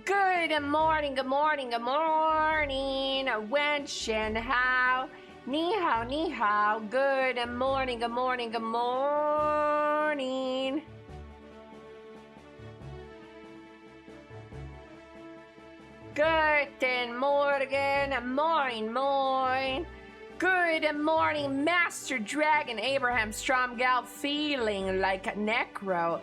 Good morning, good morning, good morning. When, shen, how? Ni hao, ni hao. Good morning, good morning, good morning. Guten Morgen, moin, moin. Good morning, Master Dragon Abraham Stromgal, feeling like a necro.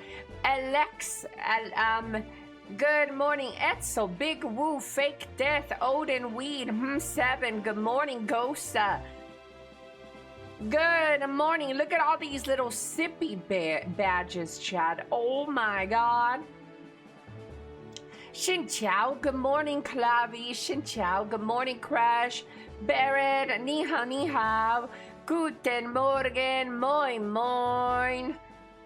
Good morning, Etzel, Big Woo, Fake Death, Odin Weed, 7. Good morning, Gosa. Good morning. Look at all these little sippy badges, Chad. Oh my god. Xin Chao, good morning, Clavi. Xin Chao, good morning, Crash. Barrett, ni hao, ni hao. Guten Morgen, moin, moin.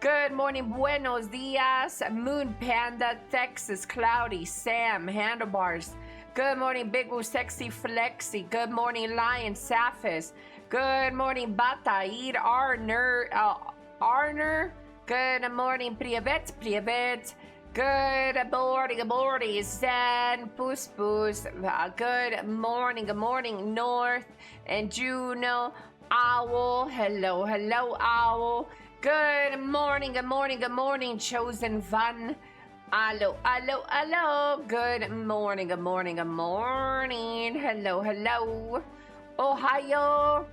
Good morning, buenos dias. Moon Panda, Texas, Cloudy, Sam, Handlebars. Good morning, Big Woo, Sexy Flexi. Good morning, Lion, Saphis. Good morning, Bataid, Arner. Good morning, Privet, Privet. Good morning, Zen, Puss Puss. Good morning, North and Juno, Owl. Hello, hello, Owl. Good morning, Chosen Fun. Hello, hello, hello. Good morning. Hello, hello. Ohio,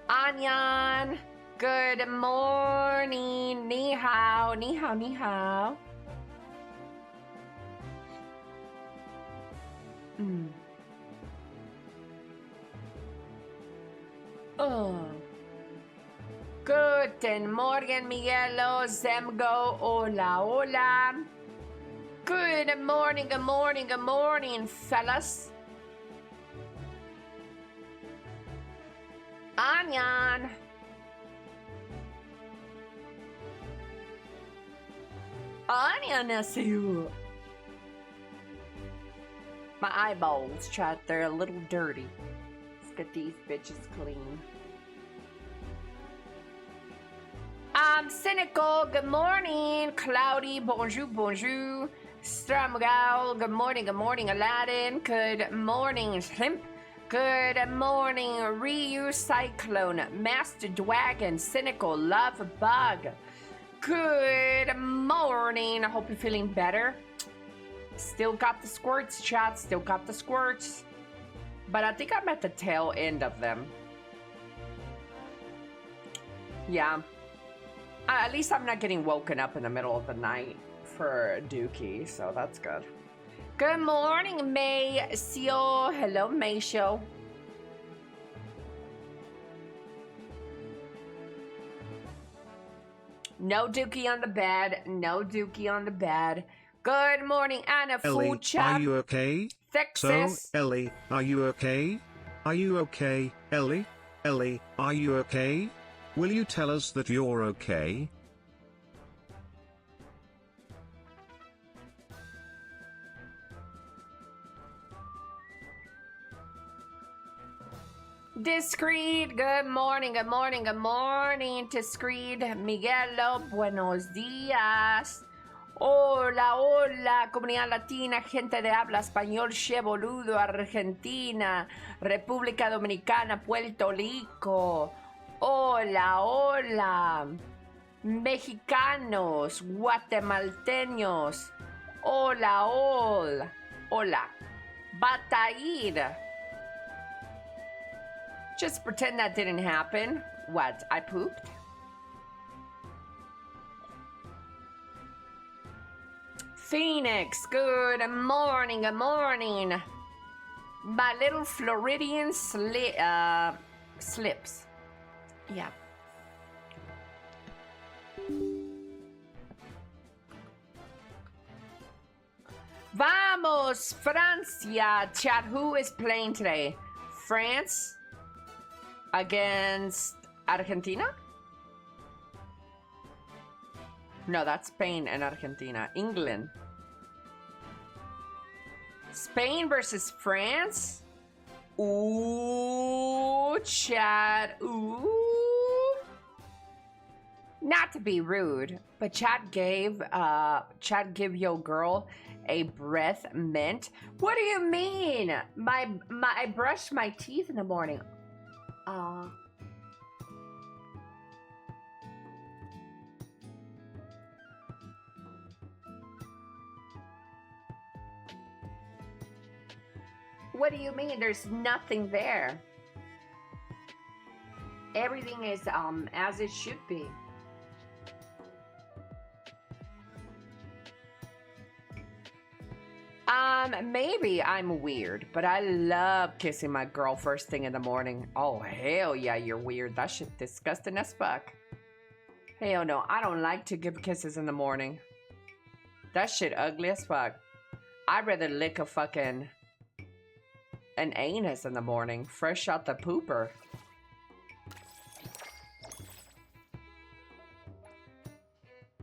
Anyan. Good morning, ni hao, ni hao, ni hao. Oh. Guten Morgen, Miguelo, Zemgo, hola, hola. Good morning, fellas. Anyan. Annyeonghaseyo. My eyeballs, chat, they're a little dirty. Let's get these bitches clean. Cynical, good morning. Cloudy, bonjour, bonjour. Strumgal, good morning, Aladdin. Good morning, Shrimp. Good morning, Ryu Cyclone. Master Dragon, Cynical, Love Bug. Good morning. I hope you're feeling better. Still got the squirts, chat. Still got the squirts. But I think I'm at the tail end of them. Yeah. At least I'm not getting woken up in the middle of the night for Dookie, so that's good. Good morning, May Seo. Hello, May Show. No Dookie on the bed. No Dookie on the bed. Good morning, Anna. Elly, are you okay? Texas. So, Elly, are you okay? Are you okay, Elly? Elly, are you okay? Will you tell us that you're okay? Discreet, good morning, Discreet, Miguelo, buenos días. Hola, hola, comunidad latina, gente de habla español, che boludo, Argentina, República Dominicana, Puerto Rico. Hola, hola. Mexicanos, guatemalteños. Hola, hola. Hola. Batair. Just pretend that didn't happen. What? I pooped? Phoenix, good morning, My little Floridian slips. Yeah. Vamos, Francia. Chat, who is playing today? France against Argentina? No, that's Spain and Argentina. England. Spain versus France? Ooh, chat. Ooh. Not to be rude, but chat gave your girl a breath mint. What do you mean? I brushed my teeth in the morning. What do you mean? There's nothing there. Everything is as it should be. Maybe I'm weird, but I love kissing my girl first thing in the morning. Oh, hell yeah, you're weird. That shit disgusting as fuck. Hell no, I don't like to give kisses in the morning. That shit ugly as fuck. I'd rather lick a fucking... an anus in the morning, fresh out the pooper.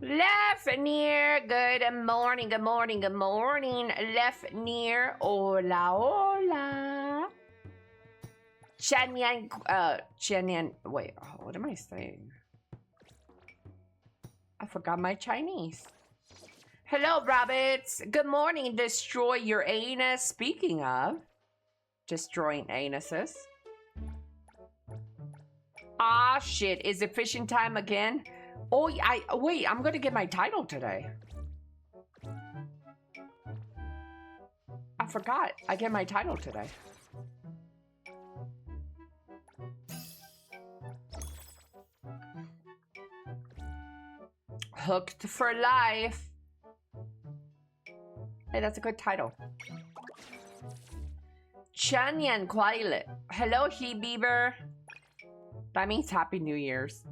Left near, good morning, good morning, good morning. Left near, hola, hola. Chanyan, wait, what am I saying? I forgot my Chinese. Hello, rabbits. Good morning, destroy your anus. Speaking of destroying anuses. Ah, shit, is it fishing time again? Oh, wait, I'm gonna get my title today. I forgot. I get my title today. Hooked for life. Hey, that's a good title. Chanyan Quailet. Hello, He Beaver. That means Happy New Year's.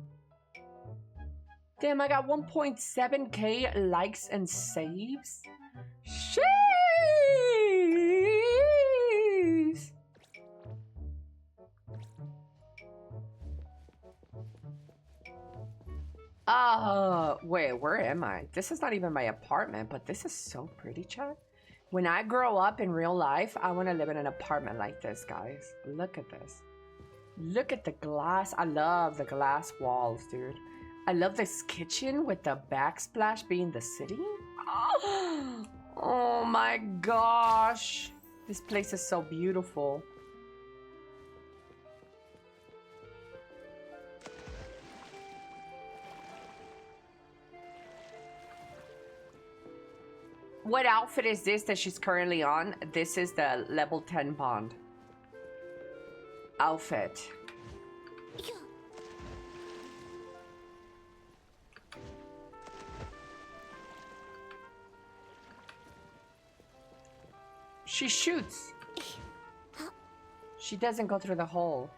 Damn, I got 1.7k likes and saves. Sheesh. Wait, where am I? This is not even my apartment, but this is so pretty, chat. When I grow up in real life, I want to live in an apartment like this, guys. Look at this. Look at the glass. I love the glass walls, dude. I love this kitchen with the backsplash being the city. Oh my gosh. This place is so beautiful. What outfit is this that she's currently on? This is the level 10 bond outfit. She shoots. She doesn't go through the hole.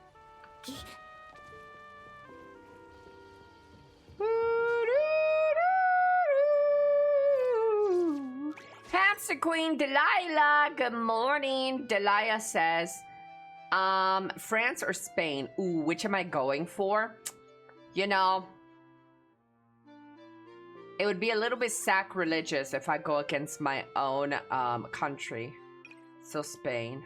Hamster Queen Delilah, good morning. Delilah says, France or Spain? Ooh, which am I going for? You know, it would be a little bit sacrilegious if I go against my own country. So Spain.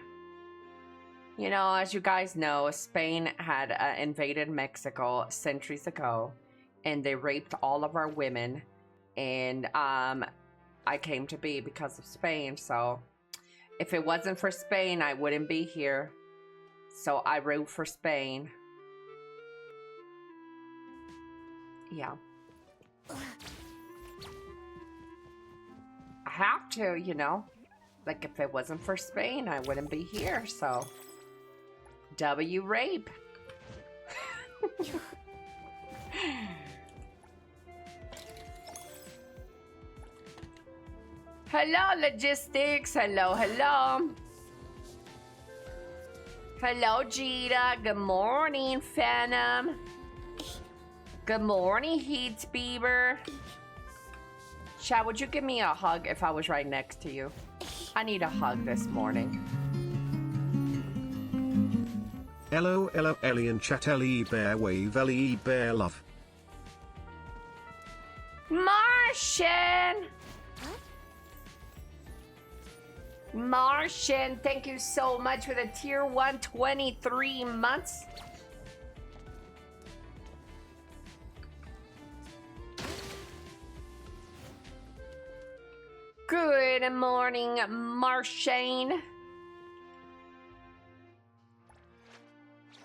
You know, as you guys know, Spain had invaded Mexico centuries ago, and they raped all of our women, and I came to be because of Spain. So if it wasn't for Spain, I wouldn't be here. So I root for Spain. Yeah. I have to, you know. Like, if it wasn't for Spain, I wouldn't be here, so... W rape. Hello, logistics. Hello, hello. Hello, Jita. Good morning, Phantom. Good morning, Heat Beaver. Chat, would you give me a hug if I was right next to you? I need a hug this morning. Hello, hello, Ellie and chat. Ellie Bear wave. Ellie Bear love. Martian! Martian, thank you so much for the tier 123 months. Good Good morning, Marshane.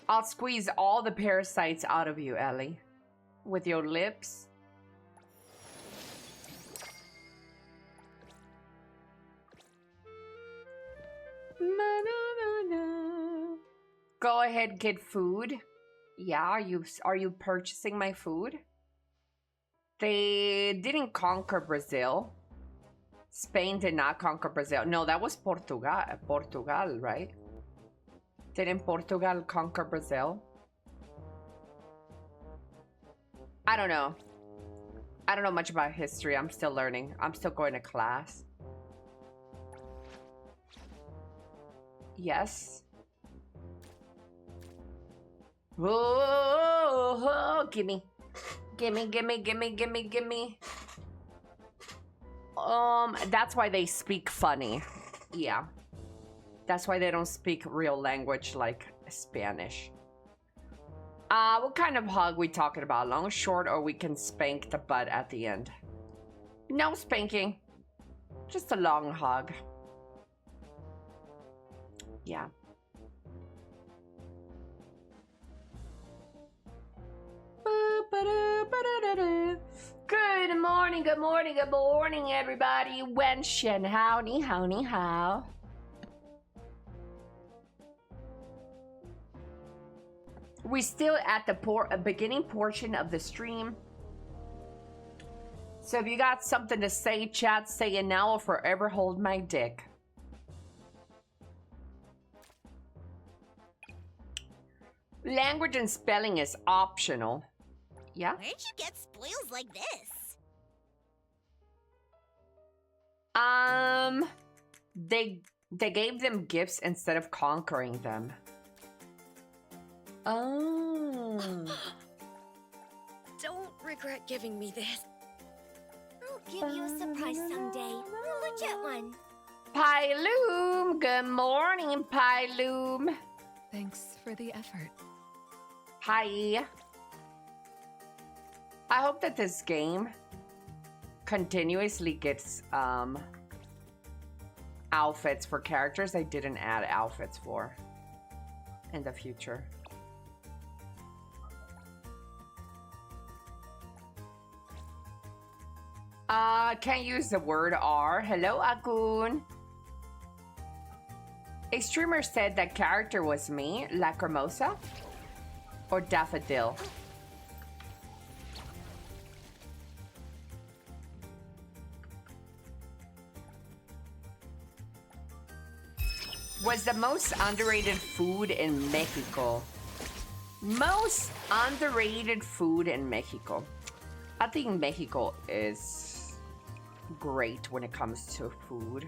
I'll squeeze all the parasites out of you, Ellie. With your lips. Go ahead, get food. Yeah, are you purchasing my food? They didn't conquer Brazil. Spain did not conquer Brazil. No, that was Portugal, right? Didn't Portugal conquer Brazil? I don't know. I don't know much about history. I'm still learning. I'm still going to class. Yes. Whoa, gimme. Gimme, gimme, gimme, gimme, gimme. That's why they speak funny. Yeah. That's why they don't speak real language like Spanish. What kind of hug we talking about? Long, short, or we can spank the butt at the end? No spanking. Just a long hug. Yeah. Good morning, good morning, good morning, everybody. Wench and how, ni hao, ni hao. We're still at the beginning portion of the stream. So if you got something to say, chat, say it now or forever hold my dick. Language and spelling is optional. Yeah? Where'd you get spoils like this? They gave them gifts instead of conquering them. Oh. Don't regret giving me this. I'll give you a surprise someday. A legit one. Pyloom! Good morning, Pyloom. Thanks for the effort. Hi. I hope that this game continuously gets outfits for characters I didn't add outfits for in the future. Can't use the word R. Hello, Akun. A streamer said that character was me, Lacrimosa, or Daffodil. Was the most underrated food in Mexico. Most underrated food in Mexico. I think Mexico is great when it comes to food.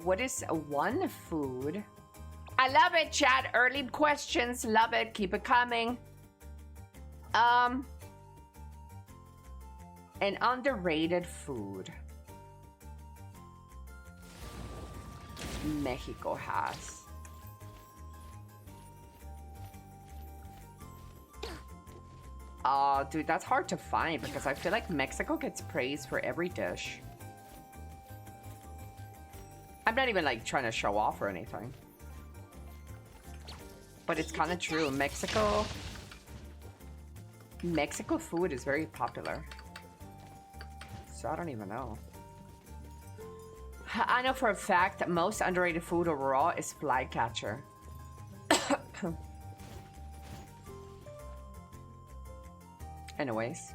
What is one food? I love it, chat. Early questions. Love it. Keep it coming. An underrated food Mexico has. Oh, dude, that's hard to find because I feel like Mexico gets praised for every dish. I'm not even like trying to show off or anything. But it's kind of true. Mexico food is very popular. So I don't even know. I know for a fact that most underrated food overall is flycatcher. Anyways,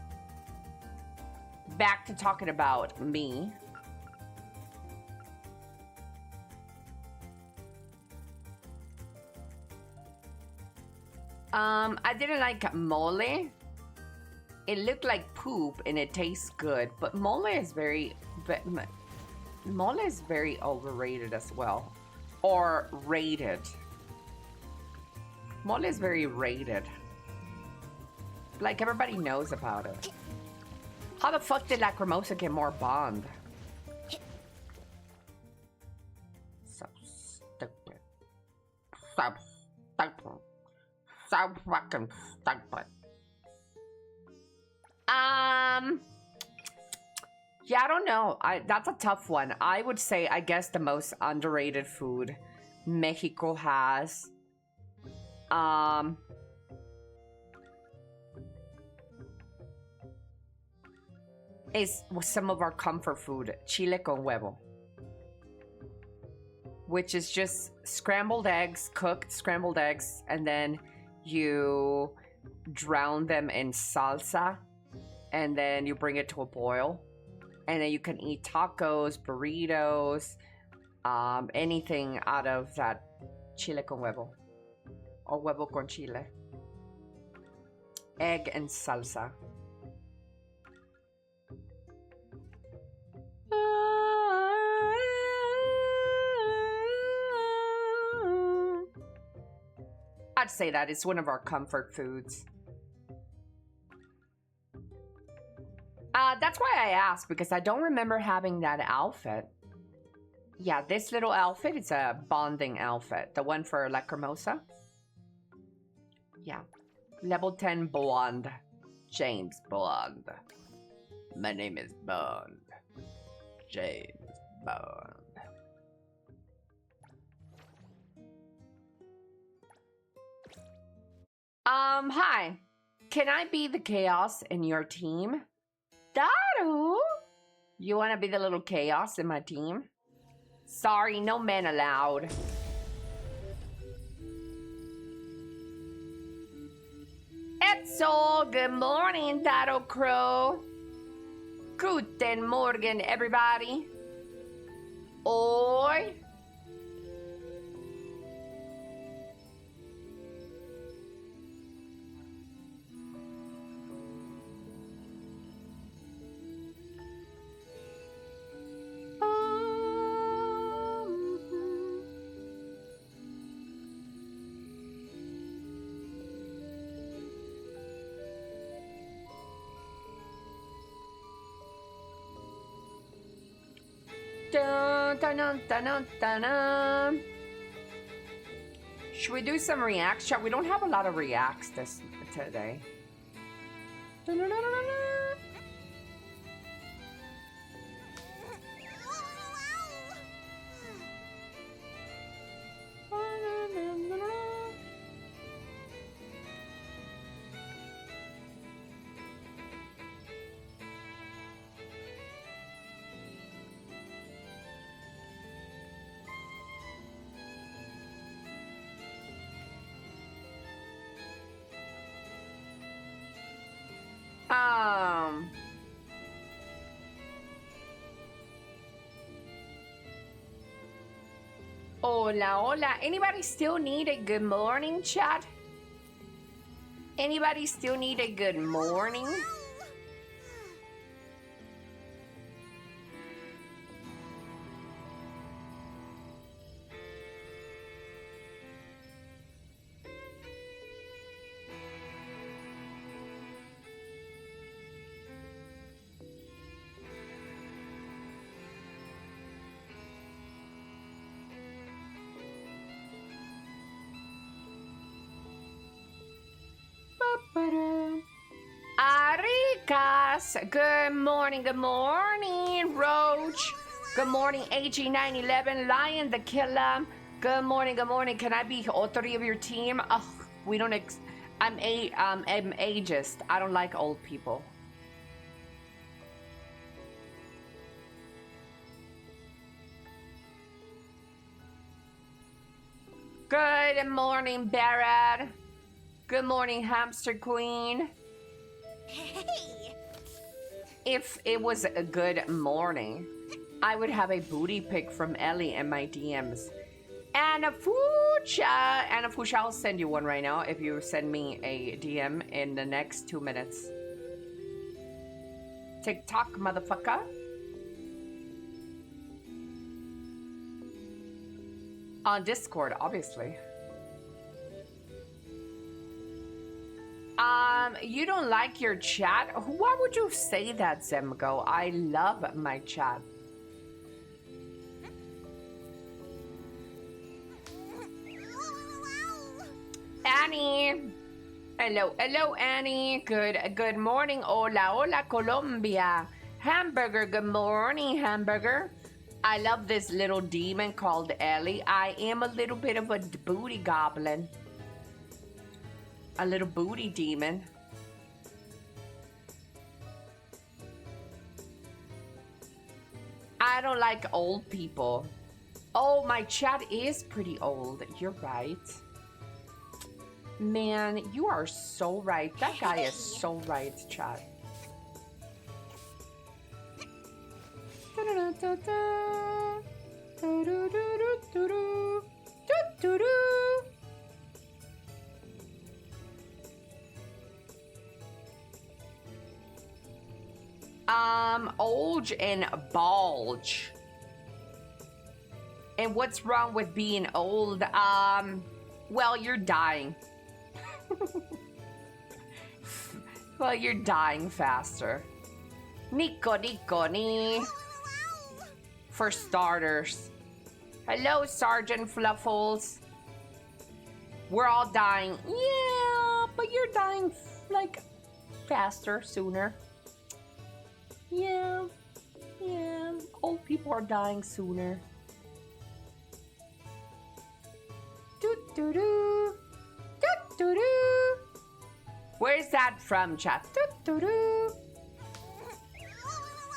back to talking about me. I didn't like mole. It looked like poop and it tastes good, but mole is very overrated as well. Or rated. Mole is very rated. Like, everybody knows about it. How the fuck did Lacrimosa get more bond? So stupid. So stupid. So fucking stupid. Yeah, I don't know. That's a tough one. I would say, I guess, the most underrated food Mexico has. Is some of our comfort food, chile con huevo, which is just scrambled eggs, cooked scrambled eggs, and then you drown them in salsa, and then you bring it to a boil, and then you can eat tacos, burritos, anything out of that chile con huevo or huevo con chile, egg and salsa. I'd say that it's one of our comfort foods. That's why I asked, because I don't remember having that outfit. Yeah, this little outfit, it's a bonding outfit. The one for La Cremosa. Yeah. Level 10 Blonde. James Bond. My name is Bond. James Bond. Hi. Can I be the chaos in your team? Daru? You wanna be the little chaos in my team? Sorry, no men allowed. Etzel, good morning, Daru Crow. Guten Morgen, everybody. Oi. Dun, dun, dun, dun, dun, dun, dun. Should we do some reacts? We don't have a lot of reacts today. Dun, dun, dun, dun, dun. Hola, hola. Anybody still need a good morning, chat? Anybody still need a good morning? Aricas, good morning, Roach. Good morning, AG911, Lion the Killer. Good morning, can I be all three of your team? Oh, we don't, I'm ageist. I don't like old people. Good morning, Barrett. Good morning, Hamster Queen. Hey! If it was a good morning, I would have a booty pic from Elly in my DMs. Anna Fusha, I'll send you one right now if you send me a DM in the next 2 minutes. TikTok, motherfucker. On Discord, obviously. You don't like your chat? Why would you say that, Zemgo? I love my chat. Annie. Hello, Annie. Good morning. Hola, Colombia. Hamburger, good morning, Hamburger. I love this little demon called Elly. I am a little bit of a booty goblin. A little booty demon. I don't like old people. Oh, my chat is pretty old. You're right. Man, you are so right. That guy is so right, chat. Olge and bulge. And what's wrong with being old? Well, you're dying. Well, you're dying faster. Nico, ni. For starters. Hello, Sergeant Fluffles. We're all dying. Yeah, but you're dying, like, faster, sooner. Yeah. Old people are dying sooner. Do-do-do. Do-do-do. Where's that from, chat? Do-do-do.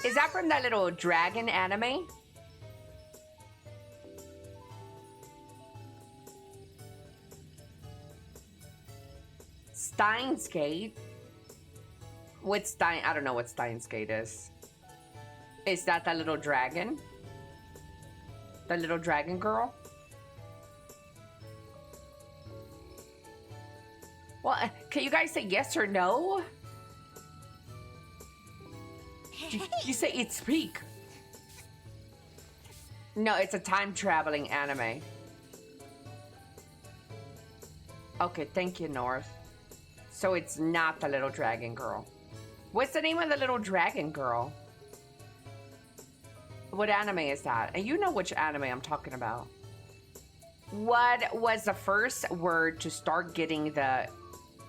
Is that from that little dragon anime? Steins Gate? What's Stein? I don't know what Steins Gate is. Is that the little dragon? The little dragon girl? Well, can you guys say yes or no? You say it's peak. No, it's a time traveling anime. Okay, thank you, North. So it's not the little dragon girl. What's the name of the little dragon girl? What anime is that? And you know which anime I'm talking about. What was the first word to start getting the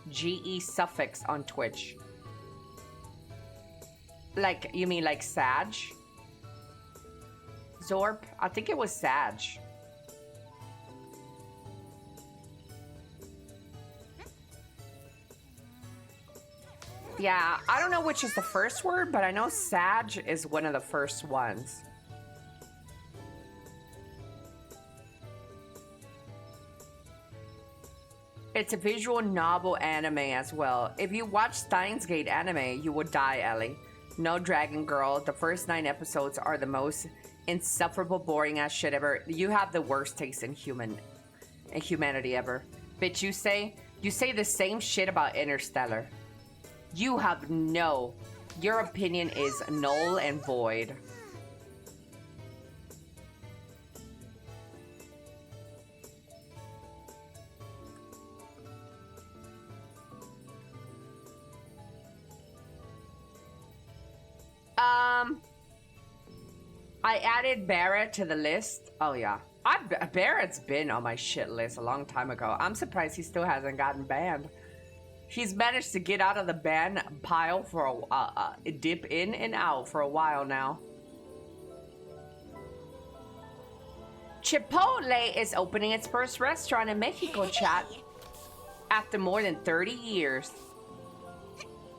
GE suffix on Twitch? Like, you mean like Sag? Zorp? I think it was Sag. Yeah, I don't know which is the first word, but I know Sag is one of the first ones. It's a visual novel anime as well. If you watch Steins Gate anime, you would die, Ellie. No Dragon Girl. The first 9 episodes are the most insufferable, boring ass shit ever. You have the worst taste in humanity ever. Bitch, you say the same shit about Interstellar. You have no. Your opinion is null and void. I added Barrett to the list. Oh yeah, Barrett's been on my shit list a long time ago. I'm surprised he still hasn't gotten banned. He's managed to get out of the ban pile for a dip in and out for a while now. Chipotle is opening its first restaurant in Mexico, chat. After more than 30 years.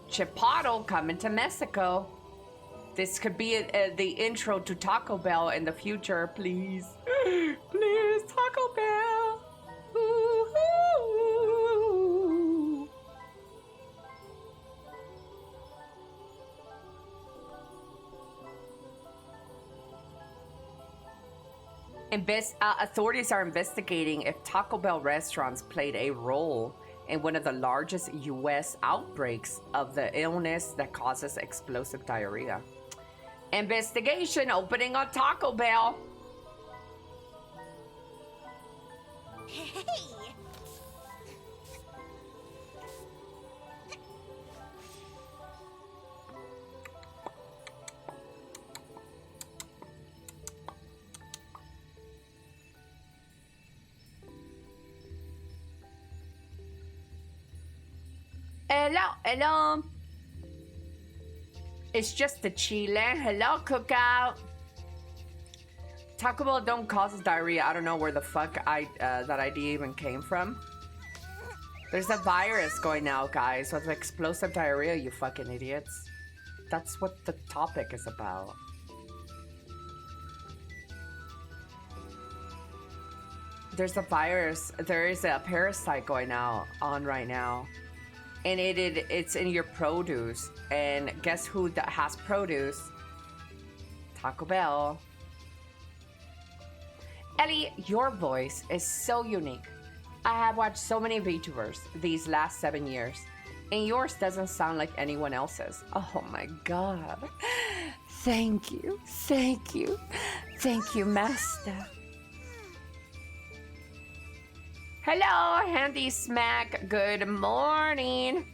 Chipotle coming to Mexico. This could be the intro to Taco Bell in the future, please. Please, Taco Bell. Ooh. Authorities are investigating if Taco Bell restaurants played a role in one of the largest U.S. outbreaks of the illness that causes explosive diarrhea. Investigation opening on Taco Bell. Hey! Hello. It's just the chile. Hello, Cookout. Taco Bell don't cause diarrhea. I don't know where the fuck that idea even came from. There's a virus going out, guys, with explosive diarrhea, you fucking idiots. That's what the topic is about. There's a virus. There is a parasite going on right now. And it's in your produce. And guess who that has produce? Taco Bell. Elly, your voice is so unique. I have watched so many VTubers these last 7 years, and yours doesn't sound like anyone else's. Oh my god. Thank you. Thank you. Thank you, master. Hello, Handy Smack. Good morning.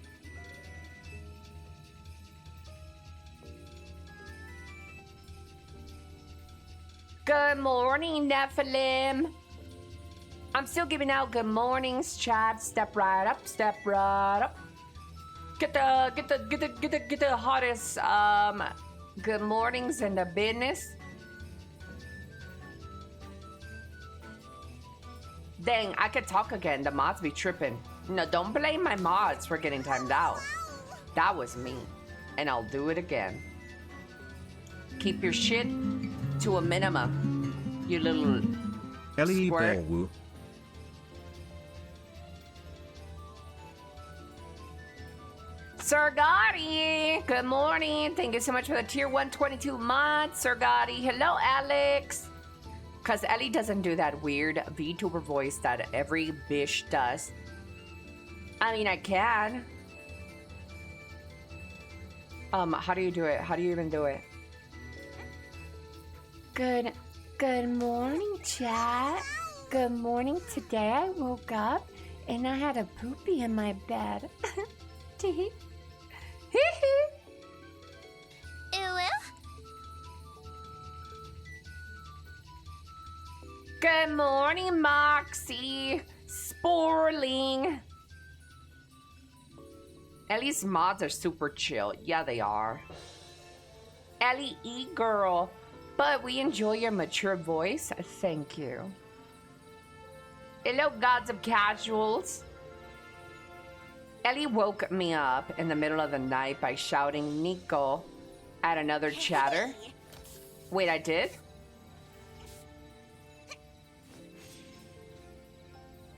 Good morning, Nephilim. I'm still giving out good mornings, chat. Step right up, step right up. Get the hottest good mornings in the business. Dang, I could talk again. The mods be tripping. No, don't blame my mods for getting timed out. That was me, and I'll do it again. Keep your shit to a minimum, you little Elly squirt. Out. Sir Gotti, good morning. Thank you so much for the tier 122 mod, Sir Gotti. Hello, Alex. Because Elly doesn't do that weird VTuber voice that every bish does. I mean, I can. How do you do it? How do you even do it? Good morning, chat. Good morning. Today I woke up and I had a poopy in my bed. Tee. Ew. Good morning, Moxie. Sporling. Elly's mods are super chill. Yeah, they are. Elly girl. But we enjoy your mature voice. Thank you. Hello, gods of casuals. Elly woke me up in the middle of the night by shouting Nico at another chatter. Wait, I did?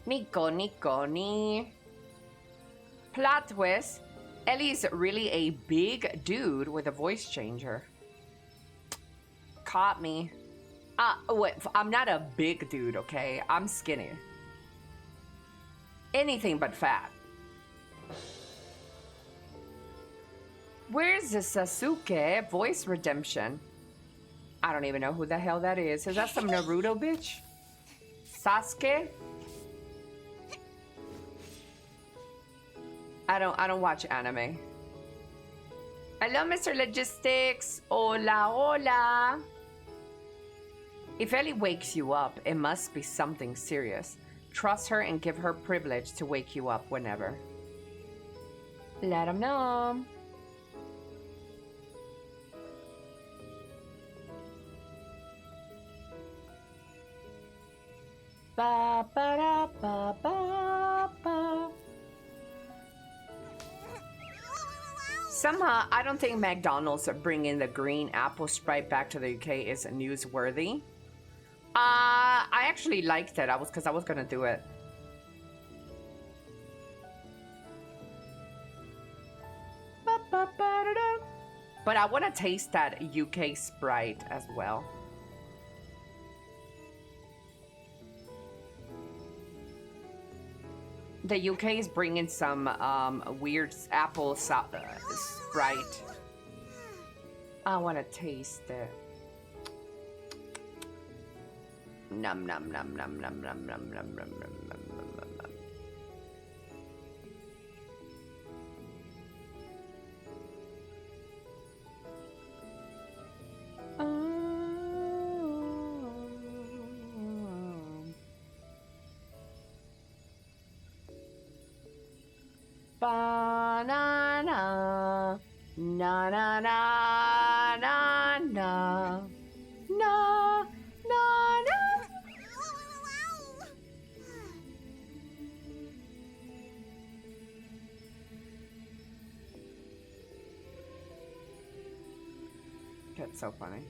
Nico, ni. Plot twist. Elly's really a big dude with a voice changer. Caught me. Wait, I'm not a big dude, okay? I'm skinny. Anything but fat. Where's the Sasuke voice redemption? I don't even know who the hell that is. Is that some Naruto bitch? Sasuke? I don't watch anime. Hello, Mr. Logistics. Hola, hola. If Elly wakes you up, it must be something serious. Trust her and give her privilege to wake you up whenever. Let him know. Ba ba da ba ba ba. Somehow, I don't think McDonald's bringing the green apple Sprite back to the UK is newsworthy. I actually liked it. Because I was gonna do it. But I want to taste that UK Sprite as well. The UK is bringing some weird apple Sprite. I want to taste it. Num num num num num num num num num num num num num. Banana, na na na. That's so funny.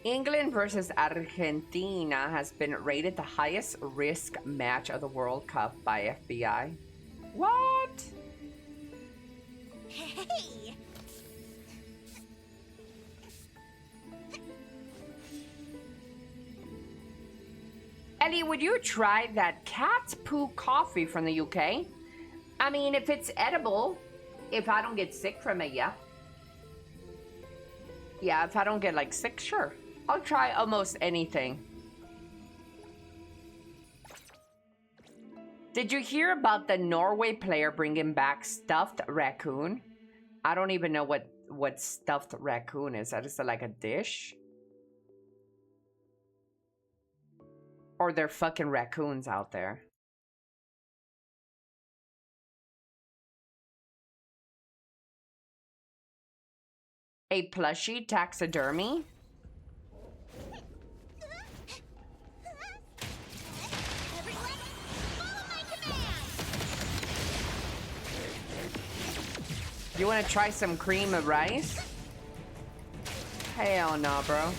England versus Argentina has been rated the highest risk match of the World Cup by FBI. What? Hey! Ellie, would you try that cat's poo coffee from the UK? I mean, if it's edible, if I don't get sick from it, yeah. Yeah, if I don't get like sick, sure. I'll try almost anything. Did you hear about the Norway player bringing back stuffed raccoon? I don't even know what stuffed raccoon is. That is like a dish? Or they're fucking raccoons out there. A plushie taxidermy? Everyone, follow my command! You wanna try some cream of rice? Hell no, bro.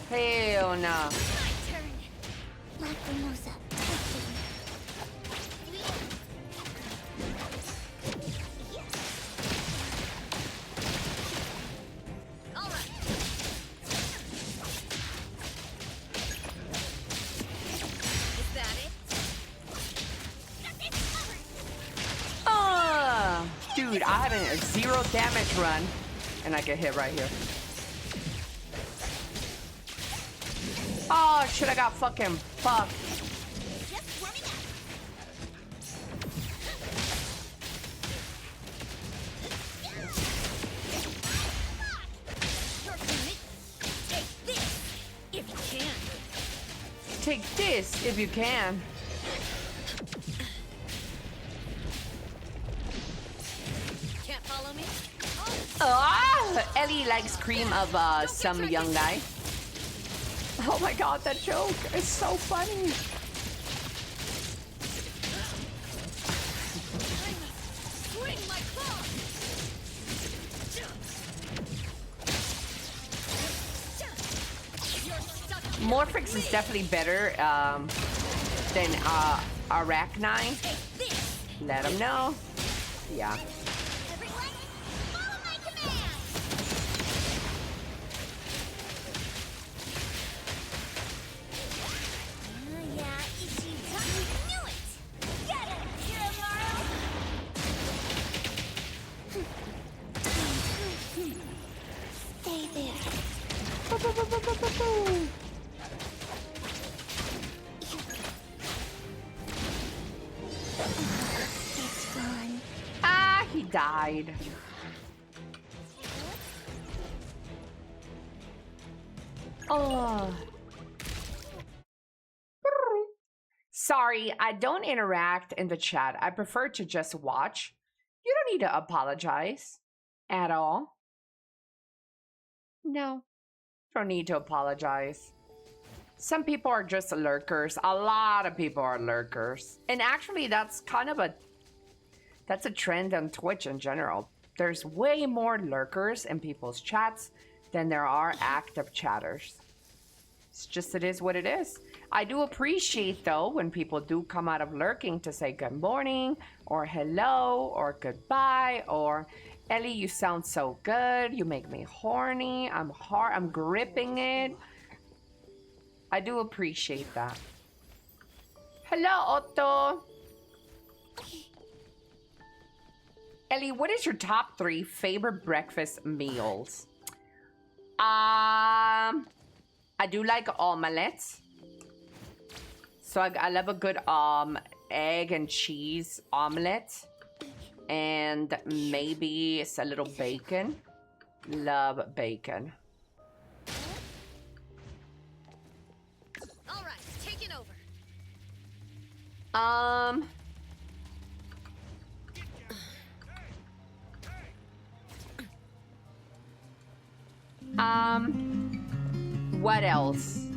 Hell no. My turn. Lacrimosa. All right. Is that it? Dude, I had a 0 damage run, and I get hit right here. Oh shit! I got fucking fucked. Just warming up. Your turn. Take this if you can. Take this if you can. Can't follow me? Ellie likes cream of some young guy. Oh my god, that joke is so funny. Swing my claw. Morphix is definitely better than Arachnine. Let him know. Yeah. Everyone, follow my command. Yeah, Ichi, you knew it. Get it, Kiramaru. Stay there. It's gone. Ah, he died. Oh. Sorry, I don't interact in the chat. I prefer to just watch. You don't need to apologize at all. No, don't need to apologize. Some people are just lurkers. A lot of people are lurkers. And actually, that's kind of a trend on Twitch in general. There's way more lurkers in people's chats than there are active chatters. It's just, it is what it is. I do appreciate, though, when people do come out of lurking to say good morning, or hello, or goodbye, or Ellie, you sound so good. You make me horny. I'm gripping it. I do appreciate that. Hello, Otto. Ellie, what is your top 3 favorite breakfast meals? I do like omelets. So I love a good egg and cheese omelet. And maybe it's a little bacon. Love bacon. All right, take it over. What else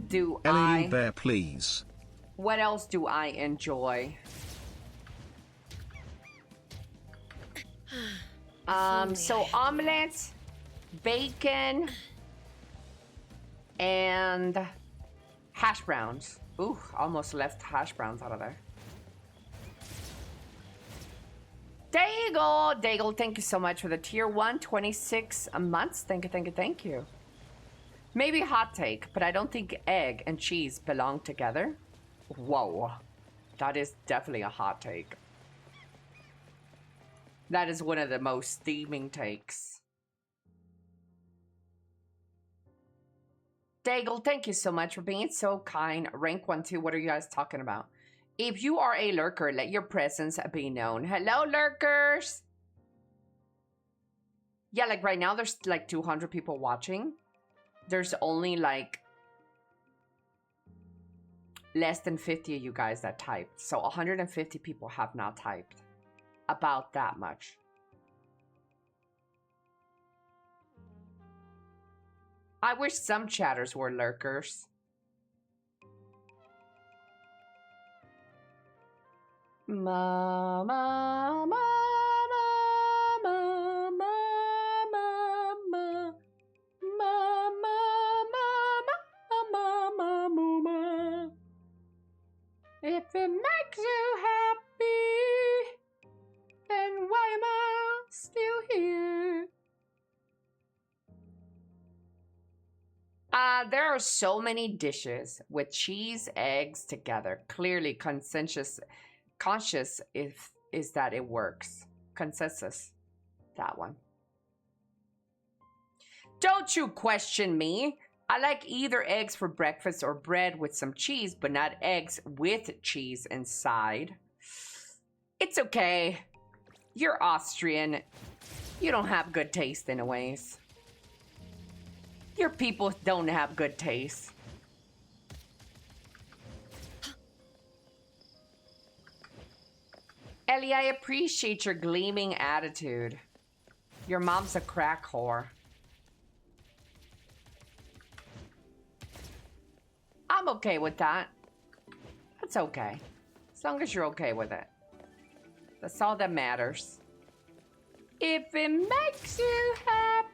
do Ellie, I... you there, please? What else do I enjoy? So omelets, bacon, and hash browns. Ooh, almost left hash browns out of there. Daigle, Daigle, thank you so much for the tier 1, 26 months. Thank you, thank you, thank you. Maybe hot take, but I don't think egg and cheese belong together. Whoa, that is definitely a hot take. That is one of the most steaming takes. Daigle, thank you so much for being so kind. Rank 1, 2, what are you guys talking about? If you are a lurker, let your presence be known. Hello, lurkers! Yeah, like right now, there's like 200 people watching. There's only like less than 50 of you guys that typed. So 150 people have not typed. About that much. I wish some chatters were lurkers. Ma ma ma ma ma ma ma ma. If it makes you happy, then why am I still here? There are so many dishes with cheese, eggs together. Clearly conscious is that it works. Consensus. That one. Don't you question me. I like either eggs for breakfast or bread with some cheese, but not eggs with cheese inside. It's okay. You're Austrian. You don't have good taste anyways. Your people don't have good taste. Ellie, I appreciate your gleaming attitude. Your mom's a crack whore. I'm okay with that. That's okay. As long as you're okay with it. That's all that matters. If it makes you happy.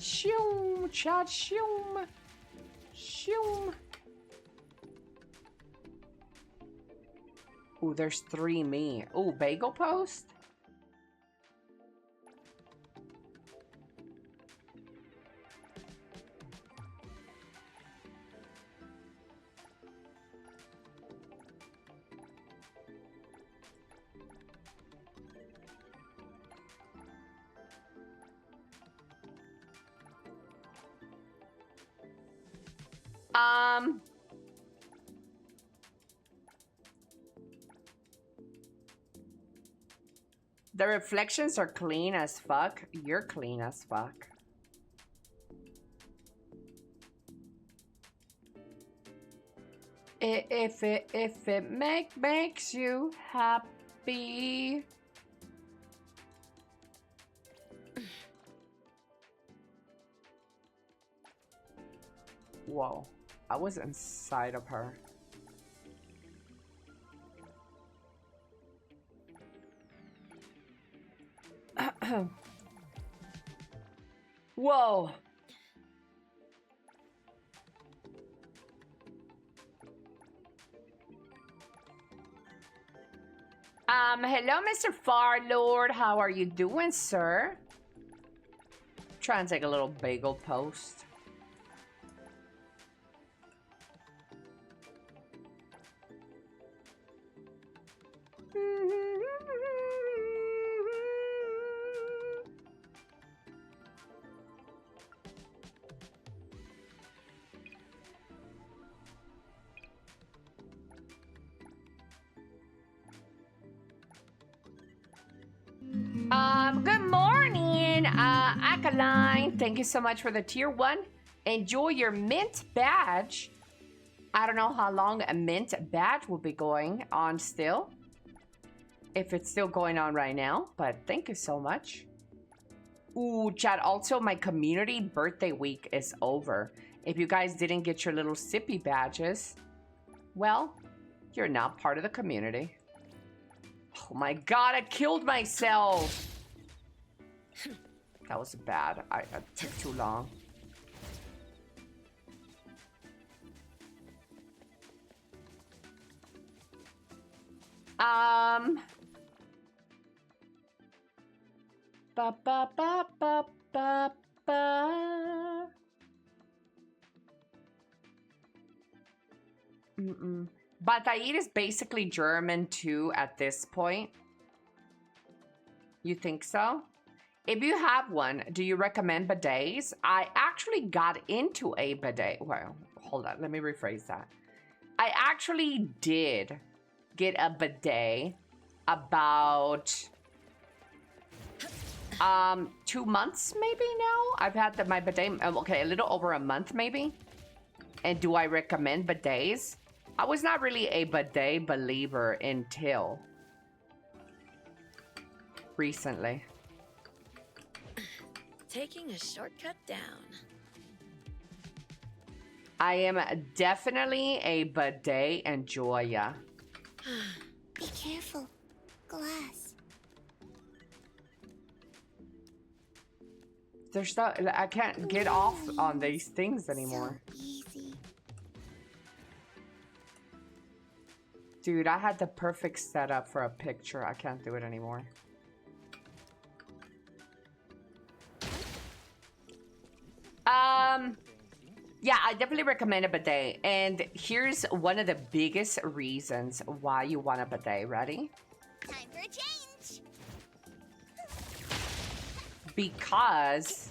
Shoom, cha shoom. Shoom. Ooh, there's 3 me. Ooh, bagel post? The reflections are clean as fuck. You're clean as fuck. If it makes you happy. Whoa, I was inside of her. Whoa. Hello, Mr. Farlord. How are you doing, sir? Try and take a little bagel post. Good morning, Akaline. Thank you so much for the tier 1. Enjoy your mint badge. I don't know how long a mint badge will be going on still. If it's still going on right now, but thank you so much. Ooh, chat, also my community birthday week is over. If you guys didn't get your little sippy badges, Well, you're not part of the community. Oh my god, I killed myself! That was bad. I took too long. Ba ba ba ba ba ba. Bataid is basically German too at this point. You think so? If you have one, do you recommend bidets? I actually got into a bidet. Well, hold on, let me rephrase that. I actually did get a bidet about 2 months maybe now. I've had my bidet, okay, a little over a month maybe. And do I recommend bidets? I was not really a bidet believer until recently. Taking a shortcut down. I am definitely a bidet enjoyer. Be careful. Glass. There's no, I can't get off on these things anymore. So easy. Dude, I had the perfect setup for a picture. I can't do it anymore. Yeah, I definitely recommend a bidet. And here's one of the biggest reasons why you want a bidet. Ready? Time for a change. Because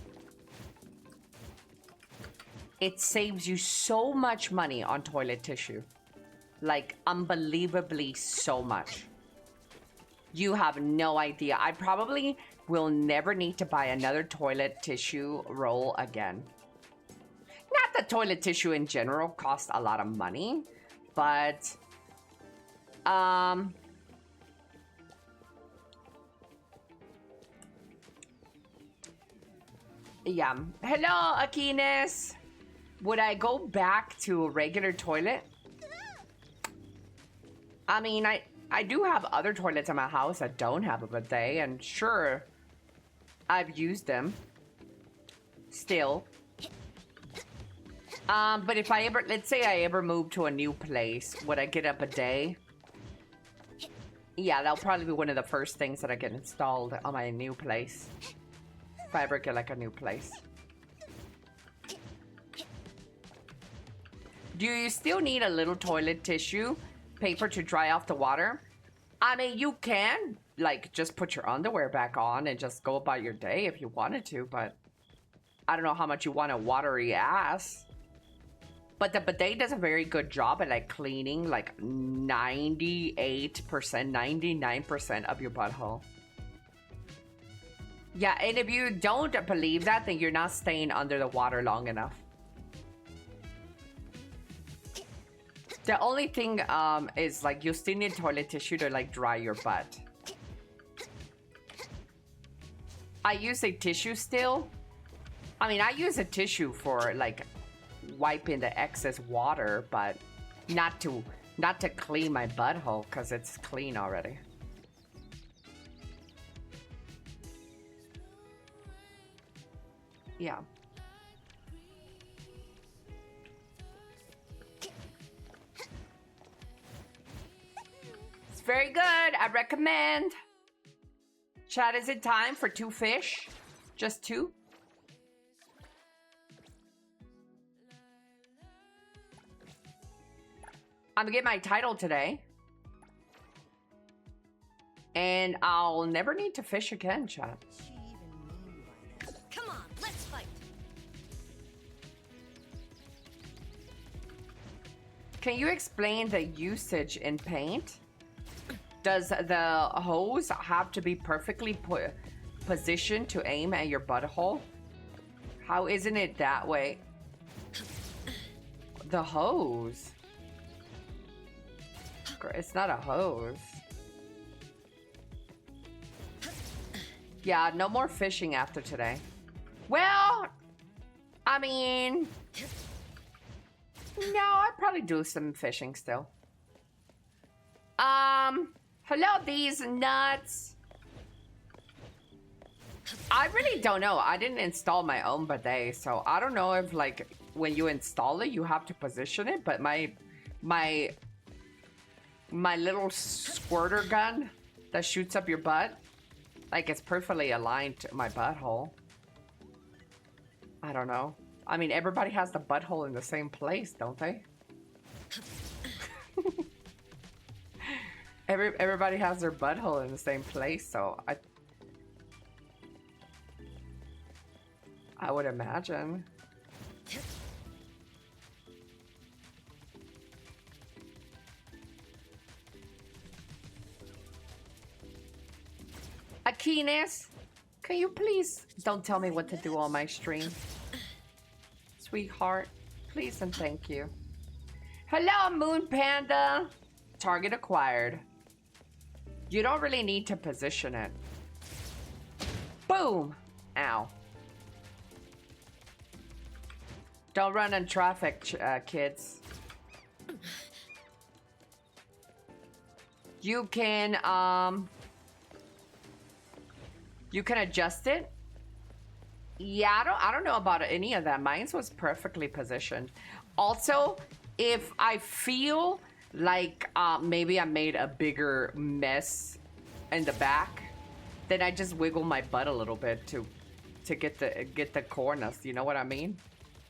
it saves you so much money on toilet tissue. Like, unbelievably so much. You have no idea. I probably will never need to buy another toilet tissue roll again. Not that toilet tissue in general costs a lot of money, but yeah. Hello, Akines. Would I go back to a regular toilet? I mean, I do have other toilets in my house that don't have a bidet, and sure, I've used them. Still. But if I ever, let's say I ever move to a new place, would I get a bidet? Yeah, that'll probably be one of the first things that I get installed on my new place. If I ever get like a new place. Do you still need a little toilet tissue paper to dry off the water? I mean, you can, like, just put your underwear back on and just go about your day if you wanted to, but I don't know how much you want a watery ass. But the bidet does a very good job at, like, cleaning, like, 98%, 99% of your butthole. Yeah, and if you don't believe that, then you're not staying under the water long enough. The only thing is, like, you still need toilet tissue to, like, dry your butt. I use a tissue still. I mean, I use a tissue for, like, wiping the excess water, but not to clean my butthole because it's clean already. Yeah. It's very good. I recommend. Chat, is it time for 2 fish? Just 2? I'm gonna get my title today. And I'll never need to fish again, chat. Come on, let's fight. Can you explain the usage in paint? Does the hose have to be perfectly positioned to aim at your butthole? How isn't it that way? The hose. It's not a hose. Yeah, no more fishing after today. Well, I mean, no, I'd probably do some fishing still. Hello, these nuts. I really don't know. I didn't install my own bidet, so I don't know if like when you install it, you have to position it. But my little squirter gun that shoots up your butt, like it's perfectly aligned to my butthole. I don't know. I mean, everybody has the butthole in the same place, don't they? Everybody has their butthole in the same place, so I would imagine. Akinis, can you please don't tell me what to do on my stream? Sweetheart, please and thank you. Hello, Moon Panda. Target acquired. You don't really need to position it. Boom! Ow. Don't run in traffic, kids. You can adjust it. Yeah, I don't know about any of that. Mine was perfectly positioned. Also, if I feel like maybe I made a bigger mess in the back, then I just wiggle my butt a little bit to get the corners. You know what I mean?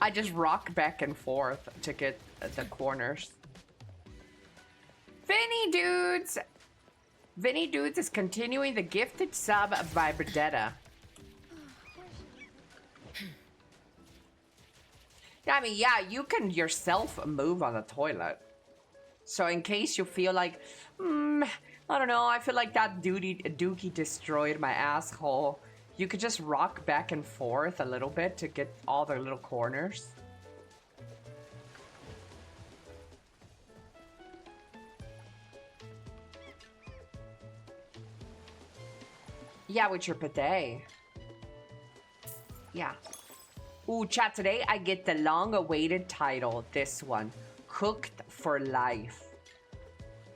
I just rock back and forth to get the corners. Vinny Dudes is continuing the gifted sub by Bredetta. I mean, yeah, you can yourself move on the toilet. So in case you feel like, I don't know, I feel like that dookie destroyed my asshole, you could just rock back and forth a little bit to get all the little corners. Yeah, with your bidet. Yeah. Ooh, chat, today I get the long-awaited title, this one. Cooked for life.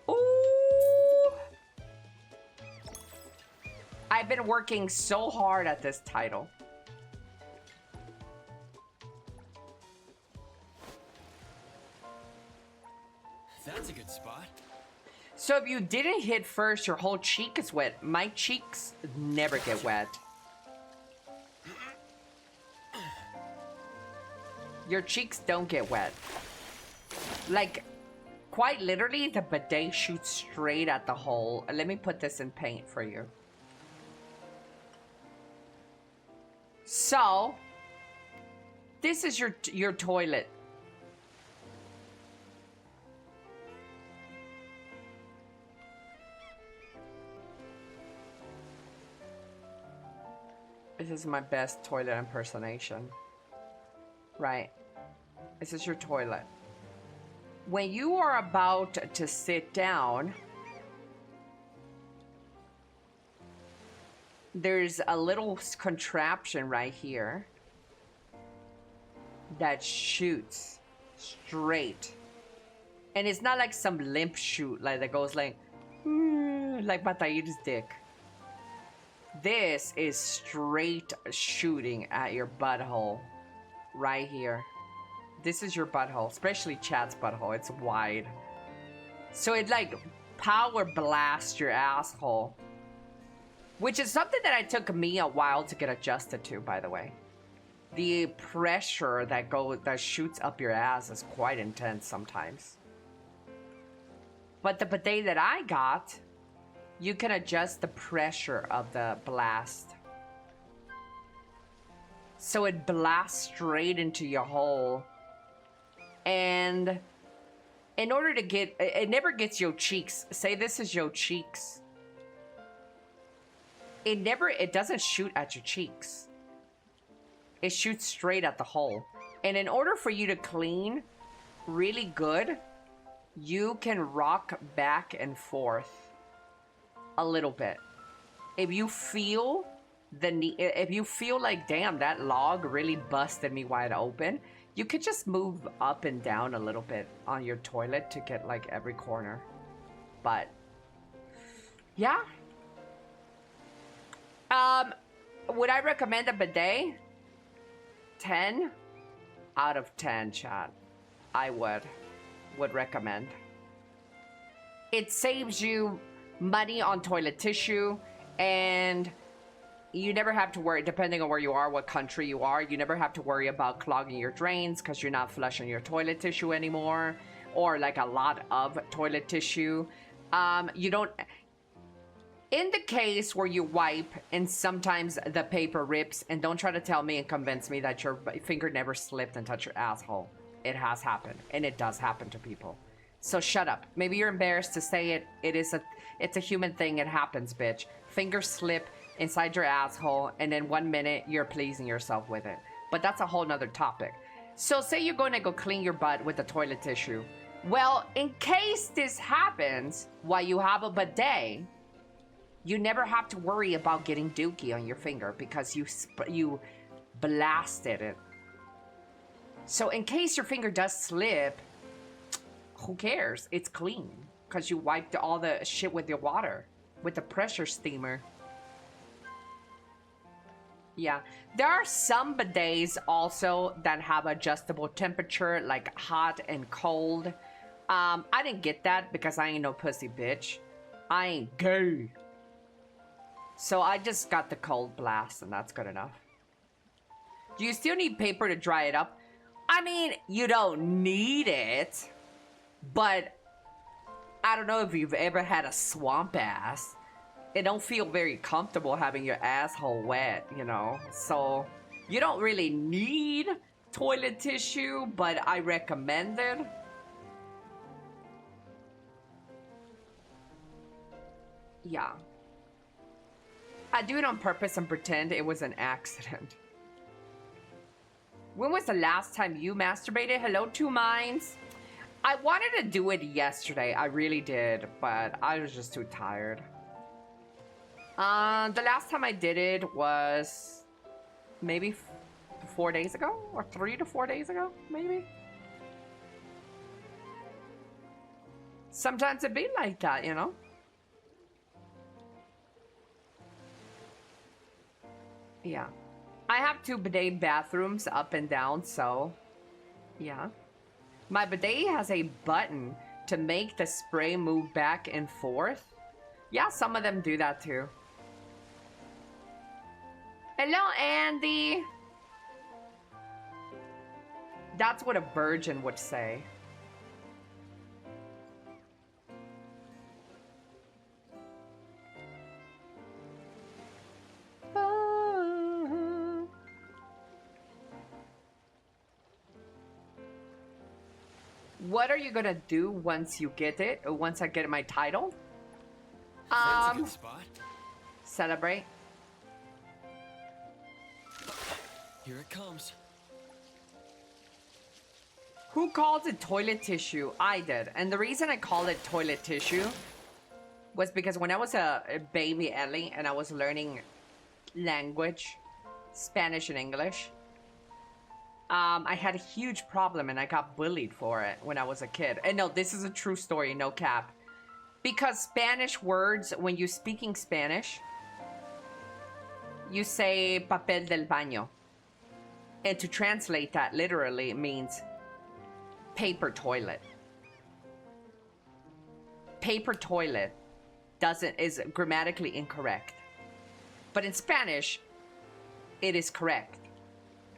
Ooh! I've been working so hard at this title. That's a good spot. So if you didn't hit first, your whole cheek is wet. My cheeks never get wet. Your cheeks don't get wet. Like, quite literally, the bidet shoots straight at the hole. Let me put this in paint for you. So, this is your toilet. This is my best toilet impersonation. Right. This is your toilet. When you are about to sit down, there's a little contraption right here that shoots straight. And it's not like some limp shoot like that goes like Batair's dick. This is straight shooting at your butthole. Right here. This is your butthole, especially Chad's butthole. It's wide. So it like power blasts your asshole. Which is something that it took me a while to get adjusted to, by the way. The pressure that shoots up your ass is quite intense sometimes. But the bidet that I got, you can adjust the pressure of the blast. So it blasts straight into your hole. And in order to get, it never gets your cheeks. Say this is your cheeks. It doesn't shoot at your cheeks. It shoots straight at the hole. And in order for you to clean really good, you can rock back and forth a little bit. If you feel like, damn, that log really busted me wide open, you could just move up and down a little bit on your toilet to get like every corner. But Yeah. Would I recommend a bidet? 10 out of 10, chat. I would recommend. It saves you money on toilet tissue, and you never have to worry, depending on where you are, what country you are, you never have to worry about clogging your drains because you're not flushing your toilet tissue anymore, or like a lot of toilet tissue. You don't... In the case where you wipe and sometimes the paper rips, and don't try to tell me and convince me that your finger never slipped and touched your asshole. It has happened, and it does happen to people. So shut up. Maybe you're embarrassed to say it. It's a human thing. It happens, bitch. Fingers slip inside your asshole, and then 1 minute you're pleasing yourself with it. But that's a whole nother topic. So say you're going to go clean your butt with the toilet tissue. Well, in case this happens while you have a bidet, you never have to worry about getting dookie on your finger because you blasted it. So in case your finger does slip, who cares? It's clean because you wiped all the shit with your water, with the pressure steamer. Yeah, there are some bidets also that have adjustable temperature, like hot and cold. I didn't get that because I ain't no pussy bitch. I ain't gay. So I just got the cold blast, and that's good enough. Do you still need paper to dry it up? I mean, you don't need it, but I don't know if you've ever had a swamp ass. It don't feel very comfortable having your asshole wet, you know? So you don't really need toilet tissue, but I recommend it. Yeah. I do it on purpose and pretend it was an accident. When was the last time you masturbated? Hello, Two Minds. I wanted to do it yesterday. I really did, but I was just too tired. The last time I did it was maybe 4 days ago, or 3 to 4 days ago, maybe. Sometimes it be like that, you know? Yeah. I have 2 bidet bathrooms up and down, so yeah. My bidet has a button to make the spray move back and forth. Yeah, some of them do that too. Hello, Andy. That's what a virgin would say. What are you gonna do once you get it? Once I get my title? That's a good spot. Celebrate. Here it comes. Who calls it toilet tissue? I did. And the reason I call it toilet tissue was because when I was a baby Ellie and I was learning language, Spanish and English, I had a huge problem and I got bullied for it when I was a kid. And no, this is a true story, no cap. Because Spanish words, when you're speaking Spanish, you say papel del baño. And to translate that literally means paper toilet. Paper toilet is grammatically incorrect. But in Spanish, it is correct.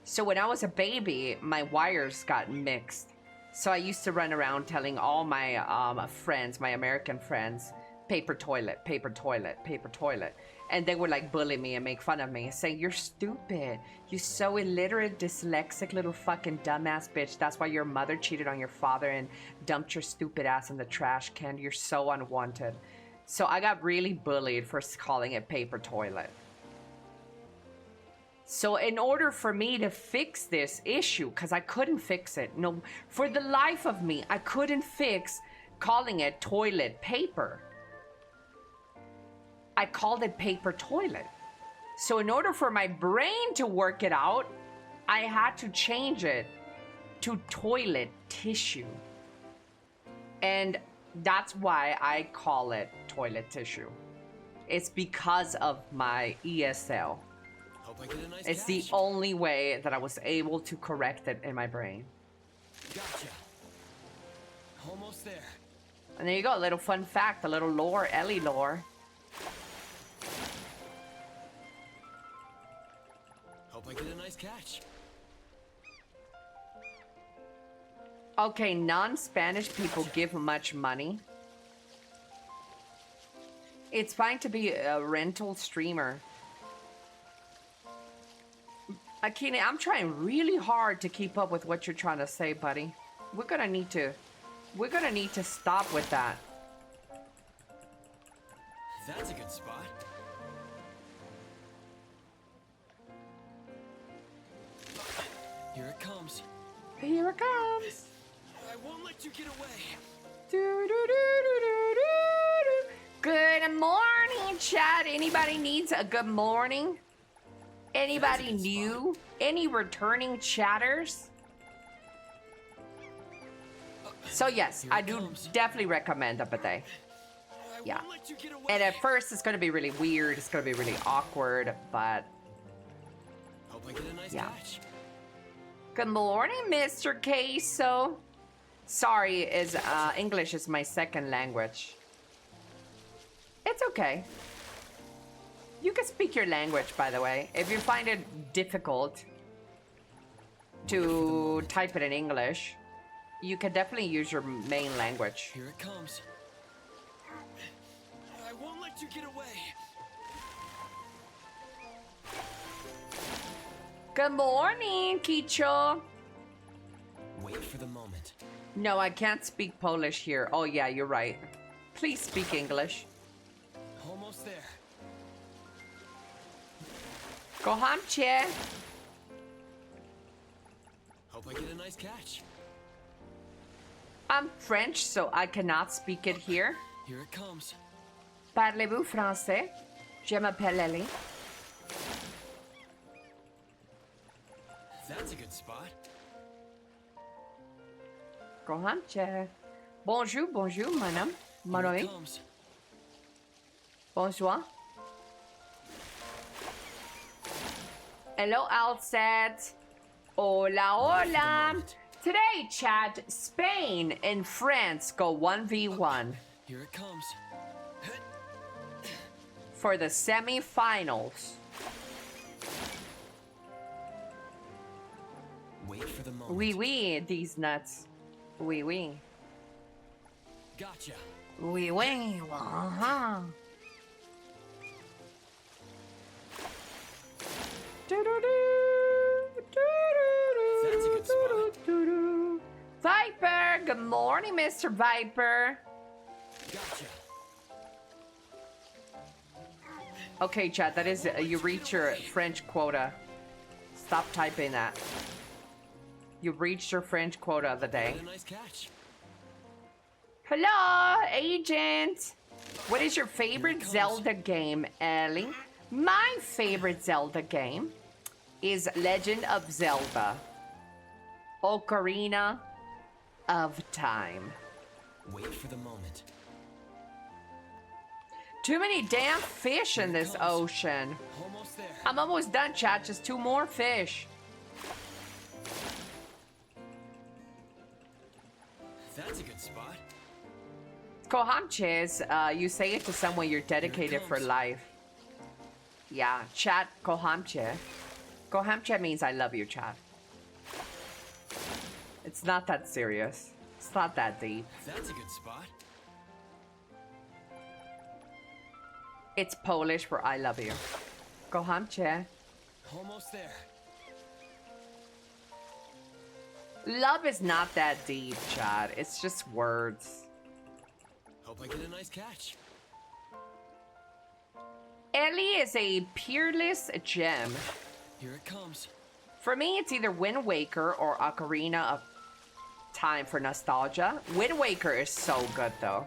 So when I was a baby, my wires got mixed. So I used to run around telling all my friends, my American friends, paper toilet, paper toilet, paper toilet. And they would like bully me and make fun of me, saying, you're stupid. You're so illiterate, dyslexic little fucking dumbass bitch. That's why your mother cheated on your father and dumped your stupid ass in the trash can. You're so unwanted. So I got really bullied for calling it paper toilet. So in order for me to fix this issue, because I couldn't fix it, no, for the life of me, I couldn't fix calling it toilet paper. I called it paper toilet. So in order for my brain to work it out, I had to change it to toilet tissue. And that's why I call it toilet tissue. It's because of my ESL. Hope I get a nice It's catch. the only way that I was able to correct it in my brain. Gotcha. Almost there. And there you go, a little fun fact, a little lore, Elly lore. Hope I get a nice catch. Okay, non-Spanish people give much money. It's fine to be a rental streamer. Akine, I'm trying really hard to keep up with what you're trying to say, buddy. We're gonna need to stop with that. That's a good spot. Here it comes. Here it comes. I won't let you get away. Do-do-do-do-do-do-do. Good morning, chat. Anybody needs a good morning? Anybody That's a good new? Any returning chatters? So yes, Here I it do comes. definitely recommend a bidet. I Yeah. won't let you get away. And at first it's going to be really weird. It's going to be really awkward, but Hope I get a nice Yeah. catch. good morning, Mr. Queso. Sorry, English is my second language. It's okay. You can speak your language, by the way. If you find it difficult to type it in English, you can definitely use your main language. Here it comes. I won't let you get away. Good morning, Kicho. Wait for the moment. No, I can't speak Polish here. Oh yeah, you're right. Please speak English. Almost there. Kocham Hope I get a nice catch. I'm French, so I cannot speak it here. Here it comes. Parlez-vous français? Je m'appelle Elly. That's a good spot. Kocham cię. Bonjour, bonjour, madame. Mon Here ami. it comes. Bonsoir. Hello, Alset. Hola, hola. Today, chat, Spain and France go 1v1 Here it comes. for the semi-finals. Wait for the moment. Oui, oui, these nuts. Oui, oui. Gotcha. Oui, oui, uh-huh. That's a good spot. Viper, good morning, Mr. Viper. Gotcha. Okay, chat, that is, you reach your French quota. Stop typing that. You reached your French quota of the day. Get a nice catch. Hello, agent. What is your favorite comes. Zelda game, Ellie? My favorite Zelda game is Legend of Zelda: Ocarina of Time. Wait for the moment. Too many damn fish in this ocean. Almost there. I'm almost done, chat. Just 2 more fish. That's a good spot. Kohamches, you say it to someone you're dedicated for comes. life. Yeah, chat Kohamche. Kohamche means I love you, chat. It's not that serious. It's not that deep. That's a good spot. It's Polish for I love you. Kohamche. Almost there. Love is not that deep, chat. It's just words. Hope I get a nice catch. Ellie is a peerless gem. Here it comes. For me, it's either Wind Waker or Ocarina of Time for nostalgia. Wind Waker is so good, though.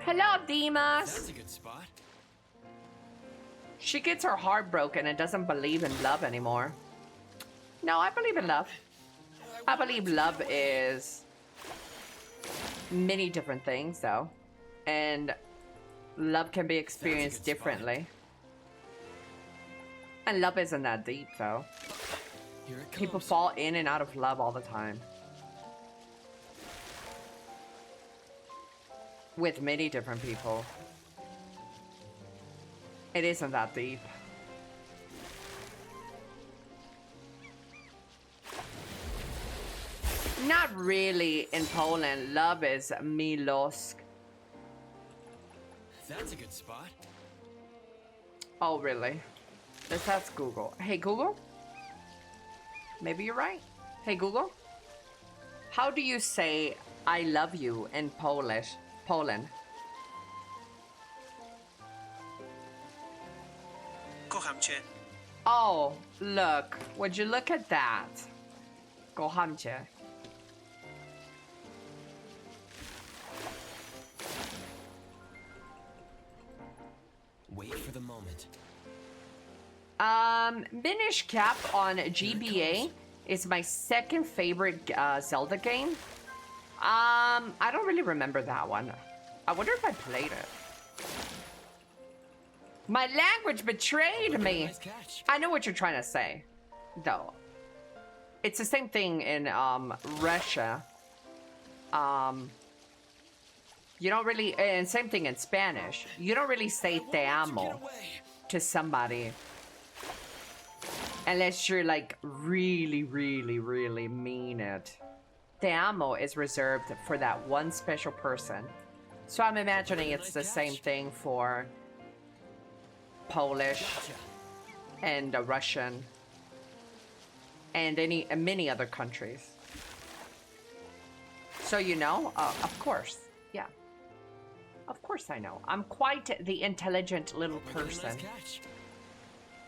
Hello, Dimas. That's a good spot. She gets her heart broken and doesn't believe in love anymore. No, I believe in love. I believe love is many different things, though. And Love can be experienced good spot. differently. And love isn't that deep, though. Here it comes. People fall in and out of love all the time. With many different people. It isn't that deep. Not really in Poland. Love is miłość. That's a good spot. Oh, really? Let's ask Google. Hey, Google? Maybe you're right. Hey, Google? How do you say I love you in Polish? Poland. Kocham cię. Oh, look. Would you look at that? Kocham cię. Wait for the moment. Minish Cap on GBA is my second favorite Zelda game. I don't really remember that one. I wonder if I played it. My language betrayed me. Nice catch. I know what you're trying to say, though. It's the same thing in Russia. You don't really, and same thing in Spanish. You don't really say te amo to somebody unless you're like really, really, really mean it. Te amo is reserved for that one special person. So I'm imagining it's the same thing for Polish and Russian and many other countries. So you know, of course, yeah. Of course I know. I'm quite the intelligent little person. Nice catch.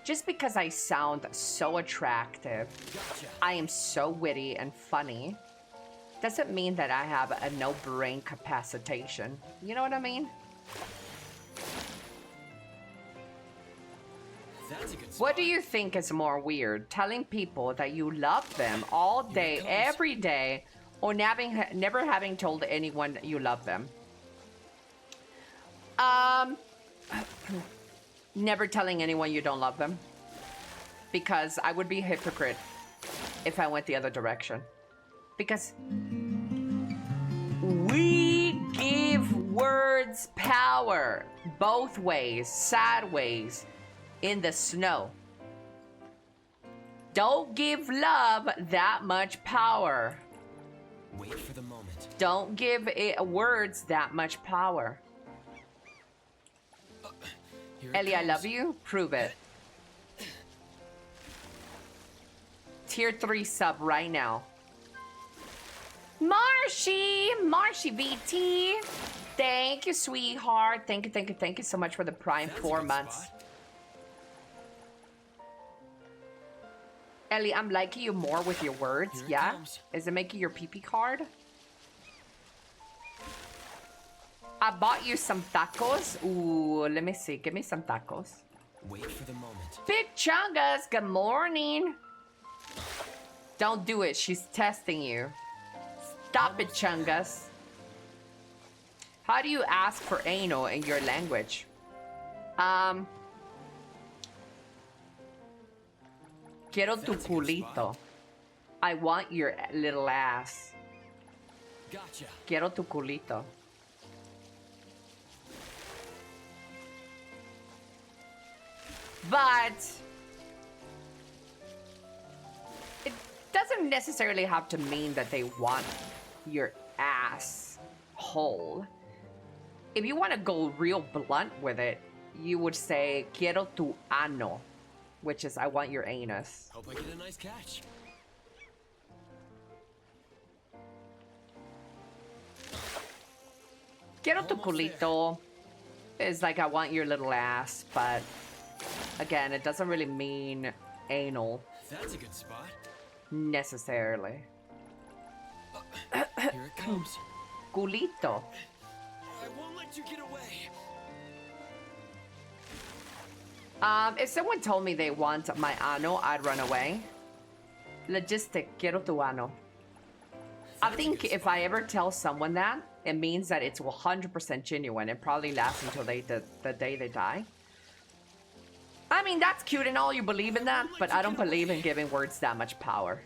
Just because I sound so attractive, Gotcha. I am so witty and funny, doesn't mean that I have a no brain capacitation. You know what I mean? That's a good spot. What do you think is more weird? Telling people that you love them all day, every day, or never having told anyone you love them? Never telling anyone you don't love them. Because I would be a hypocrite if I went the other direction. Because we give words power both ways, sideways, in the snow. Don't give love that much power. Wait for the moment. Don't give words that much power. Here it Ellie, I comes. love you. Prove it. Tier 3 sub right now. Marshy VT. Thank you, sweetheart. Thank you so much for the Prime That's a 4 good months. spot. Ellie, I'm liking you more with your words. Here it Yeah? comes. Is it making your PP card? I bought you some tacos. Ooh, let me see. Give me some tacos. Wait for the moment. Big Chungus, good morning. Don't do it. She's testing you. Stop it, Chungus. How do you ask for anal in your language? Quiero tu That's a good culito. spot. I want your little ass. Gotcha. Quiero tu culito. But it doesn't necessarily have to mean that they want your ass whole. If you want to go real blunt with it, you would say quiero tu ano, which is I want your anus. Hope I get a nice catch. Quiero tu Almost there. culito is like I want your little ass, but again, it doesn't really mean anal That's a good spot. necessarily. Here it comes. Culito. I won't let you get away. If someone told me they want my ano, I'd run away. Logistic, quiero tu ano. I That's a think good if I ever tell someone that, it means that it's 100% genuine. It probably lasts until the day they die. I mean, that's cute and all, you believe in that, but I don't believe in giving words that much power.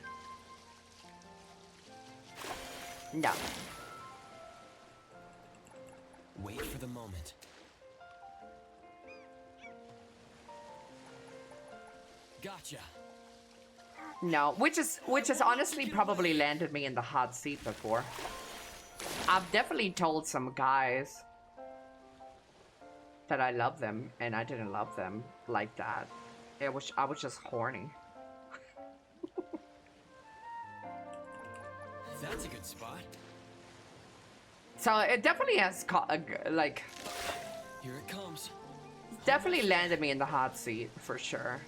No. Wait for the moment. Gotcha. No, which is honestly probably landed me in the hot seat before. I've definitely told some guys that I love them, and I didn't love them like that. I was just horny. That's a good spot. So it definitely has like Here it comes. definitely landed me in the hot seat for sure.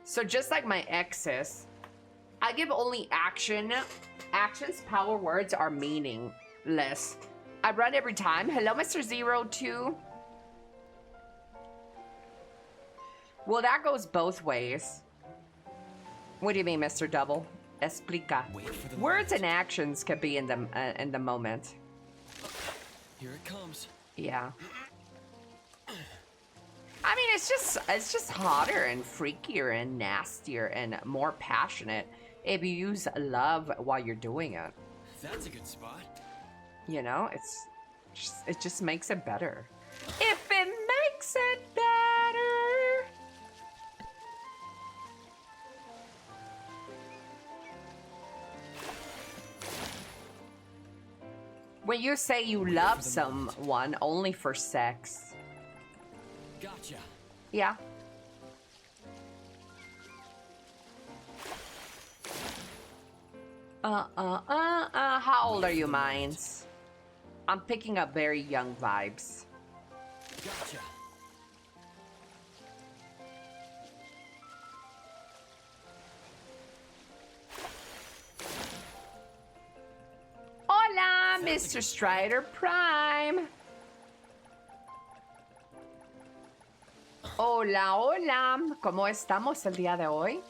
So just like my exes, I give only action. Actions, power words are meaningless. I run every time. Hello, Mr. 02. Well, that goes both ways. What do you mean, Mr. Double? Explica. Words and actions can be in the moment. Here it comes. Yeah. I mean, it's just hotter and freakier and nastier and more passionate if you use love while you're doing it. That's a good spot. You know, it just makes it better. If it makes it better. When you say you love someone only for sex. Gotcha. Yeah. How old are you, Mines? I'm picking up very young vibes. Gotcha. Hola, Mr. Strider Prime. Hola, hola. ¿Cómo estamos el día de hoy?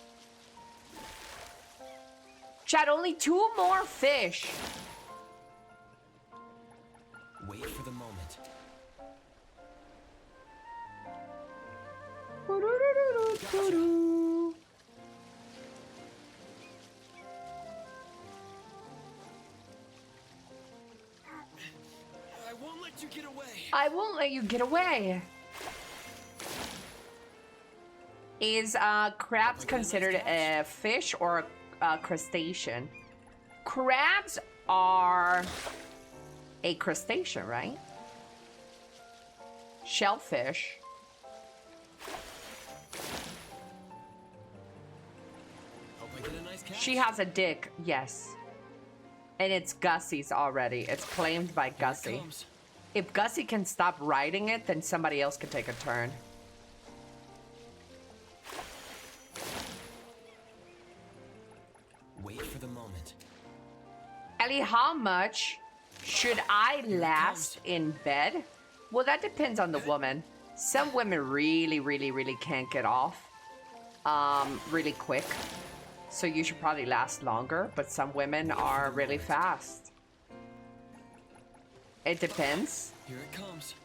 Chat, only 2 more fish. Wait for the moment. I won't let you get away. I won't let you get away. Is crabs considered a fish or a crustacean? Crabs are a crustacean, right? Shellfish. Hope I get a nice catch. She has a dick, yes. And it's Gussie's already. It's claimed by Here it Gussie. comes. If Gussie can stop riding it, then somebody else can take a turn. Wait for the moment. Ellie, how much should I last in bed? Well, that depends on the woman. Some women really can't get off really quick. So you should probably last longer, but some women are really fast. It depends. Here it comes.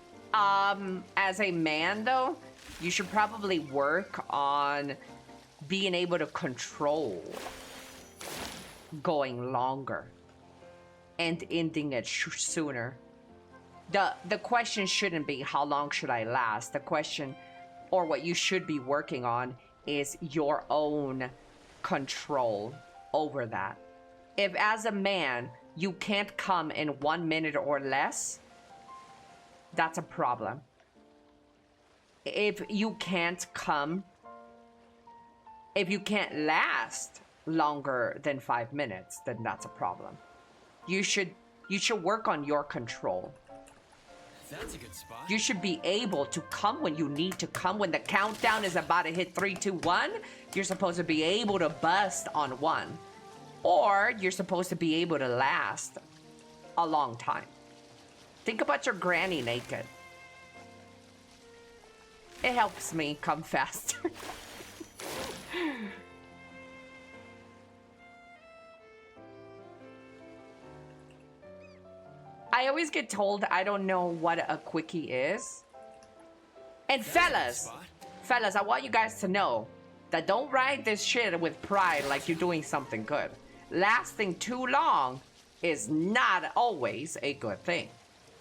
As a man though, you should probably work on being able to control going longer and ending it sooner. The question shouldn't be how long should I last. The question, or what you should be working on, is your own control over that. If as a man you can't come in 1 minute or less, that's a problem. If you can't come, if you can't last longer than 5 minutes, then that's a problem. You should work on your control. That's a good spot. You should be able to come when you need to come. When the countdown is about to hit 3, 2, 1, you're supposed to be able to bust on 1. Or you're supposed to be able to last a long time. Think about your granny naked. It helps me come faster. I always get told I don't know what a quickie is. And fellas, I want you guys to know that don't ride this shit with pride like you're doing something good. Lasting too long is not always a good thing.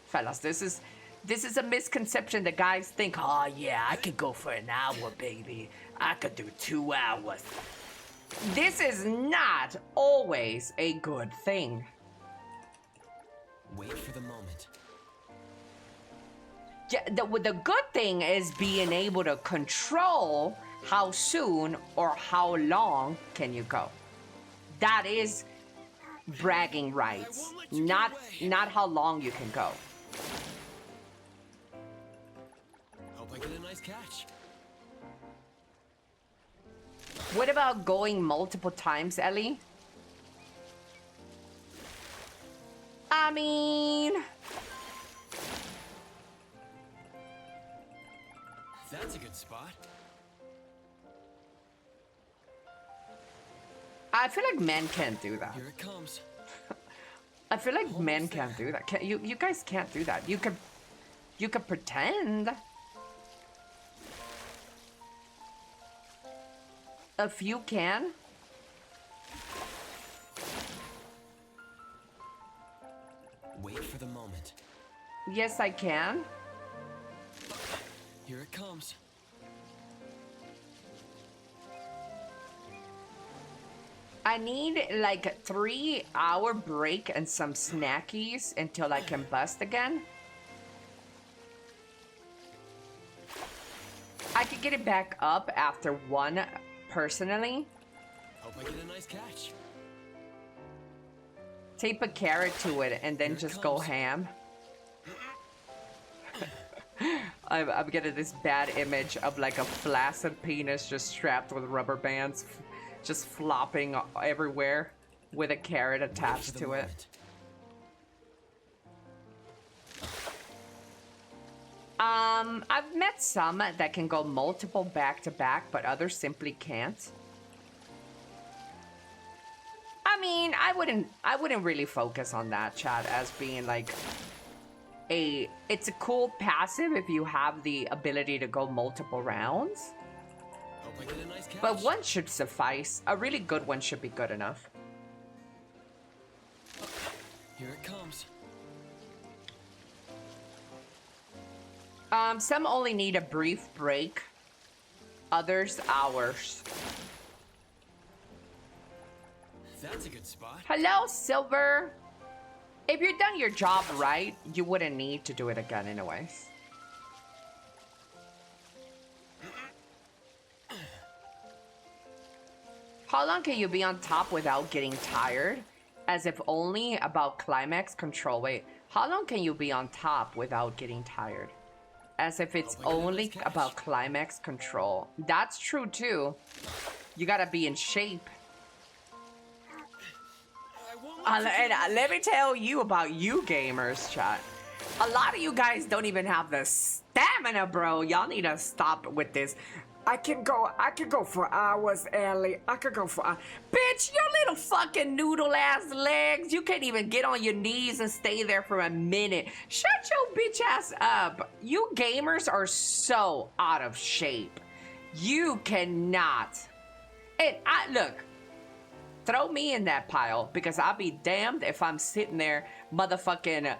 Fellas, this is a misconception that guys think, oh yeah, I could go for an hour, baby. I could do 2 hours. This is not always a good thing. Wait for the moment. Yeah, the good thing is being able to control how soon or how long can you go. That is bragging rights, not how long you can go. Hope I get a nice catch. What about going multiple times, Ellie? I mean, That's a good spot. I feel like men can't do that. Here it comes. I feel like men can't do that. You guys can't do that. You could pretend. A few can. Wait for the moment. Yes, I can. Here it comes. I need like a 3-hour break and some snackies until I can bust again. I could get it back up after one, personally. Hope I get a nice catch. Tape a carrot to it and then just go ham. I'm getting this bad image of like a flaccid penis just strapped with rubber bands, just flopping everywhere with a carrot attached to it. I've met some that can go multiple back to back, but others simply can't. I mean, I wouldn't really focus on that, chat, as being like it's a cool passive if you have the ability to go multiple rounds. Hope I get a nice catch. But one should suffice. A really good one should be good enough. Here it comes. Some only need a brief break. Others, hours. That's a good spot. Hello, Silver. If you've done your job right, you wouldn't need to do it again anyways. How long can you be on top without getting tired? As if only about climax control. Wait, how long can you be on top without getting tired? As if it's only about climax control. That's true too. You gotta be in shape. And let me tell you about you gamers, chat. A lot of you guys don't even have the stamina, bro. Y'all need to stop with this. I could go for hours, Ellie. I could go for bitch, your little fucking noodle ass legs. You can't even get on your knees and stay there for a minute. Shut your bitch ass up. You gamers are so out of shape. You cannot. And look, throw me in that pile, because I'll be damned if I'm sitting there motherfucking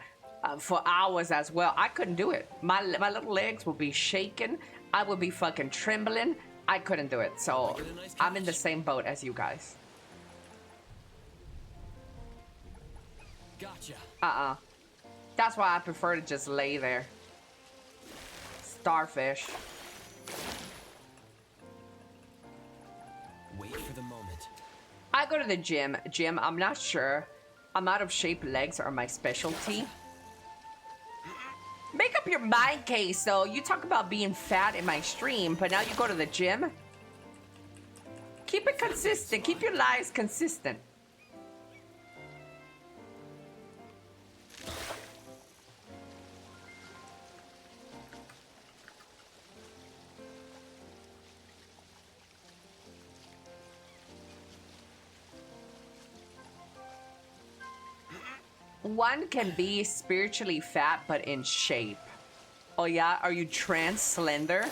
for hours as well. I couldn't do it. My little legs will be shaking. I would be fucking trembling. I couldn't do it. So I'm in the same boat as you guys. Gotcha. That's why I prefer to just lay there. Starfish. Wait for the moment. I go to the gym. I'm not sure. I'm out of shape. Legs are my specialty. Make up your mind, case, though. You talk about being fat in my stream, but now you go to the gym? Keep it consistent. Keep your lives consistent. One can be spiritually fat but in shape. Oh yeah, are you trans slender?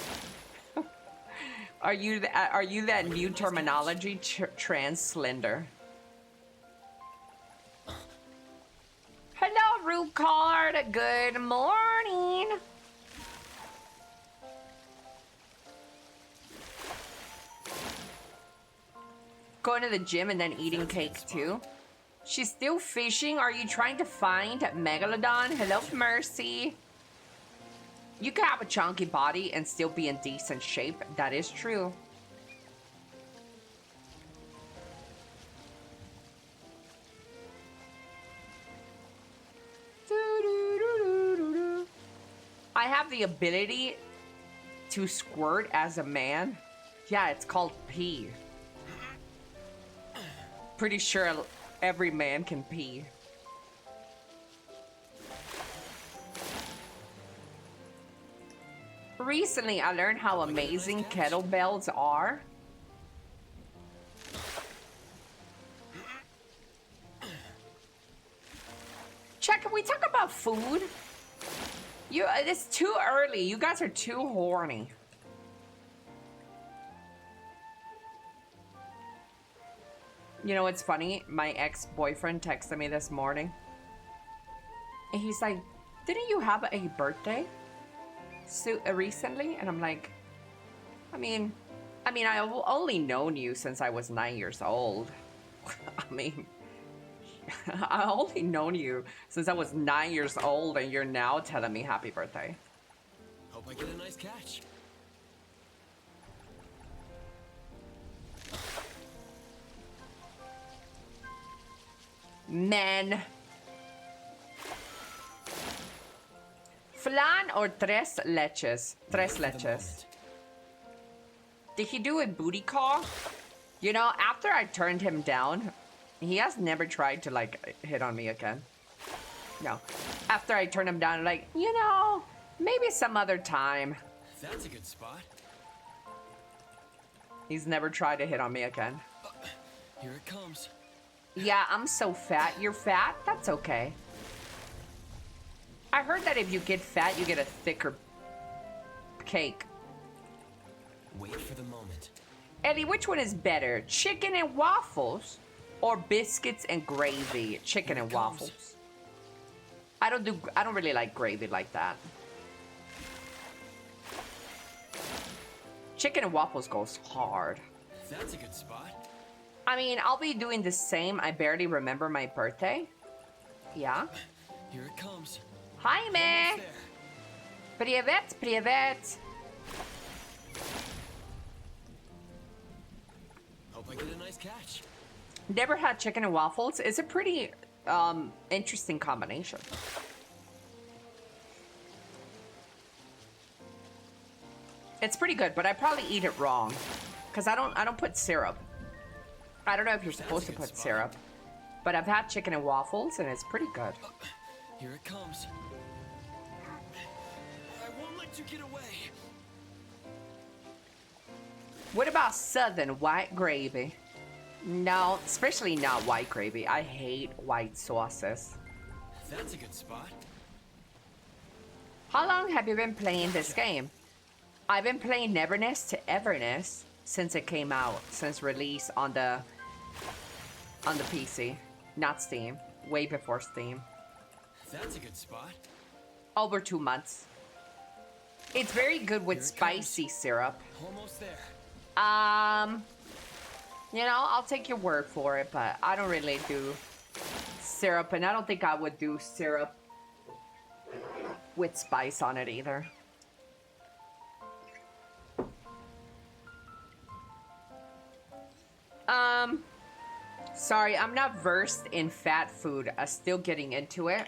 Are you that new terminology, trans slender? Hello, Root Card. Good morning. Going to the gym and then eating cake too. She's still fishing. Are you trying to find Megalodon? Hello, Mercy. You can have a chunky body and still be in decent shape. That is true. I have the ability to squirt as a man. Yeah, it's called pee. Pretty sure every man can pee. Recently, I learned how amazing kettlebells are. Check, can we talk about food? It's too early. You guys are too horny. You know what's funny? My ex-boyfriend texted me this morning. And he's like, didn't you have a birthday recently? And I'm like, I mean, I've only known you since I was 9 years old. I mean, I've only known you since I was 9 years old, and you're now telling me happy birthday. Hope I get a nice catch. Men. Flan or tres leches? Tres leches. Did he do a booty call? You know, after I turned him down, he has never tried to, like, hit on me again. No. After I turned him down, like, you know, maybe some other time. That's a good spot. He's never tried to hit on me again. Here it comes. Yeah, I'm so fat. You're fat? That's okay. I heard that if you get fat, you get a thicker cake. Wait for the moment. Ellie, which one is better? Chicken and waffles or biscuits and gravy? Chicken and waffles. I don't really like gravy like that. Chicken and waffles goes hard. That's a good spot. I mean, I'll be doing the same. I barely remember my birthday. Yeah. Here it comes. Hi, man. Привет, привет. Hope I get a nice catch. Never had chicken and waffles. It's a pretty interesting combination. It's pretty good, but I probably eat it wrong because I don't put syrup. I don't know if you're supposed to put syrup, but I've had chicken and waffles and it's pretty good. Here it comes. I won't let you get away. What about southern white gravy? No, especially not white gravy. I hate white sauces. That's a good spot. How long have you been playing this game? I've been playing Neverness to Everness since it came out, since release on the PC, not Steam, way before Steam. That's a good spot. Over 2 months. It's very good with spicy syrup. Almost there. You know, I'll take your word for it, but I don't really do syrup, and I don't think I would do syrup with spice on it either. Sorry, I'm not versed in fat food. I'm still getting into it.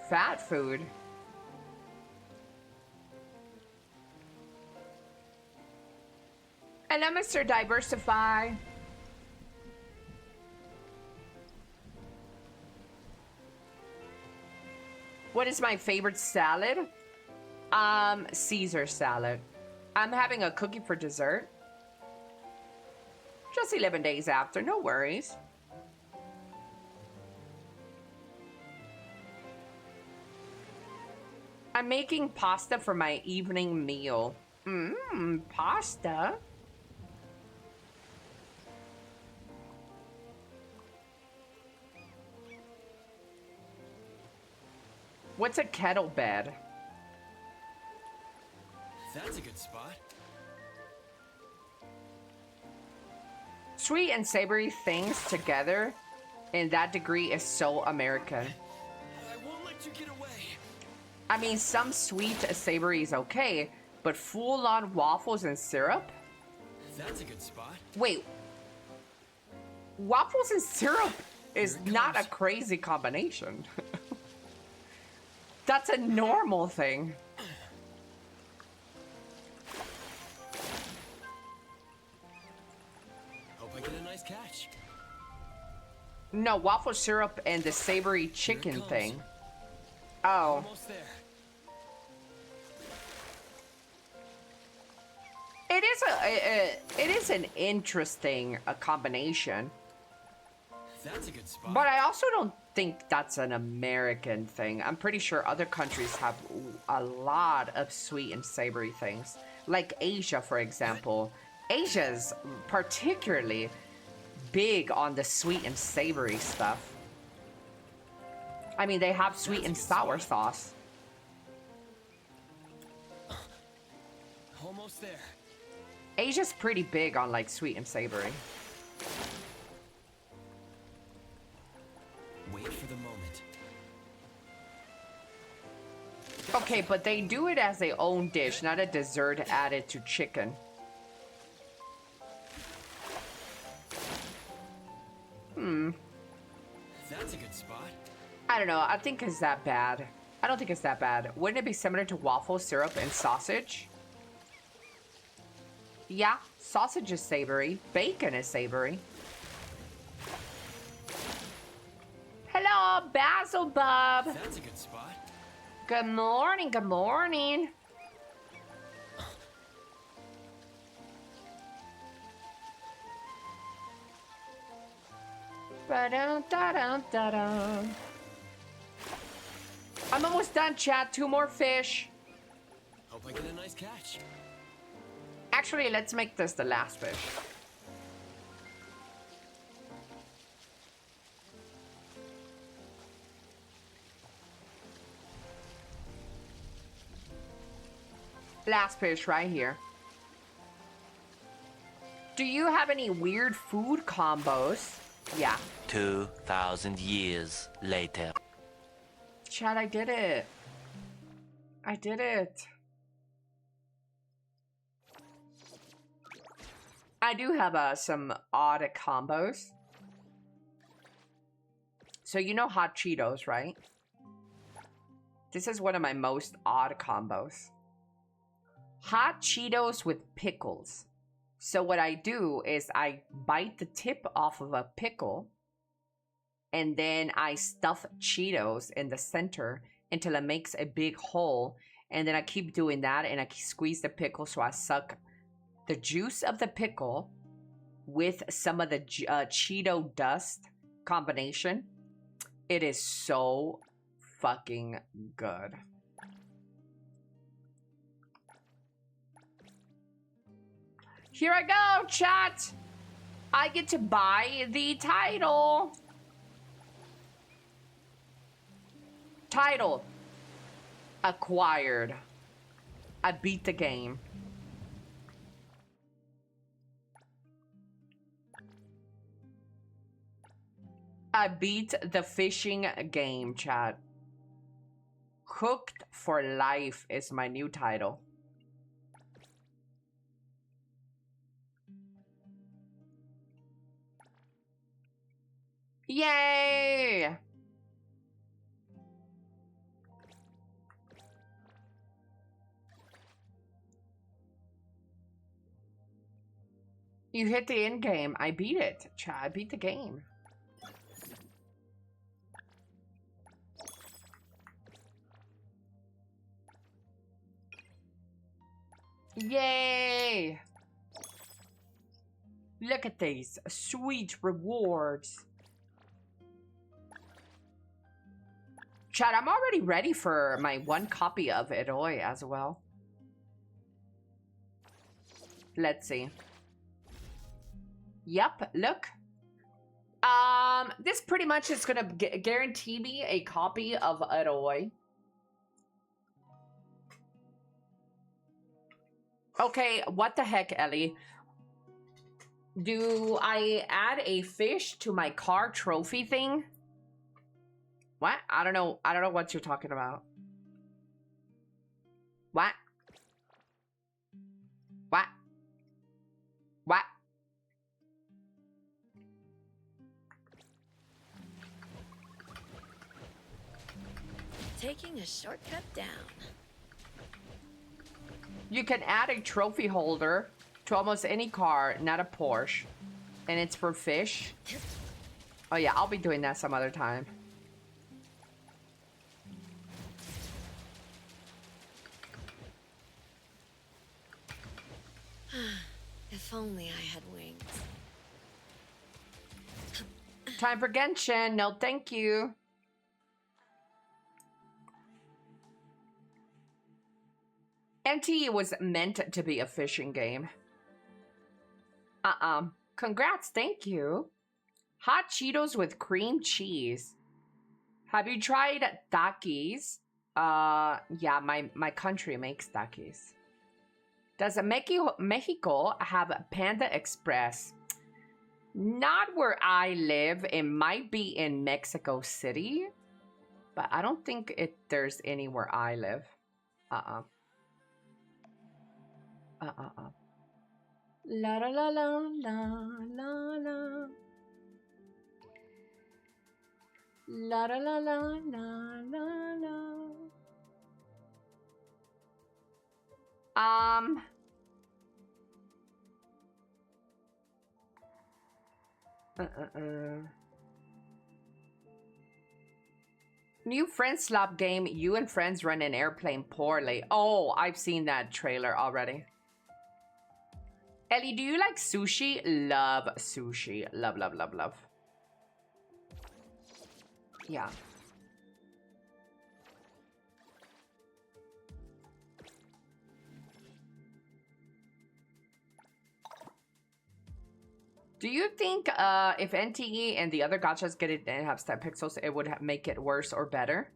Fat food? Hello, Mr. Diversify. What is my favorite salad? Caesar salad. I'm having a cookie for dessert. Just 11 days after, no worries. I'm making pasta for my evening meal. Pasta? What's a kettle bed? That's a good spot. Sweet and savory things together in that degree is so American. I won't let you get away. I mean, some sweet savory is okay, but full-on waffles and syrup? That's a good spot. Wait. Waffles and syrup is Here it not a comes. crazy combination. That's a normal thing. Hope I get a nice catch. No, waffle syrup and the savory chicken comes. thing. Oh. Almost there. It is an interesting combination. That's a good spot. But I also don't think that's an American thing. I'm pretty sure other countries have a lot of sweet and savory things. Like Asia, for example. Asia's particularly big on the sweet and savory stuff. I mean, they have sweet and sour sauce. Almost there. Asia's pretty big on like sweet and savory. Wait for the moment. Okay, but they do it as their own dish, not a dessert added to chicken. That's a good spot. I don't know. I think it's that bad. I don't think it's that bad. Wouldn't it be similar to waffle syrup and sausage? Yeah, sausage is savory. Bacon is savory. Hello, Basil Bub. That's a good spot. Good morning, good morning. Ba-dum-da-dum-da-dum. I'm almost done, chat. 2 more fish. Hope I get a nice catch. Actually, let's make this the last fish. Last fish right here. Do you have any weird food combos? Yeah. 2,000 years later. Chad, I did it. I did it. I do have some odd combos. So you know hot Cheetos, right? This is one of my most odd combos. Hot Cheetos with pickles. So what I do is I bite the tip off of a pickle and then I stuff Cheetos in the center until it makes a big hole. And then I keep doing that and I squeeze the pickle so I suck the juice of the pickle with some of the Cheeto dust combination. It is so fucking good. Here I go, chat. I get to buy the title. Title. Acquired. I beat the game. I beat the fishing game, chat. Hooked for Life is my new title. Yay! You hit the end game. I beat it, chat. I beat the game. Yay! Look at these sweet rewards. Chat, I'm already ready for my 1 copy of Eroi as well. Let's see. Yep, look. This pretty much is gonna guarantee me a copy of Eroi. Okay, what the heck, Ellie? Do I add a fish to my car trophy thing? What? I don't know what you're talking about. What? What? What? Taking a shortcut down. You can add a trophy holder to almost any car, not a Porsche. And it's for fish. Oh yeah, I'll be doing that some other time. If only I had wings. Time for Genshin. No, thank you. MTE was meant to be a fishing game. Congrats, thank you. Hot Cheetos with cream cheese. Have you tried Takis? Yeah, my country makes Takis. Does Mexico have Panda Express? Not where I live. It might be in Mexico City, but I don't think there's any where I live. La la la la la la la. La la la la la la la. New friends slap game. You and friends run an airplane poorly. Oh, I've seen that trailer already. Ellie, do you like sushi? Love sushi. Love, love, love, love. Yeah. Do you think if NTE and the other gachas get it and have step pixels, it would make it worse or better?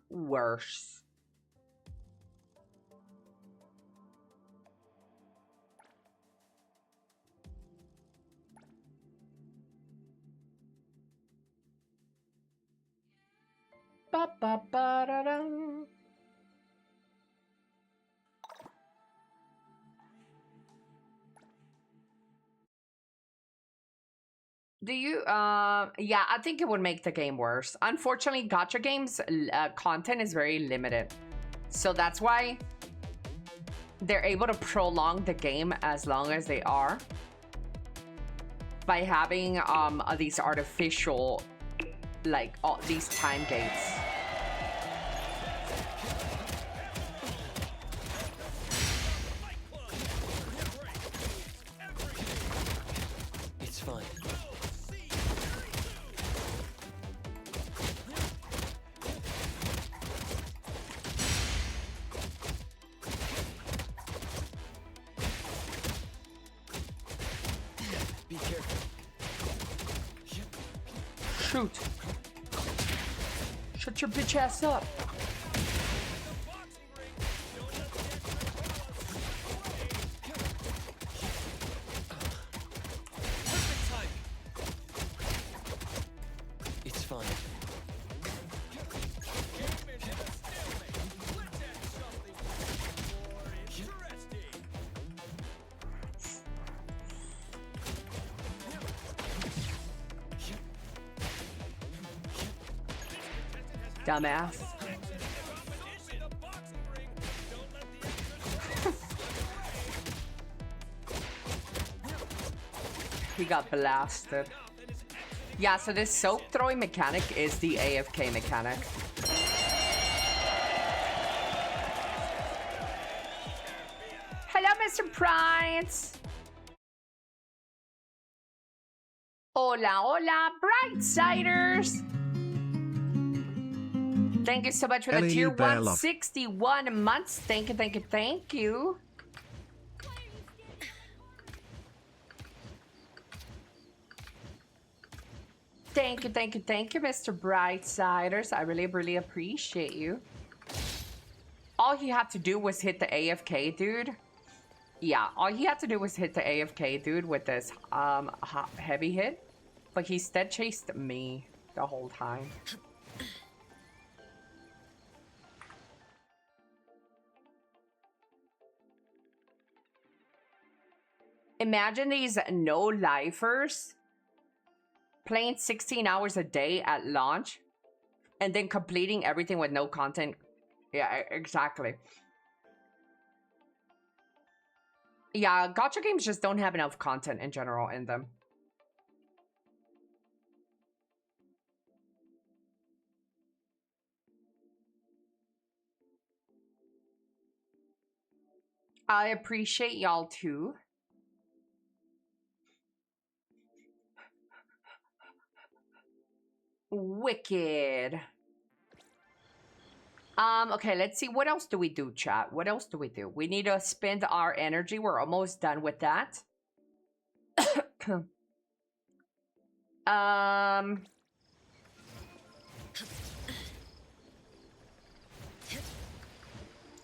Worse. Ba ba ba da da. Do you, yeah, I think it would make the game worse. Unfortunately, gacha games content is very limited. So that's why they're able to prolong the game as long as they are by having these artificial, like, all these time gates. It's fine. Be careful. Shoot. Shut your bitch ass up. Perfect time. It's fine. Dumbass. He got blasted. Yeah, so this soap throwing mechanic is the AFK mechanic. Hello, Mr. Price. Hola, hola, Brightsiders. Thank you so much for the Elly tier Bear Love. 161 months. Thank you, thank you, thank you. Thank you, thank you, thank you, Mr. Brightsiders. I really, really appreciate you. All he had to do was hit the AFK, dude. Yeah, all he had to do was hit the AFK, dude, with this heavy hit. But he instead chased me the whole time. Imagine these no-lifers playing 16 hours a day at launch and then completing everything with no content. Yeah, exactly. Yeah, gacha games just don't have enough content in general in them. I appreciate y'all too. Wicked. Okay, let's see. What else do we do, chat? What else do we do? We need to spend our energy. We're almost done with that.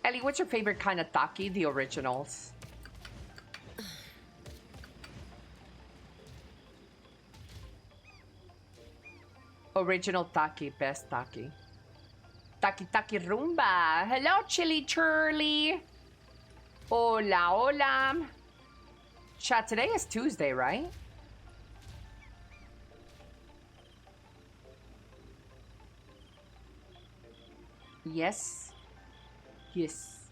Ellie, what's your favorite kind of taki? The originals. Original taki, best taki. Taki taki rumba. Hello, Chili Churly. Hola, hola. Chat, today is Tuesday, right? Yes. Yes.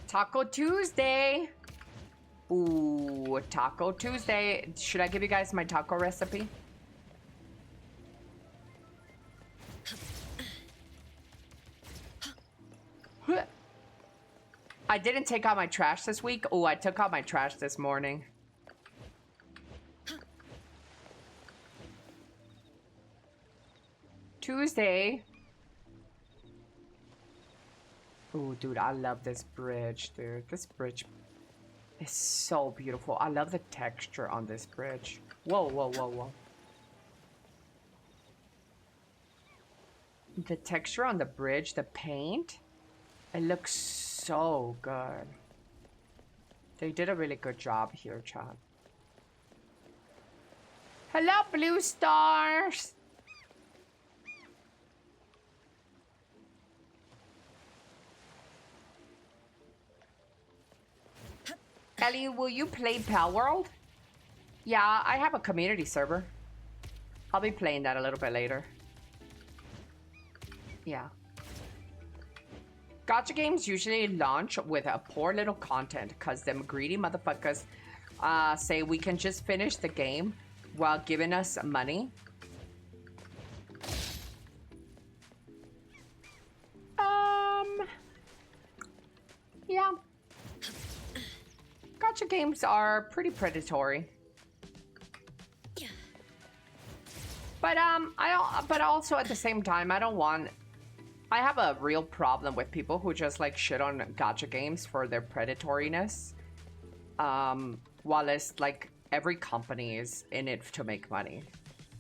Taco Tuesday. Ooh, Taco Tuesday. Should I give you guys my taco recipe? I didn't take out my trash this week. Oh, I took out my trash this morning. Tuesday. Oh, dude, I love this bridge, dude. This bridge is so beautiful. I love the texture on this bridge. Whoa, whoa, whoa, whoa. The texture on the bridge, the paint, it looks so good. They did a really good job here, chat. Hello, Blue Stars. Ellie, will you play PALWORLD? Yeah, I have a community server. I'll be playing that a little bit later. Yeah. Gacha games usually launch with a poor little content because them greedy motherfuckers say we can just finish the game while giving us money. Yeah. Gacha games are pretty predatory. But also at the same time, I have a real problem with people who just like shit on gacha games for their predatoriness. While it's like every company is in it to make money.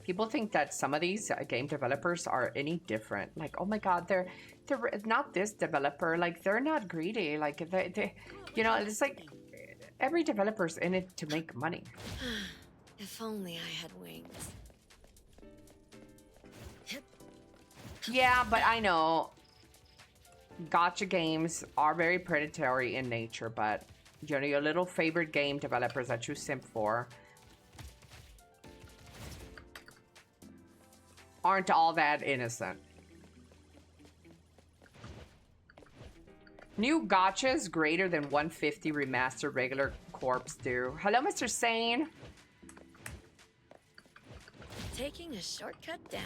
People think that some of these game developers are any different. Like, oh my god, they're not this developer. Like, they're not greedy. Like, they you know, it's like every developer's in it to make money. If only I had wings. Yeah, but I know gacha games are very predatory in nature, but you know, your little favorite game developers that you simp for aren't all that innocent. New gachas greater than 150 remastered regular corpse do. Hello, Mr. Sane. Taking a shortcut down.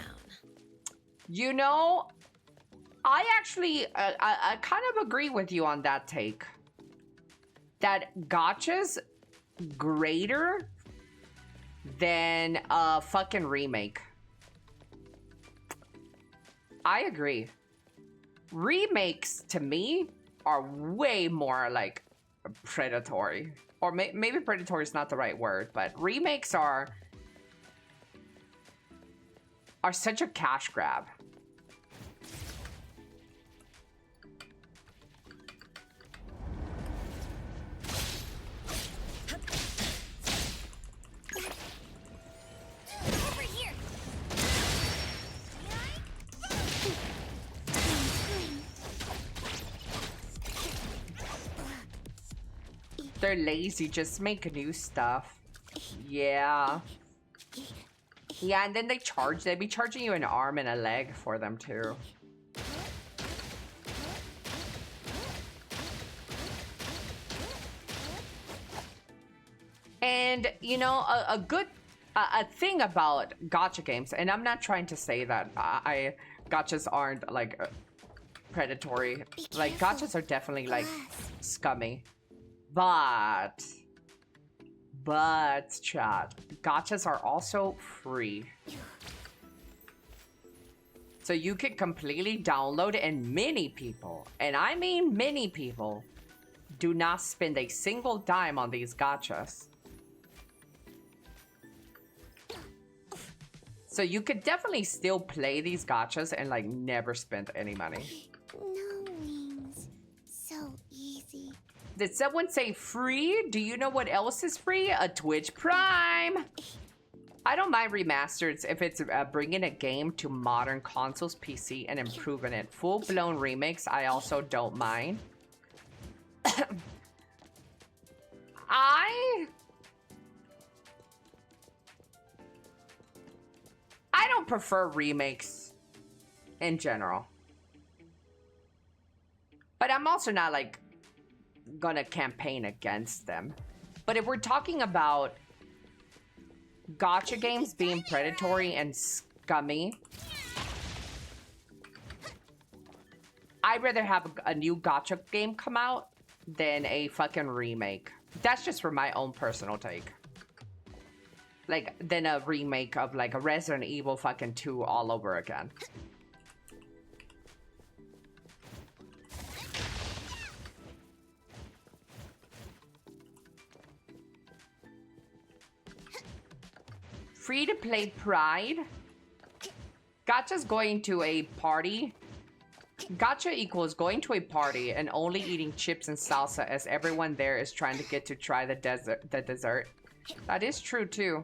You know, I actually, I kind of agree with you on that take. That gachas greater than a fucking remake. I agree. Remakes, to me, are way more, like, predatory. Or maybe predatory is not the right word, but remakes are such a cash grab. Over here. They're lazy, just make new stuff. Yeah. Yeah, and then they'd be charging you an arm and a leg for them too. And, you know, a good thing about gacha games, and I'm not trying to say that gachas aren't, like, predatory. Like, gachas are definitely, like, scummy. But, chat, gachas are also free. So you can completely download, and many people, and I mean many people, do not spend a single dime on these gachas. So you could definitely still play these gachas and, like, never spend any money. No wings. So easy. Did someone say free? Do you know what else is free? A Twitch Prime! I don't mind remasters if it's bringing a game to modern consoles, PC, and improving it. Full-blown remakes, I also don't mind. I don't prefer remakes in general. But I'm also not, like, gonna campaign against them. But if we're talking about gacha games being predatory and scummy, I'd rather have a new gacha game come out than a fucking remake. That's just for my own personal take. Like, than a remake of, like, a Resident Evil fucking 2 all over again. Free-to-play Pride. Gacha's going to a party. Gacha equals going to a party and only eating chips and salsa as everyone there is trying to get to try the dessert. That is true too.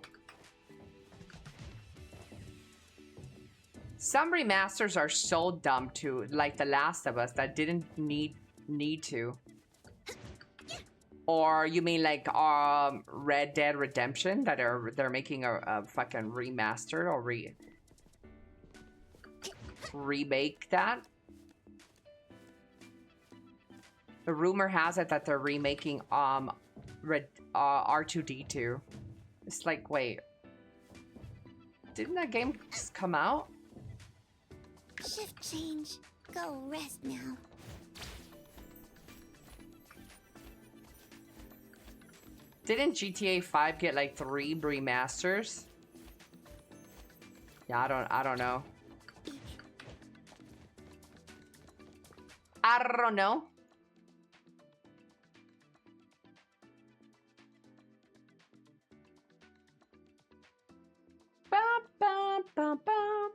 Some remasters are so dumb too, like The Last of Us, that didn't need to. Or you mean like Red Dead Redemption, that they're making a fucking remastered or remake that? The rumor has it that they're remaking R2D2. It's like, wait, didn't that game just come out? Shift change. Go rest now. Didn't GTA 5 get like 3 remasters? Yeah, I don't know. I don't know. Bum, bum, bum, bum.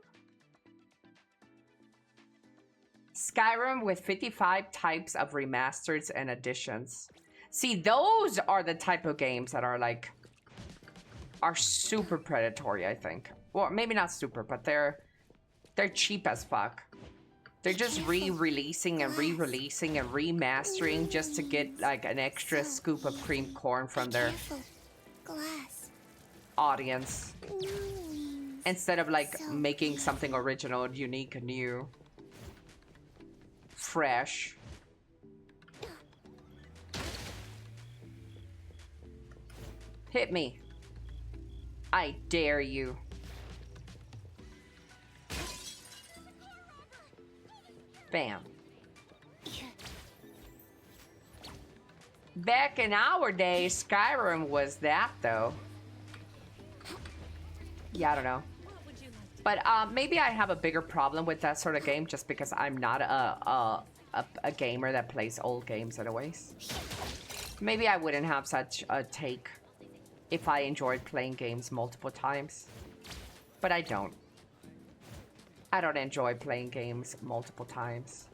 Skyrim with 55 types of remasters and additions. See, those are the type of games that are like, are super predatory, I think. Well, maybe not super, but they're cheap as fuck. They're just re-releasing and re-releasing and remastering just to get like an extra scoop of cream corn from their Glass. audience. No wings. Instead of like So making something original, unique, new, fresh. Hit me. I dare you. Bam. Back in our day, Skyrim was that though. Yeah, I don't know. But maybe I have a bigger problem with that sort of game just because I'm not a gamer that plays old games anyways. Maybe I wouldn't have such a take if I enjoyed playing games multiple times. But I don't. I don't enjoy playing games multiple times.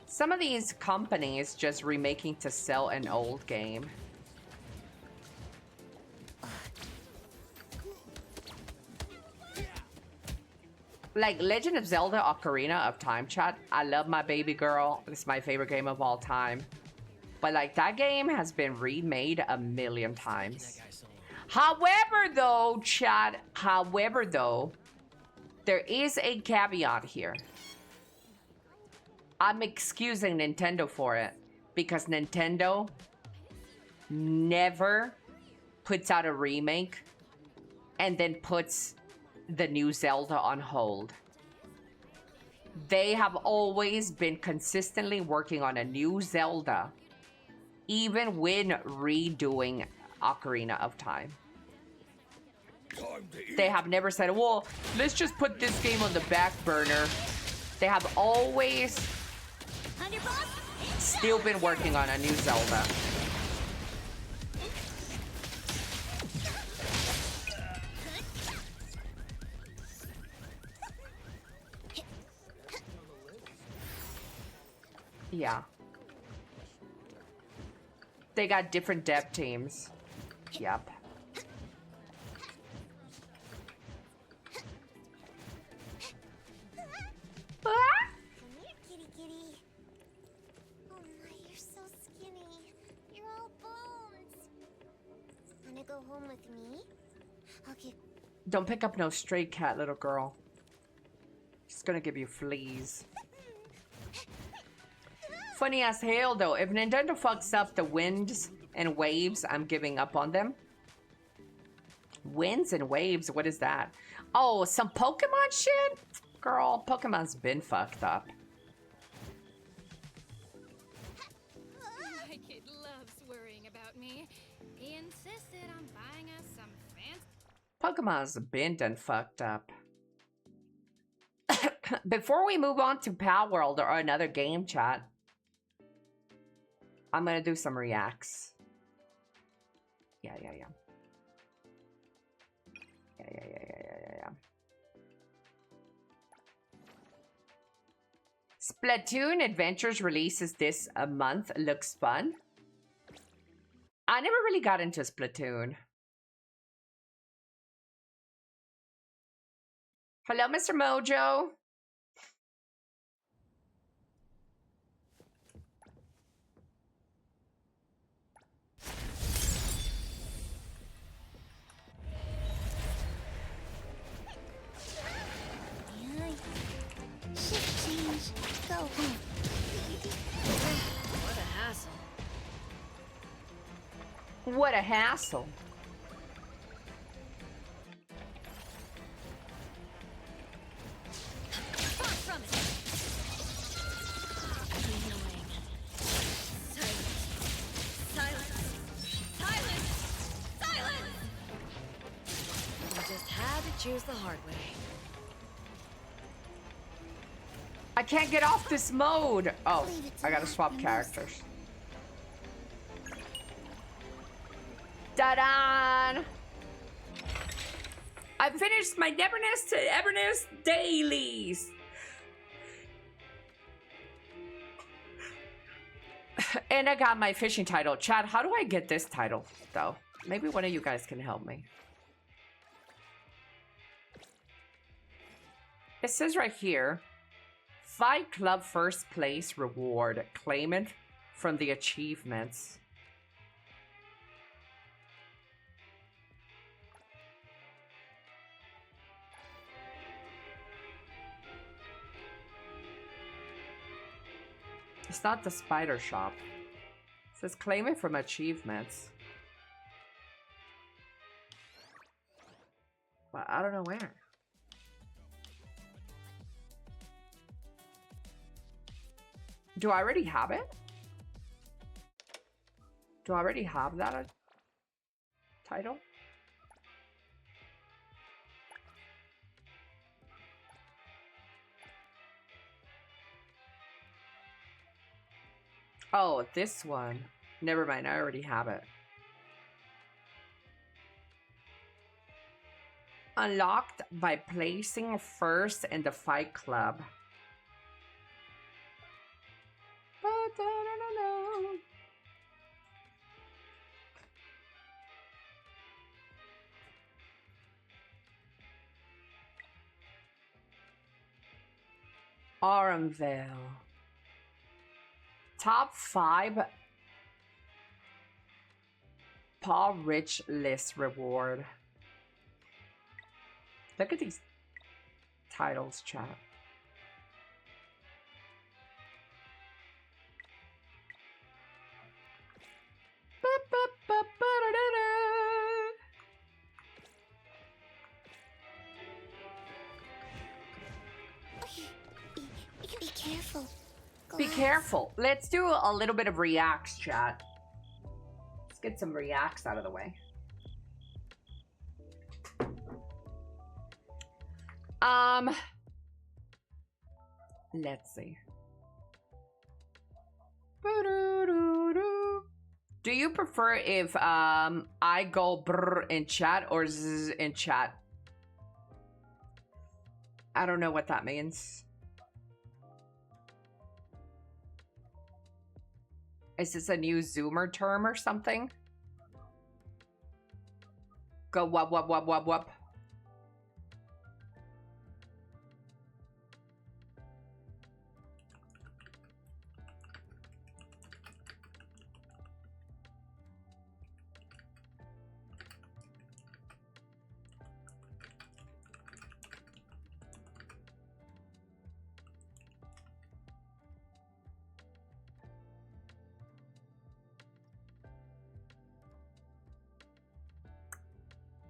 Some of these companies just remaking to sell an old game. Like Legend of Zelda Ocarina of Time, chat. I love my baby girl. It's my favorite game of all time. But like that game has been remade a million times. However though, chat, there is a caveat here. I'm excusing Nintendo for it because Nintendo never puts out a remake and then puts the new Zelda on hold. They have always been consistently working on a new Zelda, even when redoing Ocarina of Time. They have never said, well, let's just put this game on the back burner. They have always still been working on a new Zelda. Yeah. They got different dev teams. Yep. Come here, kitty kitty. Oh my, you're so skinny. You're all bones. Wanna go home with me? Okay. Don't pick up no stray cat, little girl. She's gonna give you fleas. Funny as hell though, if Nintendo fucks up the winds and waves, I'm giving up on them. Winds and waves, what is that? Oh, some Pokemon shit? Girl, Pokemon's been fucked up. My kid loves worrying about me. He insisted on buying us some fancy. Pokemon's been done fucked up. Before we move on to PALWORLD or another game chat, I'm gonna do some reacts. Yeah. Splatoon Adventures releases this month. Looks fun. I never really got into Splatoon. Hello, Mr. Mojo. Shift change. Go home. What a hassle. What a hassle. Far from it. Annoying. Silence. You just had to choose the hard way. I can't get off this mode. Oh, I gotta swap characters. Da-da! I finished my Neverness to Everness dailies. And I got my fishing title. Chad, how do I get this title, though? Maybe one of you guys can help me. It says right here, Fight Club first place reward. Claim it from the achievements. It's not the spider shop. It says claim it from achievements. But I don't know where. Do I already have it? Do I already have that title? Oh, this one. Never mind, I already have it. Unlocked by placing first in the Fight Club. Armvale. Top 5 Paul Rich List reward. Look at these titles, chat. Be careful. Be careful. Let's do a little bit of reacts, chat. Let's get some reacts out of the way. Let's see. Do you prefer if I go brr in chat or zzz in chat? I don't know what that means. Is this a new Zoomer term or something? Go wub wub wub wub wub.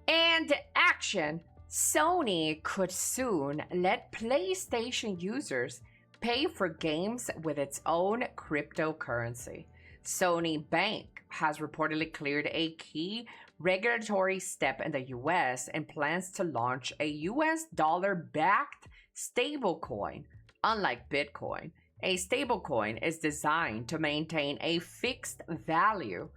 And action! Sony could soon let PlayStation users pay for games with its own cryptocurrency. Sony Bank has reportedly cleared a key regulatory step in the US and plans to launch a US dollar-backed stablecoin. Unlike Bitcoin, a stablecoin is designed to maintain a fixed value.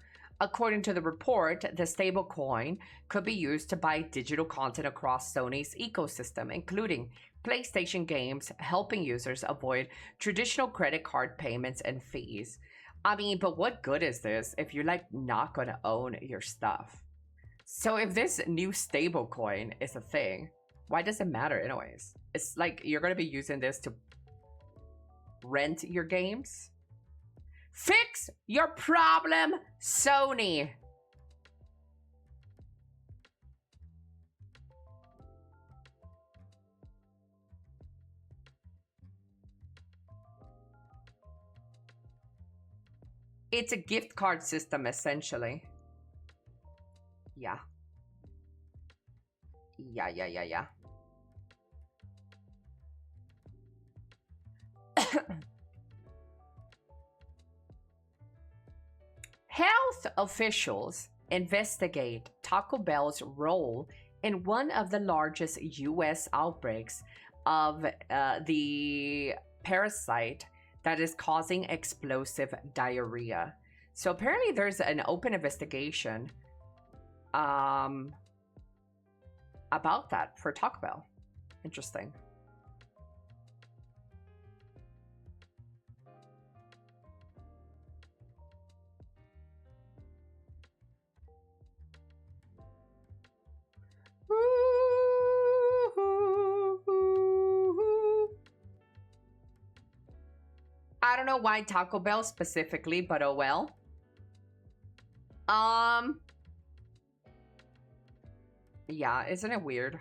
According to the report, the stablecoin could be used to buy digital content across Sony's ecosystem, including PlayStation games, helping users avoid traditional credit card payments and fees. I mean, but what good is this if you're like not going to own your stuff? So if this new stablecoin is a thing, why does it matter anyways? It's like you're going to be using this to rent your games? Fix your problem, Sony. It's a gift card system, essentially. Yeah. Yeah. Health officials investigate Taco Bell's role in one of the largest U.S. outbreaks of the parasite that is causing explosive diarrhea. So apparently there's an open investigation about that for Taco Bell. Interesting. I don't know why Taco Bell specifically, but oh well. Yeah, isn't it weird?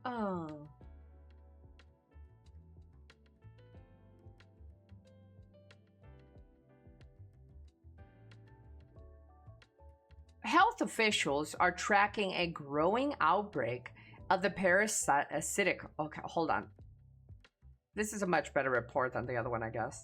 Oh. Health officials are tracking a growing outbreak of the parasitic... Okay, hold on. This is a much better report than the other one, I guess.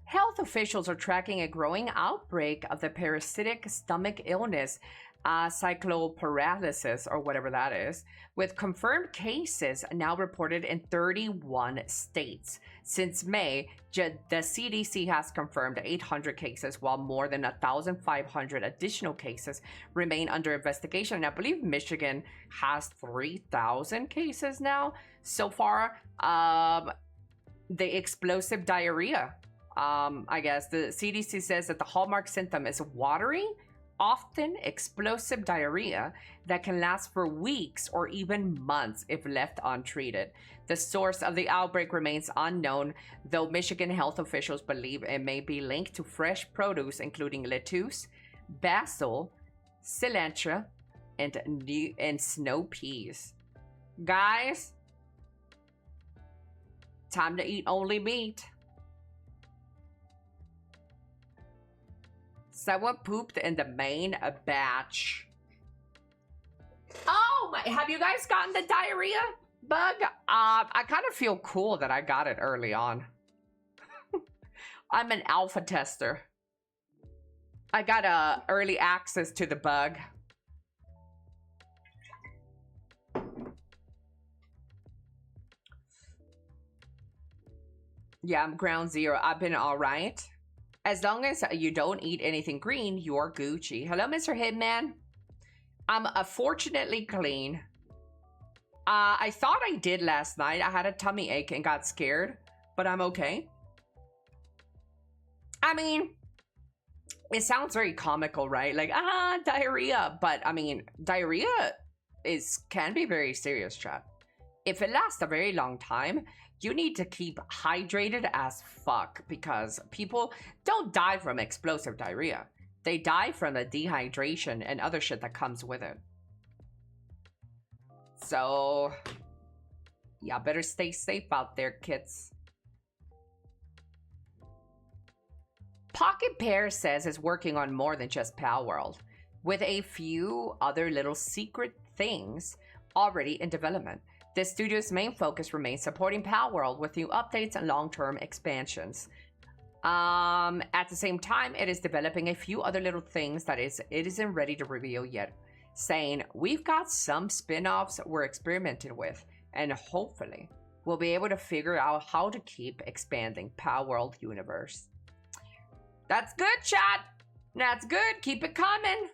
Health officials are tracking a growing outbreak of the parasitic stomach illness, cycloparalysis, or whatever that is, with confirmed cases now reported in 31 states. Since May, the CDC has confirmed 800 cases, while more than 1,500 additional cases remain under investigation. And I believe Michigan has 3,000 cases now so far. The explosive diarrhea. I guess the CDC says that the hallmark symptom is watery, often explosive diarrhea that can last for weeks or even months if left untreated. The source of the outbreak remains unknown, though Michigan health officials believe it may be linked to fresh produce, including lettuce, basil, cilantro, and snow peas. Guys, time to eat only meat. Someone pooped in the main batch. Oh my, have you guys gotten the diarrhea bug? I kind of feel cool that I got it early on. I'm an alpha tester. I got early access to the bug. Yeah, I'm ground zero. I've been all right. As long as you don't eat anything green, you're Gucci. Hello, Mr. Hitman. I'm fortunately clean. I thought I did last night. I had a tummy ache and got scared, but I'm okay. I mean, it sounds very comical, right? Like, diarrhea. But I mean, diarrhea can be very serious, chat. If it lasts a very long time, you need to keep hydrated as fuck, because people don't die from explosive diarrhea. They die from the dehydration and other shit that comes with it. So, yeah, better stay safe out there, kids. Pocket Pear says it's working on more than just PALWORLD, with a few other little secret things already in development. The studio's main focus remains supporting PALWORLD with new updates and long-term expansions. At the same time, it is developing a few other little things that it isn't ready to reveal yet, saying, we've got some spin-offs we're experimenting with, and hopefully we'll be able to figure out how to keep expanding PALWORLD universe. That's good, chat. That's good. Keep it coming.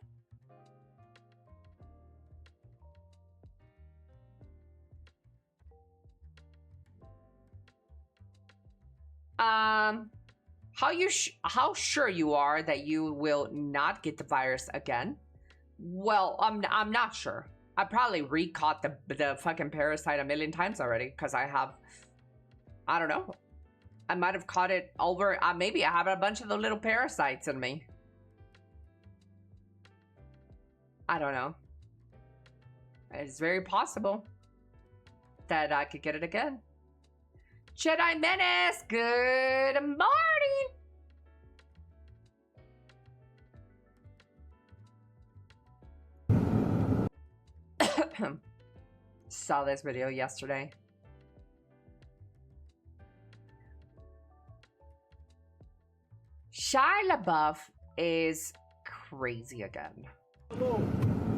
How sure you are that you will not get the virus again? Well, I'm not sure. I probably re-caught the fucking parasite a million times already, because I don't know. I might have caught it over. Maybe I have a bunch of the little parasites in me. I don't know. It's very possible that I could get it again. Jedi Menace, good morning. Saw this video yesterday. Shia LaBeouf is crazy again.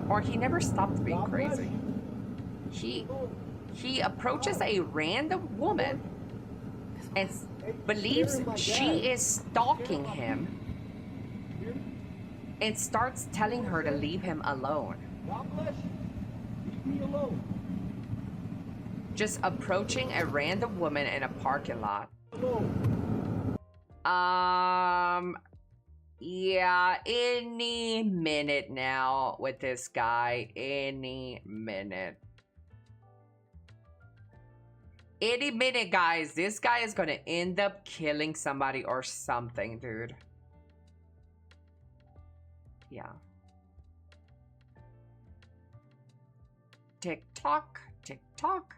Or he never stopped being crazy. He approaches a random woman and believes she is stalking him and starts telling her to leave him alone. Just approaching a random woman in a parking lot. Yeah, any minute now with this guy. Any minute. Any minute, guys. This guy is gonna end up killing somebody or something, dude. Yeah. Tick tock, tick tock.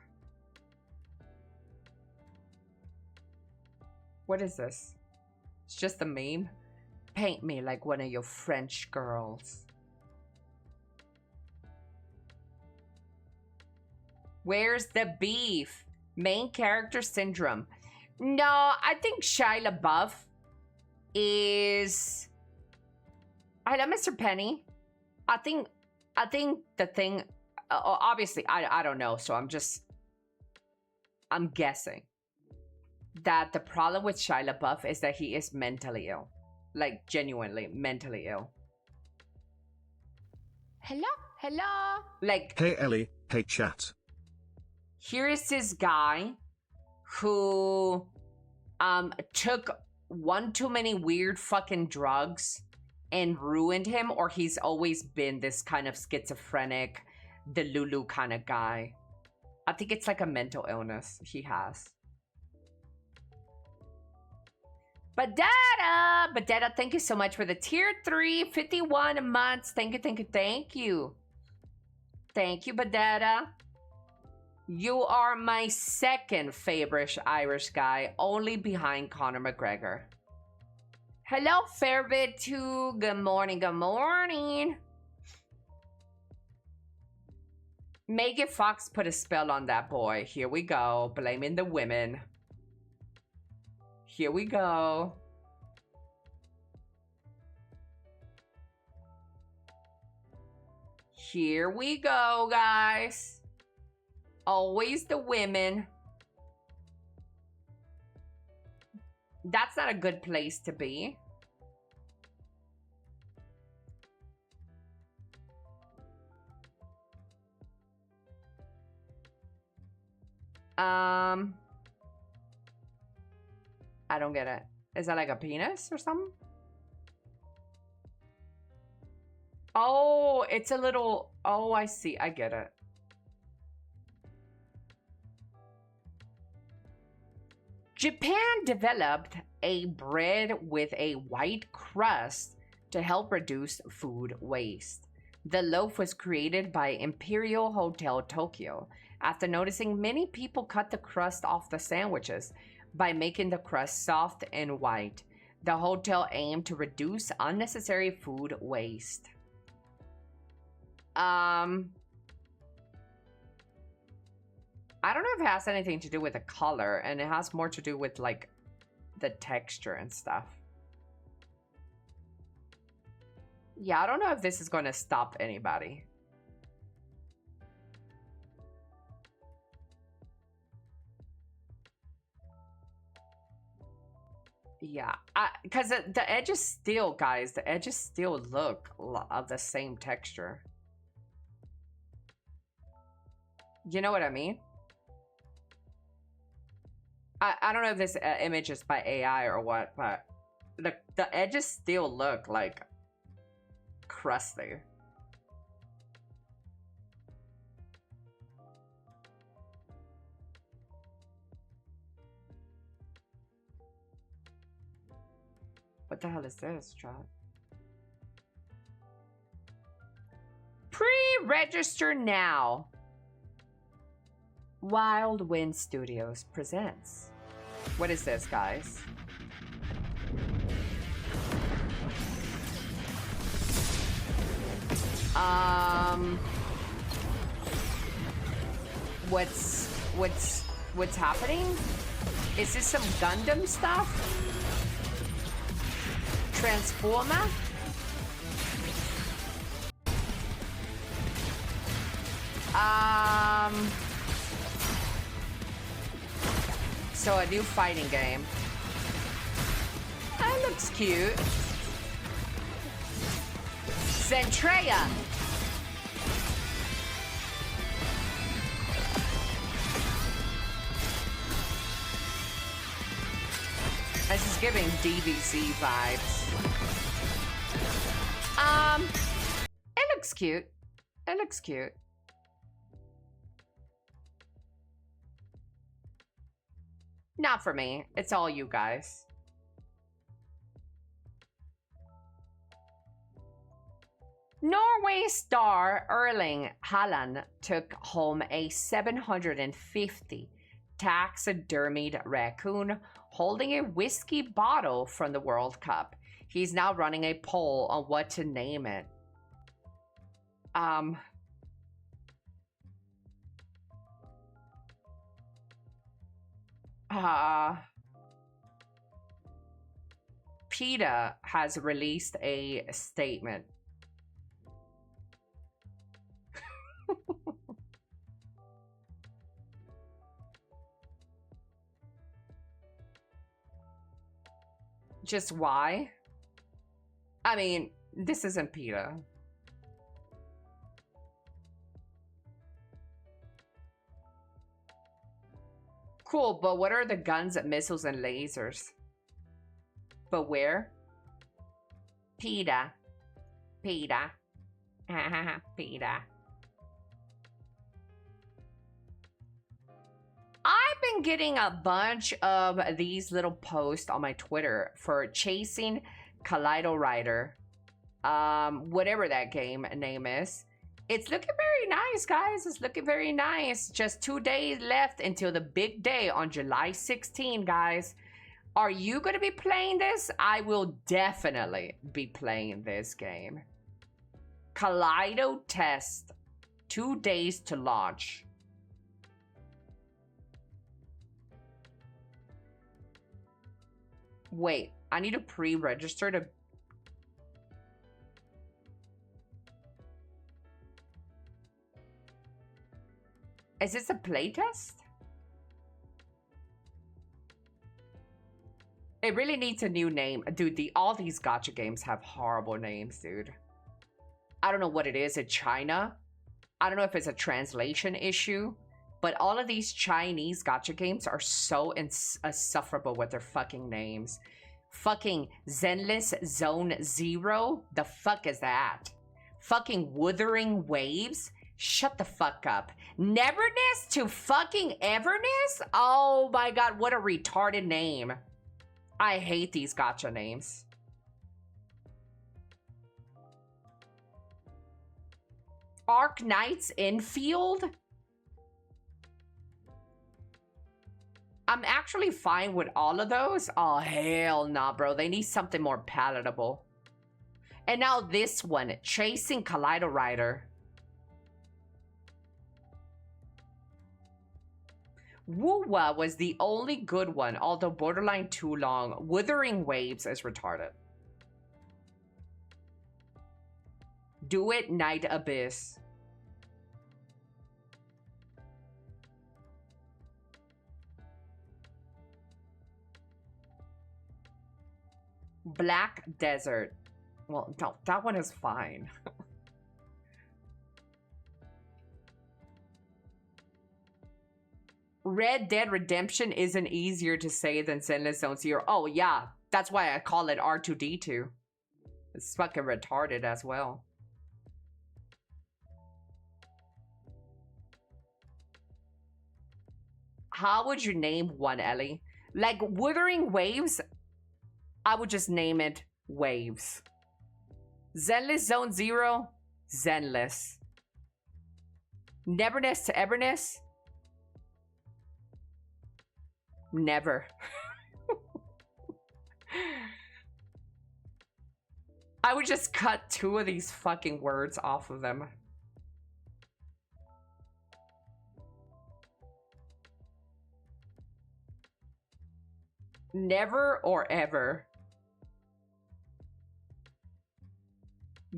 What is this? It's just a meme. Paint me like one of your French girls. Where's the beef? Main character syndrome. No, I think Shia LaBeouf is... I love Mr. Penny. I think the thing... obviously, I don't know, so I'm guessing that the problem with Shia LaBeouf is that he is mentally ill. Like, genuinely mentally ill. Hello? Hello? Like... Hey Ellie, hey chat. Here is this guy who took one too many weird fucking drugs and ruined him, or he's always been this kind of schizophrenic, Delulu kind of guy. I think it's like a mental illness he has. Badada, thank you so much for the tier 3, 51 months. Thank you, thank you, thank you. Thank you, Badada. You are my second favorite Irish guy, only behind Conor McGregor. Hello, Fairbit2. Good morning, good morning. Megan Fox put a spell on that boy. Here we go, blaming the women. Here we go. Here we go, guys. Always the women. That's not a good place to be. I don't get it. Is that like a penis or something? Oh, it's a little... Oh, I see. I get it. Japan developed a bread with a white crust to help reduce food waste. The loaf was created by Imperial Hotel Tokyo after noticing many people cut the crust off the sandwiches by making the crust soft and white. The hotel aimed to reduce unnecessary food waste. I don't know if it has anything to do with the color, and it has more to do with like the texture and stuff. Yeah, I don't know if this is going to stop anybody. Yeah, because the edges still, guys, the edges still look of the same texture. You know what I mean? I don't know if this image is by AI or what, but the edges still look like crusty. What the hell is this, chat? Pre-register now. Wild Wind Studios presents. What is this, guys? What's happening? Is this some Gundam stuff? Transformer? So a new fighting game. That looks cute. Zentreya. This is giving DBZ vibes. It looks cute. It looks cute. Not for me. It's all you guys. Norway star Erling Haaland took home a 750 taxidermied raccoon holding a whiskey bottle from the World Cup. He's now running a poll on what to name it. PETA has released a statement. Just why? I mean, this isn't PETA. Cool, but what are the guns, missiles, and lasers? But where? PETA. PETA. PETA. I've been getting a bunch of these little posts on my Twitter for chasing Kaleido Rider. Whatever that game name is. It's looking very nice, guys. It's looking very nice. Just 2 days left until the big day on July 16, guys. Are you going to be playing this? I will definitely be playing this game. Kaleido test. 2 days to launch. Wait, I need to pre-register to... Is this a playtest? It really needs a new name. Dude, all these gacha games have horrible names, dude. I don't know what it is in China. I don't know if it's a translation issue. But all of these Chinese gacha games are so insufferable with their fucking names. Fucking Zenless Zone Zero? The fuck is that? Fucking Wuthering Waves? Shut the fuck up. Neverness to fucking Everness? Oh my god, what a retarded name. I hate these gacha names. Arc Knights Infield? I'm actually fine with all of those. Oh, hell nah, bro. They need something more palatable. And now this one, Chasing Kaleido Rider. Woowa was the only good one, although borderline too long. Wuthering Waves is retarded. Do It Night Abyss. Black Desert. Well, no, that one is fine. Red Dead Redemption isn't easier to say than Zenless Zone Zero. Oh, yeah. That's why I call it R2D2. It's fucking retarded as well. How would you name one, Ellie? Like Wuthering Waves, I would just name it Waves. Zenless Zone Zero, Zenless. Neverness to Everness, never. I would just cut 2 of these fucking words off of them. Never or ever.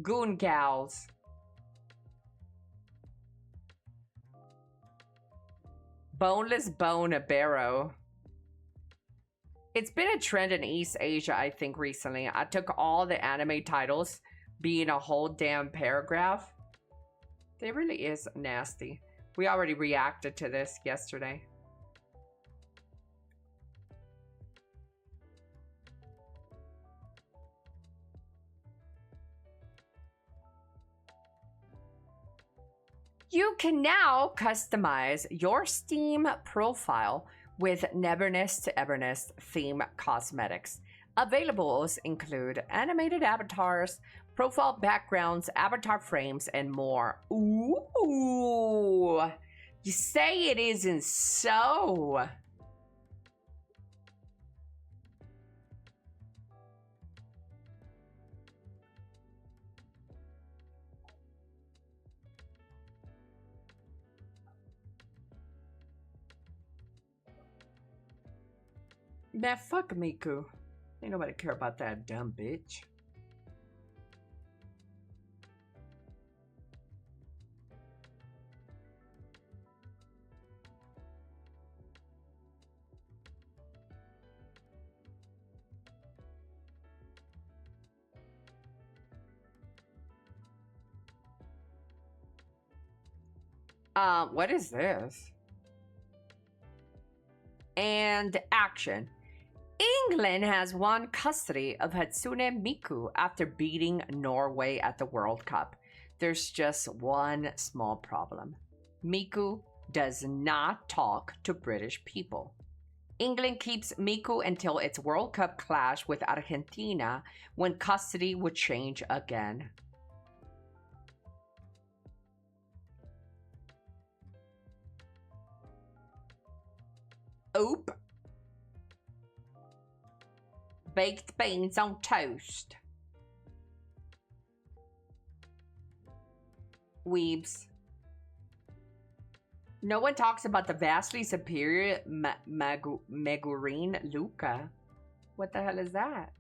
Goon Gals. Boneless Bone Barrow. It's been a trend in East Asia, I think, recently. I took all the anime titles being a whole damn paragraph. It really is nasty. We already reacted to this yesterday. You can now customize your Steam profile with Neverness to Everness theme cosmetics. Availables include animated avatars, profile backgrounds, avatar frames, and more. Ooh, you say it isn't so. Man, fuck Miku. Ain't nobody care about that dumb bitch. What is this? And action. England has won custody of Hatsune Miku after beating Norway at the World Cup. There's just one small problem. Miku does not talk to British people. England keeps Miku until its World Cup clash with Argentina, when custody would change again. Oop. Baked beans on toast. Weebs. No one talks about the vastly superior Megurine Luca. What the hell is that?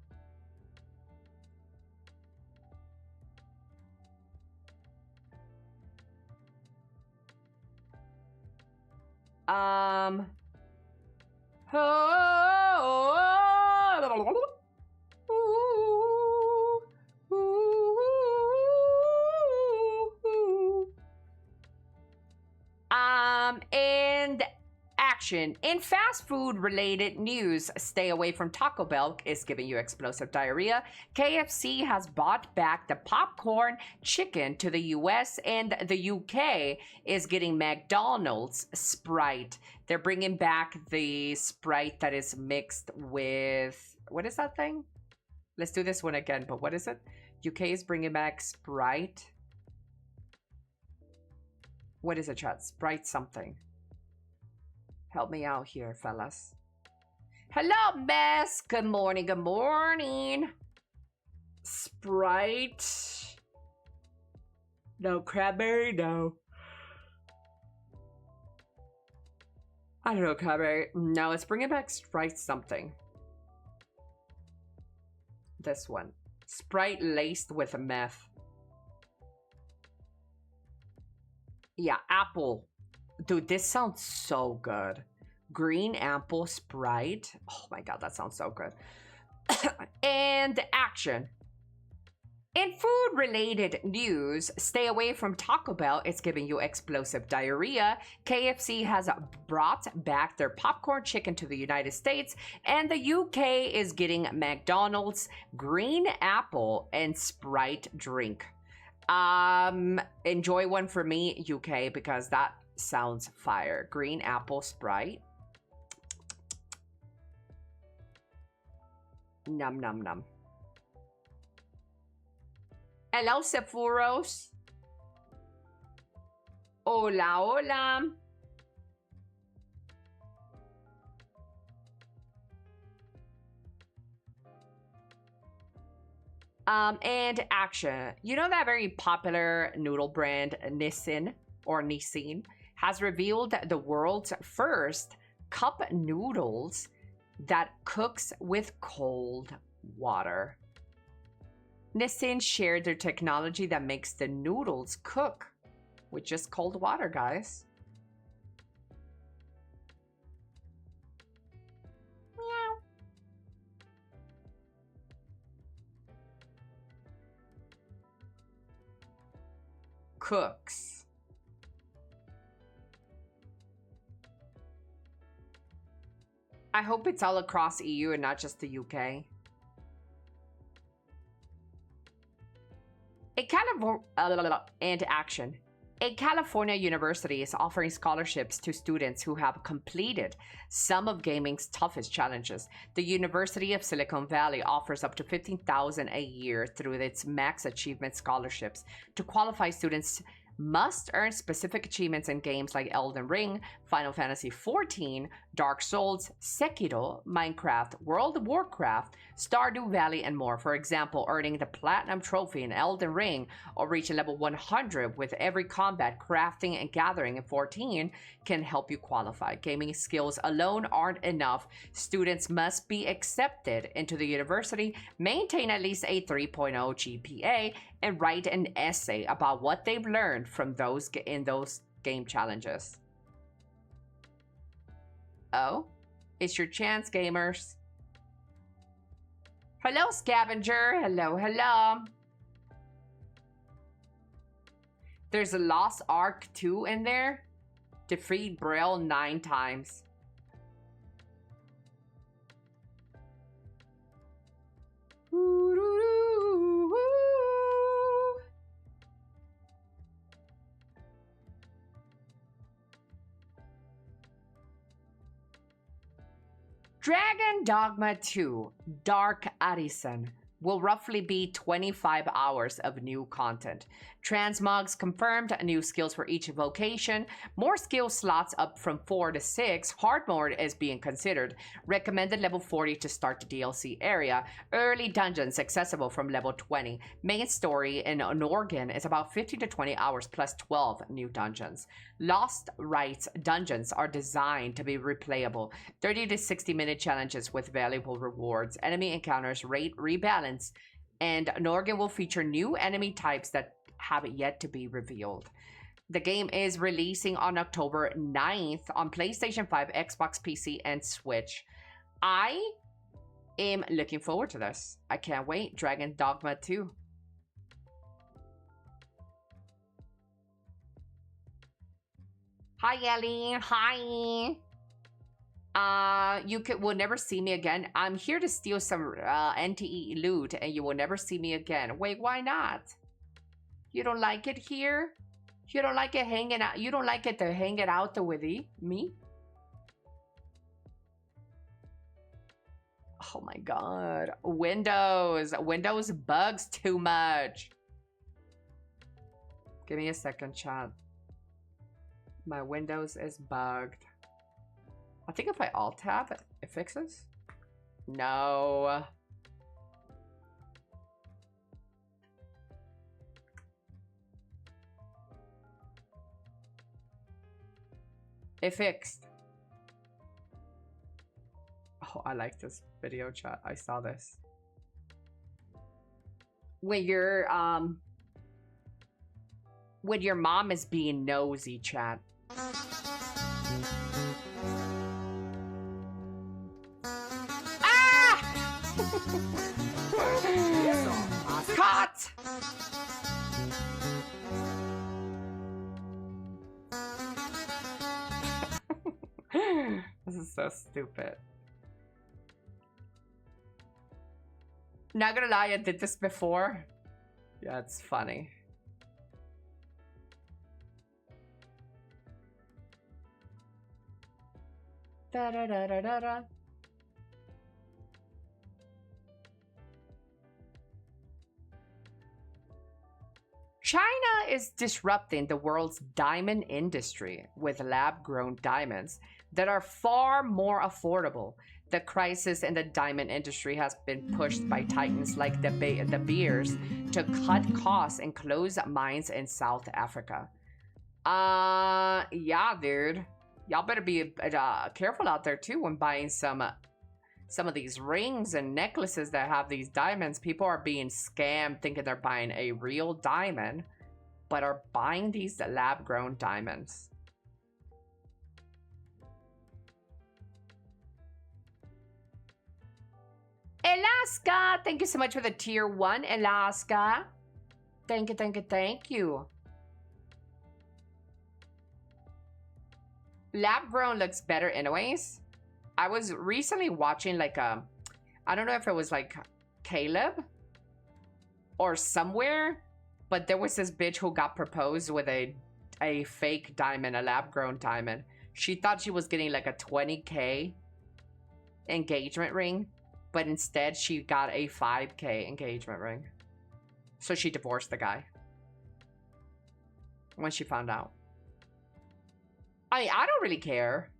And action. In fast food related news, stay away from Taco Bell is giving you explosive diarrhea. KFC has bought back the popcorn chicken to the US, and the UK is getting McDonald's Sprite. They're bringing back the Sprite that is mixed with, what is that thing? Let's do this one again, but what is it? UK is bringing back Sprite. What is it, chat? Sprite something. Help me out here, fellas. Hello, Bess. Good morning, good morning. Sprite. No cranberry, no. I don't know, cranberry. No, it's bringing back Sprite something. This one. Sprite laced with meth. Yeah, apple. Dude, this sounds so good. Green apple Sprite. Oh my god, that sounds so good. And action. In food-related news, stay away from Taco Bell. It's giving you explosive diarrhea. KFC has brought back their popcorn chicken to the United States, and the UK is getting McDonald's green apple and Sprite drink. Enjoy one for me, UK, because that sounds fire. Green apple Sprite. Num num num. Hello, Sephuros. Hola, hola. And action. You know that very popular noodle brand Nissin or Nissin has revealed the world's first cup noodles that cooks with cold water. Nissin shared their technology that makes the noodles cook with just cold water, guys. Meow. Cooks. I hope it's all across EU and not just the UK. And action. A California university is offering scholarships to students who have completed some of gaming's toughest challenges. The University of Silicon Valley offers up to $15,000 a year through its Max Achievement Scholarships. To qualify, students must earn specific achievements in games like Elden Ring, Final Fantasy XIV, Dark Souls, Sekiro, Minecraft, World of Warcraft, Stardew Valley, and more. For example, earning the Platinum Trophy in Elden Ring or reaching level 100 with every combat, crafting, and gathering in 14 can help you qualify. Gaming skills alone aren't enough. Students must be accepted into the university, maintain at least a 3.0 GPA, and write an essay about what they've learned from those game challenges. Oh, it's your chance, gamers. Hello, Scavenger. Hello, hello. There's a Lost Ark 2 in there. Defeat Braille 9 times. Dragon Dogma 2 Dark Artisan will roughly be 25 hours of new content. Transmogs confirmed new skills for each vocation, more skill slots up from 4 to 6, hard mode is being considered, recommended level 40 to start the DLC area, early dungeons accessible from level 20, main story in Norgan is about 15 to 20 hours plus 12 new dungeons. Lost Rites dungeons are designed to be replayable, 30 to 60 minute challenges with valuable rewards, enemy encounters rate rebalance, and Norgan will feature new enemy types that have yet to be revealed. The game is releasing on October 9th on PlayStation 5, Xbox, PC, and Switch. I am looking forward to this. I can't wait. Dragon Dogma 2. Hi, Ellie. Hi. You will never see me again. I'm here to steal some NTE loot, and you will never see me again. Wait, why not? You don't like it here? You don't like it hanging out? You don't like it to hang it out with me? Oh my god. Windows bugs too much. Give me a second, chat. My Windows is bugged. I think if I Alt-Tab, it fixes? No. It fixed. Oh, I like this video chat. I saw this. When your mom is being nosy, chat. Ah! Caught! This is so stupid. Not gonna lie, I did this before. Yeah, it's funny. Da da da da da da. China is disrupting the world's diamond industry with lab-grown diamonds that are far more affordable. The crisis in the diamond industry has been pushed by titans like the Beers to cut costs and close mines in South Africa. Yeah, dude. Y'all better be careful out there too when buying some of these rings and necklaces that have these diamonds. People are being scammed thinking they're buying a real diamond, but are buying these lab-grown diamonds. Alaska, thank you so much for the tier 1, Alaska. Thank you, thank you, thank you. Lab-grown looks better anyways. I was recently watching like I don't know if it was like Caleb or somewhere, but there was this bitch who got proposed with a fake diamond, a lab-grown diamond. She thought she was getting like a 20K engagement ring, but instead she got a 5K engagement ring. So she divorced the guy when she found out. I don't really care.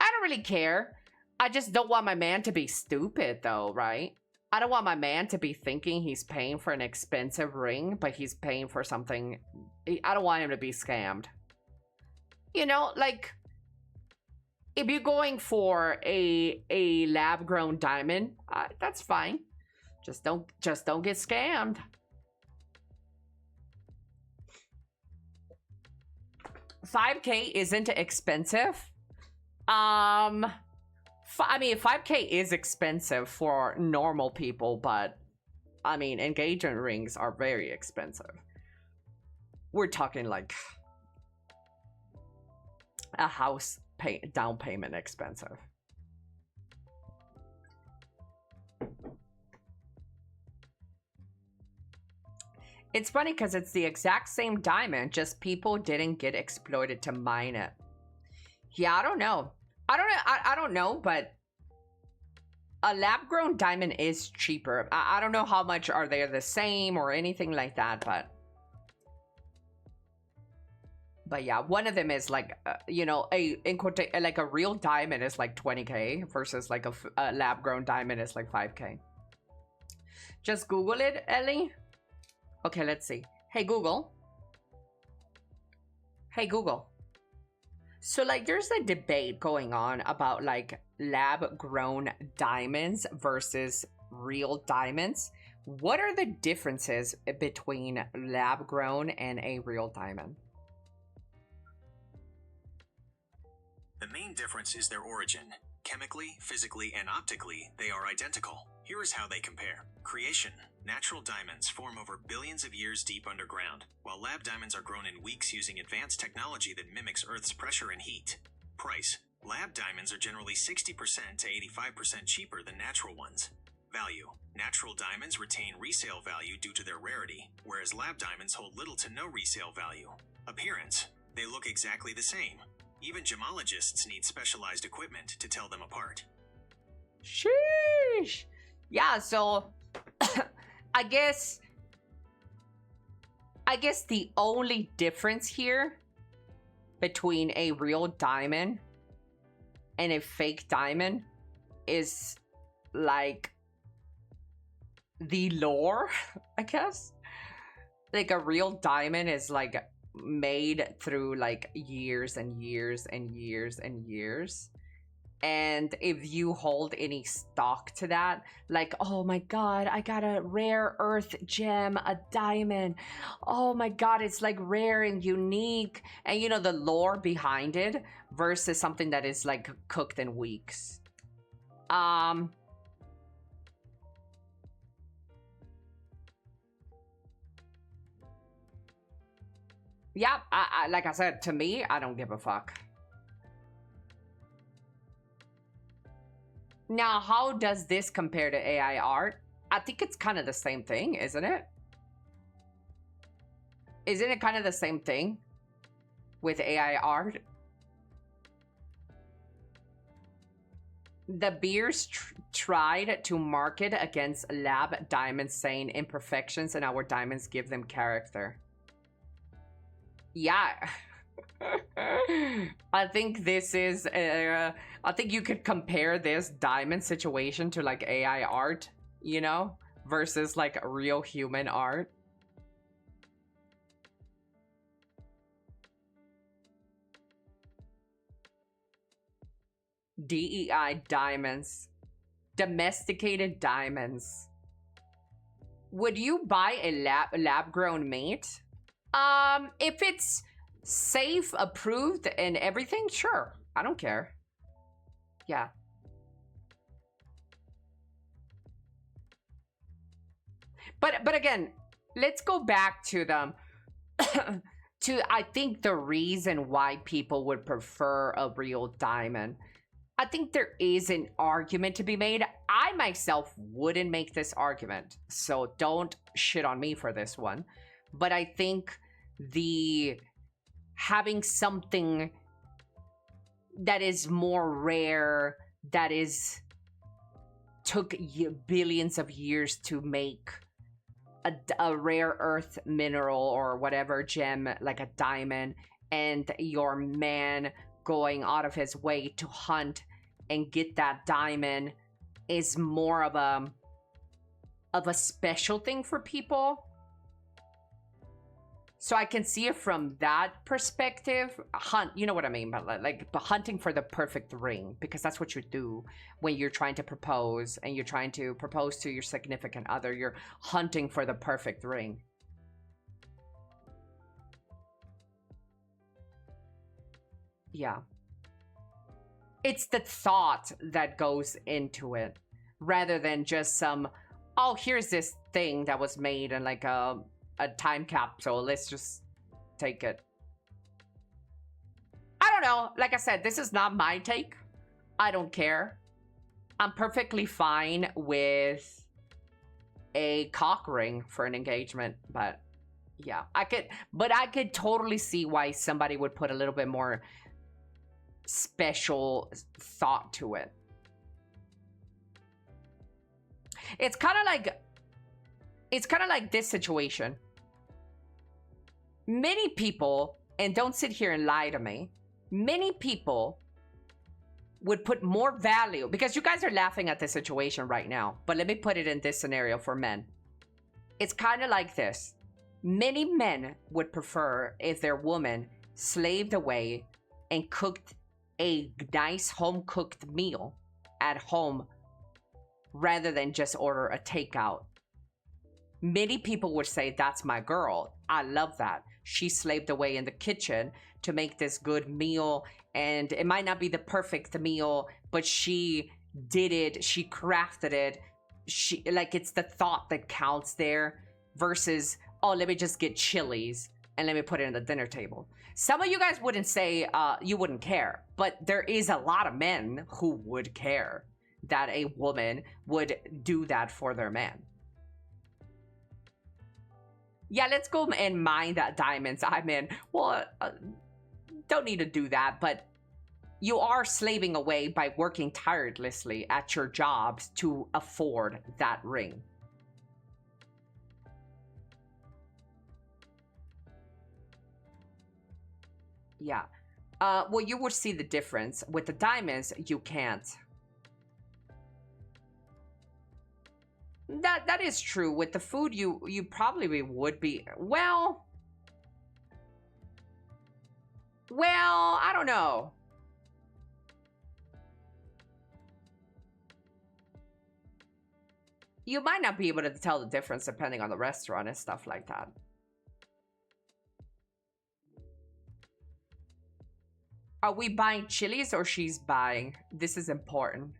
I don't really care. I just don't want my man to be stupid though, right? I don't want my man to be thinking he's paying for an expensive ring, but he's paying for something. I don't want him to be scammed. You know, like, if you're going for a lab-grown diamond, that's fine. Just don't get scammed. $5K isn't expensive. I mean, 5K is expensive for normal people, but I mean, engagement rings are very expensive. We're talking like a house down payment expensive. It's funny because it's the exact same diamond, just people didn't get exploited to mine it. Yeah, I don't know. I don't know, but a lab-grown diamond is cheaper. I don't know how much are they the same or anything like that, but yeah, one of them is like, you know, like a real diamond is like 20K versus like a lab-grown diamond is like 5K. Just Google it, Ellie. Okay, let's see. Hey, Google. Hey, Google. So, like, there's a debate going on about, like, lab-grown diamonds versus real diamonds. What are the differences between lab-grown and a real diamond? The main difference is their origin. Chemically, physically, and optically, they are identical. Here is how they compare. Creation. Natural diamonds form over billions of years deep underground, while lab diamonds are grown in weeks using advanced technology that mimics Earth's pressure and heat. Price. Lab diamonds are generally 60% to 85% cheaper than natural ones. Value. Natural diamonds retain resale value due to their rarity, whereas lab diamonds hold little to no resale value. Appearance. They look exactly the same. Even gemologists need specialized equipment to tell them apart. Sheesh. Yeah, so I guess the only difference here between a real diamond and a fake diamond is like the lore, I guess. Like a real diamond is like made through like years and years and years and years. And if you hold any stock to that, like, oh my god, I got a rare earth gem, a diamond. Oh my god, it's like rare and unique. And you know, the lore behind it versus something that is like cooked in weeks. Yeah, like I said, to me, I don't give a fuck. Now, how does this compare to AI art? I think it's kind of the same thing, isn't it? Isn't it kind of the same thing with AI art? The beers tried to market against lab diamonds, saying imperfections in our diamonds give them character. Yeah. I think this is I think you could compare this diamond situation to like AI art, you know, versus like real human art. DEI diamonds, domesticated diamonds. Would you buy a lab grown mate? If it's safe, approved, and everything, sure. I don't care. Yeah. But again, let's go back to them. I think the reason why people would prefer a real diamond. I think there is an argument to be made. I myself wouldn't make this argument, so don't shit on me for this one. But I think having something that is more rare, that took billions of years to make a rare earth mineral or whatever gem, like a diamond, and your man going out of his way to hunt and get that diamond is more of a special thing for people. So I can see it from that perspective. You know what I mean, but like hunting for the perfect ring, because that's what you do when you're trying to propose and you're trying to propose to your significant other. You're hunting for the perfect ring. Yeah. It's the thought that goes into it rather than just some, oh, here's this thing that was made in like a time capsule. Let's just take it. I don't know. Like I said, this is not my take. I don't care. I'm perfectly fine with a cock ring for an engagement, but yeah, I could totally see why somebody would put a little bit more special thought to it. It's kind of like this situation. Many people, and don't sit here and lie to me, many people would put more value, because you guys are laughing at the situation right now, but let me put it in this scenario for men. It's kind of like this. Many men would prefer if their woman slaved away and cooked a nice home-cooked meal at home rather than just order a takeout. Many people would say, that's my girl. I love that. She slaved away in the kitchen to make this good meal, and it might not be the perfect meal, but she did it. She crafted it. Like, it's the thought that counts there versus, oh, let me just get chilies and let me put it on the dinner table. Some of you guys wouldn't say you wouldn't care, but there is a lot of men who would care that a woman would do that for their man. Yeah, let's go and mine that diamonds. I mean, well, don't need to do that, but you are slaving away by working tirelessly at your jobs to afford that ring. Yeah. Well, you would see the difference. With the diamonds, you can't. That is true. With the food, you probably would be, well, I don't know. You might not be able to tell the difference depending on the restaurant and stuff like that. Are we buying chilies or she's buying? This is important.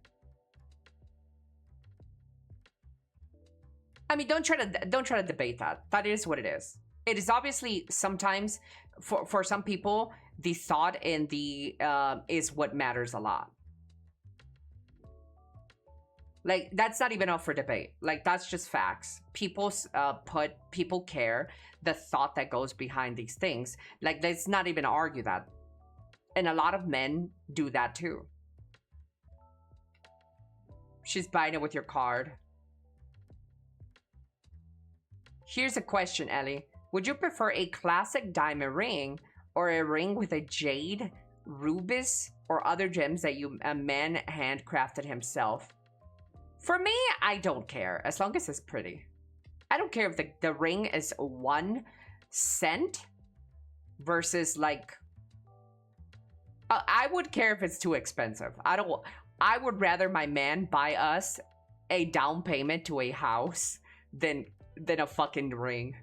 I mean, don't try to debate that. That is what it is. It is obviously sometimes for some people, the thought and the is what matters a lot. Like, that's not even up for debate. Like, that's just facts. People care the thought that goes behind these things. Like, let's not even argue that. And a lot of men do that too. She's buying it with your card. Here's a question, Ellie. Would you prefer a classic diamond ring or a ring with a jade, rubis, or other gems that a man handcrafted himself? For me, I don't care, as long as it's pretty. I don't care if the ring is 1 cent versus like... I would care if it's too expensive. I would rather my man buy us a down payment to a house than a fucking ring.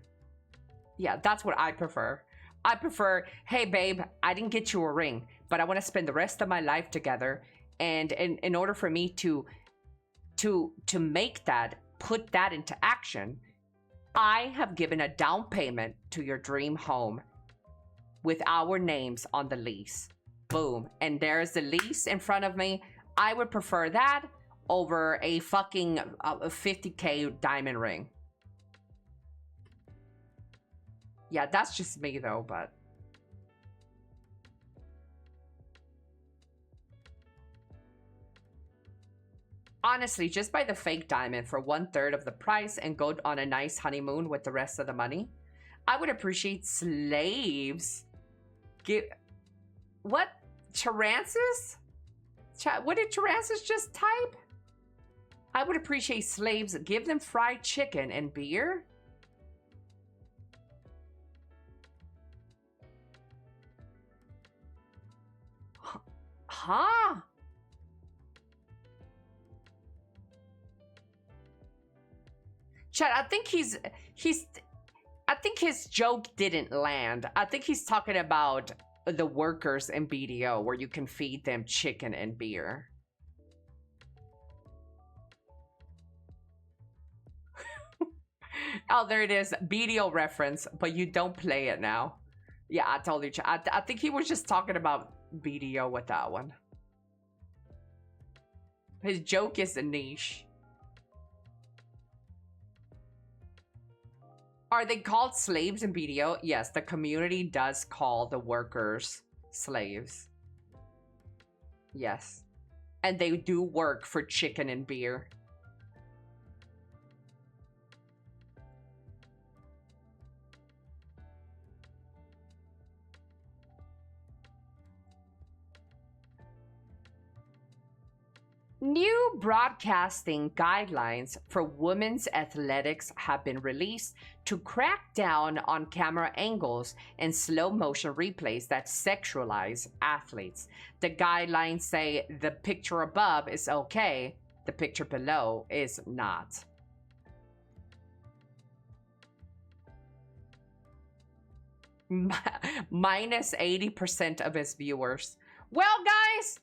Yeah, that's what I prefer. I prefer, hey babe, I didn't get you a ring, but I want to spend the rest of my life together, and in order for me to make that, put that into action, I have given a down payment to your dream home with our names on the lease. Boom. And there's the lease in front of me. I would prefer that over a fucking 50K diamond ring. Yeah, that's just me though, but... Honestly, just buy the fake diamond for 1/3 of the price and go on a nice honeymoon with the rest of the money. I would appreciate slaves Give what? Taransis? What did Taransis just type? I would appreciate slaves. Give them fried chicken and beer. Huh? Chat, I think I think his joke didn't land. I think he's talking about the workers in BDO where you can feed them chicken and beer. Oh, there it is. BDO reference, but you don't play it now. Yeah, I told you. I think he was just talking about BDO with that one. His joke is a niche. Are they called slaves in BDO? Yes, the community does call the workers slaves. Yes. And they do work for chicken and beer. New broadcasting guidelines for women's athletics have been released to crack down on camera angles and slow motion replays that sexualize athletes. The guidelines say the picture above is okay, the picture below is not. Minus 80% of his viewers. Well, guys,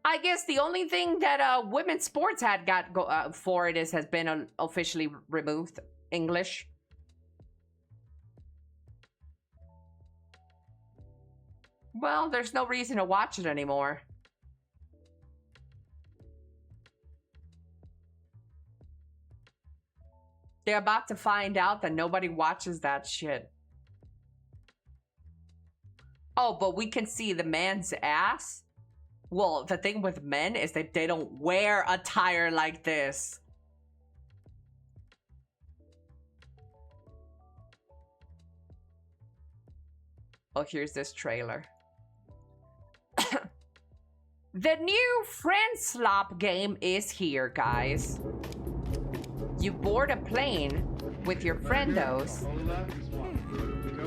I guess the only thing that women's sports had got for it has been officially removed. English. Well, there's no reason to watch it anymore. They're about to find out that nobody watches that shit. Oh, but we can see the man's ass? Well, the thing with men is that they don't wear attire like this. Oh, here's this trailer. The new Friend Slop game is here, guys. You board a plane with your friendos,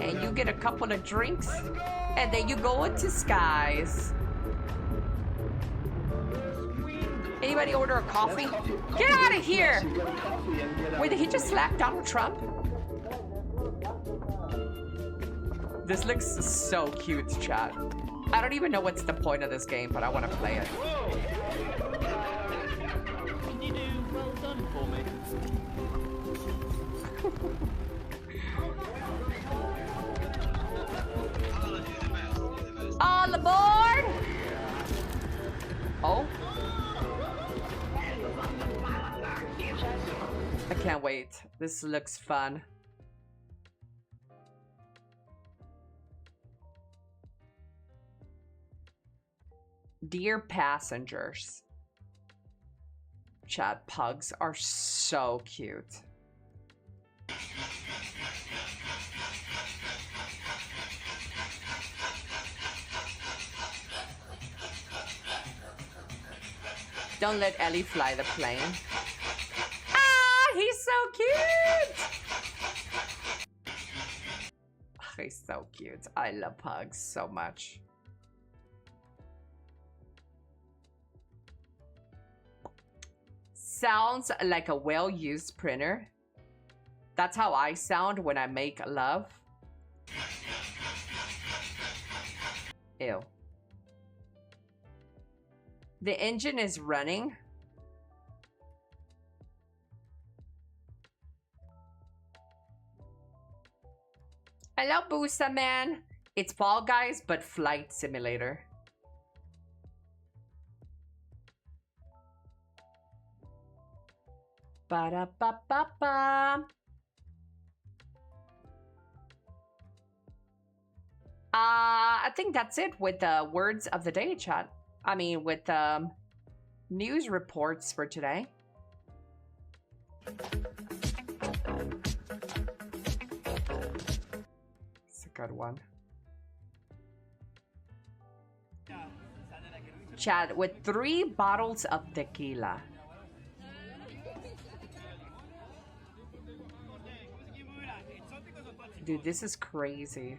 and you get a couple of drinks, and then you go into skies. Anybody order a coffee? Get out of here! Wait, did he just slap Donald Trump? This looks so cute, chat. I don't even know what's the point of this game, but I want to play it. Can you do well done for me? All aboard! Oh. I can't wait. This looks fun. Dear passengers. Chat, pugs are so cute. Don't let Ellie fly the plane. Ah, he's so cute! He's so cute. I love pugs so much. Sounds like a well-used printer. That's how I sound when I make love. Ew. The engine is running. Hello, Boosa Man. It's Fall Guys, but Flight Simulator. Ba-da-ba-ba-ba. I think that's it with the words of the day, chat. I mean, with news reports for today. It's a good one. Chat, with 3 bottles of tequila. Dude, this is crazy.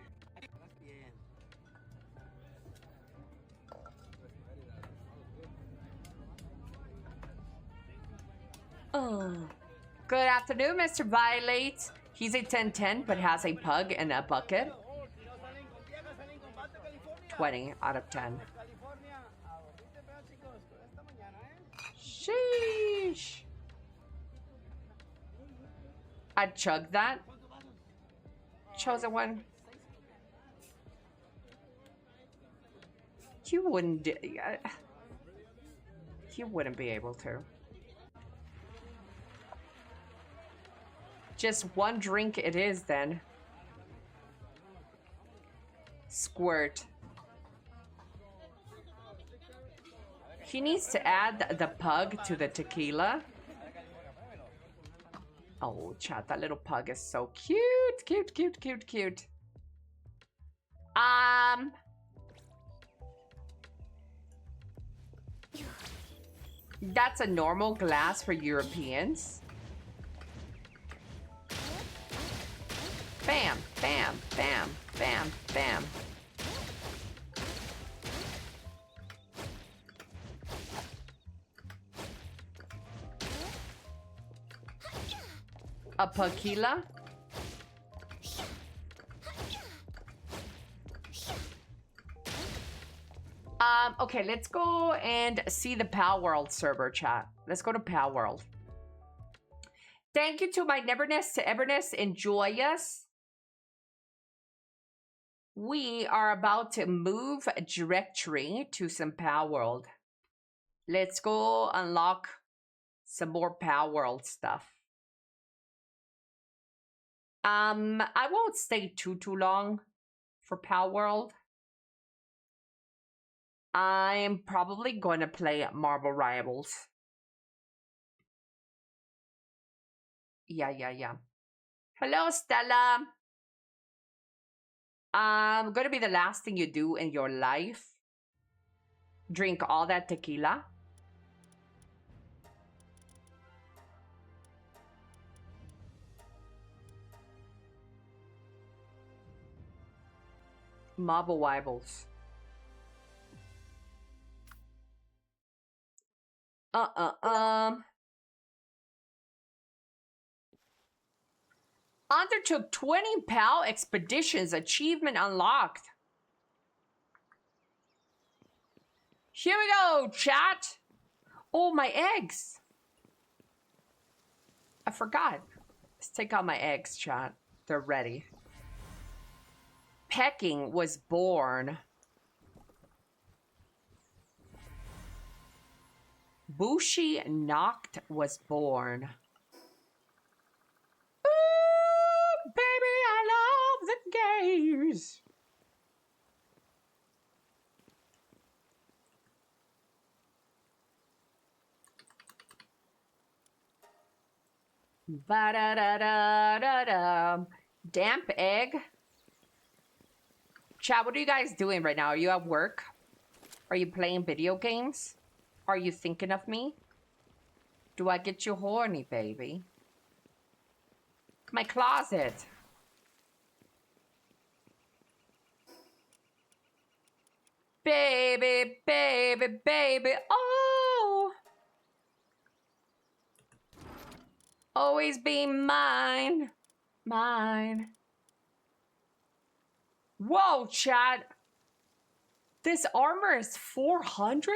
Oh. Good afternoon, Mr. Violate. He's a 10-10, but has a pug and a bucket. 20 out of 10. Sheesh. I'd chug that. Chosen one. You wouldn't. You wouldn't be able to. Just one drink it is then. Squirt. He needs to add the pug to the tequila. Oh, chat, that little pug is so cute. Cute, cute, cute, cute. That's a normal glass for Europeans. Bam, bam, bam, bam, bam. A tequila. Okay, let's go and see the PALWORLD server, chat. Let's go to PALWORLD. Thank you to my Neverness to Everness. Enjoy us. We are about to move a directory to some PALWORLD. Let's go unlock some more PALWORLD stuff. I won't stay too long for PALWORLD. I'm probably going to play Marvel Rivals. Yeah. Hello, Stella. Going to be the last thing you do in your life. Drink all that tequila. Marvel Rivals. Undertook 20 PAL expeditions. Achievement unlocked. Here we go, chat. Oh, my eggs. I forgot. Let's take out my eggs, chat. They're ready. Pecking was born. Bushi Knocked was born. Ooh, baby, I love the gays. Ba-da-da-da-da-da. Damp egg. Chat, what are you guys doing right now? Are you at work? Are you playing video games? Are you thinking of me? Do I get you horny, baby? My closet. Baby, baby, baby, oh! Always be mine, mine. Whoa, chat. This armor is 400?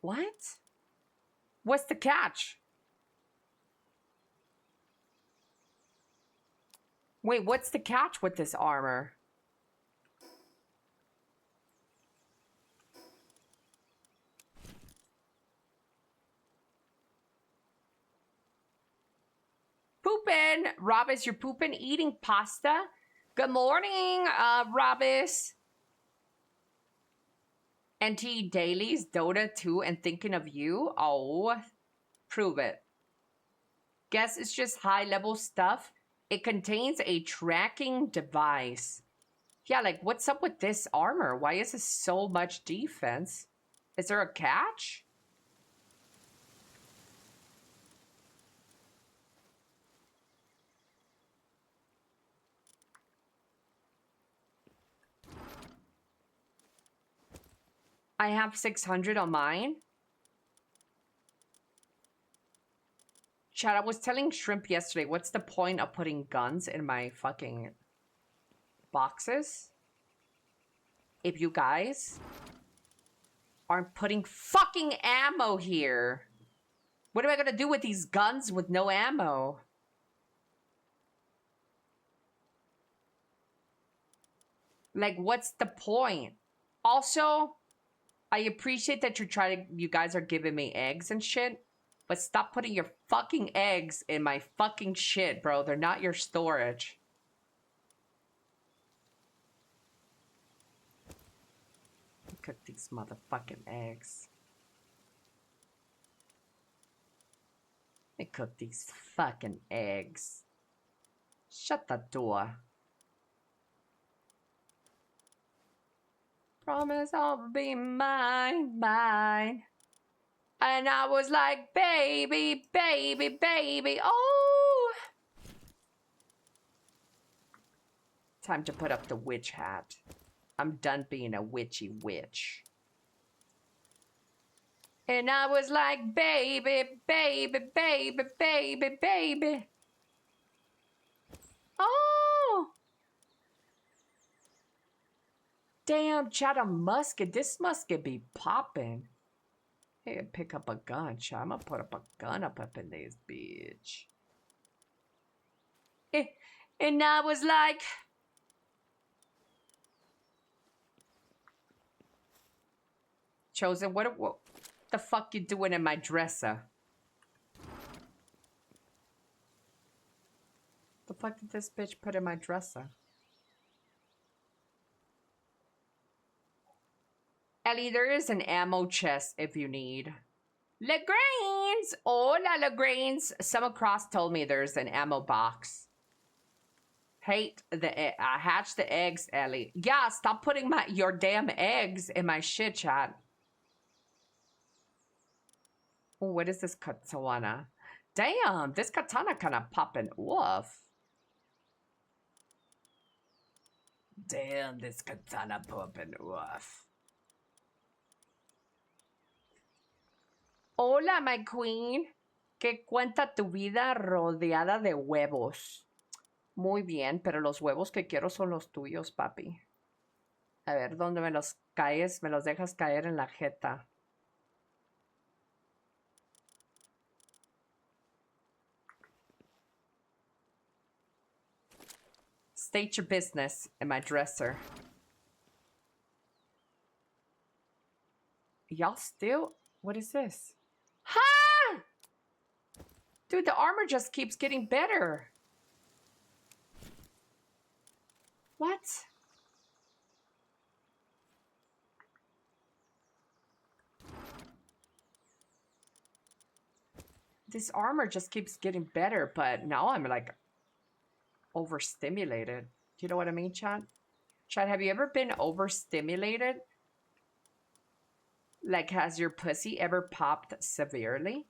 What? What's the catch? Wait, what's the catch with this armor? Poopin'. Robus, you're pooping, eating pasta. Good morning, Robus. NT Dailies, Dota 2, and Thinking of You. Oh, prove it. Guess it's just high-level stuff. It contains a tracking device. Yeah, like, what's up with this armor? Why is it so much defense? Is there a catch? I have 600 on mine. Chad, I was telling Shrimp yesterday, what's the point of putting guns in my fucking boxes if you guys aren't putting fucking ammo here? What am I gonna do with these guns with no ammo? Like, what's the point? Also, I appreciate that you guys are giving me eggs and shit, but stop putting your fucking eggs in my fucking shit, bro. They're not your storage. Look at these motherfucking eggs. Let me cook these fucking eggs. Shut the door. Promise I'll be mine, mine. And I was like, baby, baby, baby, oh. Time to put up the witch hat. I'm done being a witchy witch. And I was like, baby, baby, baby, baby, baby. Oh. Damn, Chad, a musket. This musket be popping. Hey, pick up a gun, Chad. I'm gonna put up a gun up in this bitch. And I was like... Chosen, what the fuck you doing in my dresser? The fuck did this bitch put in my dresser? Ellie, there is an ammo chest if you need. Lagrange! Hola, Lagrange! Someone across told me there's an ammo box. Hate the hatch the eggs, Ellie. Yeah, stop putting your damn eggs in my shit, chat. Oh, what is this katana? Damn, this katana kind of popping off. Damn, this katana popping off. Hola, my queen. ¿Qué cuenta tu vida rodeada de huevos? Muy bien, pero los huevos que quiero son los tuyos, papi. A ver, ¿dónde me los caes? Me los dejas caer en la jeta. State your business in my dresser. Y'all still? What is this? Ha! Dude, the armor just keeps getting better. What? This armor just keeps getting better, but now I'm like overstimulated. Do you know what I mean, Chad? Chad, have you ever been overstimulated? Like, has your pussy ever popped severely?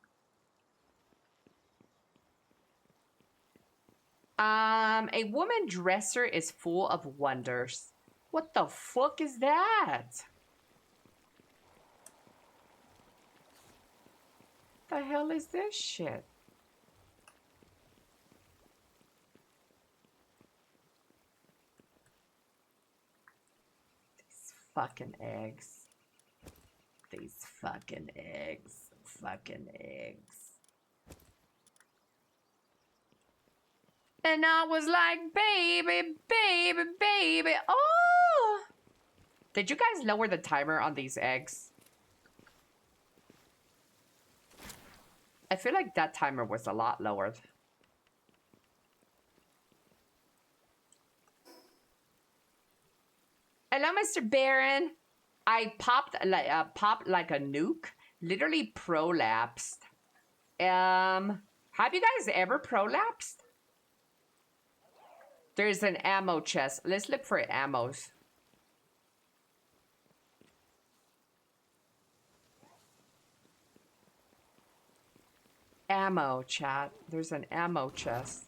A woman dresser is full of wonders. What the fuck is that? The hell is this shit? These fucking eggs. These fucking eggs. Fucking eggs. And I was like, baby, baby, baby. Oh! Did you guys lower the timer on these eggs? I feel like that timer was a lot lower. Hello, Mr. Baron. I popped like a nuke. Literally prolapsed. Have you guys ever prolapsed? There's an ammo chest. Let's look for ammos. Ammo, chat. There's an ammo chest.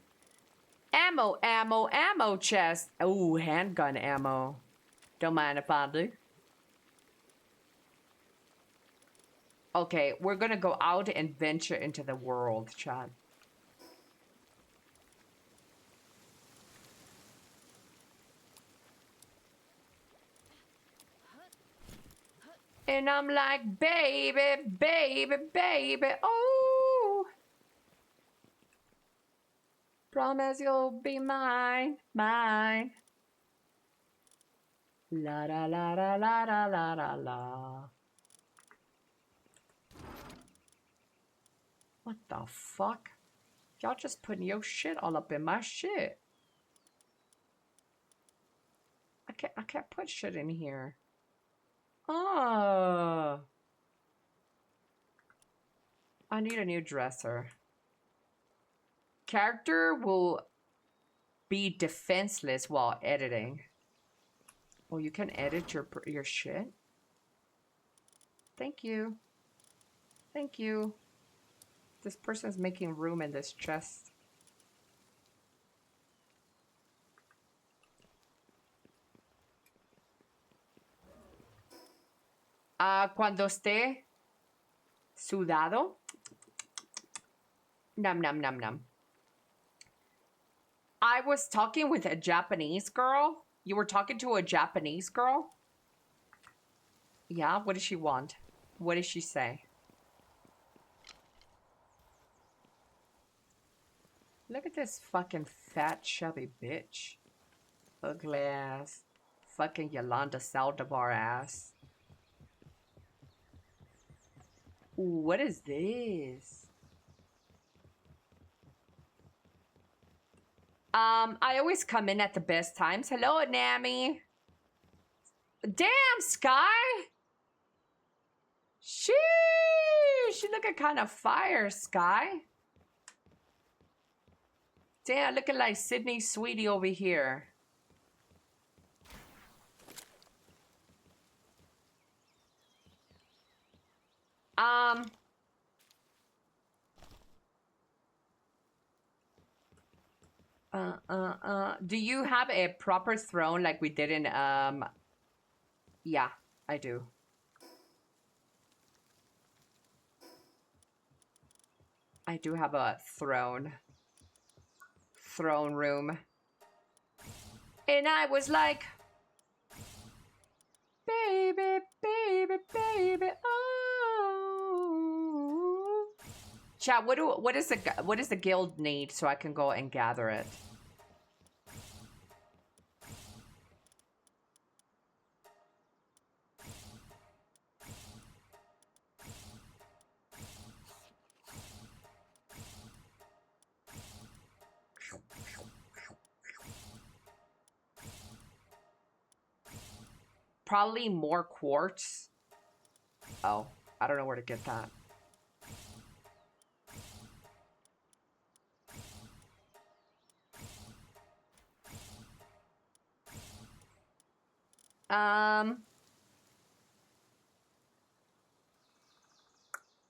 Ammo chest. Oh, handgun ammo. Don't mind if I do. Okay, we're gonna go out and venture into the world, chat. And I'm like, baby, baby, baby, oh. Promise you'll be mine, mine. La la la la la la la la la. What the fuck? Y'all just putting your shit all up in my shit. I can't put shit in here. Oh. I need a new dresser. Character will be defenseless while editing. Oh, you can edit your shit? Thank you. Thank you. This person's making room in this chest. Cuando esté sudado. Num num num num. I was talking with a Japanese girl. You were talking to a Japanese girl? Yeah, what does she want? What does she say? Look at this fucking fat, chubby bitch. Ugly ass. Fucking Yolanda Saldivar ass. Ooh, what is this? I always come in at the best times. Hello, Nami. Damn, Sky. She looking kind of fire, Sky. Damn, looking like Sydney Sweetie over here. Do you have a proper throne like we did in, yeah, I do. I do have a throne. Throne room. And I was like, baby, baby, baby, oh. Chat, what does the guild need so I can go and gather it? Probably more quartz. Oh, I don't know where to get that.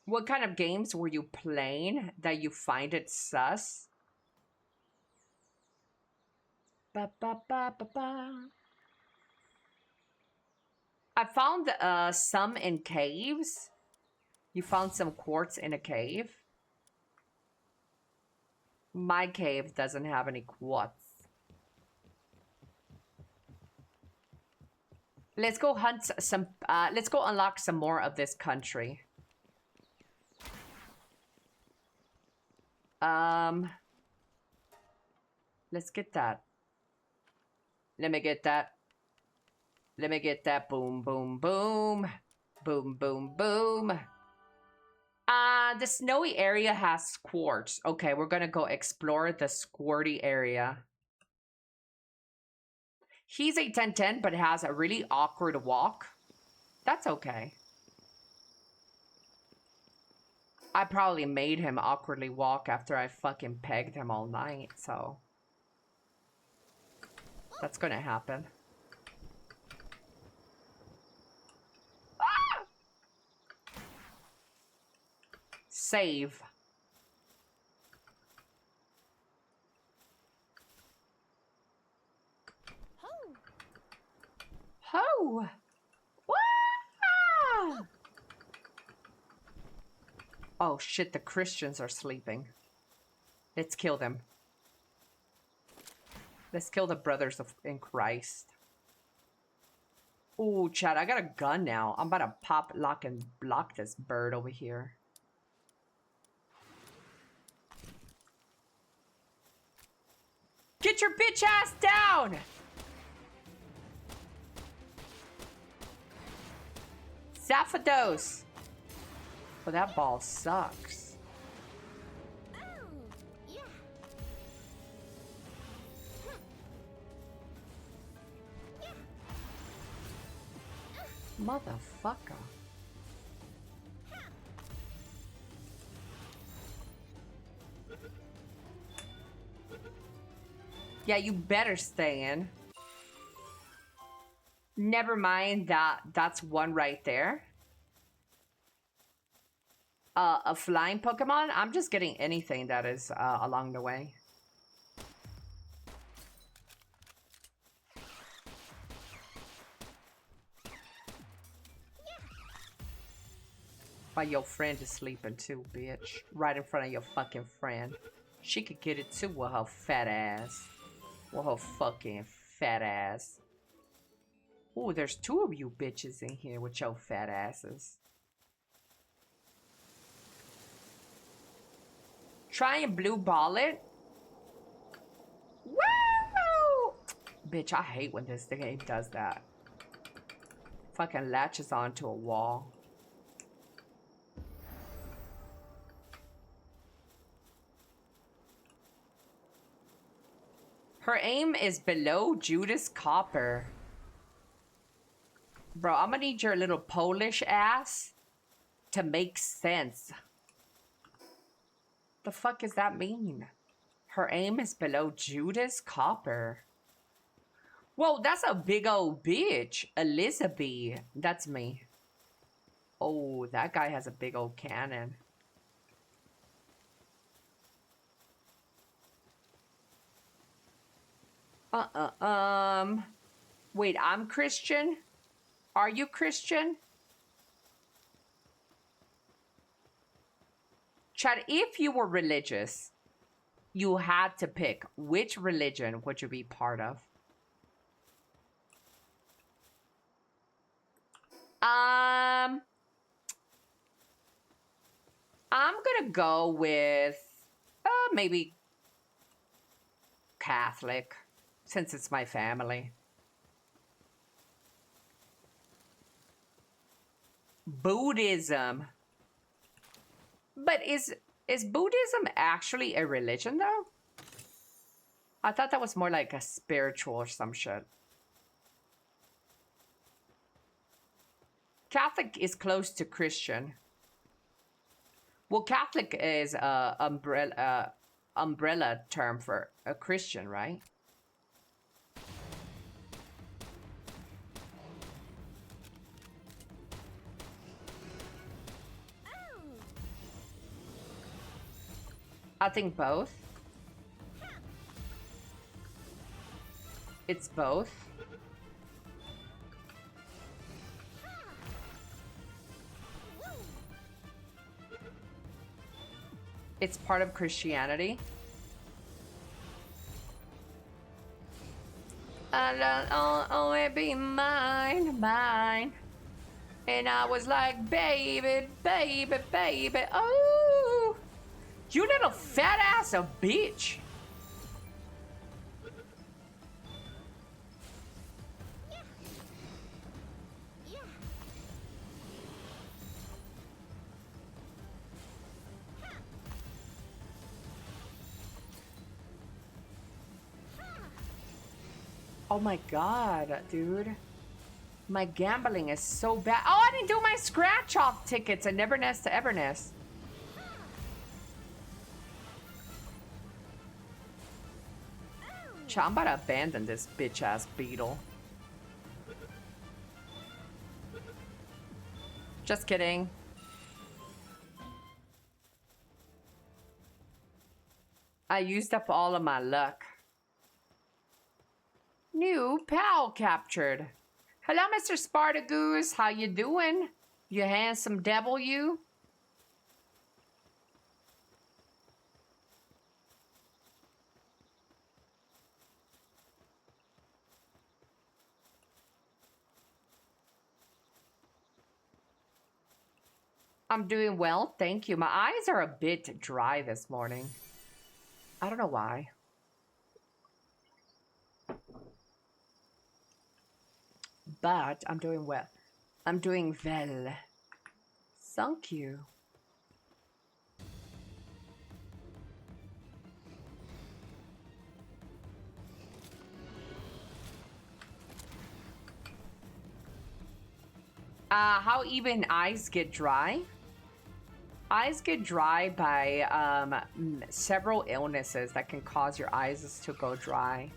What kind of games were you playing that you find it sus? Ba, ba, ba, ba, ba. I found some in caves. You found some quartz in a cave. My cave doesn't have any quartz. Let's go hunt some, let's go unlock some more of this country. Let's get that. Let me get that. Let me get that. Boom, boom, boom. Boom, boom, boom. The snowy area has quartz. Okay, we're gonna go explore the squirty area. He's a 10-10, but has a really awkward walk. That's okay. I probably made him awkwardly walk after I fucking pegged him all night, so. That's gonna happen. Ah! Save. Ho! Wah! Oh shit, the Christians are sleeping. Let's kill them. Let's kill the brothers in Christ. Ooh, Chad, I got a gun now. I'm about to pop, lock, and block this bird over here. Get your bitch ass down! Zapdos! Oh, that ball sucks. Motherfucker. Yeah, you better stay in. Never mind that. That's one right there. A flying Pokemon? I'm just getting anything that is along the way. But your friend is sleeping too, bitch. Right in front of your fucking friend. She could get it too with her fat ass. With her fucking fat ass. Ooh, there's two of you bitches in here with your fat asses. Try and blue ball it. Woo! Bitch, I hate when this game does that. Fucking latches onto a wall. Her aim is below Judas Copper. Bro, I'm gonna need your little Polish ass to make sense. The fuck does that mean? Her aim is below Judas Copper. Whoa, that's a big old bitch. Elizabeth. That's me. Oh, that guy has a big old cannon. Wait, I'm Christian? Are you Christian? Chad, if you were religious, you had to pick which religion would you be part of? I'm gonna go with maybe Catholic, since it's my family. Buddhism. But is Buddhism actually a religion though? I thought that was more like a spiritual or some shit. Catholic is close to Christian. Well, Catholic is a umbrella term for a Christian, right? I think both. It's both. It's part of Christianity. I'll only be mine, mine. And I was like, baby, baby, baby, oh. You little fat ass of bitch. Oh my god, dude. My gambling is so bad. Oh, I didn't do my scratch off tickets at Nevernest to Evernest. I'm about to abandon this bitch ass beetle. Just kidding. I used up all of my luck. New pal captured. Hello, Mr. Spartagoose. How you doing? You handsome devil, you? I'm doing well, thank you. My eyes are a bit dry this morning. I don't know why. But I'm doing well. I'm doing well. Thank you. How even eyes get dry? Eyes get dry by several illnesses that can cause your eyes to go dry.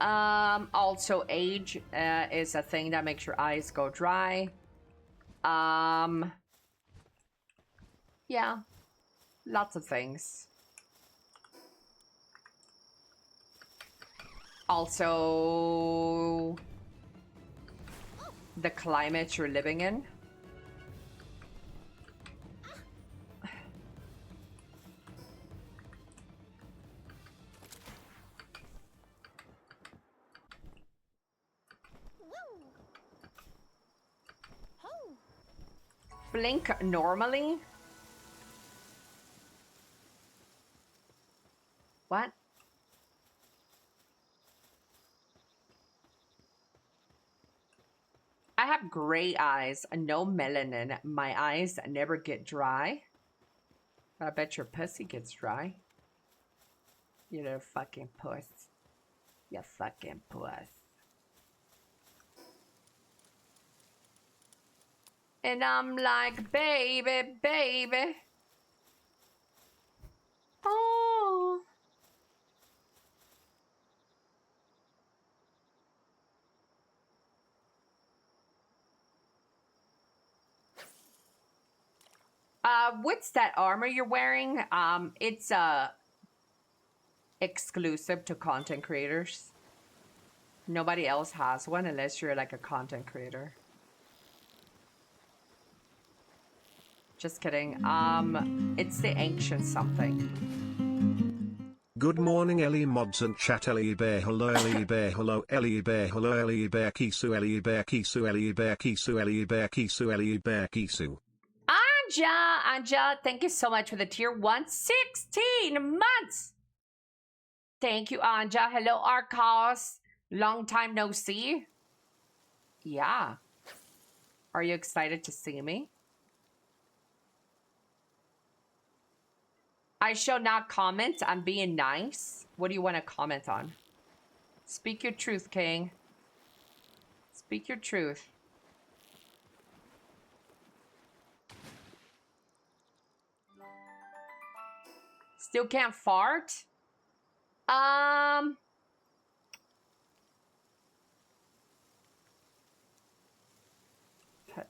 Also age is a thing that makes your eyes go dry. Yeah, lots of things. Also, the climate you're living in. Blink normally? What? I have gray eyes, no melanin. My eyes never get dry. I bet your pussy gets dry. You little fucking puss. You fucking puss. And I'm like, baby, baby. Oh. What's that armor you're wearing? It's exclusive to content creators. Nobody else has one unless you're like a content creator. Just kidding. It's the ancient something. Good morning, Ellie mods and chat. Ellie Bear, hello, Ellie Bear, hello, Ellie Bear, hello, Ellie Bear, Kisu, Ellie Bear, Kisu, Ellie Bear, Kisu, Ellie Bear, Kisu, Ellie Bear, Kisu. Anja, thank you so much for the tier 1. 16 months. Thank you, Anja. Hello, Arcos. Long time no see. Yeah. Are you excited to see me? I shall not comment. I'm being nice. What do you want to comment on? Speak your truth, King. Speak your truth. Still can't fart?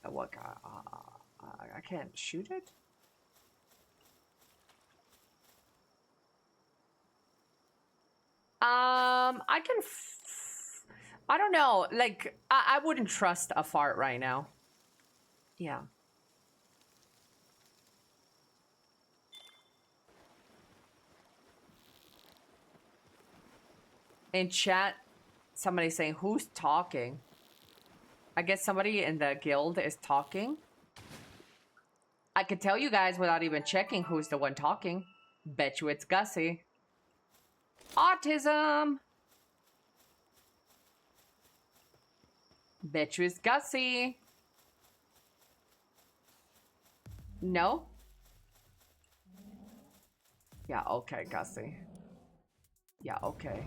What? I can't shoot it? I can. I don't know. Like, I wouldn't trust a fart right now. Yeah. In chat, somebody's saying, who's talking? I guess somebody in the guild is talking. I could tell you guys without even checking who's the one talking. Bet you it's Gussie. Autism! Bet you it's Gussie. No? Yeah, okay, Gussie. Yeah, okay.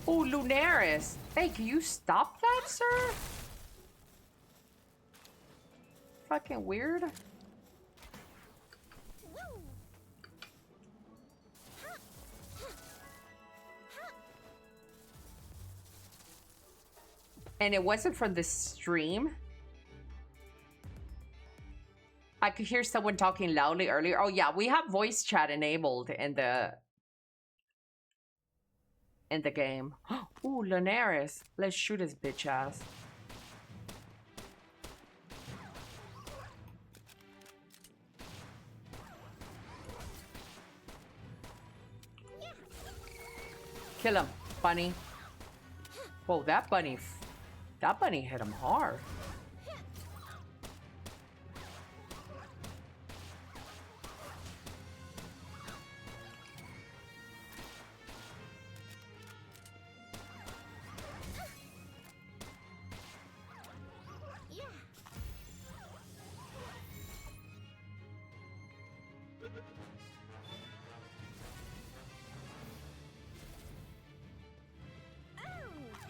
Oh, Lunaris! Hey, can you stop that, sir? Fucking weird. And it wasn't from the stream. I could hear someone talking loudly earlier. Oh yeah, we have voice chat enabled in the game. Ooh, Linares. Let's shoot his bitch ass. Kill him, bunny. Whoa, that bunny hit him hard.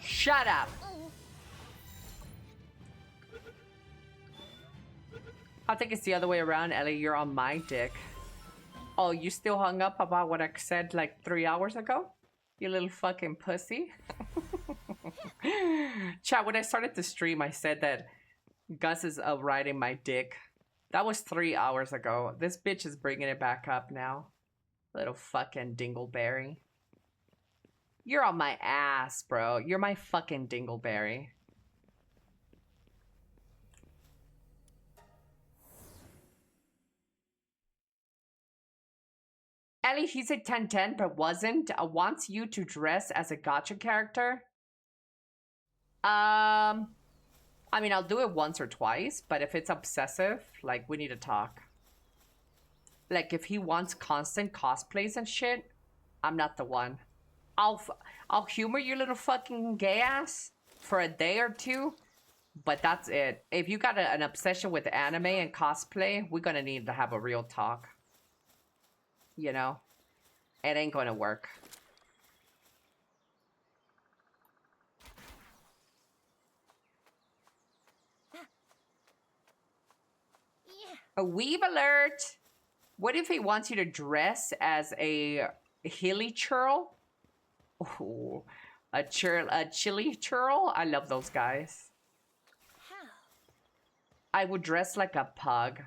Shut up. I think it's the other way around, Ellie. You're on my dick. Oh, you still hung up about what I said like 3 hours ago? You little fucking pussy. Chat, when I started the stream, I said that Gus is riding my dick. That was 3 hours ago. This bitch is bringing it back up now. Little fucking dingleberry. You're on my ass, bro. You're my fucking dingleberry. Ellie, he's a 10-10, but wasn't. Wants you to dress as a gacha character. I mean, I'll do it once or twice, but if it's obsessive, like, we need to talk. Like, if he wants constant cosplays and shit, I'm not the one. I'll humor your little fucking gay ass for a day or two, but that's it. If you got an obsession with anime and cosplay, we're gonna need to have a real talk. You know? It ain't gonna work. A weeb alert! What if he wants you to dress as a hilly churl? Oh, a chili churl? I love those guys. I would dress like a pug.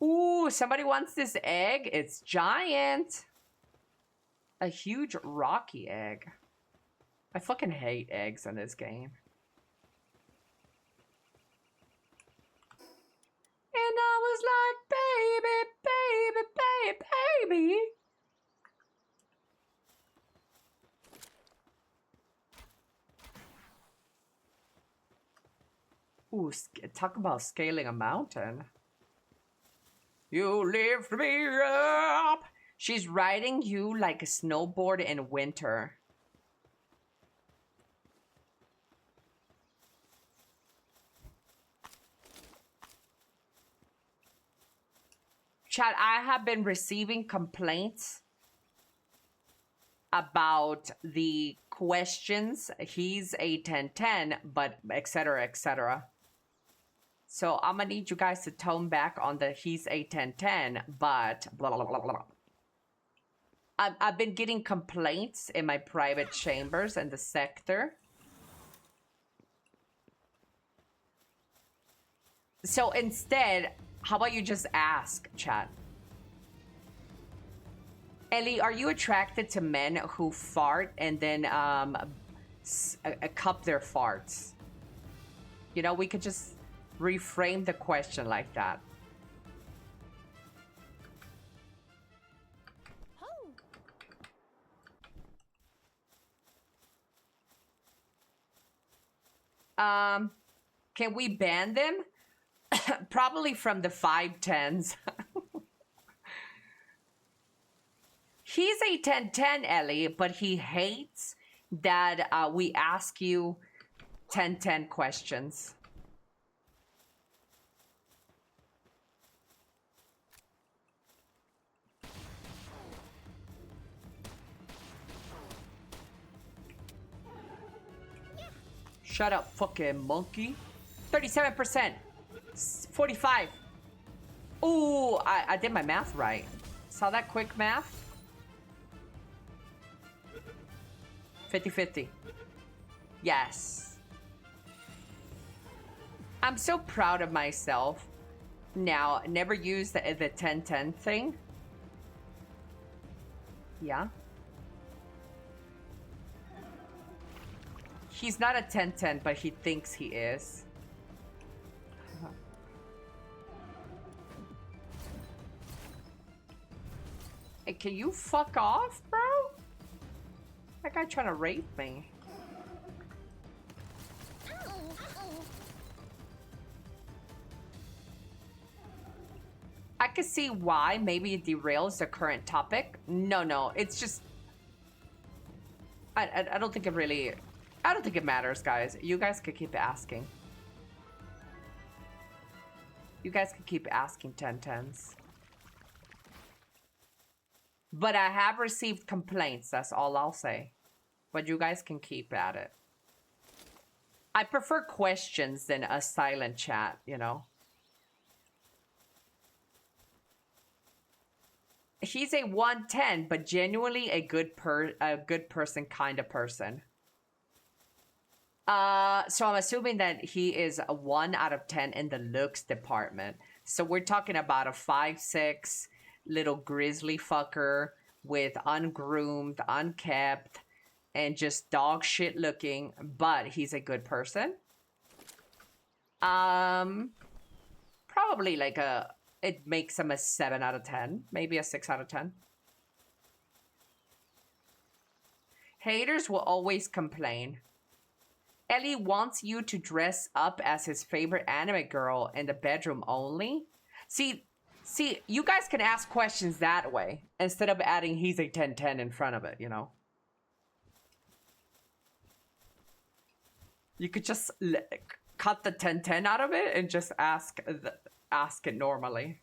Ooh, somebody wants this egg. It's giant. A huge rocky egg. I fucking hate eggs in this game. And I was like, baby, baby, baby, baby. Ooh, talk about scaling a mountain. You lift me up. She's riding you like a snowboard in winter. Chat, I have been receiving complaints about the questions. He's a 10-10, but etc, etc. So I'm gonna need you guys to tone back on the he's a 10-10, but blah, blah, blah, blah. I've been getting complaints in my private chambers in the sector. So instead, how about you just ask, chat? Ellie, are you attracted to men who fart and then cup their farts? You know, we could just reframe the question like that. Can we ban them? Probably from the 5-10s. He's a 10-10, Ellie, but he hates that we ask you 10-10 questions. Shut up, fucking monkey. 37%. 45. Ooh, I did my math right. Saw that quick math? 50-50. Yes. I'm so proud of myself. Now, never use the 10-10 thing. Yeah. He's not a 10-10, but he thinks he is. Hey, can you fuck off, bro? That guy trying to rape me. I can see why maybe it derails the current topic. No, it's just... I don't think it really... I don't think it matters, guys. You guys could keep asking. You guys could keep asking 10-10s. But I have received complaints, that's all I'll say. But you guys can keep at it. I prefer questions than a silent chat, you know? He's a 110, but genuinely a good person kind of person. So I'm assuming that he is a 1 out of 10 in the looks department. So we're talking about a 5'6" little grizzly fucker with ungroomed, unkept, and just dog shit looking, but he's a good person. Probably like it makes him a 7 out of 10, maybe a 6 out of 10. Haters will always complain. Elly wants you to dress up as his favorite anime girl in the bedroom only. See, you guys can ask questions that way instead of adding he's a 10-10 in front of it, you know? You could just cut the 10-10 out of it and just ask it normally.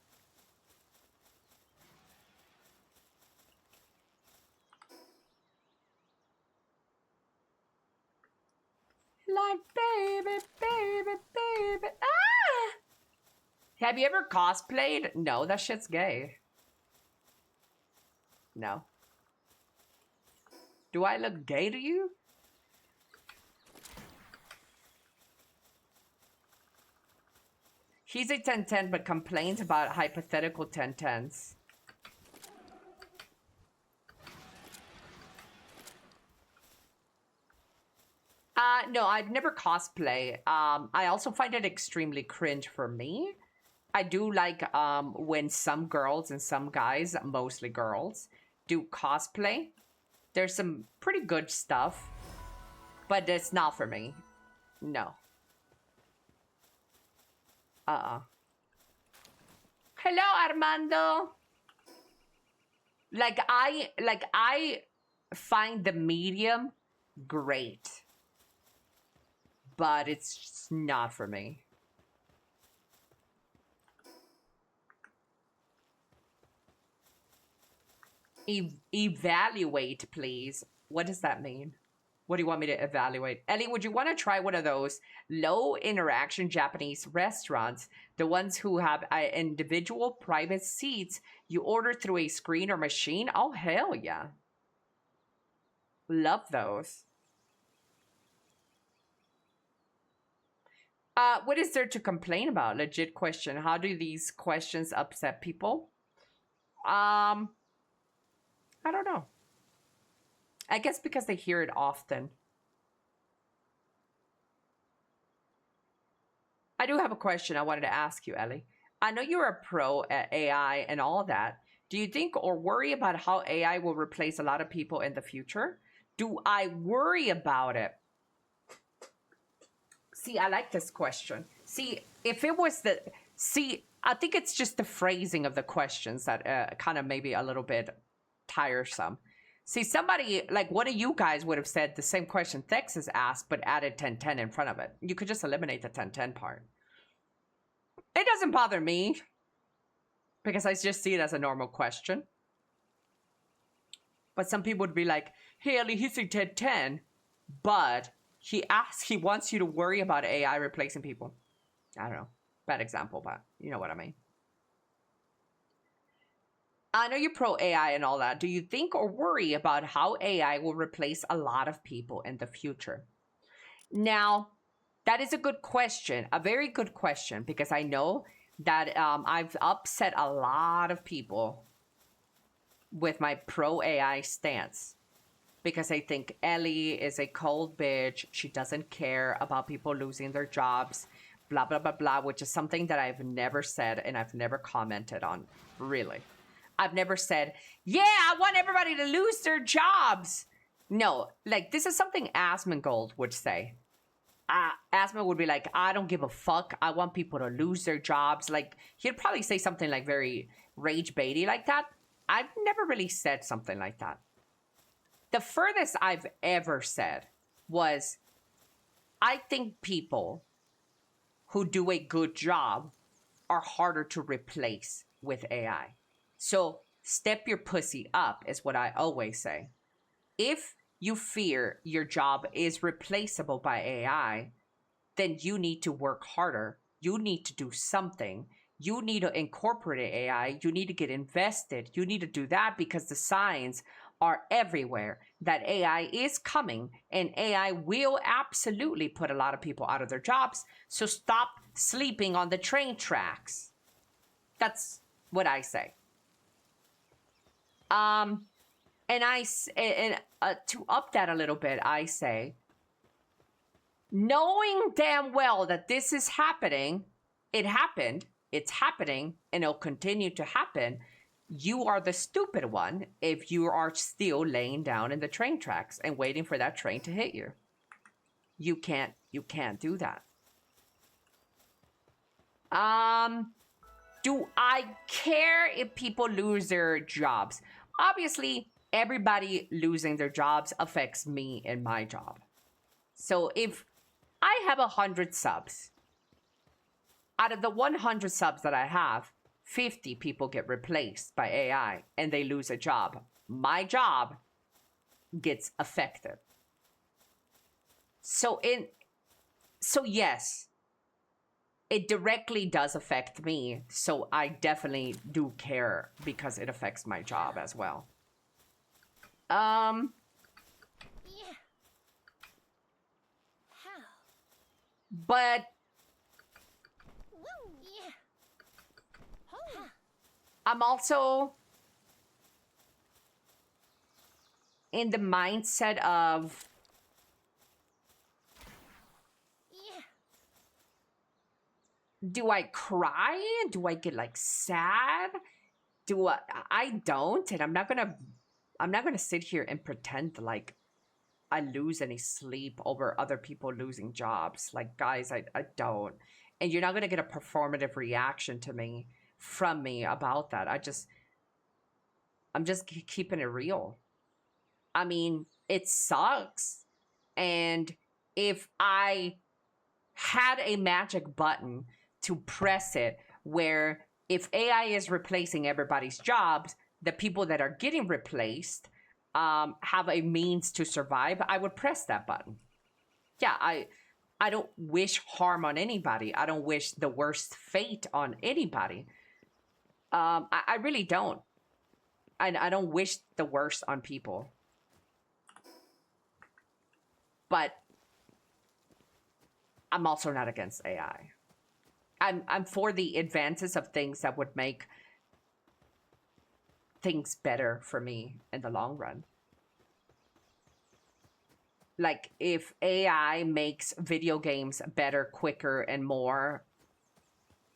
Like, baby. Ah! Have you ever cosplayed? No, that shit's gay. No. Do I look gay to you? He's a 10-10 but complains about hypothetical 10-10s. No, I've never cosplay. I also find it extremely cringe for me. I do like when some girls and some guys, mostly girls, do cosplay. There's some pretty good stuff, but it's not for me. No. Hello, Armando. I find the medium great, but it's just not for me. Evaluate, please. What does that mean? What do you want me to evaluate? Elly, would you want to try one of those low interaction Japanese restaurants? The ones who have individual private seats you order through a screen or machine? Oh, hell yeah. Love those. What is there to complain about? Legit question. How do these questions upset people? I don't know. I guess because they hear it often. I do have a question I wanted to ask you, Elly. I know you're a pro at AI and all that. Do you think or worry about how AI will replace a lot of people in the future? Do I worry about it? See, I like this question. See, if it was the... See, I think it's just the phrasing of the questions that kind of maybe a little bit tiresome. See, somebody, like one of you guys would have said the same question Thex has asked, but added 10-10 in front of it. You could just eliminate the 10-10 part. It doesn't bother me, because I just see it as a normal question. But some people would be like, hey, Elly, he's a 10-10, but he wants you to worry about AI replacing people. I don't know. Bad example, but you know what I mean. I know you're pro AI and all that. Do you think or worry about how AI will replace a lot of people in the future? Now, that is a good question, a very good question, because I know that I've upset a lot of people with my pro AI stance. Because I think Elly is a cold bitch. She doesn't care about people losing their jobs, blah, blah, blah, blah, which is something that I've never said and I've never commented on, really. I've never said, yeah, I want everybody to lose their jobs. No, like, this is something Asmongold would say. Asmon would be like, I don't give a fuck. I want people to lose their jobs. Like, he'd probably say something like very rage baity like that. I've never really said something like that. The furthest I've ever said was, I think people who do a good job are harder to replace with AI. So step your pussy up is what I always say. If you fear your job is replaceable by AI, then you need to work harder. You need to do something. You need to incorporate AI. You need to get invested. You need to do that because the signs are everywhere that AI is coming and AI will absolutely put a lot of people out of their jobs. So stop sleeping on the train tracks. That's what I say. To up that a little bit, I say, knowing damn well that this is happening, it happened, it's happening, and it'll continue to happen. You are the stupid one if you are still laying down in the train tracks and waiting for that train to hit you. You can't do that. Do I care if people lose their jobs? Obviously, everybody losing their jobs affects me and my job. So if I have 100 subs, out of the 100 subs that I have, 50 people get replaced by AI and they lose a job. My job gets affected. So yes, it directly does affect me. So I definitely do care because it affects my job as well. Yeah. How? But Woo. Yeah. Oh. I'm also in the mindset of, Yeah. do I cry? Do I get like sad? I don't, and I'm not gonna sit here and pretend like I lose any sleep over other people losing jobs. Like, guys, I don't. And you're not gonna get a performative reaction from me about that. I'm just keeping it real. I mean, it sucks. And if I had a magic button to press it where if AI is replacing everybody's jobs, the people that are getting replaced have a means to survive, I would press that button. Yeah, I don't wish harm on anybody. I don't wish the worst fate on anybody. I really don't. I don't wish the worst on people. But I'm also not against AI. I'm for the advances of things that would make things better for me in the long run. Like, if AI makes video games better, quicker, and more,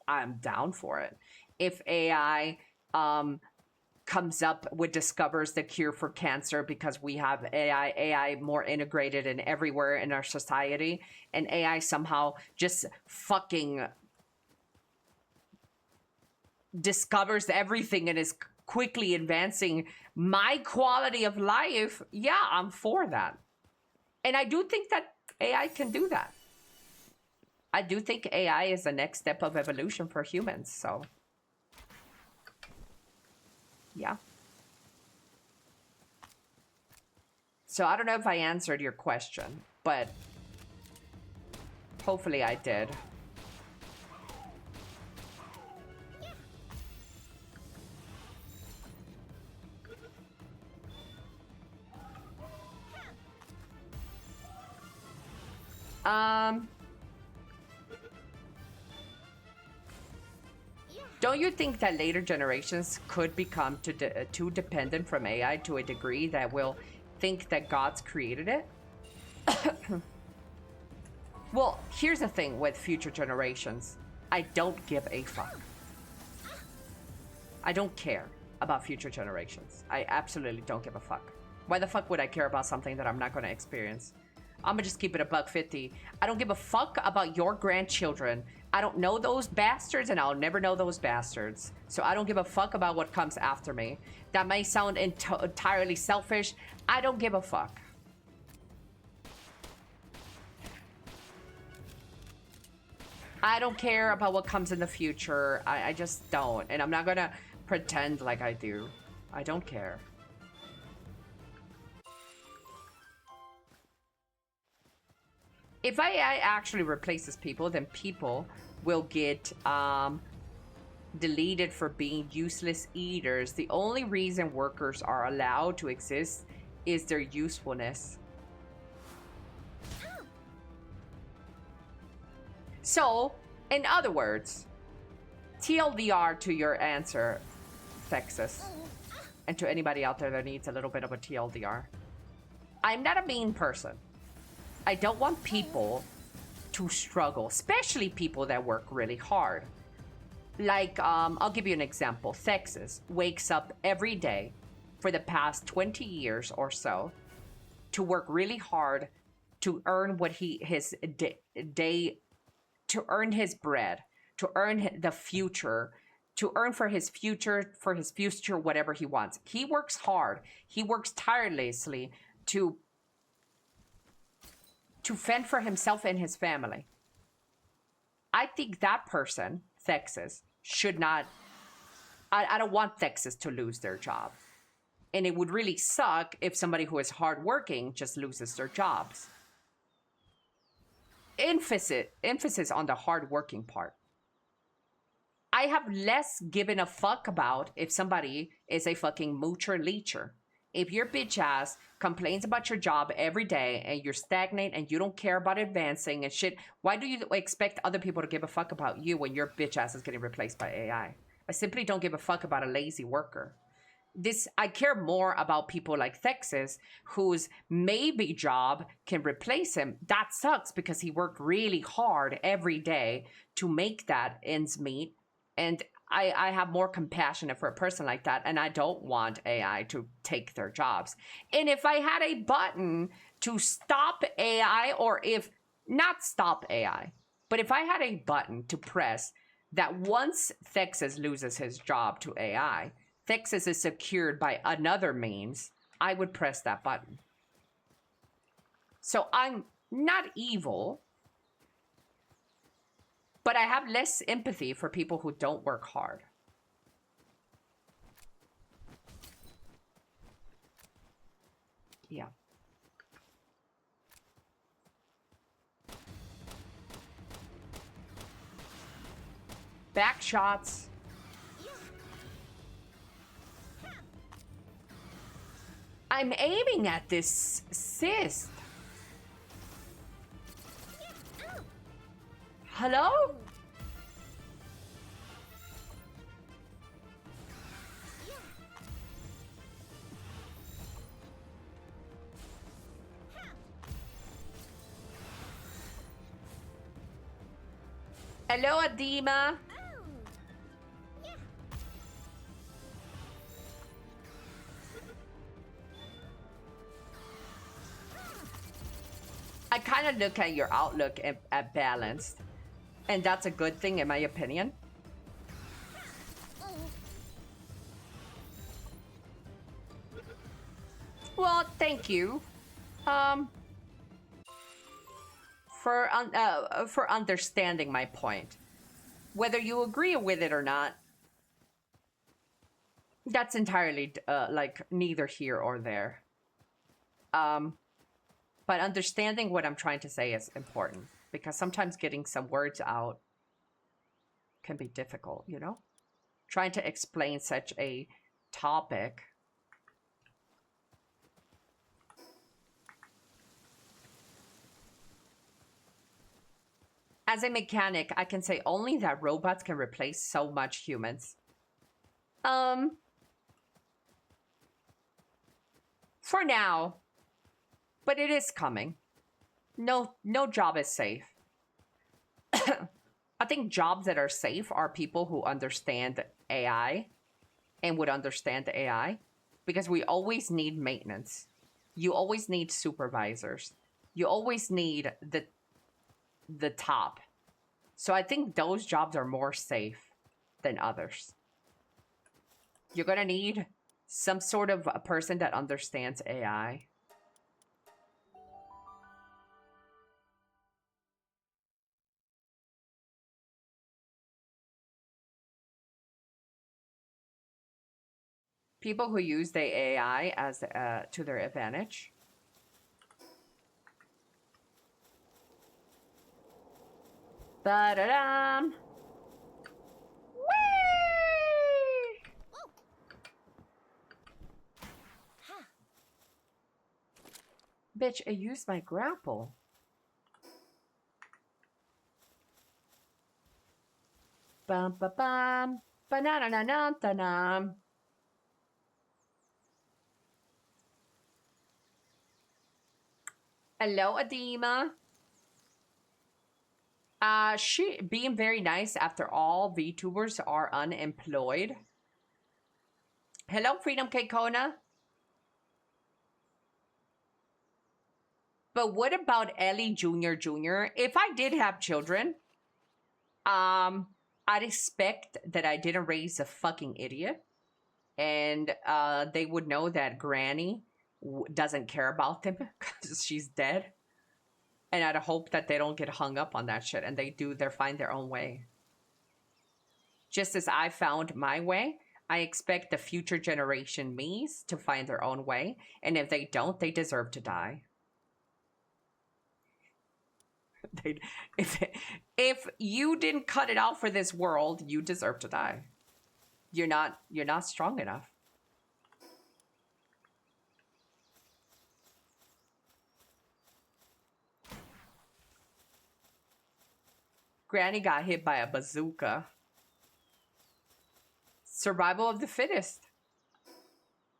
I'm down for it. If AI discovers the cure for cancer because we have AI more integrated and everywhere in our society, and AI somehow just fucking discovers everything and is quickly advancing my quality of life, yeah, I'm for that. And I do think that AI can do that. I do think AI is the next step of evolution for humans, so yeah. So I don't know if I answered your question, but hopefully I did. Don't you think that later generations could become too dependent from AI to a degree that will think that God's created it? Well, here's the thing with future generations. I don't give a fuck. I don't care about future generations. I absolutely don't give a fuck. Why the fuck would I care about something that I'm not going to experience? I'm gonna just keep it $1.50. I don't give a fuck about your grandchildren. I don't know those bastards, and I'll never know those bastards. So I don't give a fuck about what comes after me. That may sound entirely selfish. I don't give a fuck. I don't care about what comes in the future. I just don't. And I'm not gonna pretend like I do. I don't care. If AI actually replaces people, then people will get deleted for being useless eaters. The only reason workers are allowed to exist is their usefulness. So, in other words, TLDR to your answer, Texas, and to anybody out there that needs a little bit of a TLDR. I'm not a mean person. I don't want people to struggle, especially people that work really hard. Like, I'll give you an example. Texas wakes up every day for the past 20 years or so to work really hard to earn what to earn his bread, to earn the future, to earn for his future, whatever he wants. He works hard. He works tirelessly to fend for himself and his family. I think that person, Texas, should not... I don't want Texas to lose their job. And it would really suck if somebody who is hardworking just loses their jobs. Emphasis on the hardworking part. I have less given a fuck about if somebody is a fucking moocher leecher. If your bitch ass complains about your job every day and you're stagnant and you don't care about advancing and shit, why do you expect other people to give a fuck about you when your bitch ass is getting replaced by AI? I simply don't give a fuck about a lazy worker. I care more about people like Texas, whose maybe job can replace him. That sucks because he worked really hard every day to make that ends meet. And I have more compassion for a person like that, and I don't want AI to take their jobs. And if I had a button to stop AI, or if not stop AI, but if I had a button to press that once Texas loses his job to AI, Texas is secured by another means, I would press that button. So I'm not evil, but I have less empathy for people who don't work hard. Yeah. Back shots. I'm aiming at this cyst. Hello? Hello, Adima. I kind of look at your outlook at balanced, and that's a good thing in my opinion. Well, thank you, for understanding my point. Whether you agree with it or not, that's entirely like neither here or there. But understanding what I'm trying to say is important, because sometimes getting some words out can be difficult, you know? Trying to explain such a topic. As a mechanic, I can say only that robots can replace so much humans. For now. But it is coming. No job is safe. I think jobs that are safe are people who understand AI and would understand the AI, because we always need maintenance. You always need supervisors. You always need the top. So I think those jobs are more safe than others. You're gonna need some sort of a person that understands AI. People who use the AI as to their advantage. Ba-da-dum. Whee! Bitch, I used my grapple. Bum ba bum. Ba-na-na-na-na-na-na. Hello, Adema. She being very nice after all VTubers are unemployed. Hello, Freedom K Kona. But what about Elly Jr. If I did have children, I'd expect that I didn't raise a fucking idiot. And they would know that Granny doesn't care about them because she's dead. And I'd hope that they don't get hung up on that shit and they find their own way. Just as I found my way, I expect the future generation me's to find their own way. And if they don't, they deserve to die. If you didn't cut it out for this world, you deserve to die. You're not strong enough. Granny got hit by a bazooka. Survival of the fittest.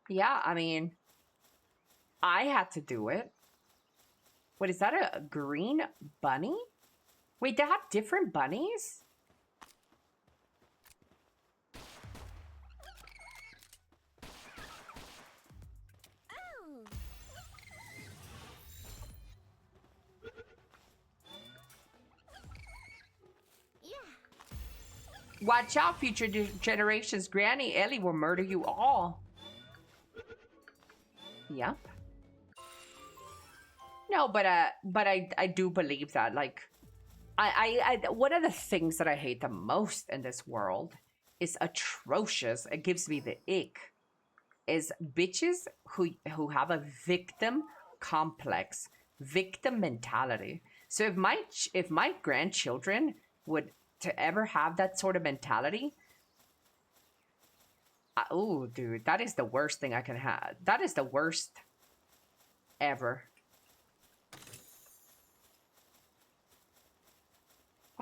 Yeah, I mean, I had to do it. What, is that a green bunny? Wait, they have different bunnies? Watch out, future generations. Granny Elly will murder you all. Yep. No, but I do believe that. Like, I one of the things that I hate the most in this world is atrocious. It gives me the ick. Is bitches who have a victim complex, victim mentality. So if my grandchildren would to ever have that sort of mentality, oh, dude, that is the worst thing I can have. That is the worst ever.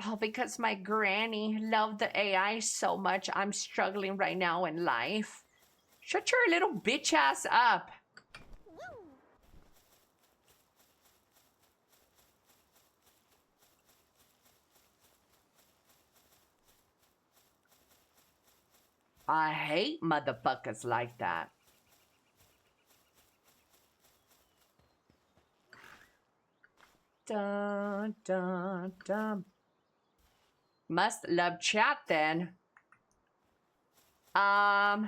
Oh, because my granny loved the AI so much, I'm struggling right now in life. Shut your little bitch ass up. I hate motherfuckers like that. Dun, dun, dun. Must love chat then. There's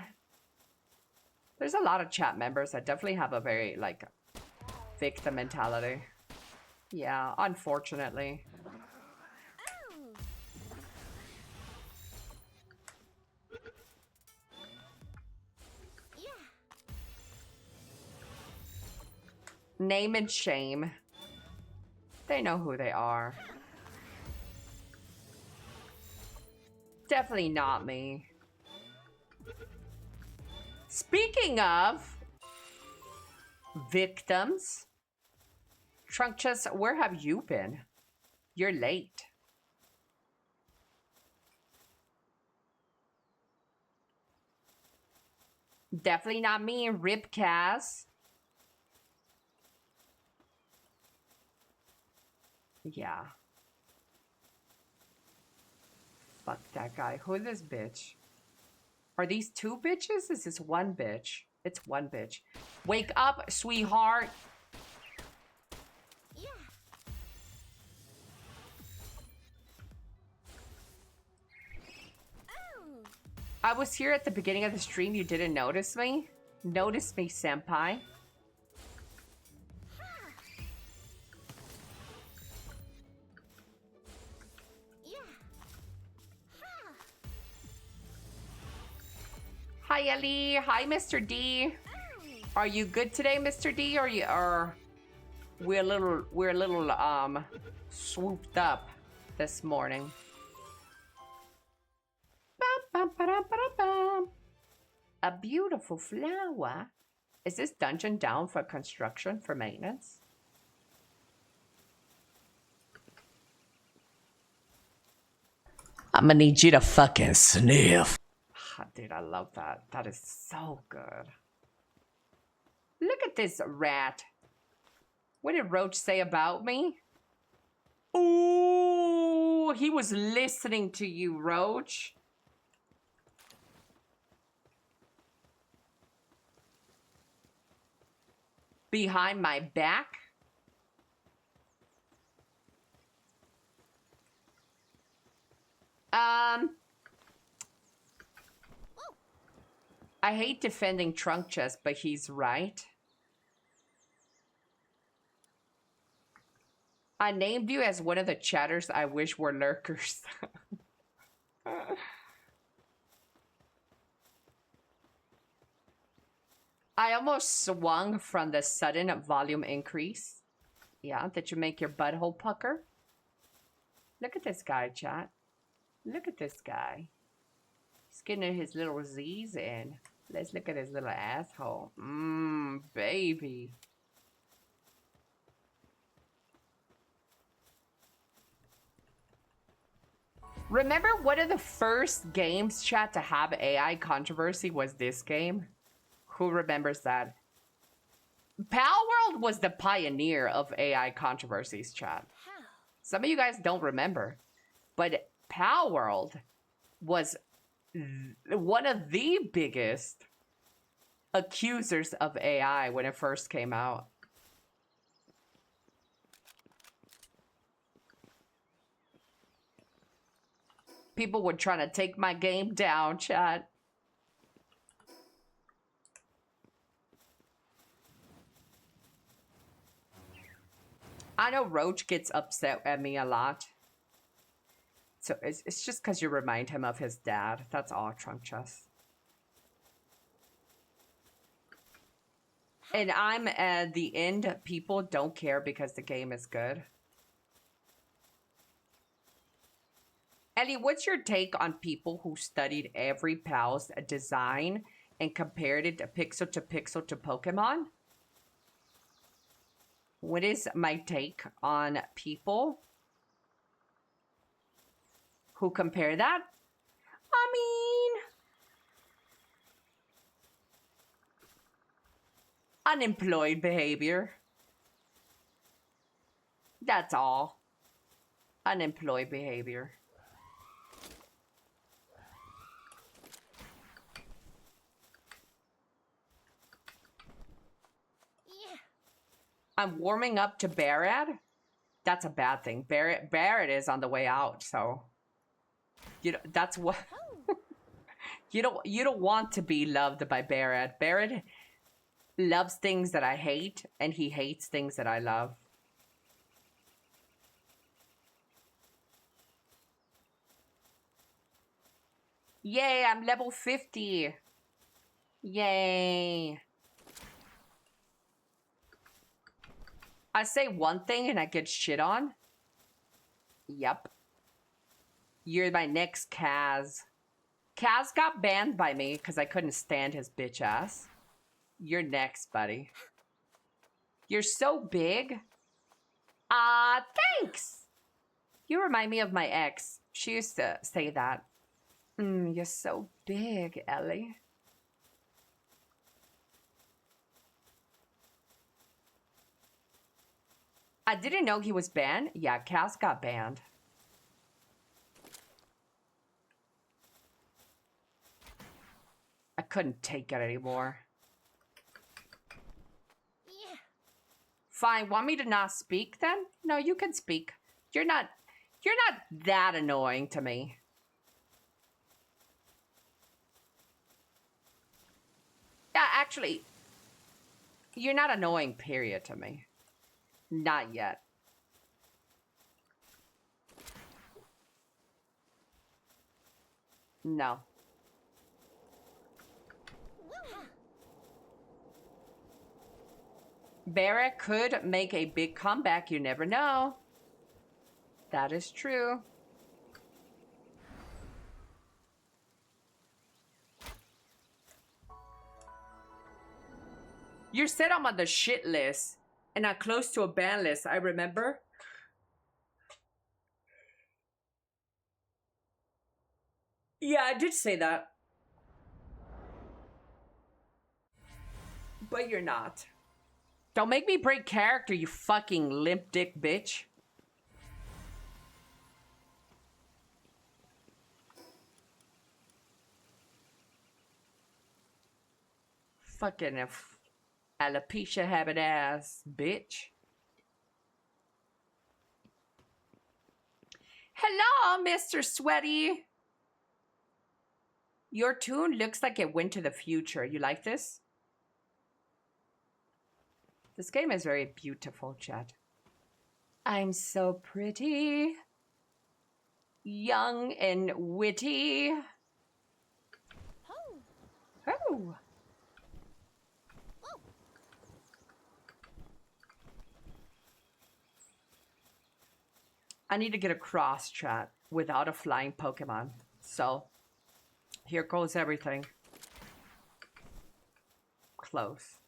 a lot of chat members that definitely have a very, like, victim mentality. Yeah, unfortunately. Name and shame. They know who they are. Definitely not me. Speaking of victims, Trunkchus, where have you been? You're late. Definitely not me. Rip Kaz. Yeah. Fuck that guy. Who is this bitch? Are these two bitches? Is this one bitch? It's one bitch. Wake up, sweetheart. Yeah. Oh. I was here at the beginning of the stream. You didn't notice me? Notice me, senpai. Hi, Ellie. Hi, Mr. D. Are you good today, Mr. D? Or we're a little swooped up this morning. Bum, ba-dum, ba-dum, bum. A beautiful flower. Is this dungeon down for construction for maintenance? I'm gonna need you to fucking sniff. Dude, I love that. That is so good. Look at this rat. What did Roach say about me? Ooh, he was listening to you, Roach. Behind my back? I hate defending Trunk Chest, but he's right. I named you as one of the chatters I wish were lurkers. I almost swung from the sudden volume increase. Yeah, did you make your butthole pucker? Look at this guy, chat. Look at this guy. He's getting his little Z's in. Let's look at his little asshole. Mmm, baby. Remember one of the first games, chat, to have AI controversy was this game? Who remembers that? PALWORLD was the pioneer of AI controversies, chat. Some of you guys don't remember. But PALWORLD was one of the biggest accusers of AI when it first came out. People were trying to take my game down, chat. I know Roach gets upset at me a lot. So it's just because you remind him of his dad. That's all, Trunk Chest. And I'm at the end. People don't care because the game is good. Ellie, what's your take on people who studied every PAL's design and compared it pixel to Pokemon? What is my take on people who compare that? I mean, unemployed behavior. That's all. Unemployed behavior. I'm warming up to Barrett. That's a bad thing. Barrett is on the way out, so you know that's what you don't want to be loved by Barrett. Barrett loves things that I hate, and he hates things that I love. Yay, I'm level 50. Yay. I say one thing and I get shit on. Yep. You're my next Kaz. Kaz got banned by me because I couldn't stand his bitch ass. You're next, buddy. You're so big. Thanks. You remind me of my ex. She used to say that. You're so big, Ellie. I didn't know he was banned. Yeah, Cass got banned. I couldn't take it anymore. Yeah. Fine, want me to not speak then? No, you can speak. You're not that annoying to me. Yeah, actually, you're not annoying, period, to me. Not yet. No. Barrett could make a big comeback, you never know. That is true. You said I'm on the shit list and not close to a ban list, I remember. Yeah, I did say that. But you're not. Don't make me break character, you fucking limp dick bitch. Fucking alopecia habit ass bitch. Hello, Mr. Sweaty. Your tune looks like it went to the future. You like this? This game is very beautiful, chat. I'm so pretty. Young and witty. Oh. I need to get a cross, chat, without a flying Pokemon. So, here goes everything. Close.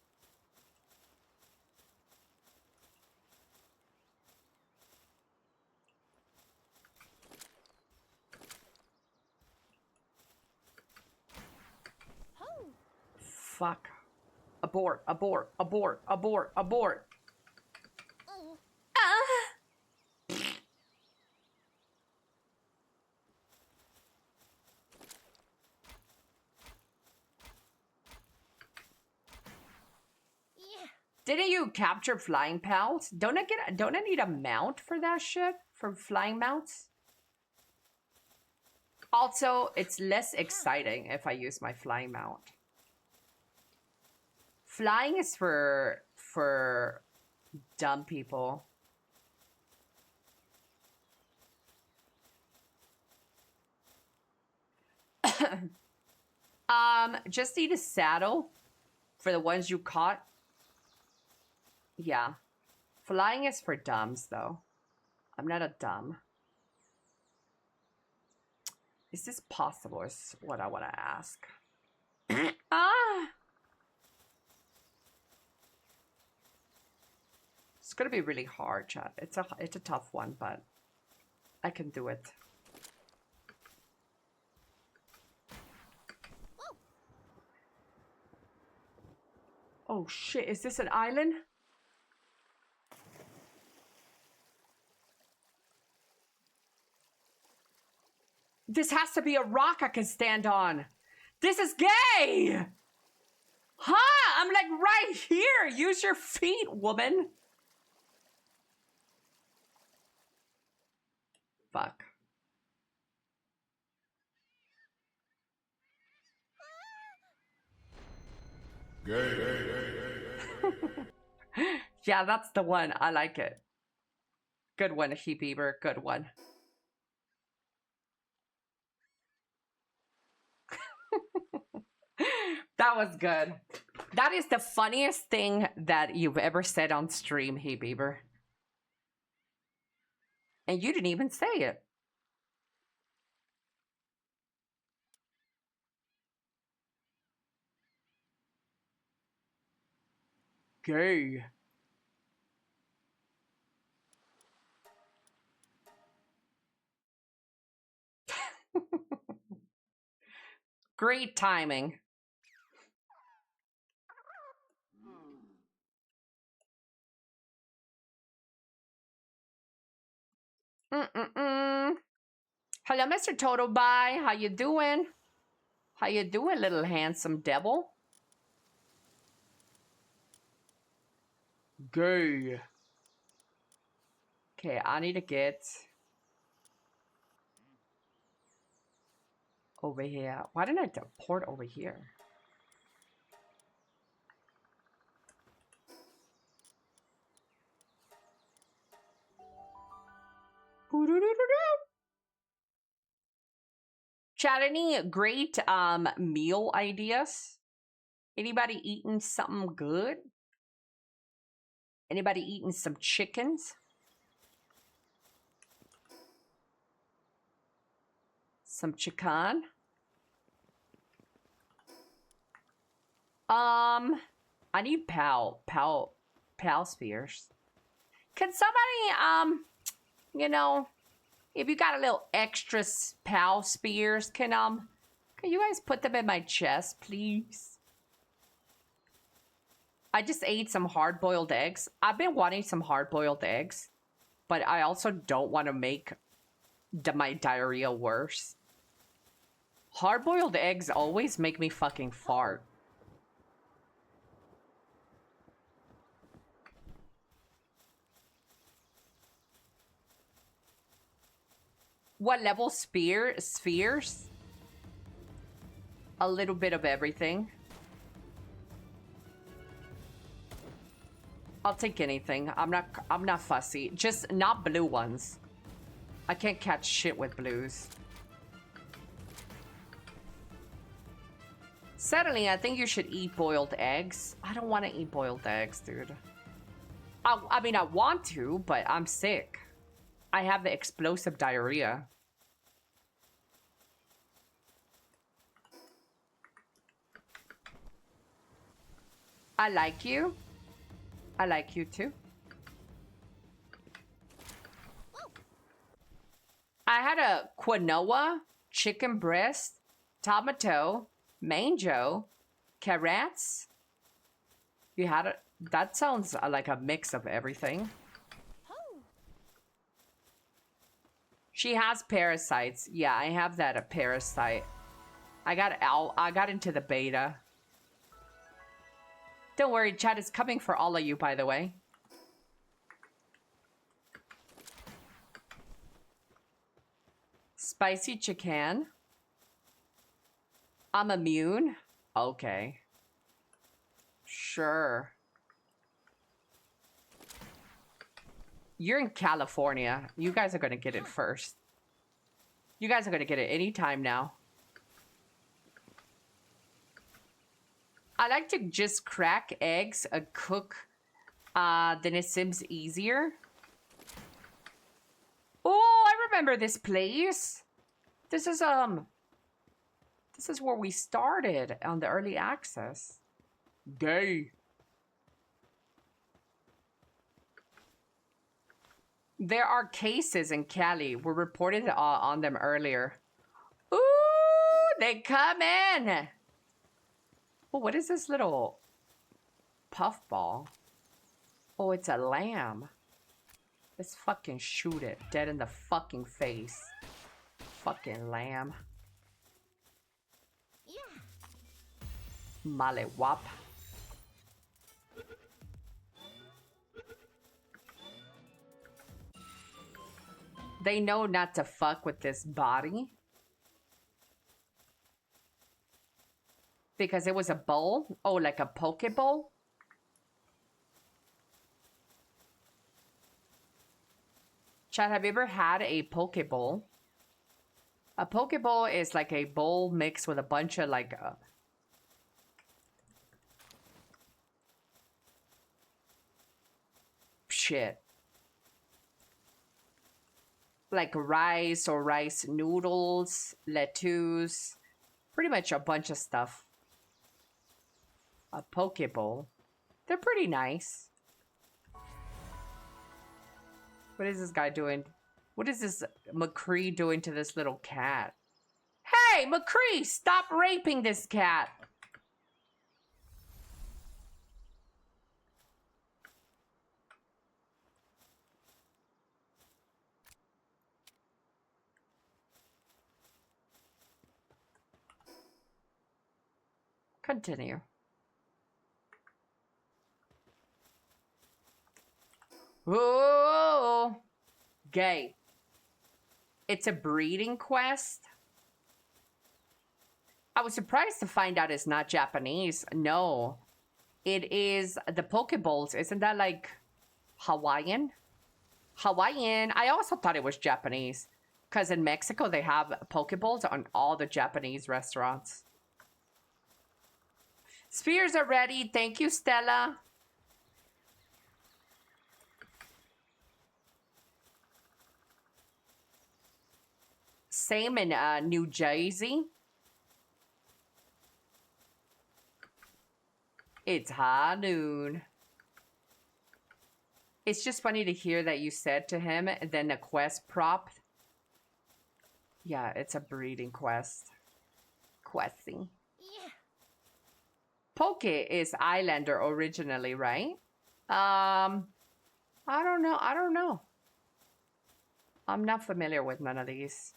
Fuck. Abort, abort, abort, abort, abort. Didn't you capture flying pals? Don't I need a mount for that shit? For flying mounts? Also, it's less exciting if I use my flying mount. Flying is for dumb people. Just need a saddle for the ones you caught. Yeah. Flying is for dumbs, though. I'm not a dumb. Is this possible is what I want to ask. It's gonna be really hard, chat. It's a tough one, but I can do it. Oh shit, is this an island? This has to be a rock I can stand on. This is gay! Huh? I'm like right here. Use your feet, woman. Fuck. Yeah, that's the one. I like it. Good one, Beaver. Good one. That was good. That is the funniest thing that you've ever said on stream, Beaver. And you didn't even say it. Gay. Great timing. Mm-mm-mm. Hello, Mr. Total Bye. How you doing? How you doing, little handsome devil? Gay. Okay, I need to get over here. Why didn't I teleport over here? Chat, any great meal ideas? Anybody eating something good? Anybody eating some chickens? Some chicken? I need pal spheres. Can somebody, you know, if you got a little extra pal spears, can you guys put them in my chest, please? I just ate some hard-boiled eggs. I've been wanting some hard-boiled eggs, but I also don't want to make my diarrhea worse. Hard-boiled eggs always make me fucking fart. What level spheres? A little bit of everything. I'll take anything. I'm not fussy. Just not blue ones. I can't catch shit with blues. Suddenly, I think you should eat boiled eggs. I don't want to eat boiled eggs, dude. I mean, I want to, but I'm sick. I have the explosive diarrhea. I like you. I like you too. I had a quinoa, chicken breast, tomato, mango, carrots. You had it? That sounds like a mix of everything. She has parasites. Yeah, I have that, a parasite. I got into the beta. Don't worry, chat is coming for all of you, by the way. Spicy chicken. I'm immune. Okay. Sure. You're in California. You guys are gonna get it first. You guys are gonna get it anytime now. I like to just crack eggs and cook. Then it seems easier. Oh, I remember this place. This is where we started on the early access. Gay. There are cases in Cali. We reported on them earlier. Ooh, they come in. Oh, what is this little puffball? Oh, it's a lamb. Let's fucking shoot it dead in the fucking face. Fucking lamb. Yeah. Malewap. They know not to fuck with this body. Because it was a bowl? Oh, like a poke bowl? Chad, have you ever had a poke bowl? A poke bowl is like a bowl mixed with a bunch of like... shit. Like rice or rice noodles, lettuce, pretty much a bunch of stuff. A poke bowl. They're pretty nice. What is this guy doing? What is this McCree doing to this little cat? Hey, McCree, stop raping this cat. Continue. Whoa! Gay. It's a breeding quest? I was surprised to find out it's not Japanese. No. It is the Pokeballs. Isn't that like Hawaiian? Hawaiian. I also thought it was Japanese. Because in Mexico, they have Pokeballs on all the Japanese restaurants. Spheres are ready. Thank you, Stella. Same in New Jersey. It's high noon. It's just funny to hear that you said to him, and then a quest prop. Yeah, it's a breeding quest. Questing. Yeah. Poke is Islander originally, right? I don't know. I'm not familiar with none of these.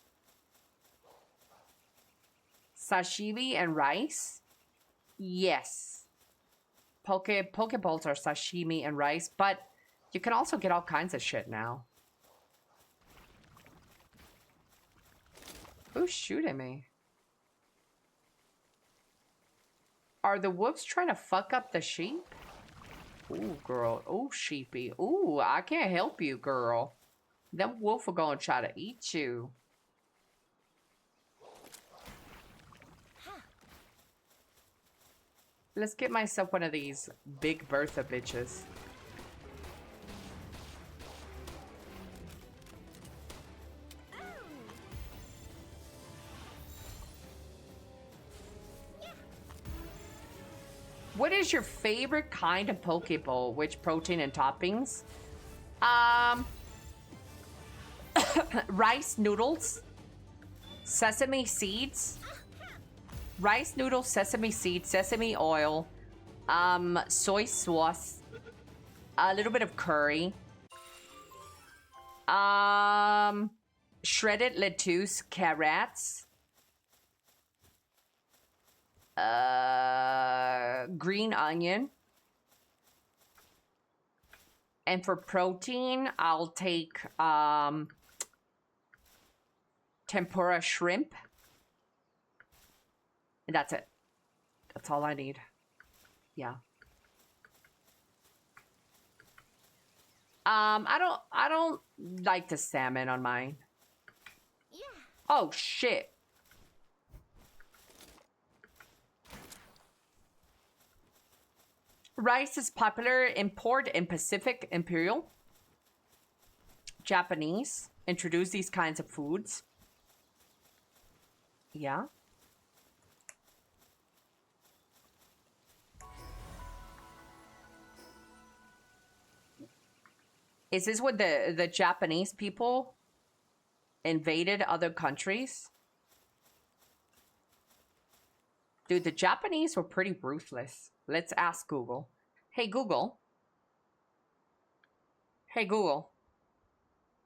Sashimi and rice? Yes. Pokeballs are sashimi and rice, but you can also get all kinds of shit now. Who's shooting me? Are the wolves trying to fuck up the sheep? Ooh, girl. Ooh, sheepy. Ooh, I can't help you, girl. Them wolf are gonna try to eat you. Let's get myself one of these big Bertha bitches. What is your favorite kind of Pokeball? Which protein and toppings? Rice noodles, sesame seeds, rice noodles, sesame seeds, sesame oil, soy sauce, a little bit of curry, shredded lettuce, carrots, green onion. And for protein, I'll take tempura shrimp. And that's it. That's all I need. Yeah. I don't like the salmon on mine. Yeah. Oh shit. Rice is popular import in Pacific Imperial. Japanese introduced these kinds of foods. Yeah. Is this what the Japanese people invaded other countries? Dude, the Japanese were pretty ruthless. Let's ask Google. Hey, Google. Hey, Google.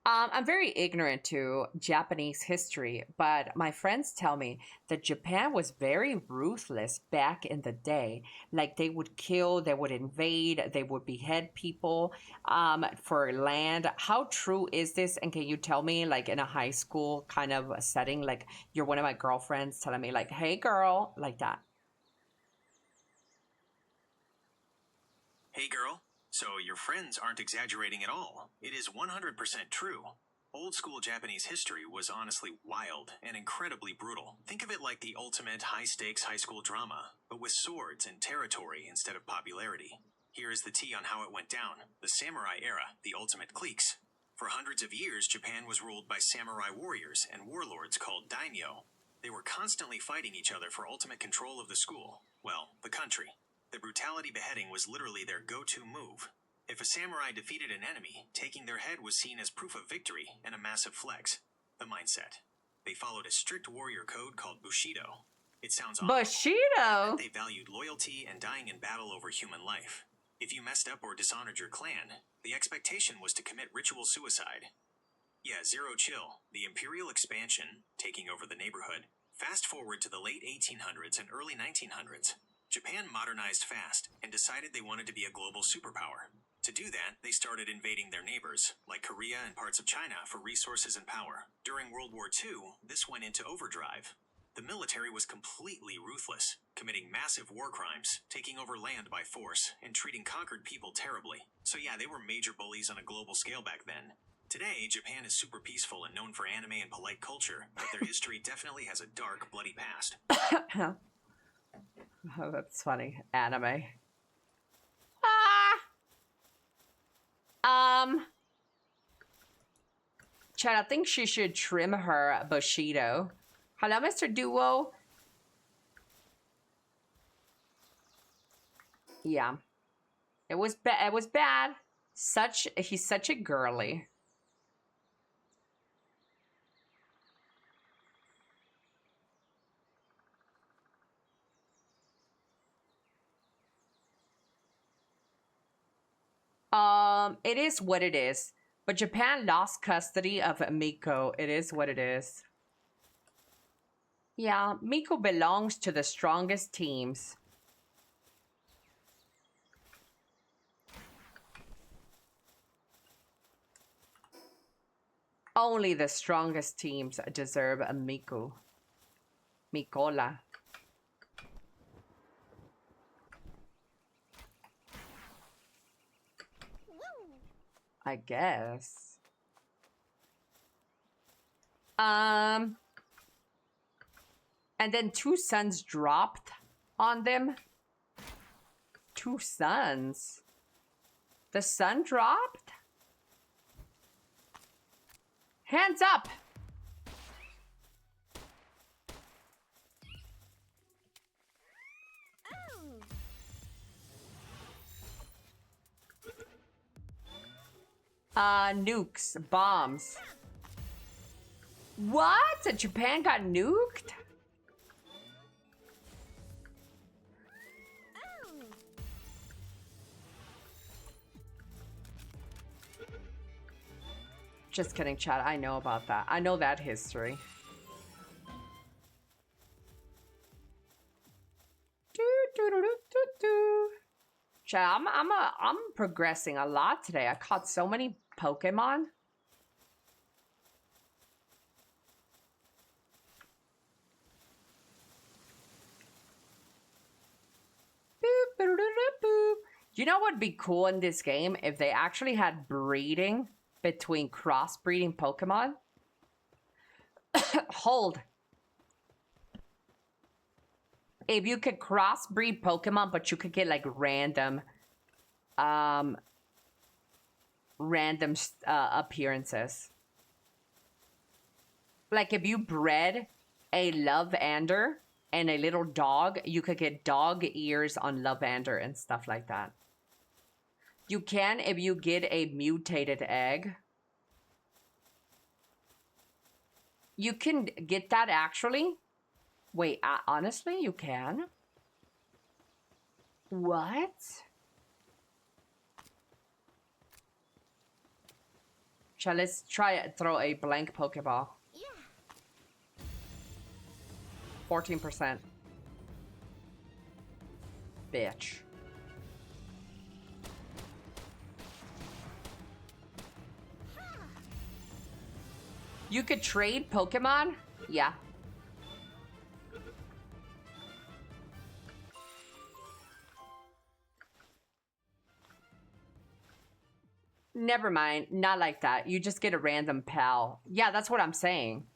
I'm very ignorant to Japanese history, but my friends tell me that Japan was very ruthless back in the day. Like, they would kill, they would invade, they would behead people for land. How true is this? And can you tell me, like, in a high school kind of a setting, like, you're one of my girlfriends telling me, like, hey, girl, like that. Hey girl, so your friends aren't exaggerating at all. It is 100% true. Old school Japanese history was honestly wild and incredibly brutal. Think of it like the ultimate high-stakes high school drama, but with swords and territory instead of popularity. Here is the tea on how it went down. The samurai era, the ultimate cliques. For hundreds of years, Japan was ruled by samurai warriors and warlords called daimyo. They were constantly fighting each other for ultimate control of the school. Well, the country. The brutality beheading was literally their go-to move. If a samurai defeated an enemy, taking their head was seen as proof of victory and a massive flex. The mindset. They followed a strict warrior code called Bushido. It sounds awful. Bushido? They valued loyalty and dying in battle over human life. If you messed up or dishonored your clan, the expectation was to commit ritual suicide. Yeah, zero chill. The imperial expansion, taking over the neighborhood. Fast forward to the late 1800s and early 1900s. Japan modernized fast and decided they wanted to be a global superpower. To do that, they started invading their neighbors, like Korea and parts of China, for resources and power. During World War II, this went into overdrive. The military was completely ruthless, committing massive war crimes, taking over land by force, and treating conquered people terribly. So yeah, they were major bullies on a global scale back then. Today, Japan is super peaceful and known for anime and polite culture, but their history definitely has a dark, bloody past. Oh, that's funny. Anime. Chad, I think she should trim her Bushido. Hello, Mr. Duo. Yeah. It was bad. It was bad. He's such a girly. It is what it is. But Japan lost custody of Miko. It is what it is. Yeah, Miko belongs to the strongest teams. Only the strongest teams deserve a Miko. Mikola. I guess. And then 2 suns dropped on them. 2 suns. The sun dropped? Hands up! Nukes, bombs. What? Japan got nuked? Just kidding, chat. I know about that. I know that history. Chat, I'm progressing a lot today. I caught so many Pokemon. You know what would be cool in this game if they actually had breeding between crossbreeding Pokemon? Hold. If you could crossbreed Pokemon, but you could get like random appearances. Like if you bred a Lavander and a little dog, you could get dog ears on Lavander and stuff like that. You can if you get a mutated egg. You can get that actually. Wait, honestly, you can? What? Let's try it. Throw a blank Pokeball. Yeah. 14%. Bitch. You could trade Pokemon? Yeah. Never mind. Not like that. You just get a random pal. Yeah, that's what I'm saying.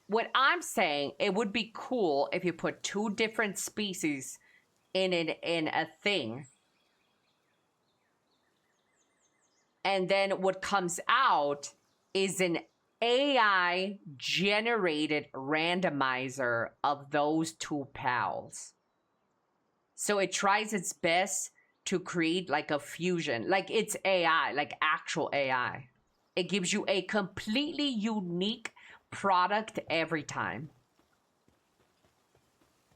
What I'm saying, it would be cool if you put 2 different species in a thing. And then what comes out is an AI generated randomizer of those 2 pals. So it tries its best to create like a fusion, like it's AI, like actual AI. It gives you a completely unique product every time.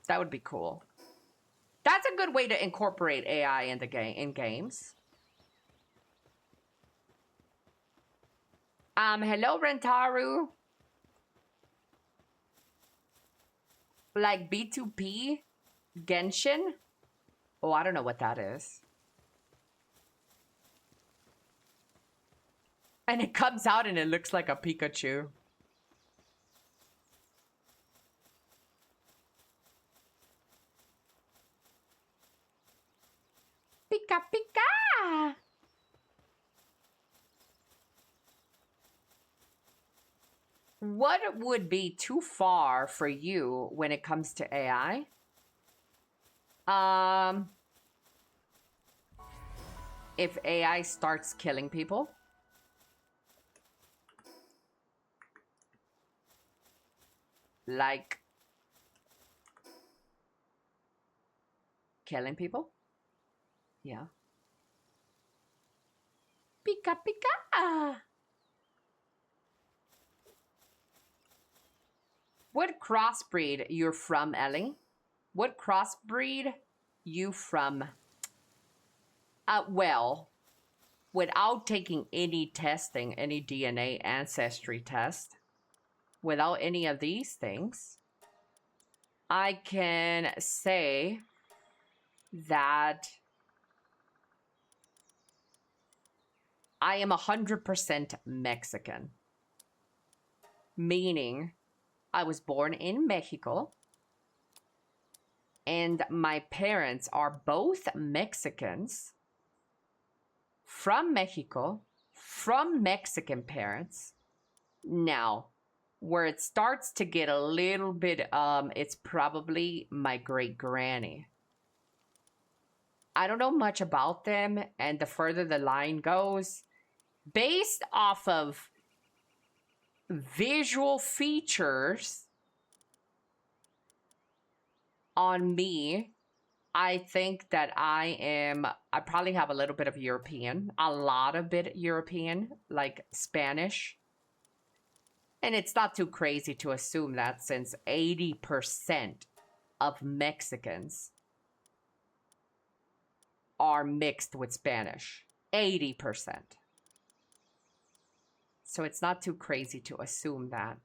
That would be cool. That's a good way to incorporate AI in the game, in games. Hello Rentaru. Like B2P, Genshin? Oh, I don't know what that is. And it comes out and it looks like a Pikachu. Pika Pika! What would be too far for you when it comes to AI? If AI starts killing people. Like killing people? Yeah. Pika Pika! What crossbreed you're from, Ellie? What crossbreed you from? Well, without taking any testing, any DNA ancestry test, without any of these things, I can say that I am 100% Mexican. Meaning, I was born in Mexico, and my parents are both Mexicans, from Mexico, from Mexican parents. Now, where it starts to get a little bit, it's probably my great-granny. I don't know much about them, and the further the line goes, based off of visual features on me, I think that I probably have a little bit of European, a lot of bit European, like Spanish. And it's not too crazy to assume that since 80% of Mexicans are mixed with Spanish. 80%. So it's not too crazy to assume that.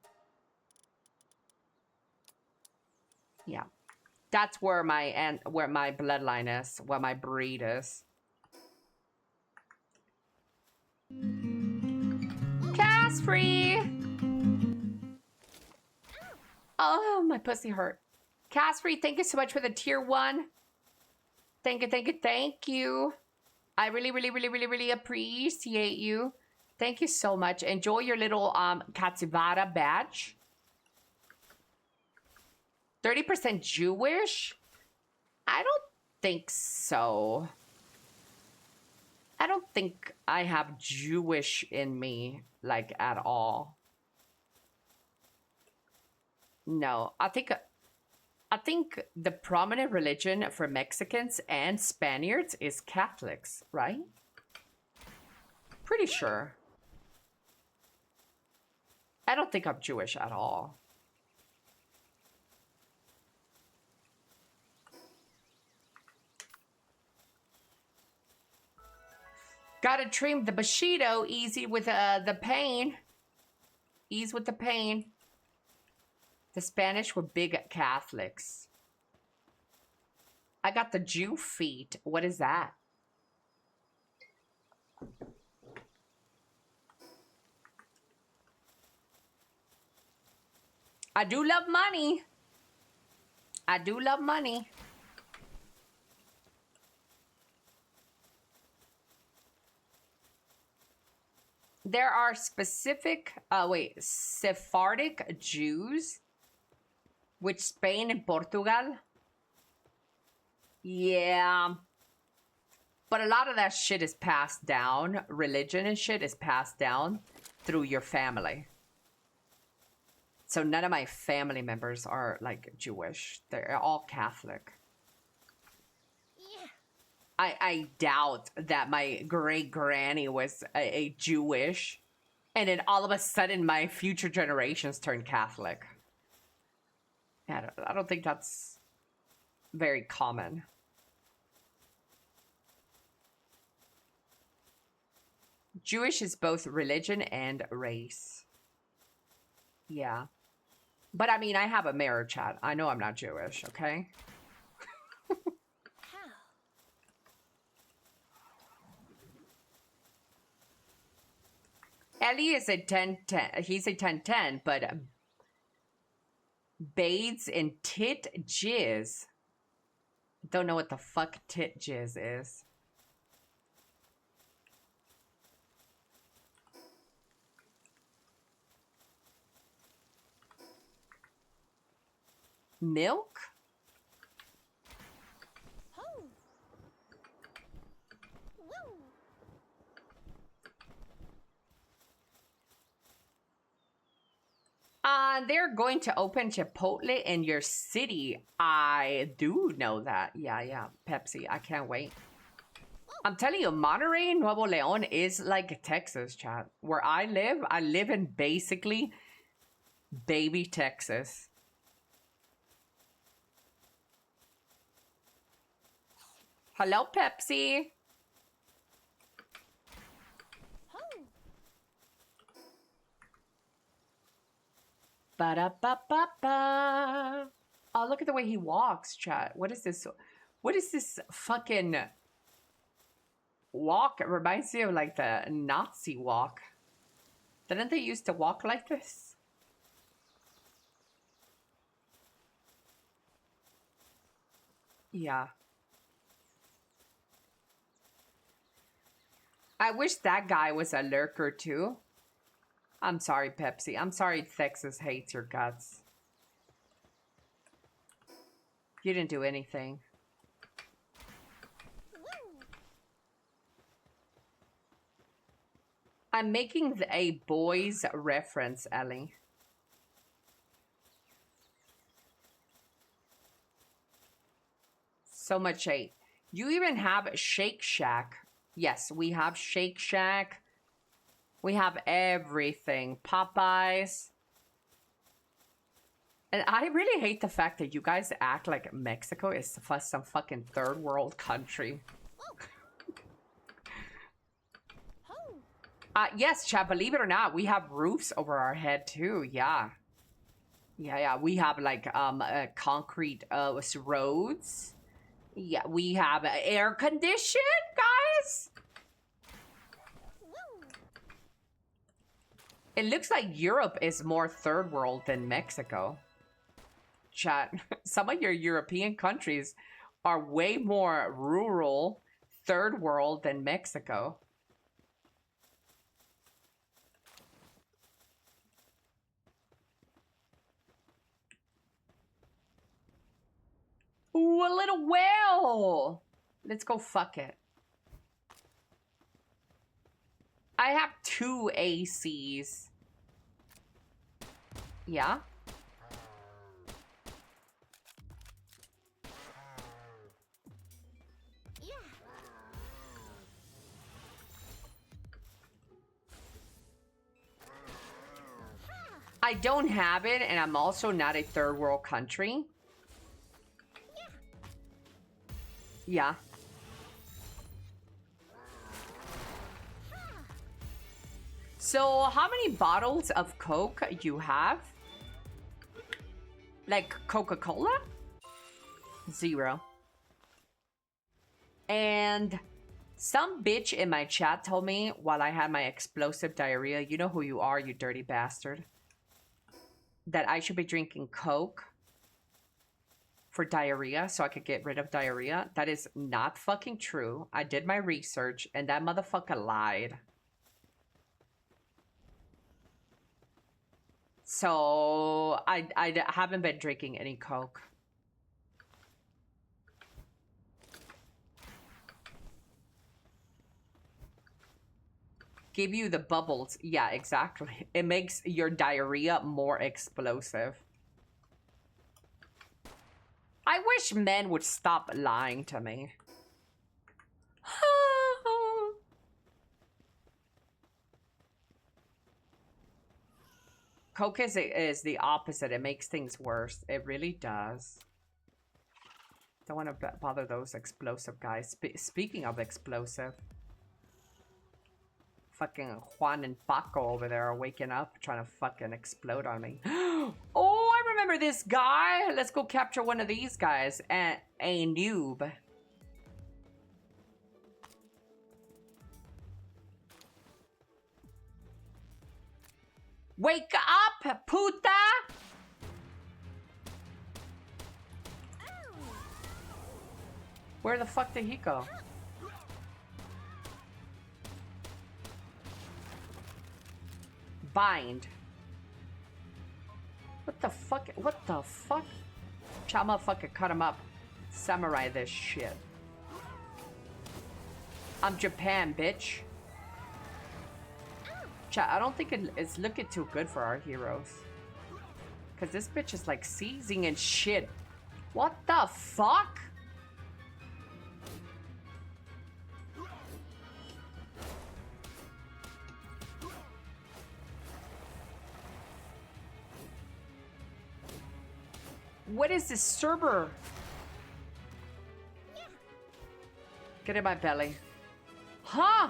Yeah. That's where my bloodline is, where my breed is. Cast free! Oh, my pussy hurt. Cast free, thank you so much for the tier 1. Thank you, thank you, thank you. I really, really, really, really, really appreciate you. Thank you so much. Enjoy your little Katsubara badge. 30% Jewish? I don't think so. I don't think I have Jewish in me, like, at all. No, I think the prominent religion for Mexicans and Spaniards is Catholics, right? Pretty sure. I don't think I'm Jewish at all. Gotta trim the Bushido easy with the pain. Ease with the pain. The Spanish were big Catholics. I got the Jew feet. What is that? I do love money. I do love money. There are specific, Sephardic Jews, which Spain and Portugal. Yeah. But a lot of that shit is passed down. Religion and shit is passed down through your family. So none of my family members are, like, Jewish. They're all Catholic. I doubt that my great-granny was a Jewish, and then all of a sudden my future generations turned Catholic. Yeah, I don't think that's very common. Jewish is both religion and race. Yeah. But I mean, I have a mirror chat. I know I'm not Jewish, okay? Ellie is a 10-10. He's a 10-10, but Bades and tit jizz. Don't know what the fuck tit jizz is. Milk? Oh. Woo. They're going to open Chipotle in your city. I do know that. Yeah. Pepsi. I can't wait. I'm telling you, Monterrey, Nuevo León is like Texas, chat. Where I live in basically baby Texas. Hello, Pepsi. Oh. Ba-da-ba-ba-ba. Oh, look at the way he walks, chat. What is this? What is this fucking walk? It reminds me of like the Nazi walk. Didn't they used to walk like this? Yeah. I wish that guy was a lurker too. I'm sorry, Pepsi. I'm sorry Texas hates your guts. You didn't do anything. Woo. I'm making a boys reference, Ellie. So much hate. You even have Shake Shack. Yes, we have Shake Shack. We have everything. Popeyes. And I really hate the fact that you guys act like Mexico is some fucking third world country. Oh. Yes, chat, believe it or not, we have roofs over our head too. Yeah. Yeah. We have like concrete roads. Yeah, we have air condition, guys. Woo. It looks like Europe is more third world than Mexico. Chat, some of your European countries are way more rural, third world than Mexico. Ooh, a little whale. Let's go fuck it. I have 2 ACs. Yeah? Yeah. I don't have it, and I'm also not a third world country. Yeah. So, how many bottles of Coke you have? Like Coca-Cola? 0. And some bitch in my chat told me while I had my explosive diarrhea, you know who you are, you dirty bastard, that I should be drinking Coke for diarrhea so I could get rid of diarrhea. That is not fucking true. I did my research and that motherfucker lied. So I haven't been drinking any Coke. Give you the bubbles. Yeah, exactly. It makes your diarrhea more explosive. I wish men would stop lying to me. Coke is the opposite. It makes things worse. It really does. Don't want to bother those explosive guys. Speaking of explosive, fucking Juan and Paco over there are waking up trying to fucking explode on me. Oh, I remember this guy. Let's go capture one of these guys. A noob. Wake up, puta! Where the fuck did he go? Bind. What the fuck? What the fuck? Chat, motherfucker, cut him up. Samurai this shit. I'm Japan, bitch. Chat, I don't think it's looking too good for our heroes. Cause this bitch is like seizing and shit. What the fuck? What is this server? Get in my belly. Huh?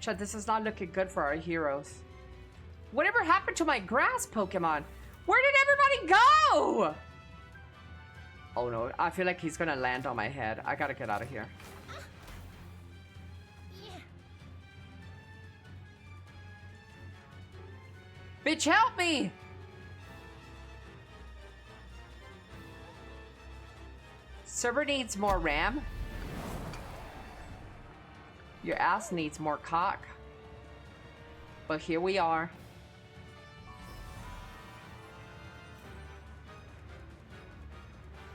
Chad, this is not looking good for our heroes. Whatever happened to my grass Pokemon? Where did everybody go? Oh no, I feel like he's gonna land on my head. I gotta get out of here. Bitch, help me! Server needs more RAM. Your ass needs more cock. But here we are.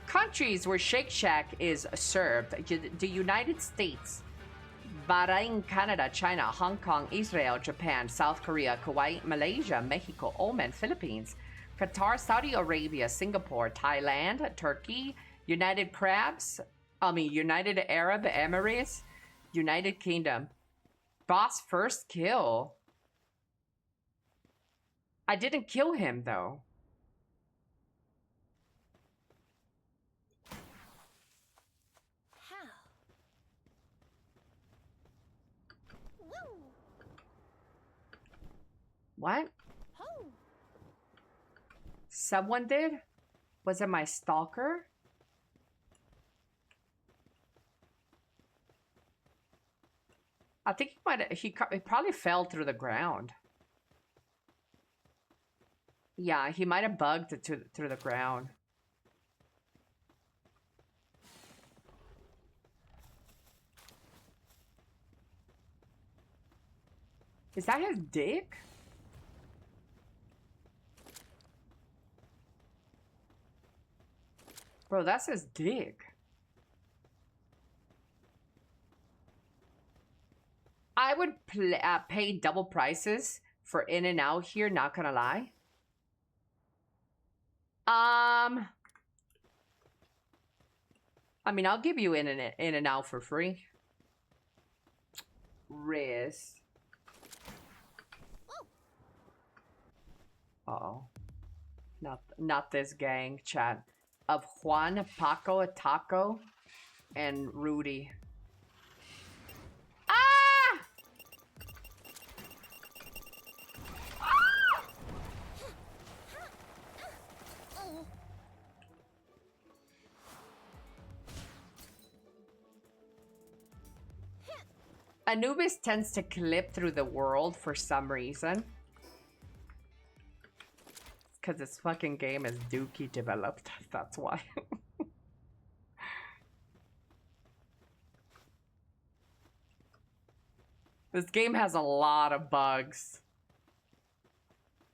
Countries where Shake Shack is served: the United States, Bahrain, Canada, China, Hong Kong, Israel, Japan, South Korea, Kuwait, Malaysia, Mexico, Oman, Philippines, Qatar, Saudi Arabia, Singapore, Thailand, Turkey, United Arab Emirates, United Kingdom. Boss first kill. I didn't kill him though. What? Someone did? Was it my stalker? I think he probably fell through the ground. Yeah, he might have bugged it through the ground. Is that his dick? Bro, that's his dick. I would pay double prices for In and Out here, not gonna lie. I mean, I'll give you In and Out for free. Riz. Uh-oh. Not this gang, chat. Of Juan, Paco, Taco, and Rudy. Ah! Ah! Anubis tends to clip through the world for some reason. Because this fucking game is dookie developed. That's why. This game has a lot of bugs.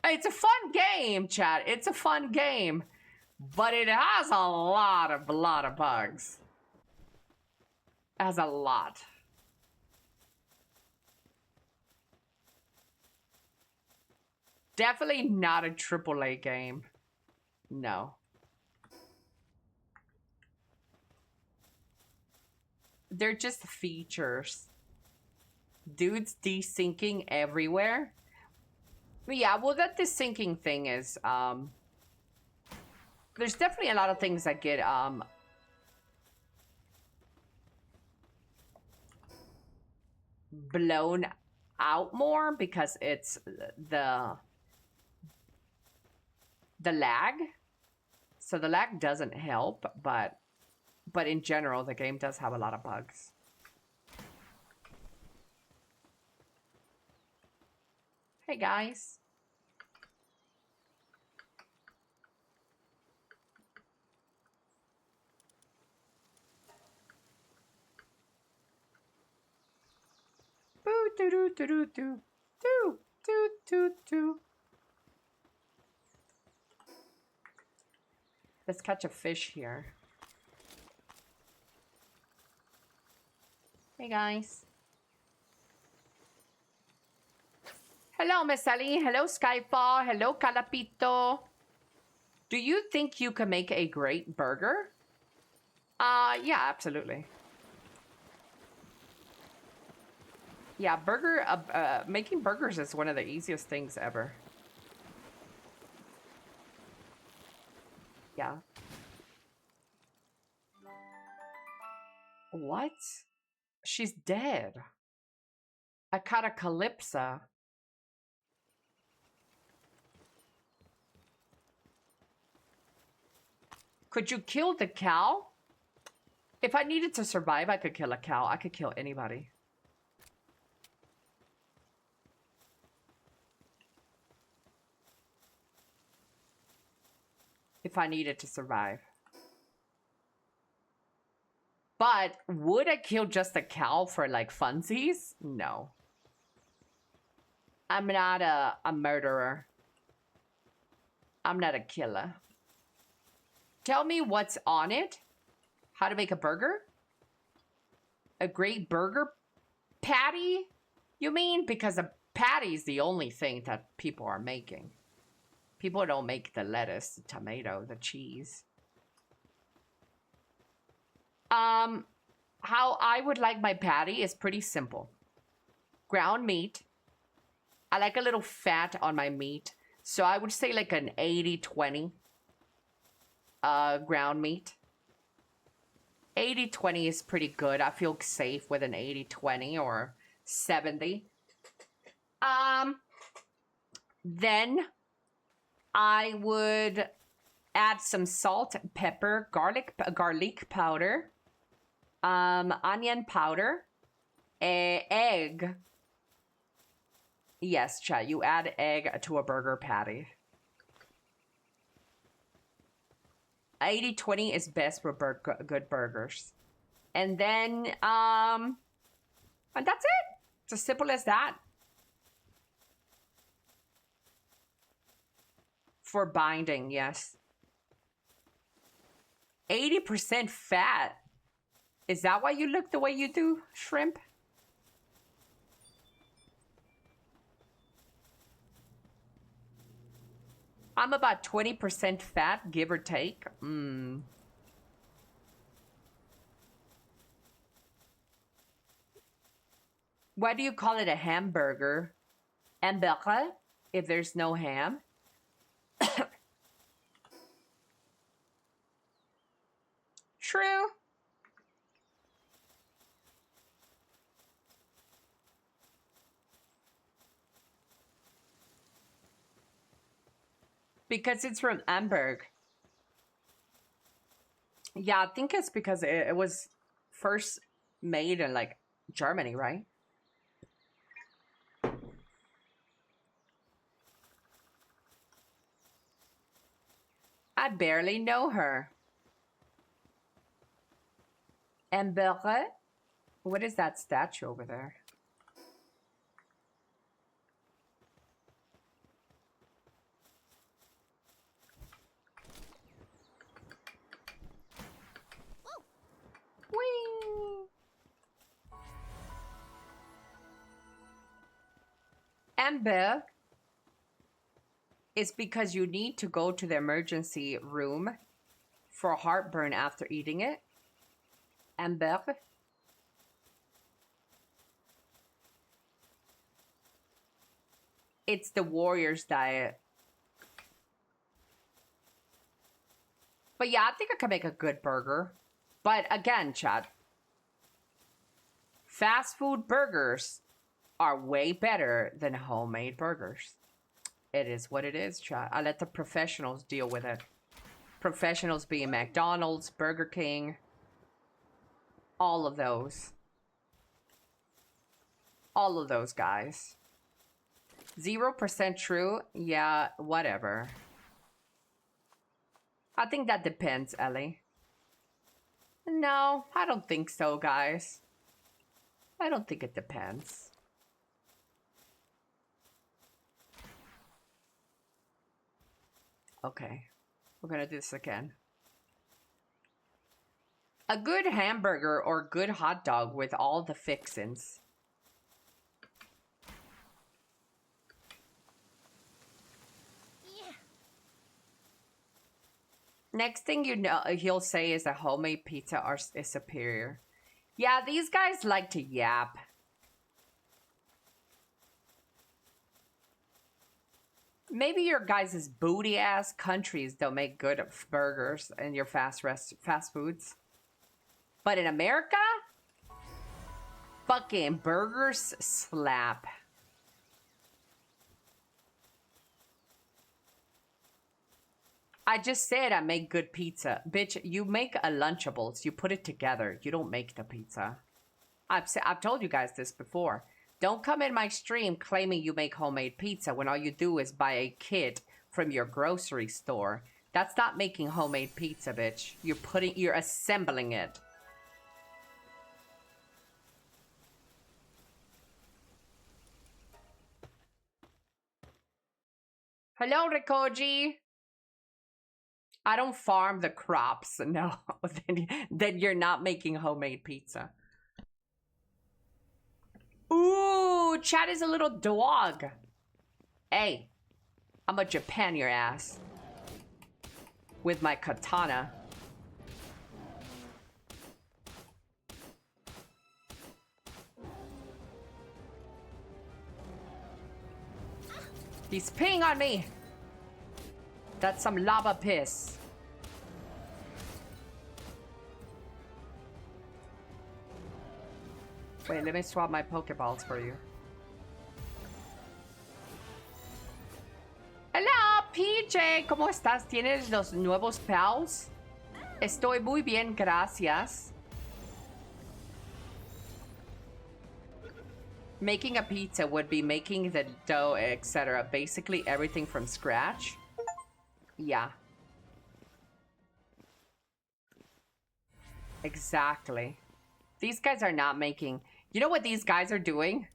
It's a fun game, chat. It's a fun game. But it has a lot of bugs. It has a lot. Definitely not a AAA game. No. They're just features. Dudes desyncing everywhere. Yeah, well, that desyncing thing is, there's definitely a lot of things that get, blown out more because it's the lag. So the lag doesn't help, but in general, the game does have a lot of bugs. Hey guys. Boo doo doo doo doo doo doo doo doo doo. Let's catch a fish here. Hey guys. Hello, Miss Ellie. Hello, Skyfall. Hello, Calapito. Do you think you can make a great burger? Yeah, absolutely. Yeah, making burgers is one of the easiest things ever. Yeah. What? She's dead. I caught a Calypsa. Could you kill the cow? If I needed to survive, I could kill a cow. I could kill anybody. If I needed to survive. But would I kill just a cow for like funsies? No. I'm not a murderer. I'm not a killer. Tell me what's on it. How to make a burger? A great burger patty? You mean? Because a patty is the only thing that people are making. People don't make the lettuce, the tomato, the cheese. How I would like my patty is pretty simple. Ground meat. I like a little fat on my meat. So I would say like an 80-20 ground meat. 80-20 is pretty good. I feel safe with an 80-20 or 70. Then I would add some salt, pepper, garlic powder, onion powder, egg. Yes, chat, you add egg to a burger patty. 80-20 is best for good burgers. And then, and that's it. It's as simple as that. For binding, yes. 80% fat. Is that why you look the way you do, shrimp? I'm about 20% fat, give or take. Why do you call it a hamburger? Hamburger, if there's no ham. True. Because it's from Hamburg. Yeah, I think it's because it was first made in like Germany, right? I barely know her. Hamburger? What is that statue over there? Whee! Hamburg is because you need to go to the emergency room for heartburn after eating it. Hamburg. It's the warrior's diet. But yeah, I think I can make a good burger. But again, Chad, fast food burgers are way better than homemade burgers. It is what it is, Chad. I let the professionals deal with it. Professionals being McDonald's, Burger King, all of those. All of those guys. 0% true? Yeah, whatever. I think that depends, Ellie. No, I don't think so, guys. I don't think it depends. Okay, we're gonna do this again. A good hamburger or good hot dog with all the fixins. Yeah. Next thing you know, he'll say is a homemade pizza is superior. Yeah, these guys like to yap. Maybe your guys' booty ass countries don't make good burgers and your fast foods. But in America, fucking burgers slap. I just said I make good pizza. Bitch, you make a Lunchables. You put it together. You don't make the pizza. I've told you guys this before. Don't come in my stream claiming you make homemade pizza when all you do is buy a kit from your grocery store. That's not making homemade pizza, bitch. You're assembling it. Hello, Rikoji. I don't farm the crops. No, then you're not making homemade pizza. Ooh, Chad is a little dog. Hey, I'm gonna Japan your ass with my katana. He's peeing on me. That's some lava piss. Wait, let me swap my Pokeballs for you. Hola, PJ. ¿Cómo estás? ¿Tienes los nuevos pals? Estoy muy bien, gracias. Making a pizza would be making the dough, etc. Basically everything from scratch. Yeah. Exactly. These guys are not making... You know what these guys are doing?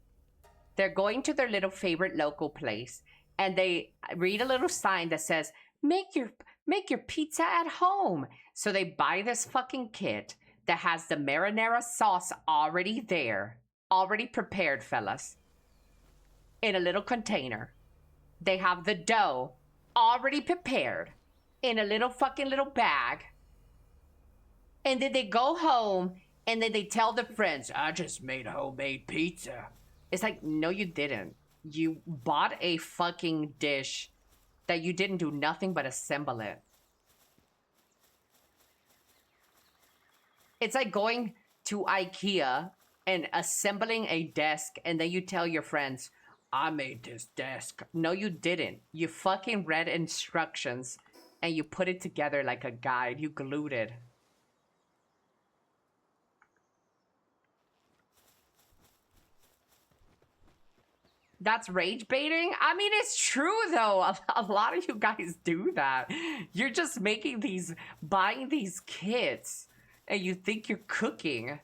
They're going to their little favorite local place and they read a little sign that says, make your pizza at home. So they buy this fucking kit that has the marinara sauce already there. Already prepared, fellas. In a little container. They have the dough already prepared in a little bag. And then they go home and then they tell their friends, I just made homemade pizza. It's like, no, you didn't. You bought a fucking dish that you didn't do nothing but assemble it. It's like going to IKEA and assembling a desk and then you tell your friends, I made this desk. No, you didn't. You fucking read instructions and you put it together like a guide. You glued it. That's rage baiting? I mean, it's true though. A lot of you guys do that. You're just buying these kits and you think you're cooking.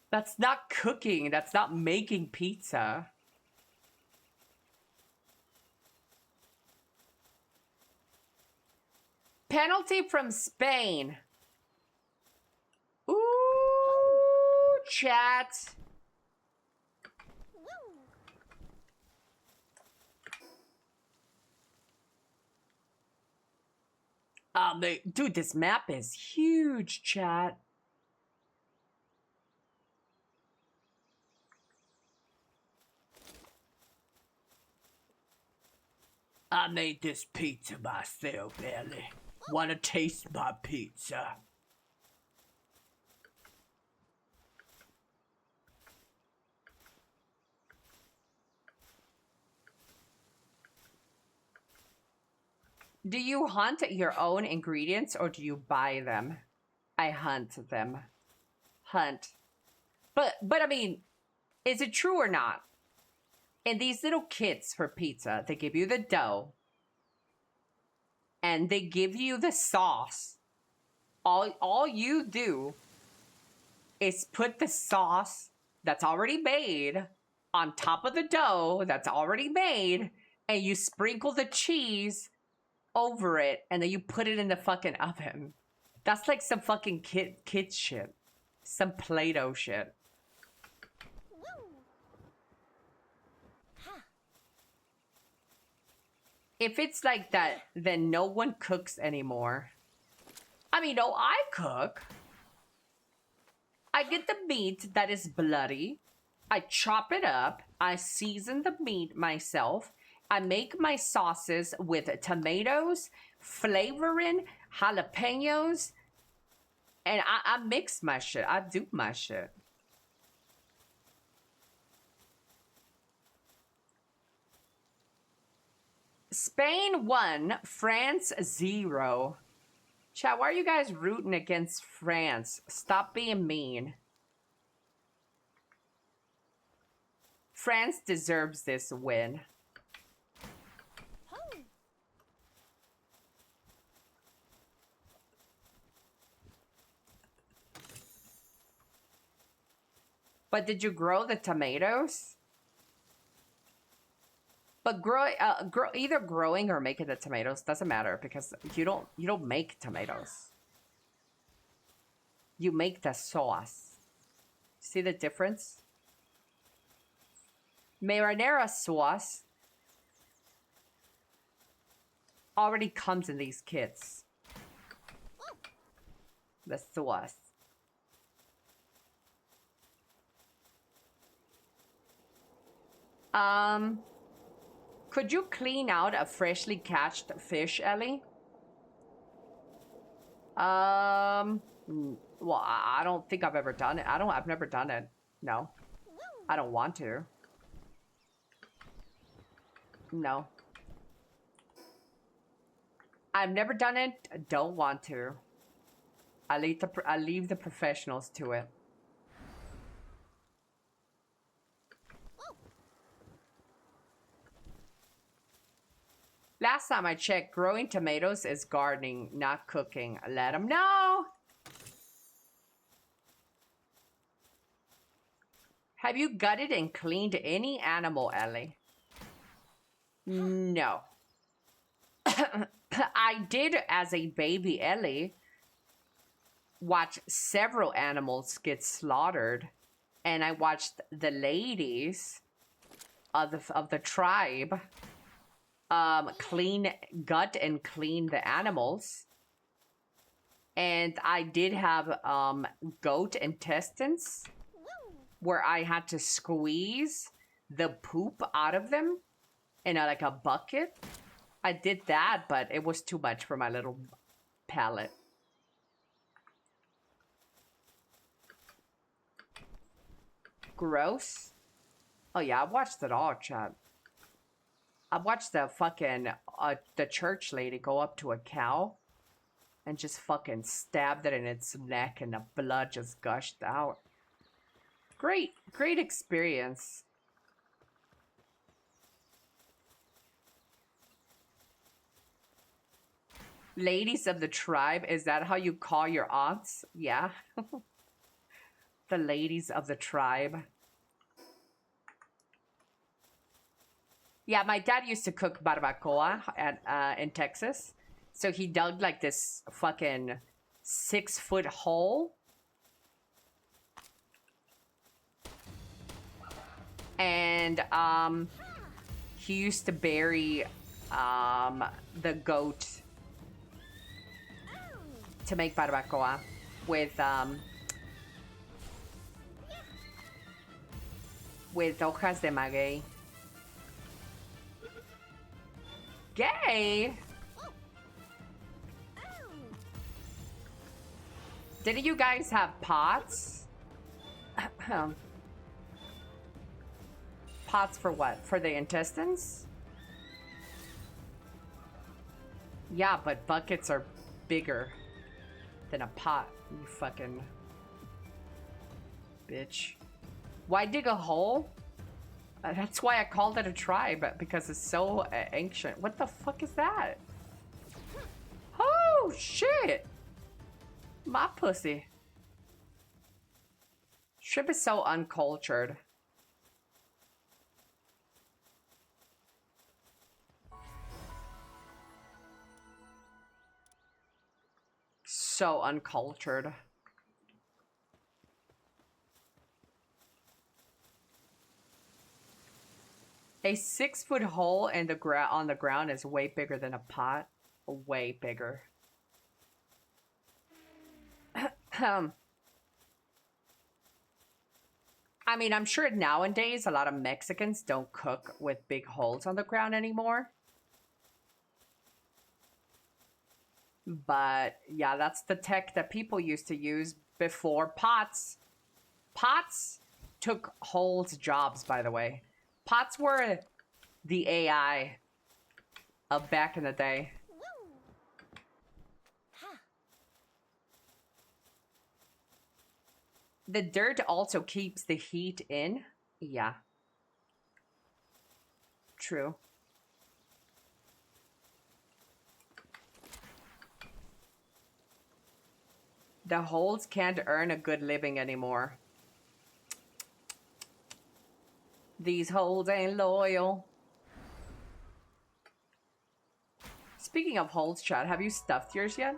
That's not cooking. That's not making pizza. Penalty from Spain. Ooh, chat. Dude, this map is huge, chat. I made this pizza myself, Elly. Wanna taste my pizza? Do you hunt your own ingredients or do you buy them? I hunt them. Hunt. But I mean, Is it true or not? In these little kits for pizza, they give you the dough and they give you the sauce. All you do is put the sauce that's already made on top of the dough that's already made, and you sprinkle the cheese over it, and then you put it in the fucking oven. That's like some fucking kid shit. Some Play-Doh shit. If it's like that, then no one cooks anymore. I mean, no, I cook. I get the meat that is bloody. I chop it up. I season the meat myself. I make my sauces with tomatoes, flavoring, jalapenos, and I mix my shit. I do my shit. Spain 1, France 0. Chat, why are you guys rooting against France? Stop being mean. France deserves this win. But did you grow the tomatoes? But either growing or making the tomatoes doesn't matter, because you don't make tomatoes. You make the sauce. See the difference? Marinara sauce already comes in these kits. The sauce. Could you clean out a freshly catched fish, Ellie? Well, I don't think I've ever done it. I've never done it. No. I don't want to. No. I've never done it. Don't want to. I leave the professionals to it. Last time I checked, growing tomatoes is gardening, not cooking. Let them know. Have you gutted and cleaned any animal, Ellie? No. I did, as a baby Ellie, watch several animals get slaughtered, and I watched the ladies of the tribe gut and clean the animals. And I did have goat intestines where I had to squeeze the poop out of them in like a bucket. I did that, but it was too much for my little palate. Gross. Oh yeah, I watched it all, chat. I watched the fucking, the church lady go up to a cow and just fucking stabbed it in its neck, and the blood just gushed out. Great experience. Ladies of the tribe, is that how you call your aunts? Yeah. The ladies of the tribe. Yeah, my dad used to cook barbacoa in Texas. So he dug like this fucking 6-foot hole. And he used to bury the goat to make barbacoa with hojas de maguey. Gay? Didn't you guys have pots? Pots for what? For the intestines? Yeah, but buckets are bigger than a pot, you fucking bitch. Why dig a hole? That's why I called it a tribe, because it's so ancient. What the fuck is that? Oh, shit! My pussy. Shrimp is so uncultured. So uncultured. A 6-foot hole in the on the ground is way bigger than a pot. Way bigger. I mean, I'm sure nowadays a lot of Mexicans don't cook with big holes on the ground anymore. But yeah, that's the tech that people used to use before pots. Pots took holes' jobs, by the way. Pots were the AI of back in the day. The dirt also keeps the heat in. Yeah. True. The holes can't earn a good living anymore. These holes ain't loyal. Speaking of holes, chat, have you stuffed yours yet?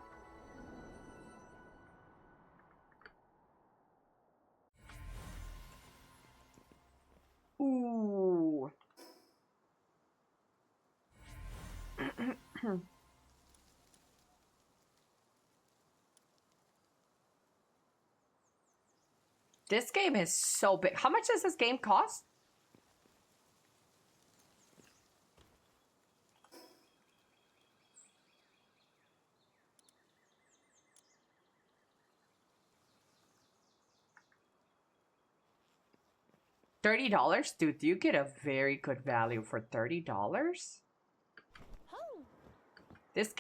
Ooh. This game is so big. How much does this game cost? $30? Dude, you get a very good value for $30. This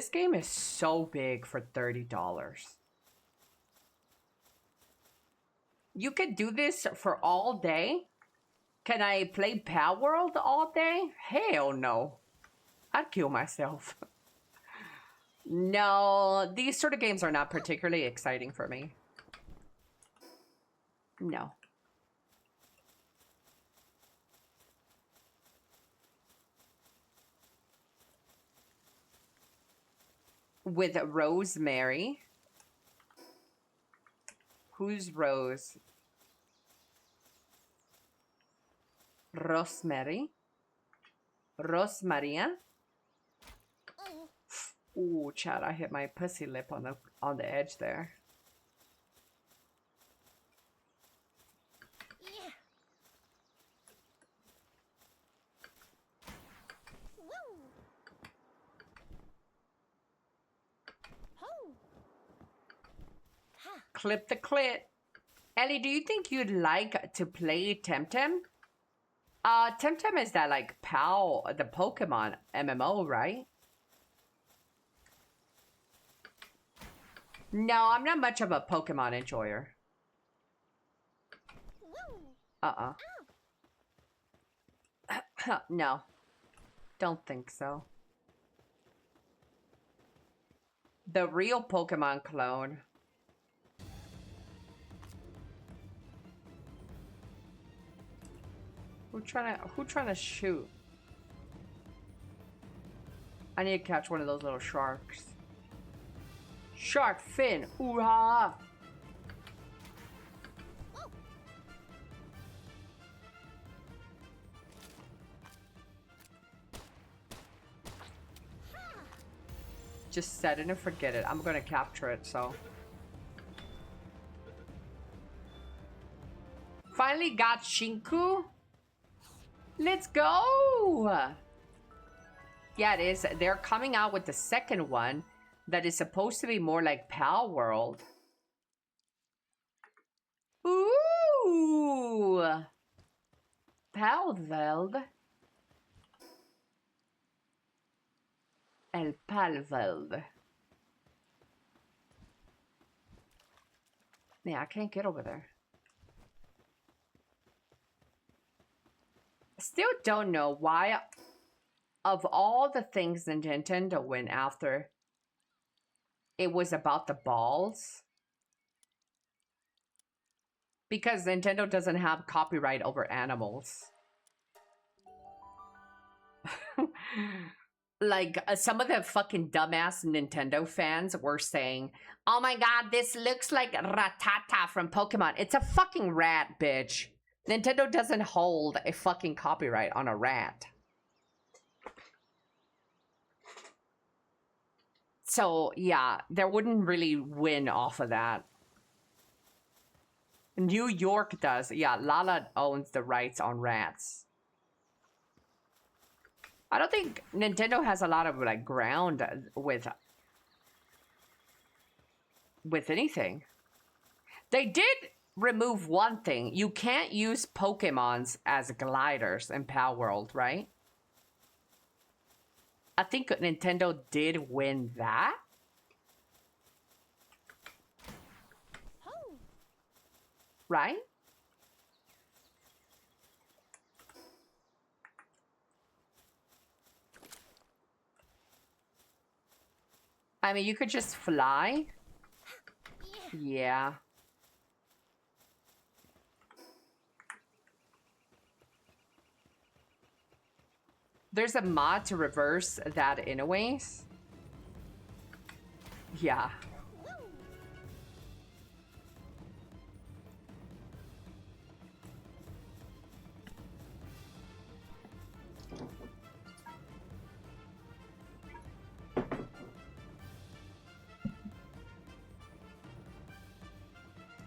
game is so big for $30. You could do this for all day? Can I play PALWORLD all day? Hell no. I'd kill myself. No, these sort of games are not particularly exciting for me. No. With Rosemary. Who's Rose? Rosemary? Rosemaria? Ooh, Chad, I hit my pussy lip on the edge there. Clip the clit. Ellie, do you think you'd like to play Temtem? Temtem is that like PAL, the Pokemon MMO, right? No, I'm not much of a Pokemon enjoyer. No. Don't think so. The real Pokemon clone. Who trying to shoot? I need to catch one of those little sharks. Shark fin, ooh-ha! Just set it and forget it. I'm gonna capture it, so. Finally got Shinku. Let's go! Yeah, it is. They're coming out with the second one that is supposed to be more like PALWORLD. Ooh! PALWORLD. El PALWORLD. Yeah, I can't get over there. Still don't know why, of all the things Nintendo went after, it was about the balls. Because Nintendo doesn't have copyright over animals. Like, some of the fucking dumbass Nintendo fans were saying, oh my god, this looks like Rattata from Pokemon. It's a fucking rat, bitch. Nintendo doesn't hold a fucking copyright on a rat. So, yeah, they wouldn't really win off of that. New York does. Yeah, Lala owns the rights on rats. I don't think Nintendo has a lot of like ground with anything. They did remove one thing. You can't use Pokemons as gliders in PALWORLD, right? I think Nintendo did win that. Right? I mean, you could just fly. Yeah. There's a mod to reverse that anyways. Yeah.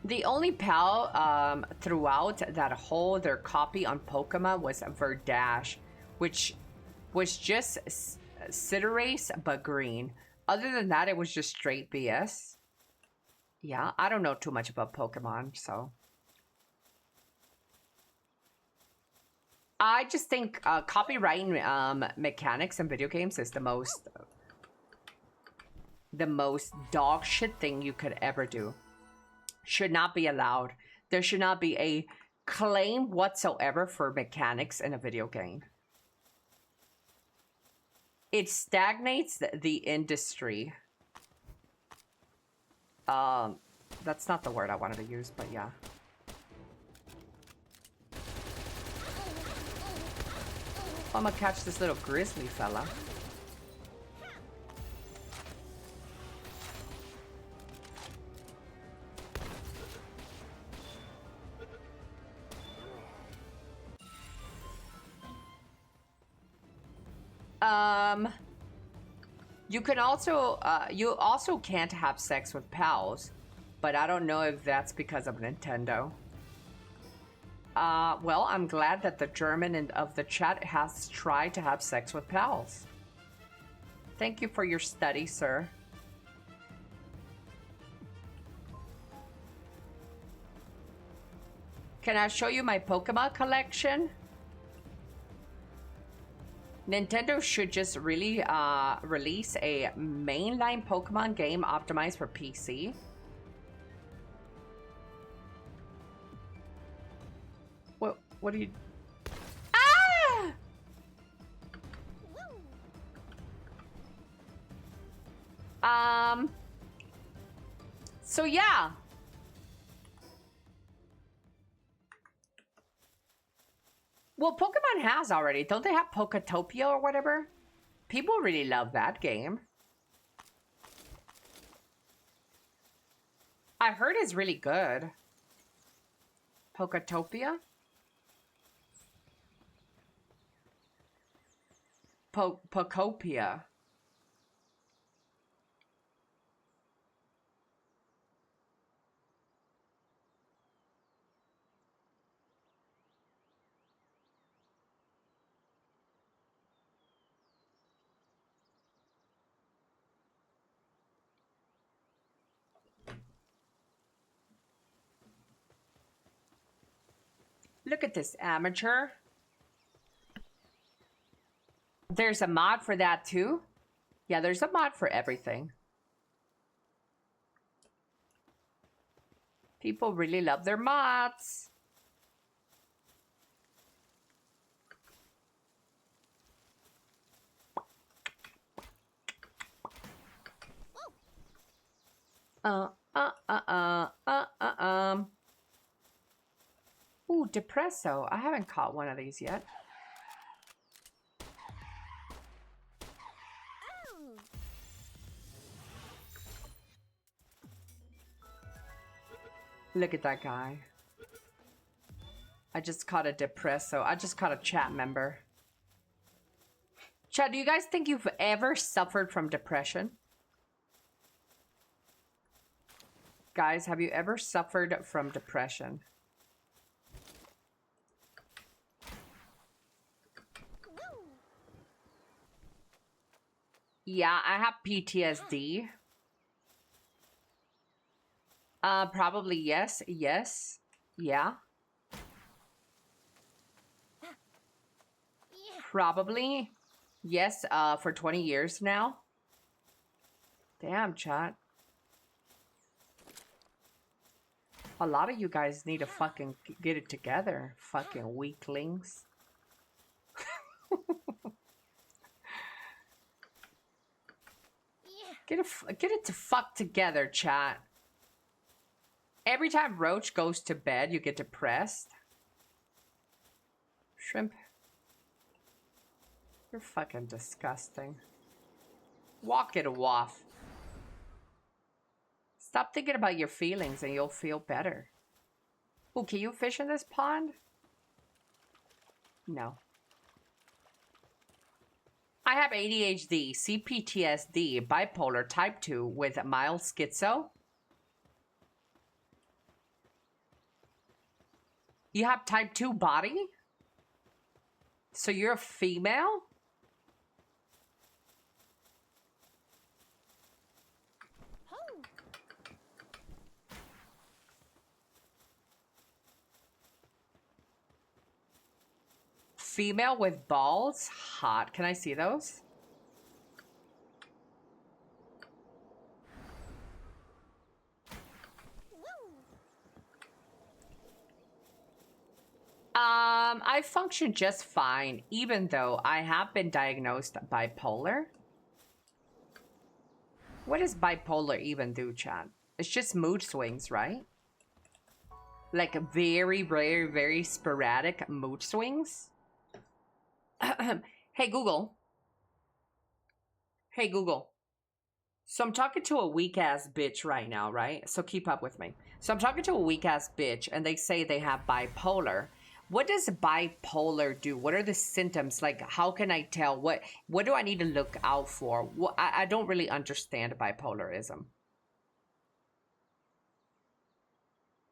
The only PAL throughout that whole their copy on Pokemon was Verdash, which was just Cinderace but green. Other than that, it was just straight BS. Yeah, I don't know too much about Pokemon, so. I just think copywriting mechanics in video games is the most dog shit thing you could ever do. Should not be allowed. There should not be a claim whatsoever for mechanics in a video game. It stagnates the industry. That's not the word I wanted to use, but yeah. I'm gonna catch this little grizzly fella. You can also, you also can't have sex with pals, but I don't know if that's because of Nintendo. Well, I'm glad that the German of the chat has tried to have sex with pals. Thank you for your study, sir. Can I show you my Pokemon collection? Nintendo should just really release a mainline Pokemon game optimized for PC. What do you... Ah! So yeah. Well, Pokemon has already. Don't they have Poketopia or whatever? People really love that game. I heard it's really good. Poketopia? Pokopia. Look at this amateur. There's a mod for that too? Yeah, there's a mod for everything. People really love their mods. Ooh, Depresso. I haven't caught one of these yet. Look at that guy. I just caught a Depresso. I just caught a chat member. Chat, do you guys think you've ever suffered from depression? Guys, have you ever suffered from depression? Yeah, I have PTSD. Probably yes. Yes. Yeah. Probably. Yes, for 20 years now. Damn, chat. A lot of you guys need to fucking get it together. Fucking weaklings. Get it to fuck together, chat. Every time Roach goes to bed, you get depressed. Shrimp. You're fucking disgusting. Walk it off. Stop thinking about your feelings and you'll feel better. Oh, can you fish in this pond? No. I have ADHD, CPTSD, bipolar type 2 with mild schizo. You have type 2 body? So you're a female? Female with balls? Hot. Can I see those? I function just fine, even though I have been diagnosed bipolar. What does bipolar even do, chat? It's just mood swings, right? Like very, very, very sporadic mood swings. Hey, Google. Hey, Google. So I'm talking to a weak-ass bitch right now, right? So keep up with me. So I'm talking to a weak-ass bitch, and they say they have bipolar. What does bipolar do? What are the symptoms? Like, how can I tell? What do I need to look out for? I don't really understand bipolarism.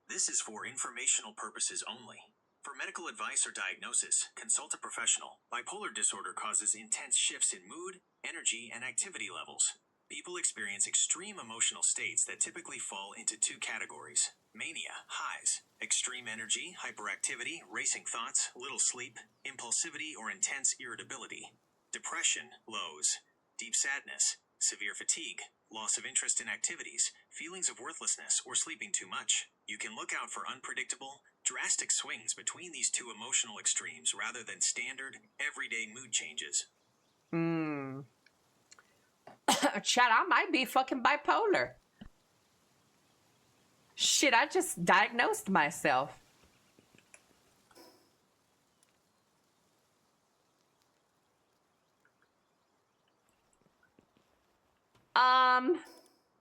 This is for informational purposes only. For medical advice or diagnosis, consult a professional. Bipolar disorder causes intense shifts in mood, energy, and activity levels. People experience extreme emotional states that typically fall into two categories. Mania, highs, extreme energy, hyperactivity, racing thoughts, little sleep, impulsivity or intense irritability. Depression, lows, deep sadness, severe fatigue, loss of interest in activities, feelings of worthlessness, or sleeping too much. You can look out for unpredictable, drastic swings between these two emotional extremes rather than standard, everyday mood changes. Chat, I might be fucking bipolar. Shit, I just diagnosed myself.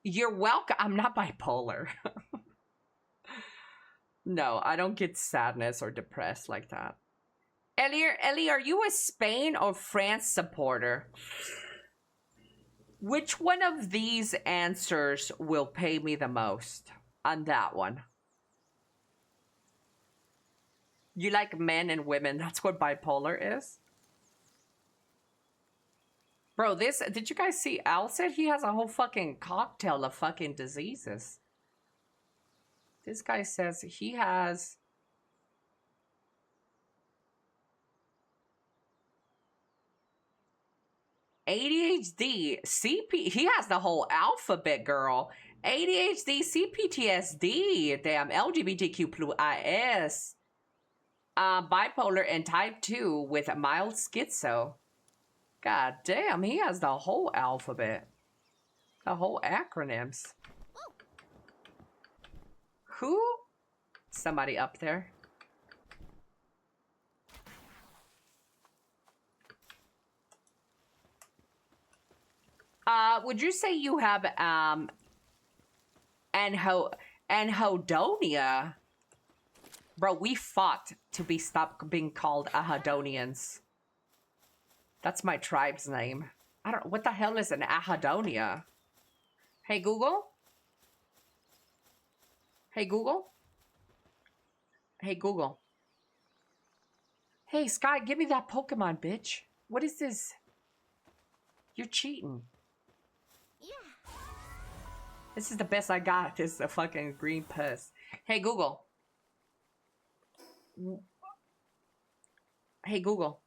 You're welcome. I'm not bipolar. No, I don't get sadness or depressed like that. Ellie, are you a Spain or France supporter? Which one of these answers will pay me the most on that one? You like men and women. That's what bipolar is. Bro, did you guys see? Al said he has a whole fucking cocktail of fucking diseases. This guy says he has... ADHD, he has the whole alphabet, girl. ADHD, CPTSD, damn, LGBTQ+IS, bipolar, and type 2 with a mild schizo. God damn, he has the whole alphabet. The whole acronyms. Who? Somebody up there. Would you say you have anhedonia? Bro, we fought to stop being called Ahadonians. That's my tribe's name. I don't. What the hell is an Ahadonia? Hey Google. Hey Google. Hey Google. Hey Sky, give me that Pokemon, bitch. What is this? You're cheating. Yeah. This is the best I got. This is a fucking green puss. Hey Google. Hey Google.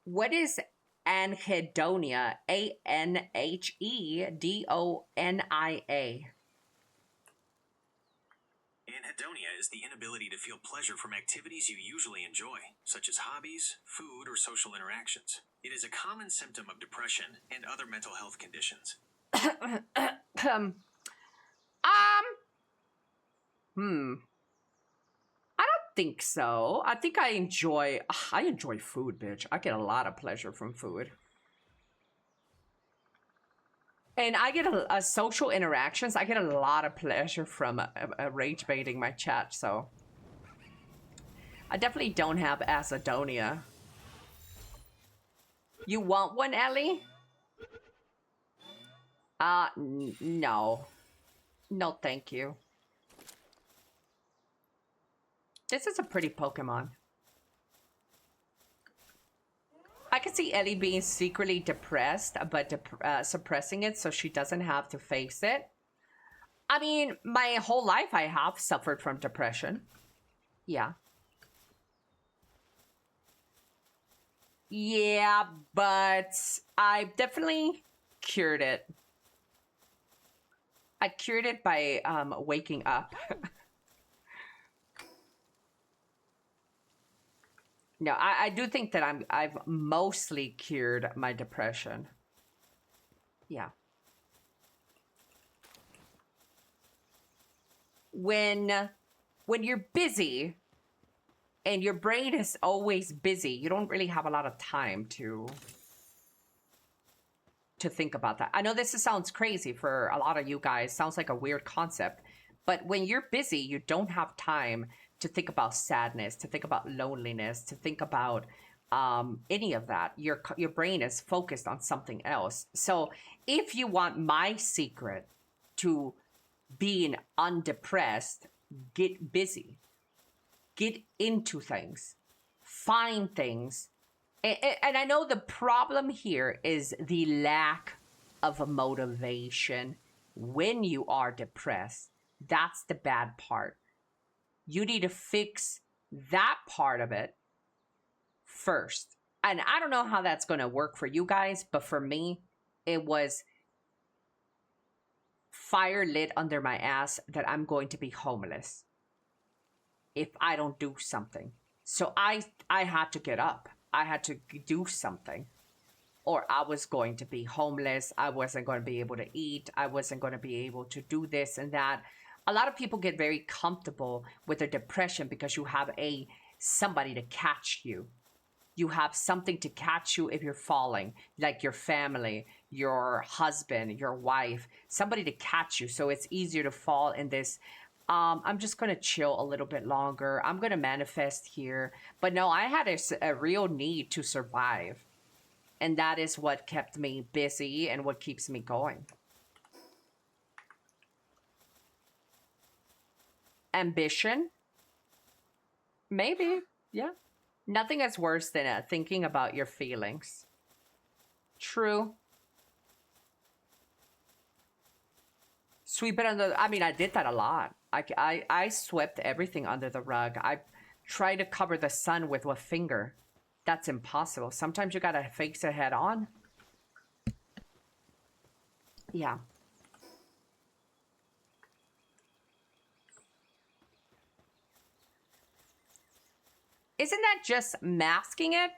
What is anhedonia? ANHEDONIA. Anhedonia is the inability to feel pleasure from activities you usually enjoy, such as hobbies, food, or social interactions. It is a common symptom of depression and other mental health conditions. I don't think so. I think I enjoy food, bitch. I get a lot of pleasure from food. And I get a social interactions. I get a lot of pleasure from rage baiting my chat, so I definitely don't have acidonia. You want one, Ellie? No. No, thank you. This is a pretty Pokemon. I can see Ellie being secretly depressed, but suppressing it so she doesn't have to face it. I mean, my whole life I have suffered from depression. Yeah. Yeah, but I've definitely cured it. I cured it by waking up. No, I do think that I've mostly cured my depression. Yeah. When you're busy and your brain is always busy, you don't really have a lot of time to think about that. I know this sounds crazy for a lot of you guys. Sounds like a weird concept. But when you're busy, you don't have time to think about sadness, to think about loneliness, to think about any of that. Your brain is focused on something else. So if you want my secret to being undepressed, get busy. Get into things. Find things. And I know the problem here is the lack of a motivation when you are depressed. That's the bad part. You need to fix that part of it first. And I don't know how that's going to work for you guys, but for me, it was fire lit under my ass that I'm going to be homeless if I don't do something. So I had to get up. I had to do something, or I was going to be homeless. I wasn't going to be able to eat. I wasn't going to be able to do this and that. A lot of people get very comfortable with their depression because you have somebody to catch you. You have something to catch you if you're falling, like your family, your husband, your wife, somebody to catch you. So it's easier to fall in this. I'm just going to chill a little bit longer. I'm going to manifest here. But no, I had a real need to survive. And that is what kept me busy and what keeps me going. Ambition? Maybe, yeah. Nothing is worse than thinking about your feelings. True. Sweep it under. I mean, I did that a lot. I swept everything under the rug. I tried to cover the sun with a finger. That's impossible. Sometimes you gotta face it head on. Yeah. Isn't that just masking it?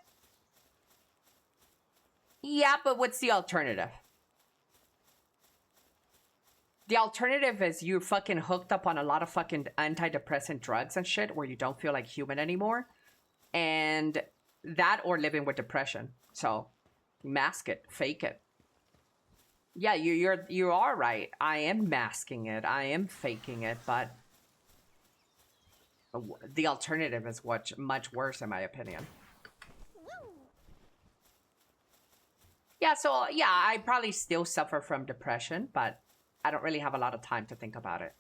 Yeah, but what's the alternative? The alternative is you're fucking hooked up on a lot of fucking antidepressant drugs and shit where you don't feel like human anymore. And that or living with depression. So mask it, fake it. Yeah, you are right. I am masking it. I am faking it, but the alternative is much worse in my opinion. Yeah, so yeah, I probably still suffer from depression, but I don't really have a lot of time to think about it.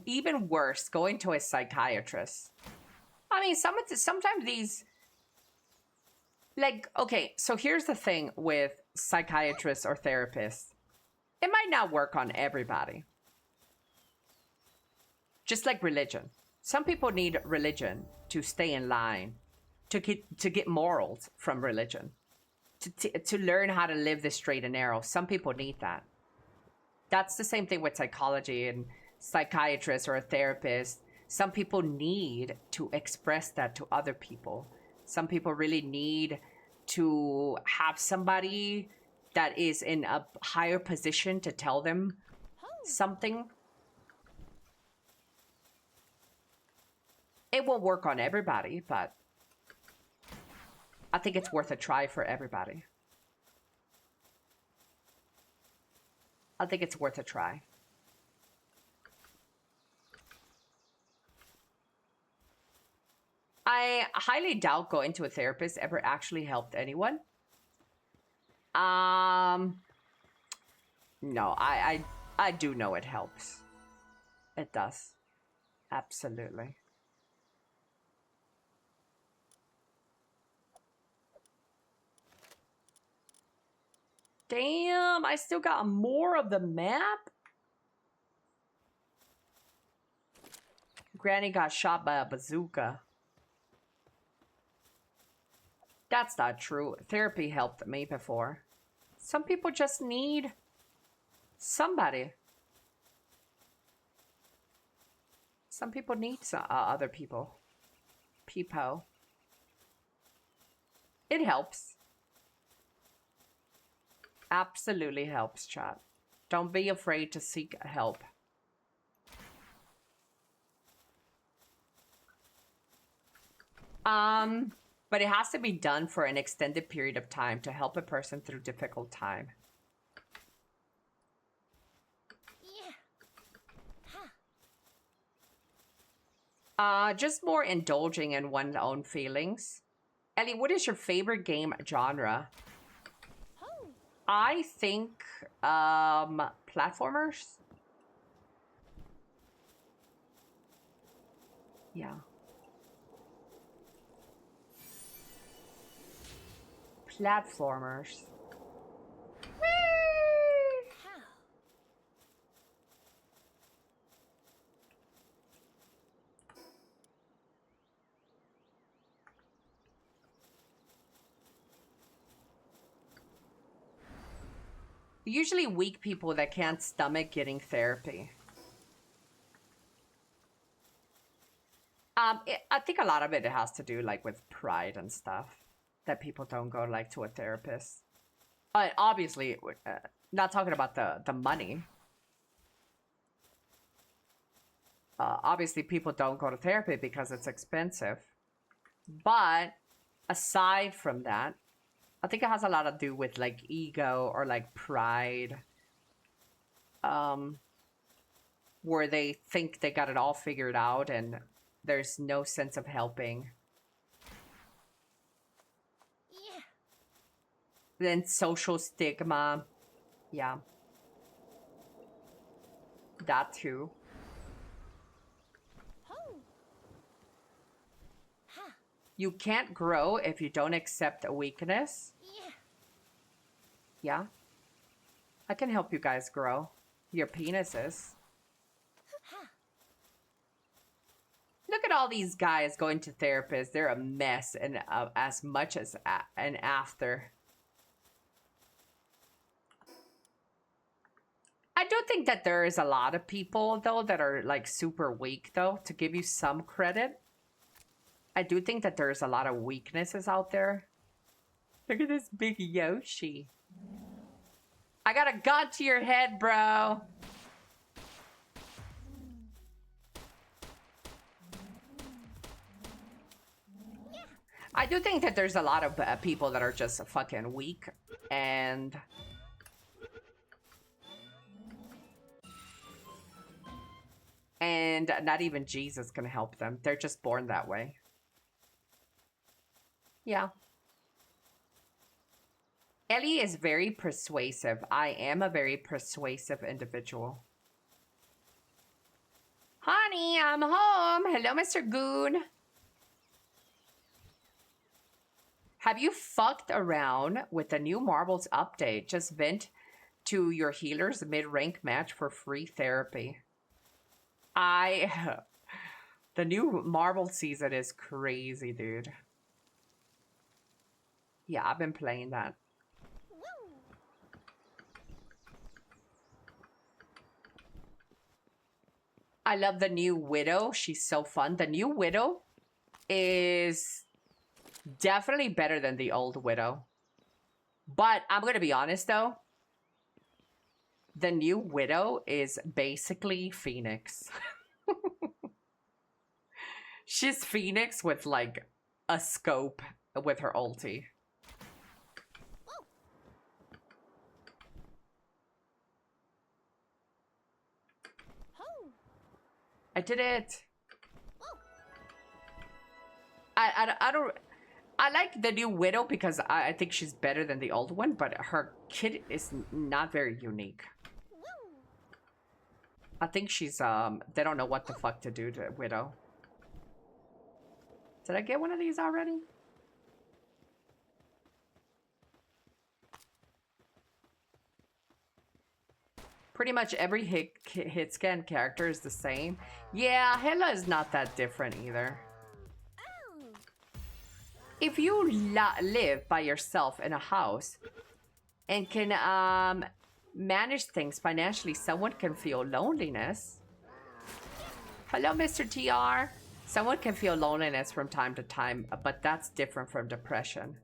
Even worse, going to a psychiatrist. I mean, sometimes these... Like, okay, so here's the thing with psychiatrists or therapists. It might not work on everybody. Just like religion. Some people need religion to stay in line, to get morals from religion, to learn how to live the straight and narrow. Some people need that. That's the same thing with psychology and psychiatrists or a therapist. Some people need to express that to other people. Some people really need to have somebody that is in a higher position to tell them something. It won't work on everybody, but I think it's worth a try for everybody. I think it's worth a try. I highly doubt going to a therapist ever actually helped anyone. No, I do know it helps. It does. Absolutely. Damn, I still got more of the map? Granny got shot by a bazooka. That's not true. Therapy helped me before. Some people just need somebody. Some people need other people. People. It helps. Absolutely helps, chat. Don't be afraid to seek help. But it has to be done for an extended period of time to help a person through difficult time. Just more indulging in one's own feelings. Ellie, what is your favorite game genre? I think, platformers? Yeah. Platformers. Usually weak people that can't stomach getting therapy. I think a lot of it has to do like with pride and stuff. That people don't go like to a therapist. Obviously, not talking about the money. Obviously, people don't go to therapy because it's expensive. But aside from that, I think it has a lot to do with like ego or like pride. Where they think they got it all figured out and there's no sense of helping. Then social stigma. Yeah. That too. You can't grow if you don't accept a weakness. Yeah. I can help you guys grow. Your penises. Look at all these guys going to therapists. They're a mess and as much as an after. I do think that there is a lot of people, though, that are, like, super weak, though, to give you some credit. I do think that there's a lot of weaknesses out there. Look at this big Yoshi. I got a gun to your head, bro. I do think that there's a lot of people that are just fucking weak and not even Jesus can help them. They're just born that way. Yeah. Elly is very persuasive. I am a very persuasive individual. Honey, I'm home. Hello, Mr. Goon. Have you fucked around with the new Marbles update? Just vent to your healer's mid-rank match for free therapy. The new Marble season is crazy, dude. Yeah, I've been playing that. I love the new Widow. She's so fun. The new Widow is definitely better than the old Widow. But I'm going to be honest, though. The new Widow is basically Phoenix. She's Phoenix with, like, a scope with her ulti. I did it. I like the new Widow because I think she's better than the old one, but her kit is not very unique. I think she's, they don't know what the fuck to do to Widow. Did I get one of these already? Pretty much every hit scan character is the same. Yeah, Hela is not that different either. If you live by yourself in a house and can manage things financially, someone can feel loneliness. Hello, Mr. TR. Someone can feel loneliness from time to time, but that's different from depression.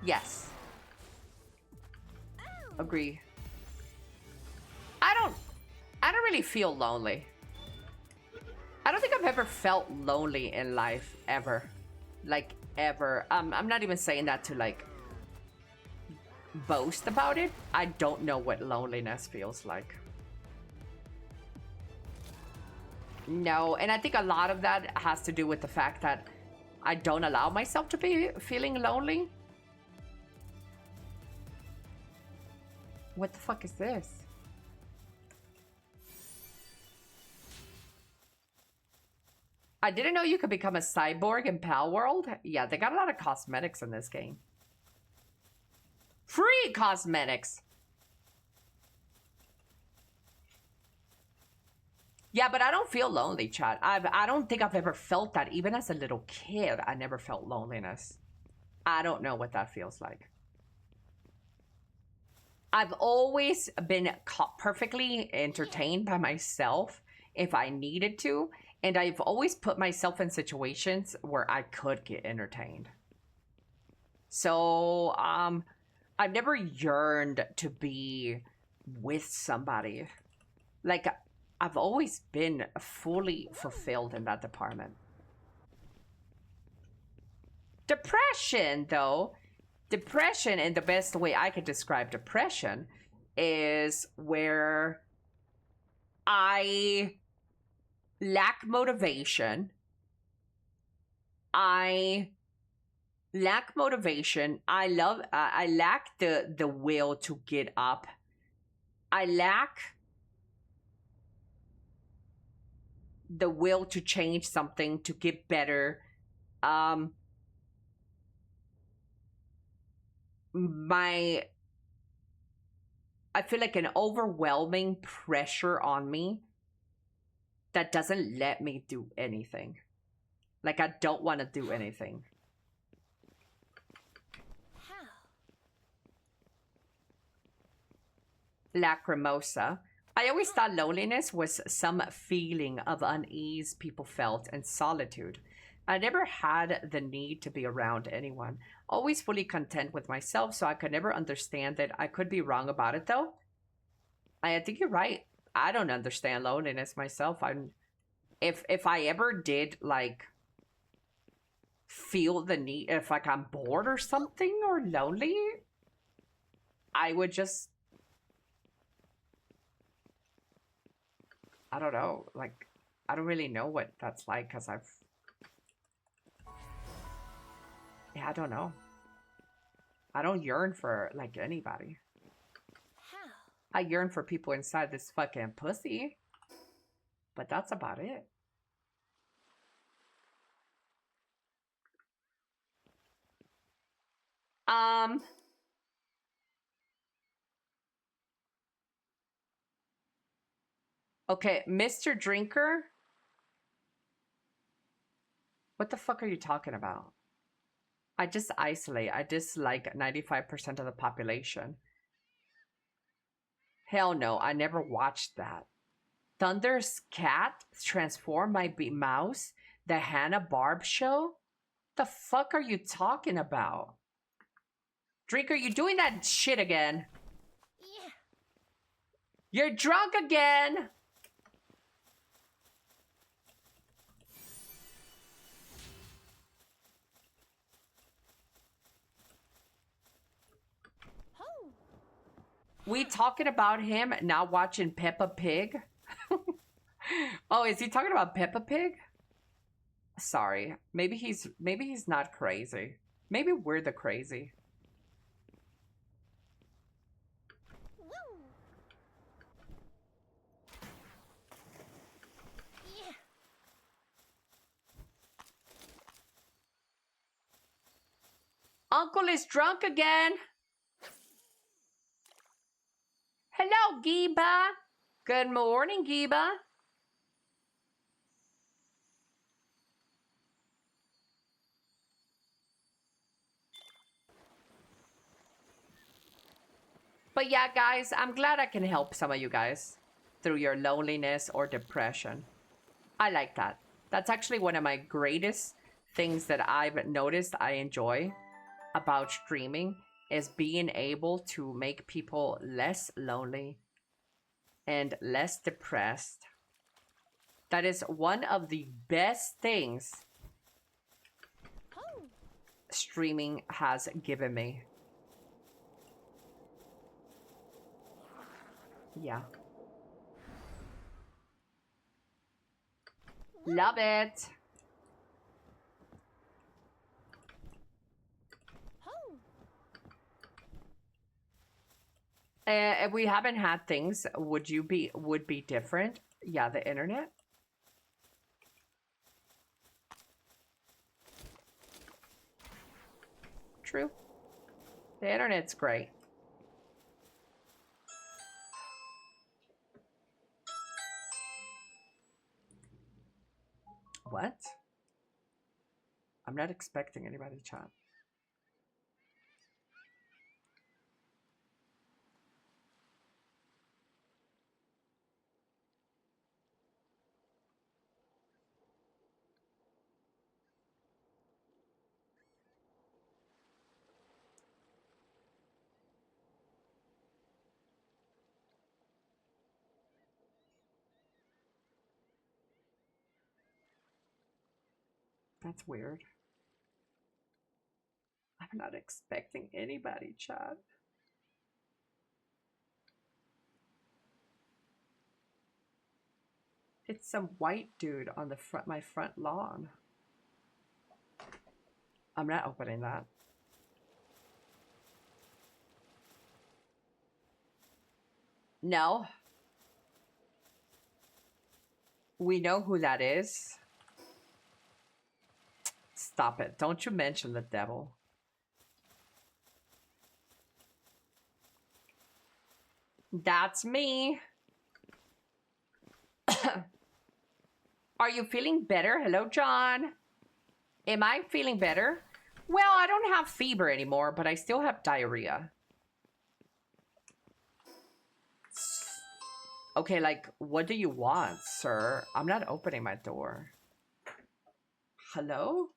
Yes. Agree. I don't really feel lonely. I don't think I've ever felt lonely in life, ever. Like, ever. I'm not even saying that to, like, boast about it. I don't know what loneliness feels like. No, and I think a lot of that has to do with the fact that I don't allow myself to be feeling lonely. What the fuck is this? I didn't know you could become a cyborg in PALWORLD. Yeah, they got a lot of cosmetics in this game. Free cosmetics! Yeah, but I don't feel lonely, chat. I don't think I've ever felt that. Even as a little kid, I never felt loneliness. I don't know what that feels like. I've always been perfectly entertained by myself if I needed to. And I've always put myself in situations where I could get entertained. So, I've never yearned to be with somebody. Like, I've always been fully fulfilled in that department. Depression, though. Depression, and the best way I could describe depression is where I lack motivation. I lack the will to get up. I lack the will to change something, to get better. I feel like an overwhelming pressure on me that doesn't let me do anything. Like, I don't want to do anything. Lacrimosa. I always thought loneliness was some feeling of unease people felt and solitude. I never had the need to be around anyone. Always fully content with myself, so I could never understand it. I could be wrong about it though. I think you're right. I don't understand loneliness myself. If I ever did like feel the need, if like I'm bored or something or lonely, I would just, I don't know, like I don't really know what that's like because yeah, I don't know. I don't yearn for like anybody. How? I yearn for people inside this fucking pussy, but that's about it. Okay, Mr. Drinker. What the fuck are you talking about? I just isolate. I dislike 95% of the population. Hell no, I never watched that. Thunder's cat transform my mouse? The Hannah Barb show? The fuck are you talking about? Drinker, you doing that shit again? Yeah. You're drunk again! Oh. We talking about him not watching Peppa Pig? Oh, is he talking about Peppa Pig? Sorry. Maybe he's not crazy. Maybe we're the crazy. Woo. Yeah. Uncle is drunk again. Hello, Giba. Good morning, Giba. But yeah, guys, I'm glad I can help some of you guys through your loneliness or depression. I like that. That's actually one of my greatest things that I've noticed I enjoy about streaming is being able to make people less lonely and less depressed. That is one of the best things Oh. streaming has given me. Yeah. Love it. Oh. If we haven't had things, would be different? Yeah, the internet. True. The internet's great. What? I'm not expecting anybody to chat. That's weird. I'm not expecting anybody, chat. It's some white dude on the my front lawn. I'm not opening that. No. We know who that is. Stop it. Don't you mention the devil. That's me. Are you feeling better? Hello, John. Am I feeling better? Well, I don't have fever anymore, but I still have diarrhea. Okay, like, what do you want, sir? I'm not opening my door. Hello?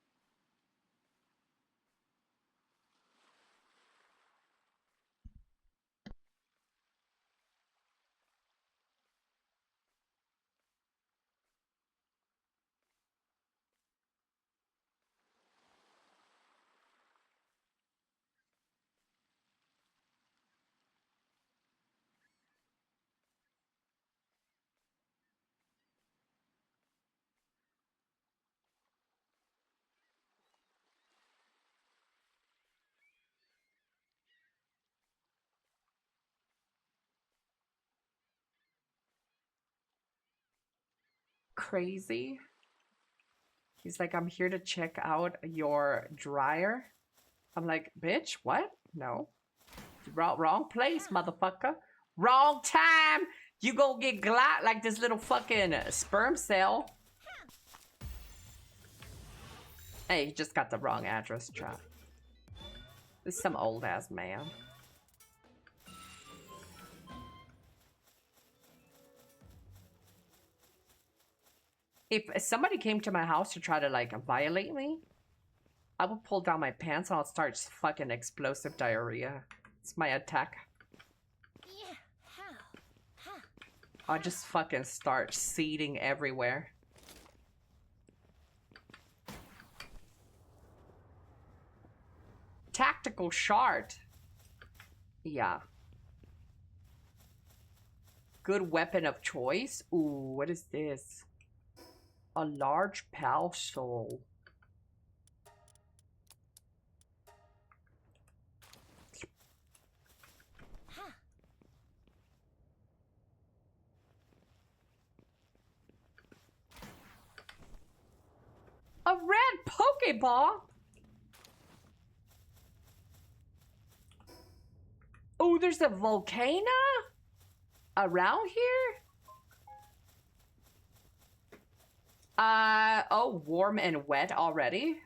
Crazy. He's like, I'm here to check out your dryer. I'm like, bitch, what? No. Wrong place, motherfucker. Wrong time. You go get like this little fucking sperm cell. Hey, he just got the wrong address, chat. This is some old ass man. If somebody came to my house to try to like violate me, I would pull down my pants and I'll start fucking explosive diarrhea. It's my attack. Yeah, how? I'll just fucking start seeding everywhere. Tactical shard. Yeah. Good weapon of choice. Ooh, what is this? A large pal soul. A red Pokeball? Oh, there's a volcano around here? Oh, warm and wet already?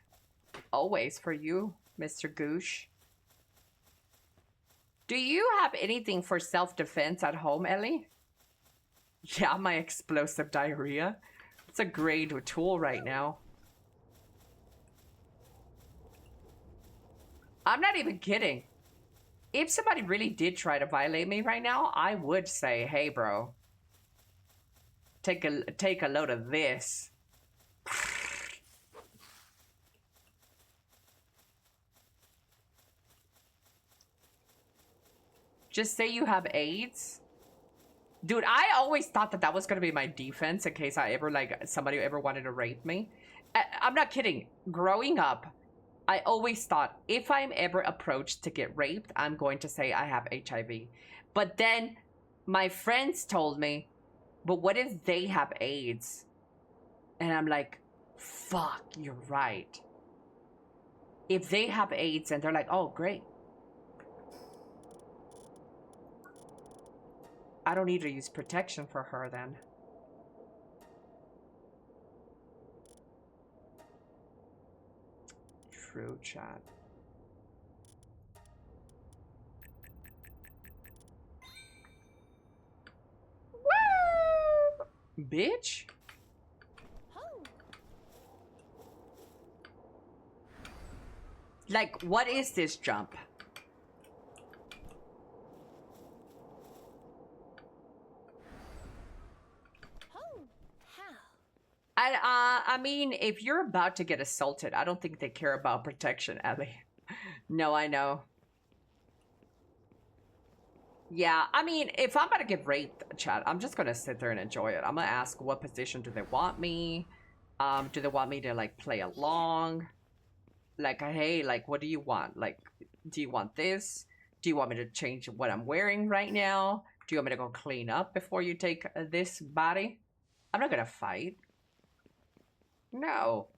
Always for you, Mr. Goosh. Do you have anything for self-defense at home, Ellie? Yeah, my explosive diarrhea. It's a great tool right now. I'm not even kidding. If somebody really did try to violate me right now, I would say, hey, bro. Take a load of this. Just say you have AIDS. Dude, I always thought that that was gonna be my defense in case I ever, like, somebody ever wanted to rape me. I'm not kidding. Growing up, I always thought if I'm ever approached to get raped, I'm going to say I have HIV. But then my friends told me, but what if they have AIDS? And I'm like, fuck, you're right. If they have AIDS and they're like, oh, great. I don't need to use protection for her then. True, chat. Woo! Bitch. Like, what is this jump? I mean, if you're about to get assaulted, I don't think they care about protection, Ellie. No, I know. Yeah, I mean, if I'm about to get raped, chat, I'm just gonna sit there and enjoy it. I'm gonna ask what position do they want me? Do they want me to, like, play along? Like, hey, like, what do you want? Like, do you want this? Do you want me to change what I'm wearing right now? Do you want me to go clean up before you take this body? I'm not gonna fight. No.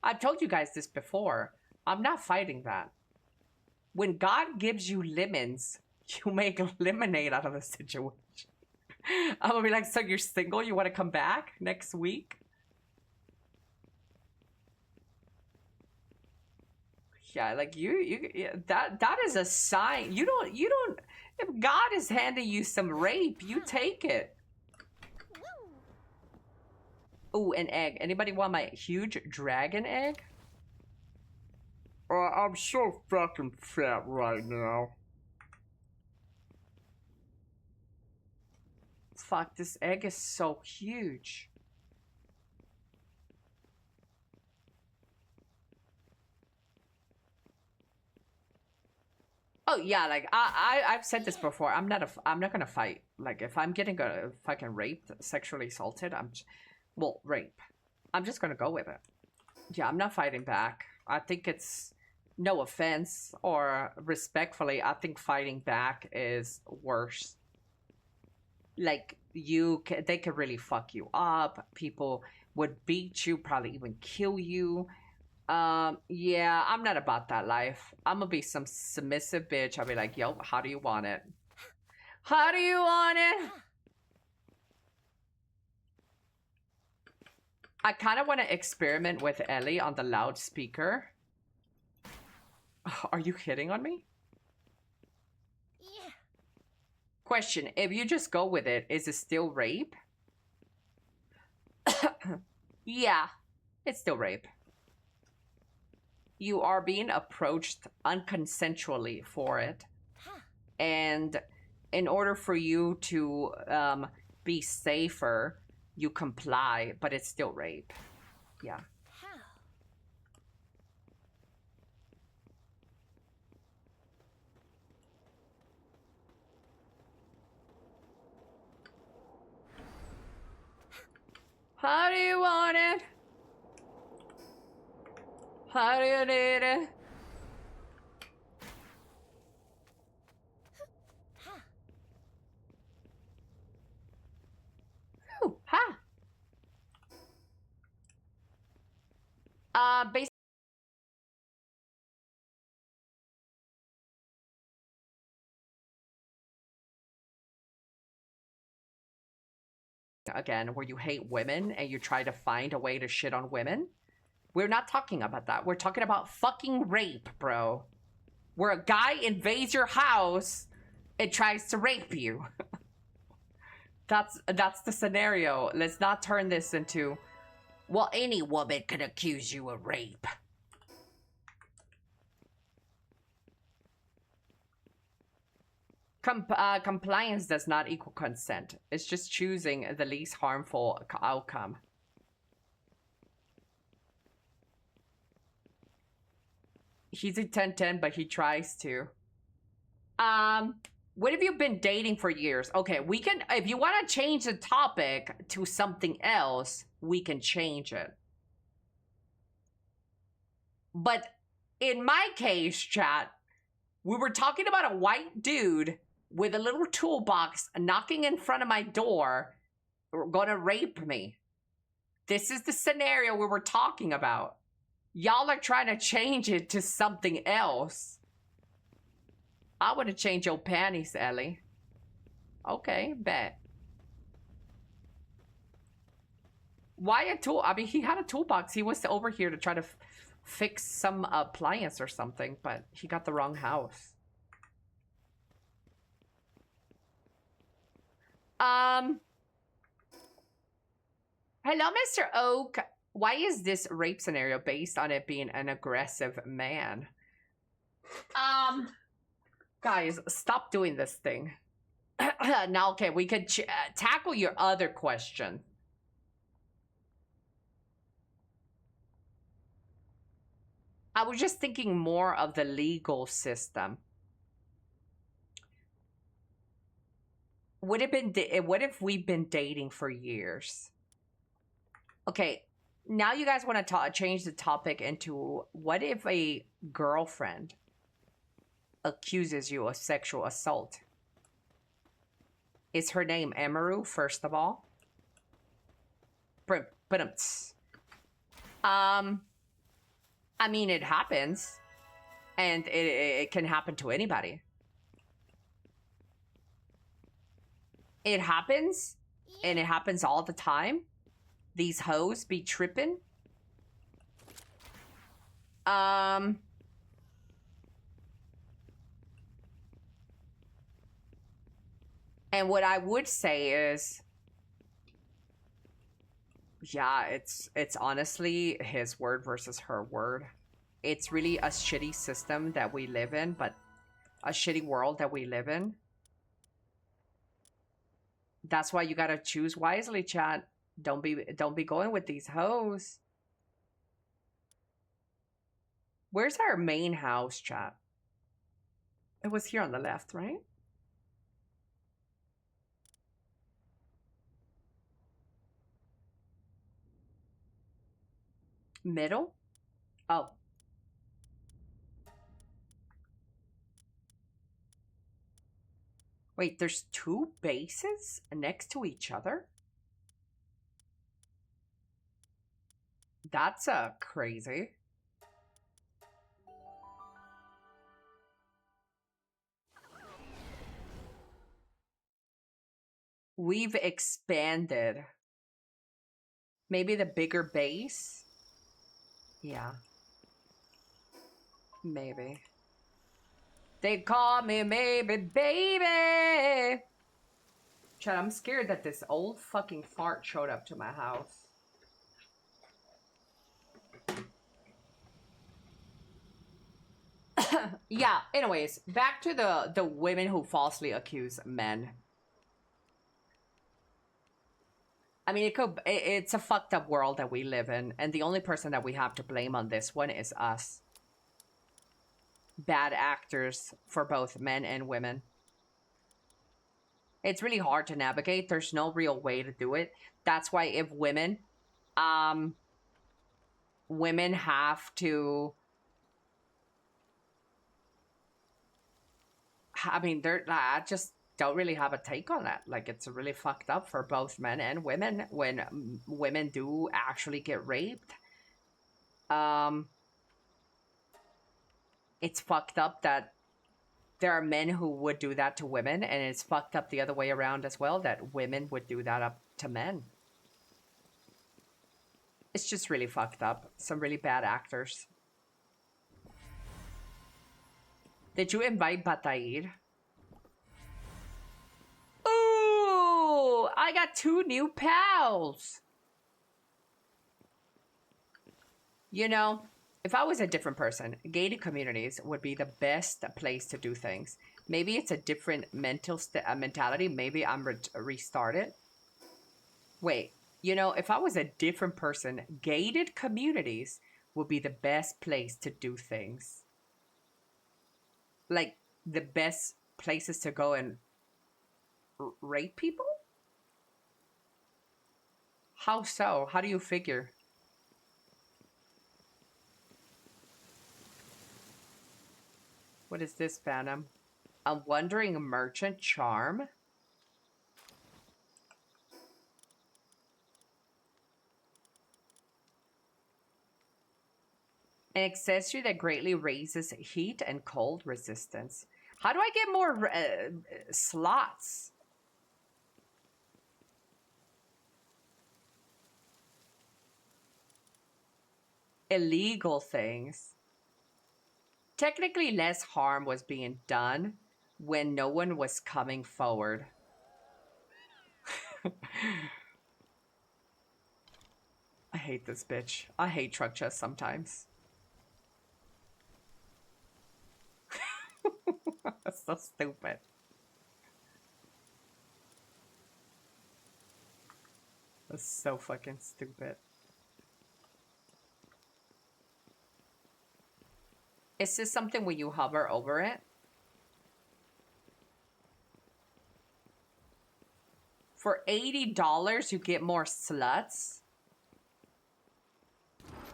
I've told you guys this before. I'm not fighting that. When God gives you lemons, you make lemonade out of the situation. I'm gonna be like, so you're single? You want to come back next week? Yeah, like that is a sign. You don't. If God is handing you some rape, you take it. Ooh, an egg. Anybody want my huge dragon egg? I'm so fucking fat right now. Fuck, this egg is so huge. Oh yeah, like I've said this before. I'm not gonna fight. Like if I'm getting fucking raped, sexually assaulted, well, rape. I'm just gonna go with it. Yeah, I'm not fighting back. I think it's, no offense or respectfully, I think fighting back is worse. Like they could really fuck you up. People would beat you, probably even kill you. Yeah, I'm not about that life. I'm gonna be some submissive bitch. I'll be like, yo, how do you want it? How do you want it? I kind of want to experiment with Elly on the loudspeaker. Are you hitting on me? Yeah. Question, if you just go with it, is it still rape? Yeah, it's still rape. You are being approached unconsensually for it. And in order for you to be safer, you comply, but it's still rape. Yeah. How do you want it? How do you need it? Ooh, ha! Basically, again, where you hate women and you try to find a way to shit on women. We're not talking about that. We're talking about fucking rape, bro. Where a guy invades your house and tries to rape you. That's the scenario. Let's not turn this into, well, any woman can accuse you of rape. Compliance does not equal consent. It's just choosing the least harmful outcome. He's a 10-10, but he tries to. What have you been dating for years? Okay, we can, if you want to change the topic to something else, we can change it. But in my case, chat, we were talking about a white dude with a little toolbox knocking in front of my door, gonna rape me. This is the scenario we were talking about. Y'all are trying to change it to something else. I want to change your panties, Elly. Okay, bet. Why a tool? I mean, he had a toolbox. He was over here to try to fix some appliance or something, but he got the wrong house. Hello, Mr. Oak. Why is this rape scenario based on it being an aggressive man? Guys, stop doing this thing. Now, okay, we could tackle your other question. I was just thinking more of the legal system. What if we've been dating for years? Okay, now you guys want to change the topic into, what if a girlfriend accuses you of sexual assault? Is her name Emaru, first of all? I mean, it happens. And it can happen to anybody. It happens. And it happens all the time. These hoes be tripping. And what I would say is, Yeah, it's honestly his word versus her word. It's really a shitty system that we live in, but a shitty world that we live in. That's why you gotta choose wisely, chat. Don't be going with these hoes. Where's our main house, chat? It was here on the left, right? Middle? Oh. Wait, there's two bases next to each other? That's crazy. We've expanded. Maybe the bigger base? Yeah. Maybe. They call me maybe baby. Chad, I'm scared that this old fucking fart showed up to my house. Yeah, anyways, back to the women who falsely accuse men. I mean, it's a fucked up world that we live in, and the only person that we have to blame on this one is us. Bad actors for both men and women. It's really hard to navigate. There's no real way to do it. That's why if women have to, I mean, I just don't really have a take on that. Like, it's really fucked up for both men and women when women do actually get raped. It's fucked up that there are men who would do that to women, and it's fucked up the other way around as well, that women would do that up to men. It's just really fucked up. Some really bad actors. Did you invite Batair? Ooh, I got 2 new pals. You know, if I was a different person, gated communities would be the best place to do things. Maybe it's a different mentality. Maybe I'm restarted. Wait, you know, if I was a different person, gated communities would be the best place to do things. Like, the best places to go and rape people? How so? How do you figure? What is this, Phantom? A wandering merchant charm? An accessory that greatly raises heat and cold resistance. How do I get more slots? Illegal things. Technically, less harm was being done when no one was coming forward. I hate this bitch. I hate truck chest sometimes. That's so stupid. That's so fucking stupid. Is this something when you hover over it? For $80, you get more sluts?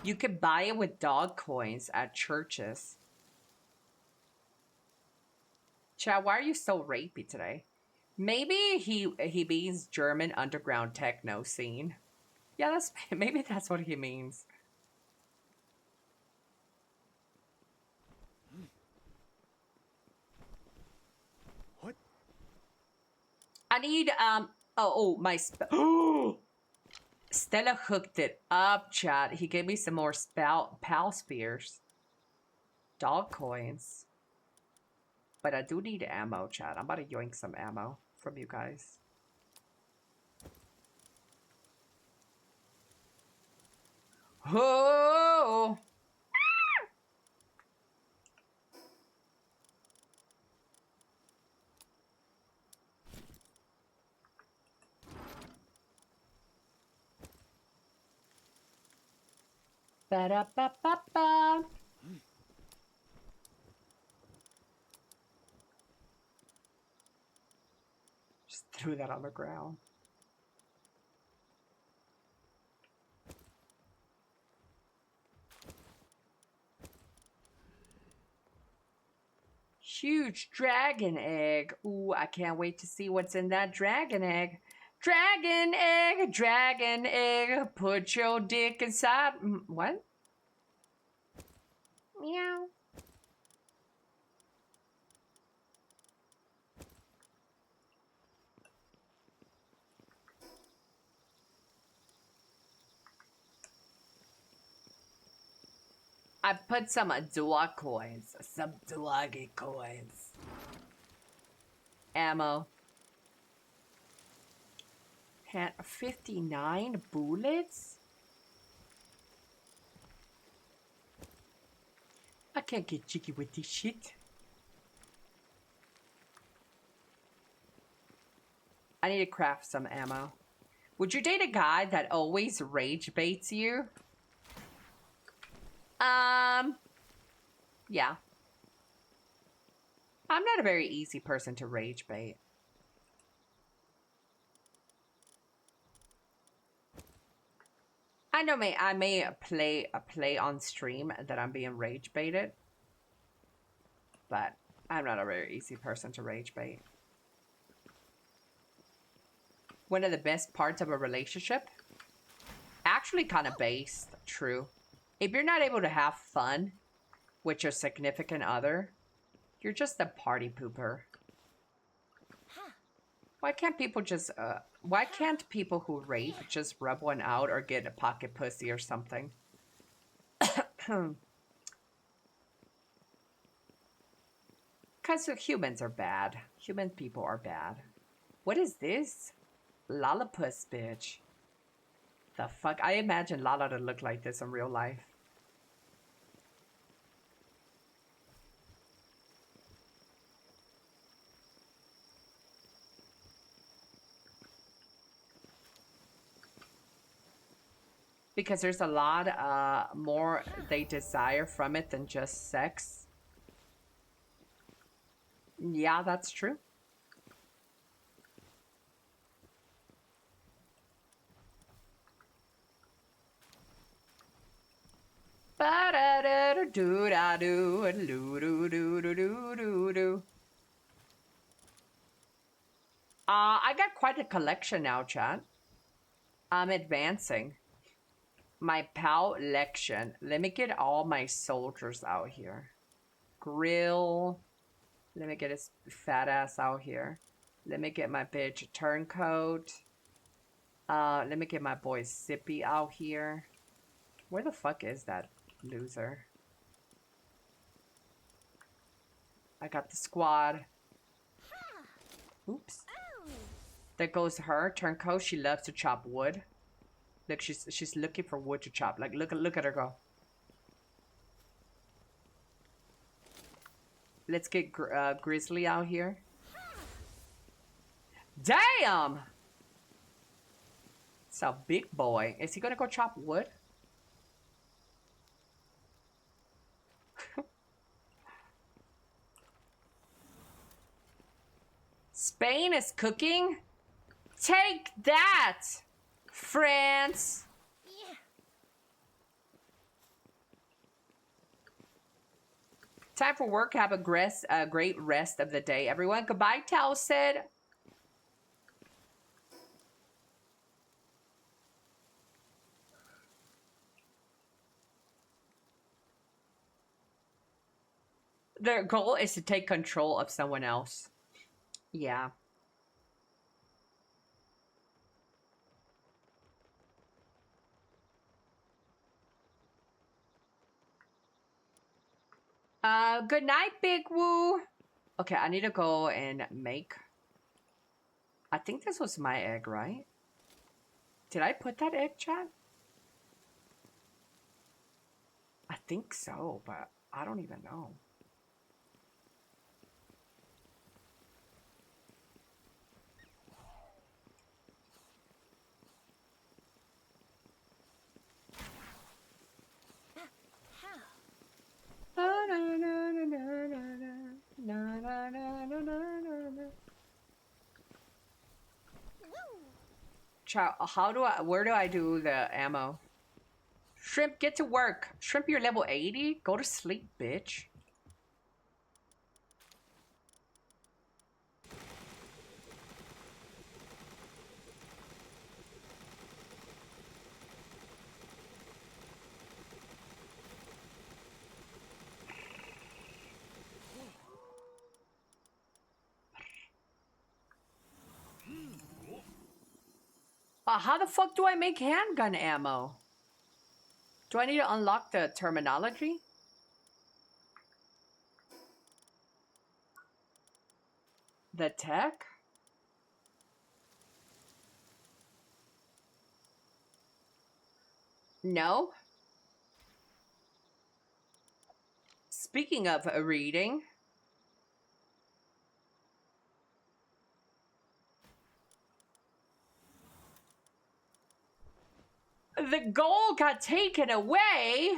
You could buy it with dog coins at churches. Chad, why are you so rapey today? Maybe he means German underground techno scene. Yeah, maybe that's what he means. What? I need my Stella hooked it up, chat. He gave me some more pal spears. Dog coins. But I do need ammo, chat. I'm about to yoink some ammo from you guys. Oh! Ba-da-ba-ba-ba. Just threw that on the ground. Huge dragon egg. Ooh, I can't wait to see what's in that dragon egg. Dragon egg, put your dick inside. What? Meow. I put some Dua coins. Some Duagi coins. Ammo. Had 59 bullets? I can't get jiggy with this shit. I need to craft some ammo. Would you date a guy that always rage baits you? Yeah. I'm not a very easy person to rage bait. I know I may play on stream that I'm being rage baited, but I'm not a very easy person to rage bait. One of the best parts of a relationship, actually kind of based, true. If you're not able to have fun with your significant other, you're just a party pooper. Why can't people just, why can't people who rape just rub one out or get a pocket pussy or something? Because humans are bad. Human people are bad. What is this? Lollipus, bitch. The fuck? I imagine Lala to look like this in real life. Because there's a lot more they desire from it than just sex. Yeah, that's true. I got quite a collection now, chat. I'm advancing. My PALWORLD. Let me get all my soldiers out here. Grill. Let me get his fat ass out here. Let me get my bitch Turncoat. Let me get my boy Sippy out here. Where the fuck is that loser? I got the squad. Oops. There goes her Turncoat. She loves to chop wood. Look, she's looking for wood to chop. Like, look at her go. Let's get Grizzly out here. Damn! It's a big boy. Is he gonna go chop wood? Spain is cooking? Take that, France! Yeah. Time for work. Have a great rest of the day, everyone. Goodbye, Towson. Their goal is to take control of someone else. Yeah. Good night, Big Woo. Okay, I need to go and make. I think this was my egg, right? Did I put that egg, chat? think so, but I don't even know. Child, where do I do the ammo? Shrimp, get to work. Shrimp, you're level 80? Go to sleep, bitch. How the fuck do I make handgun ammo? Do I need to unlock the terminology? The tech? No. Speaking of reading. The goal got taken away.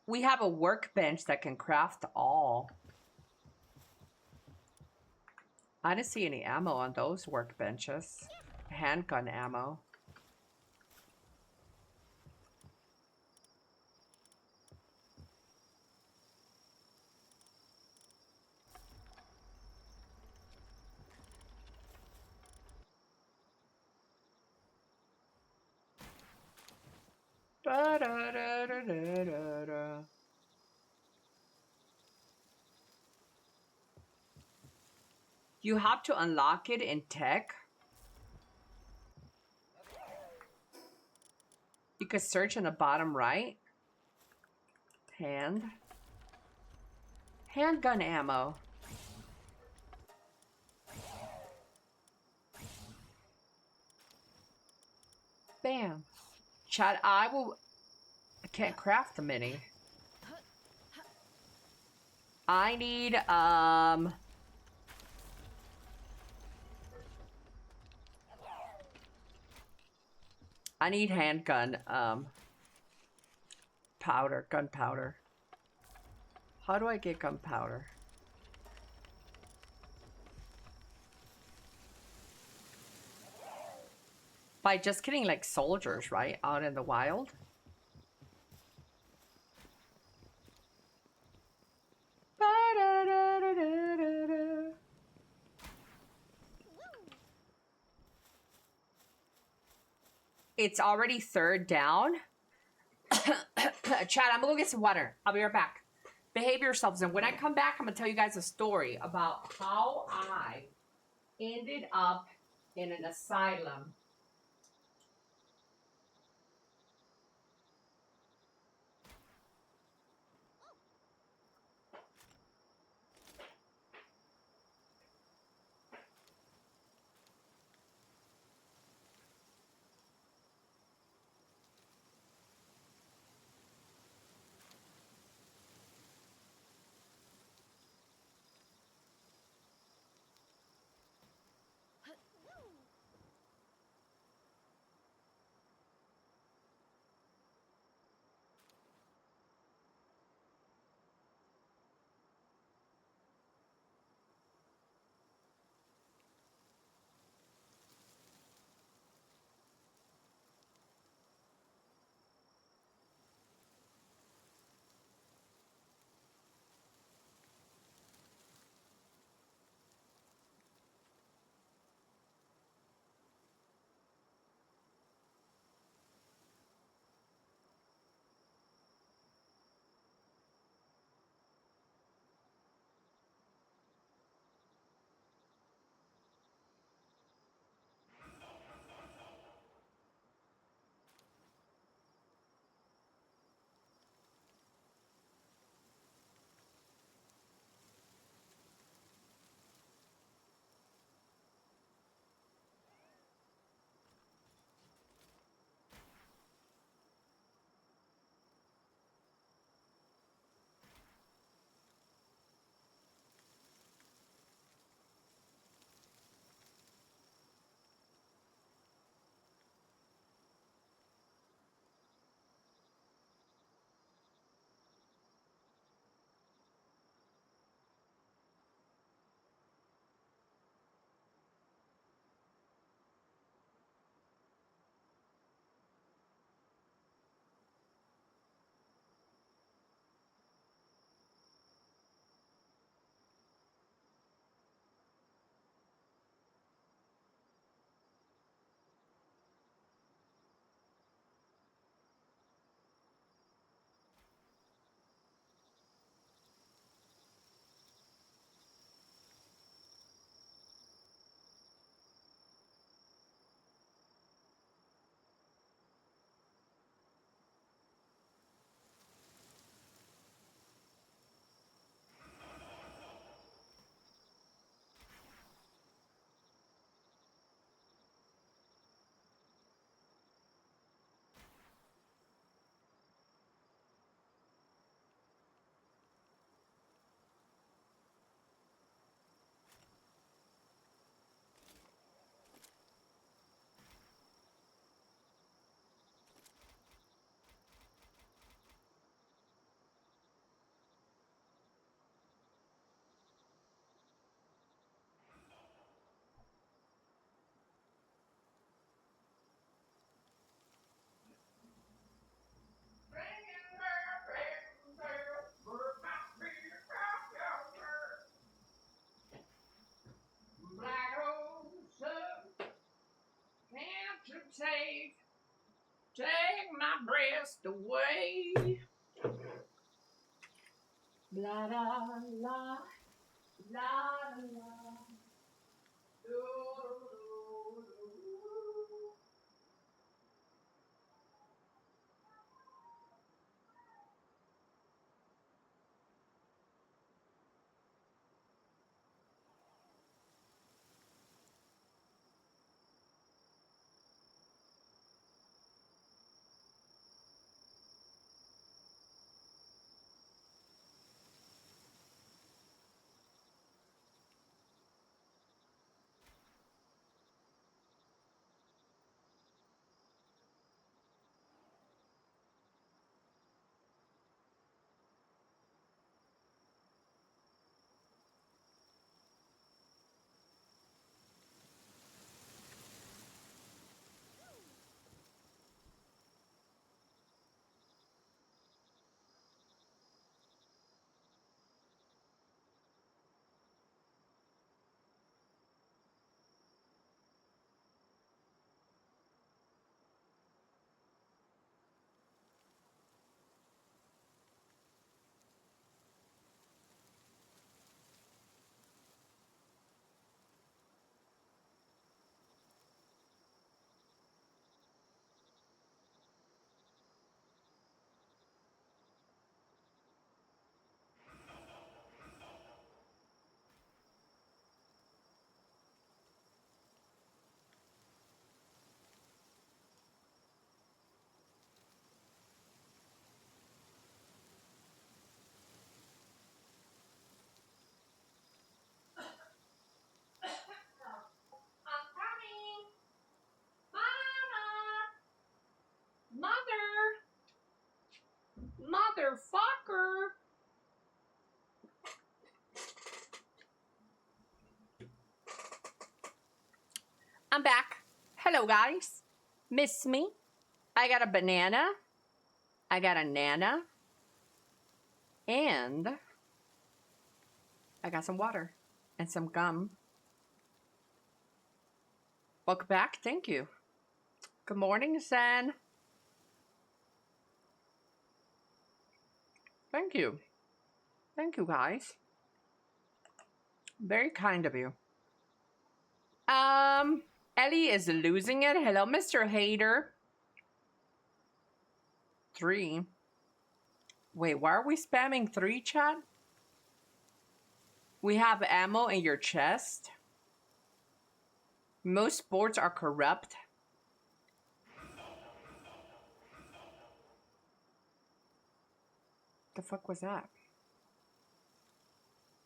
We have a workbench that can craft all. I didn't see any ammo on those workbenches. Handgun ammo. Da, da, da, da, da, da, da. You have to unlock it in tech. You could search in the bottom right. Handgun ammo. Bam. Chad, I can't craft the mini. I need, I need handgun, gunpowder. How do I get gunpowder? By just getting like soldiers, right? Out in the wild? It's already third down. Chad, I'm gonna go get some water. I'll be right back. Behave yourselves. And when I come back, I'm gonna tell you guys a story about how I ended up in an asylum. my breast away. La la la, la la. I'm coming! Mama! Mother! Motherfucker! I'm back. Hello, guys. Miss me? I got a banana. I got a nana. And I got some water and some gum. Welcome back. Thank you. Good morning, Zen. Thank you. Thank you, guys. Very kind of you. Ellie is losing it. Hello, Mr. Hater. 3. Wait, why are we spamming 3, chat? We have ammo in your chest. Most sports are corrupt. The fuck was that?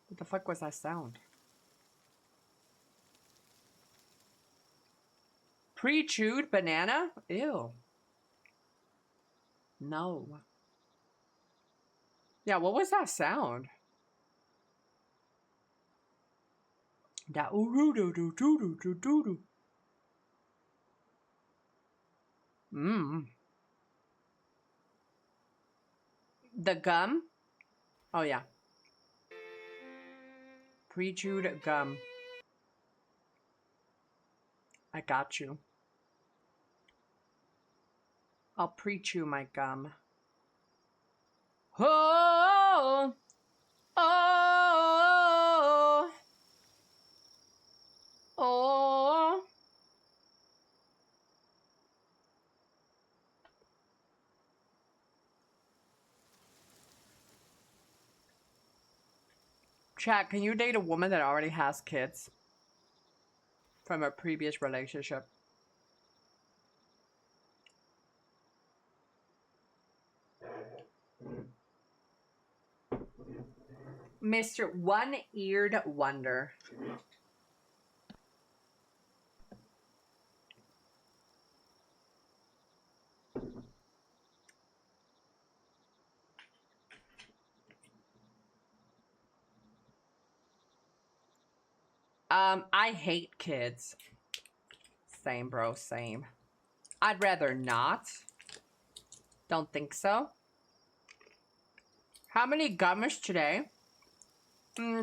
What the fuck was that sound? Pre-chewed banana? Ew. No. Yeah, what was that sound? That ooh-doo-doo-doo-doo-doo-doo-doo. The gum? Oh, yeah. Pre-chewed gum. I got you. I'll pre-chew my gum. Oh! Oh! Oh! Chat, can you date a woman that already has kids from a previous relationship? Mr. One-Eared Wonder. I hate kids. Same, bro, same. I'd rather not. Don't think so. How many gums today?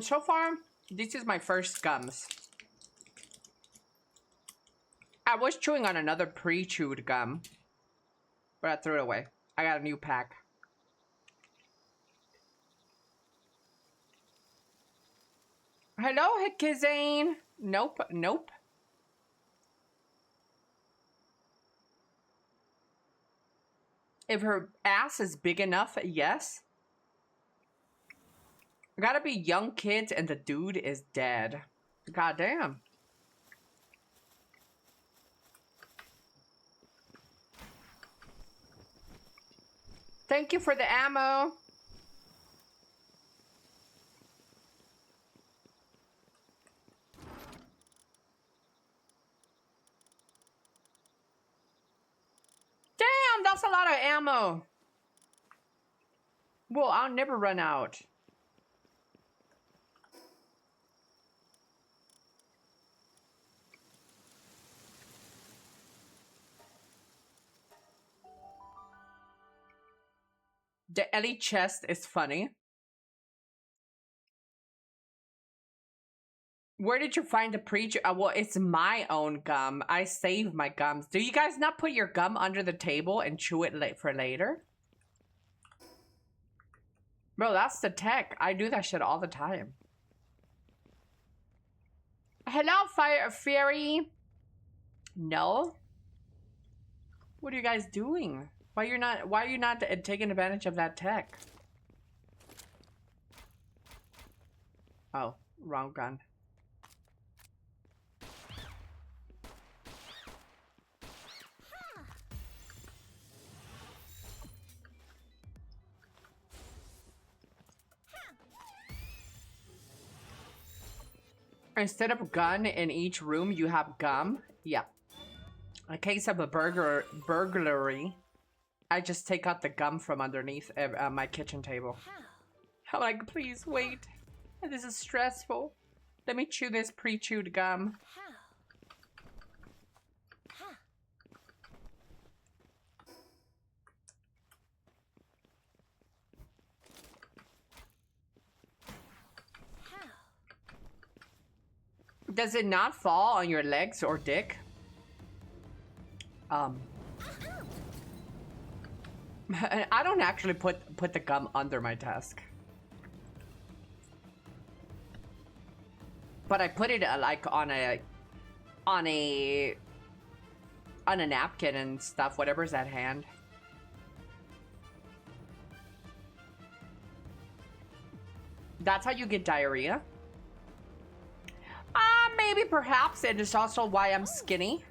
So far, this is my first gums. I was chewing on another pre-chewed gum, But I threw it away. I got a new pack. Hello, Kizane. Nope, nope. If her ass is big enough, yes. Gotta be young kids and the dude is dead. Goddamn. Thank you for the ammo. Damn, that's a lot of ammo. Well, I'll never run out. The Elly chest is funny. Where did you find the preacher? Well, it's my own gum. I save my gums. Do you guys not put your gum under the table and chew it for later? Bro, that's the tech. I do that shit all the time. Hello, Fire Fairy. No. What are you guys doing? Why are you not taking advantage of that tech? Oh, wrong gun. Instead of gun in each room, you have gum. Yeah. In case of a burglary, I just take out the gum from underneath my kitchen table. I'm like, please wait. This is stressful. Let me chew this pre-chewed gum. Does it not fall on your legs or dick? I don't actually put the gum under my desk. But I put it like on a napkin and stuff, whatever's at hand. That's how you get diarrhea? Maybe, perhaps. It is also why I'm skinny.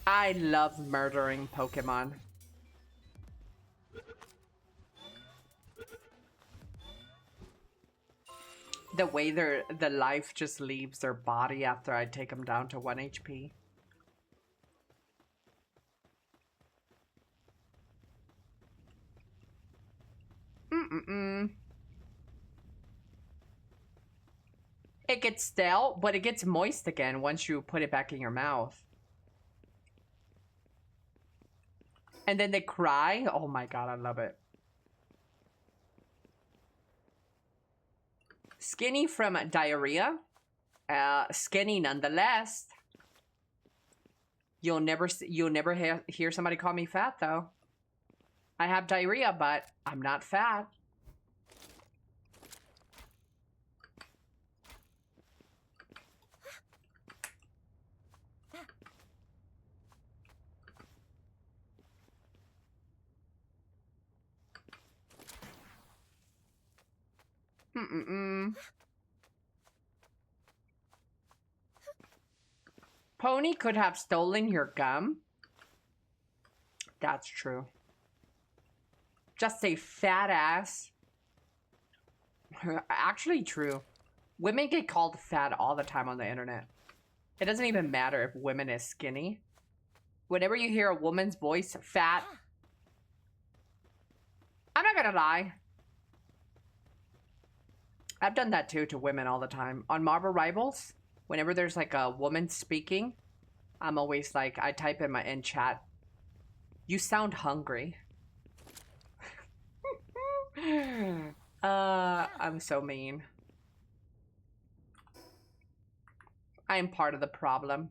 I love murdering Pokemon. The way the life just leaves their body after I take them down to 1 HP. It gets stale, but it gets moist again once you put it back in your mouth. And then they cry. Oh my god, I love it. Skinny from diarrhea. Skinny nonetheless. You'll never hear somebody call me fat though. I have diarrhea, but I'm not fat. Pony could have stolen your gum. That's true. Just a fat ass. Actually true. Women get called fat all the time on the internet. It doesn't even matter if women is skinny. Whenever you hear a woman's voice, fat. I'm not gonna lie. I've done that too to women all the time. On Marvel Rivals, whenever there's like a woman speaking, I'm always like, I type in chat, you sound hungry. I'm so mean. I am part of the problem.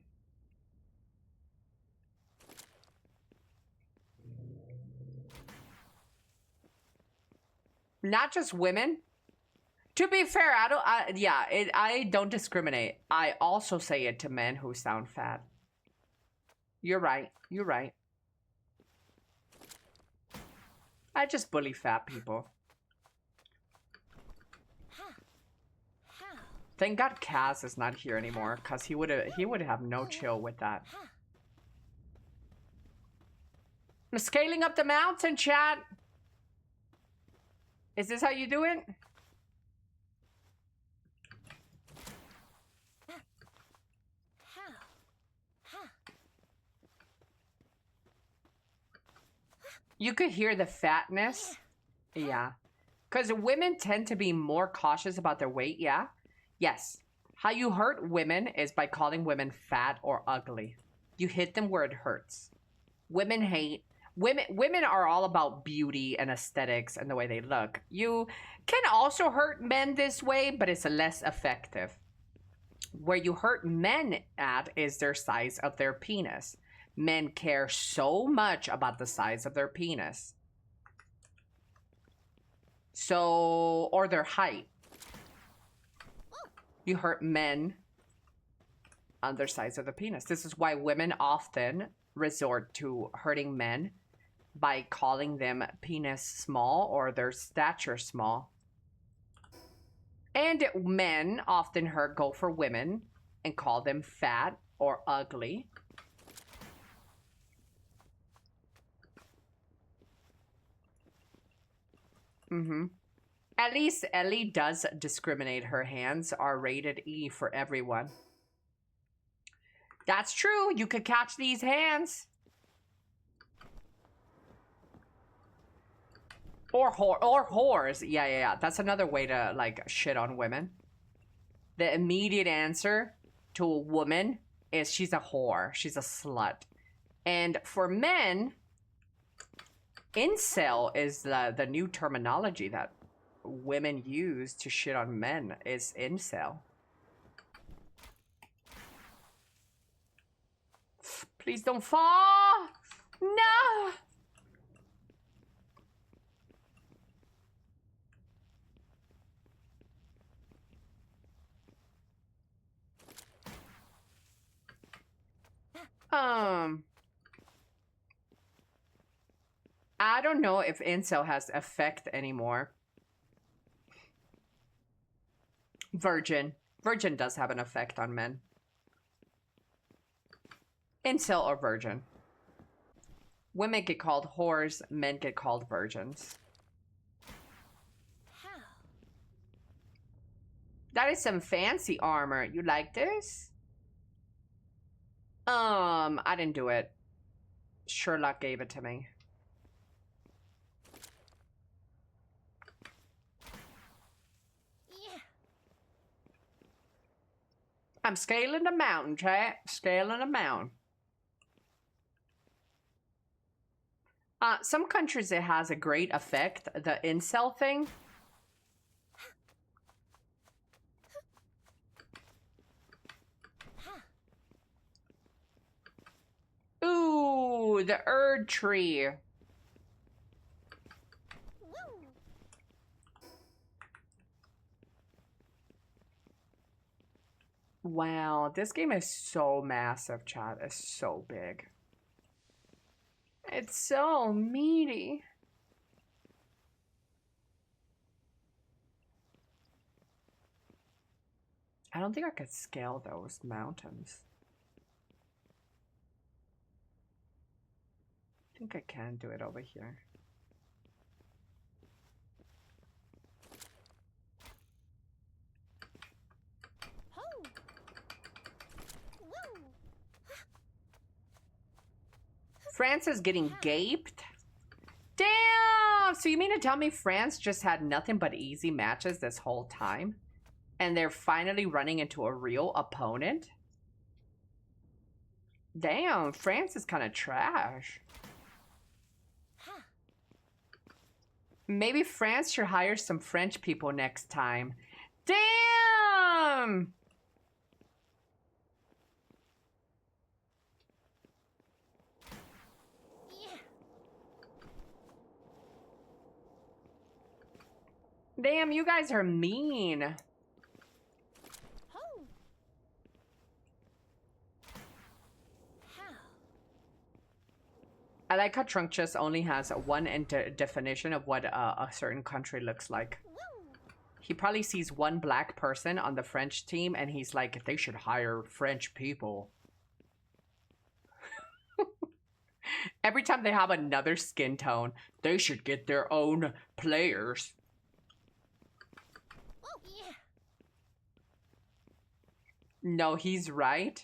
Not just women. To be fair, I don't discriminate. I also say it to men who sound fat. You're right. You're right. I just bully fat people. Thank God Kaz is not here anymore, because he would have no chill with that. I'm scaling up the mountain, chat. Is this how you do it? You could hear the fatness. Yeah. Because women tend to be more cautious about their weight, yeah? Yes. How you hurt women is by calling women fat or ugly. You hit them where it hurts. Women hate... Women are all about beauty and aesthetics and the way they look. You can also hurt men this way, but it's less effective. Where you hurt men at is their size of their penis. Men care so much about the size of their penis. So, or their height. You hurt men on their size of the penis. This is why women often resort to hurting men by calling them penis small or their stature small. And men often go for women and call them fat or ugly. At least Elly does discriminate. Her hands are rated E for everyone. That's true. You could catch these hands. Or whores. Yeah. That's another way to, like, shit on women. The immediate answer to a woman is she's a whore. She's a slut. And for men, incel is the new terminology that women use to shit on men is incel. Please don't fall! No! I don't know if incel has effect anymore. Virgin. Virgin does have an effect on men. Incel or virgin. Women get called whores, men get called virgins. That is some fancy armor. You like this? I didn't do it. Sherlock gave it to me. I'm scaling the mountain, chat. Scaling the mountain. Some countries it has a great effect. The incel thing. Ooh, the Erd tree. Wow, this game is so massive, chat. It's so big. It's so meaty. I don't think I could scale those mountains. I think I can do it over here. France is getting gaped? Damn! So you mean to tell me France just had nothing but easy matches this whole time? And they're finally running into a real opponent? Damn, France is kind of trash. Maybe France should hire some French people next time. Damn! Damn, you guys are mean. I like how Trunctus only has one definition of what a certain country looks like. He probably sees one black person on the French team and he's like, they should hire French people. Every time they have another skin tone, they should get their own players. No, he's right.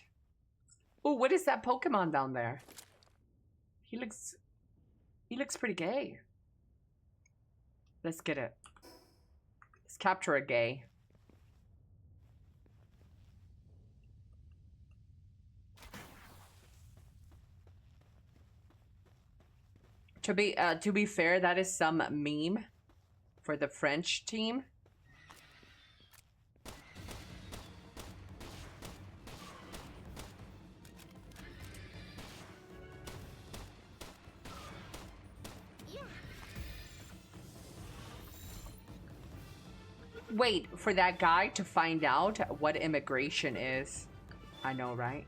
Oh, what is that Pokemon down there? He looks pretty gay. Let's get it. Let's capture a gay. To be fair, that is some meme for the French team. Wait, for that guy to find out what immigration is. I know, right?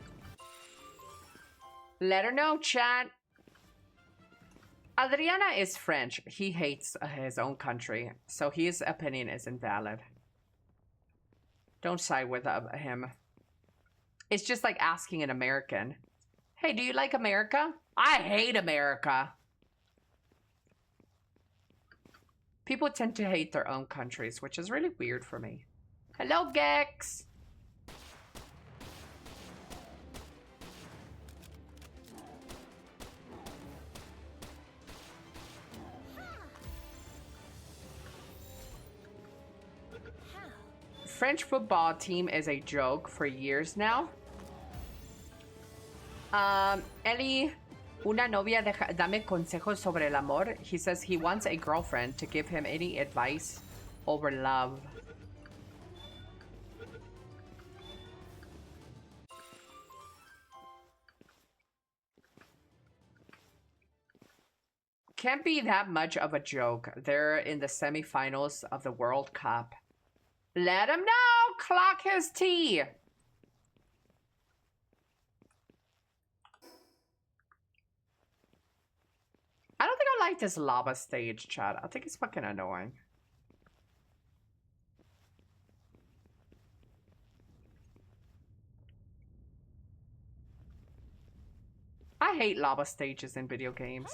Let her know, chat. Adriana is French. He hates his own country, so his opinion is invalid. Don't side with him. It's just like asking an American, hey, do you like America? I hate America. People tend to hate their own countries, which is really weird for me. Hello, Gex. French football team is a joke for years now. Elly, una novia, dame consejos sobre el amor. He says he wants a girlfriend to give him any advice over love. Can't be that much of a joke. They're in the semifinals of the World Cup. Let him know! Clock his tea! I don't think I like this lava stage, chat. I think it's fucking annoying. I hate lava stages in video games.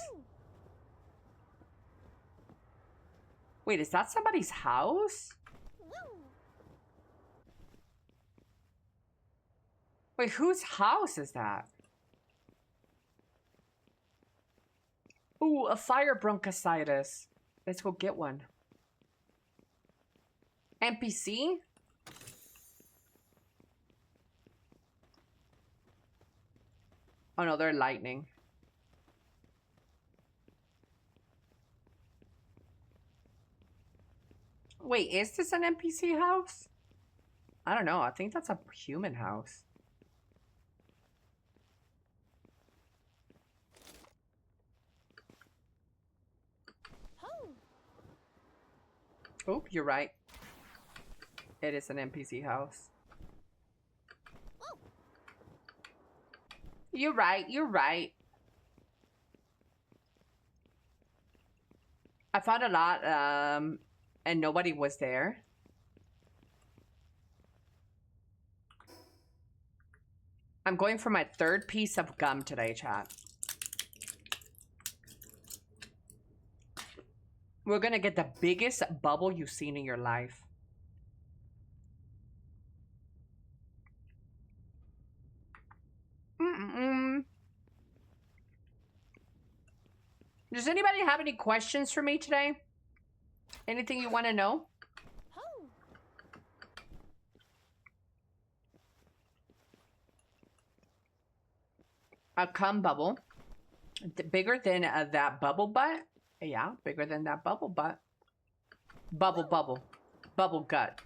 Wait, is that somebody's house? Wait, whose house is that? Ooh, a fire bronchositis. Let's go get one. NPC? Oh no, they're lightning. Wait, is this an NPC house? I don't know. I think that's a human house. Oh, you're right. It is an NPC house. You're right, you're right. I found a lot, and nobody was there. I'm going for my third piece of gum today, chat. We're gonna get the biggest bubble you've seen in your life. Does anybody have any questions for me today? Anything you want to know? A cum bubble. Bigger than that bubble butt? Yeah, bigger than that bubble butt. Bubble, bubble. Bubble gut.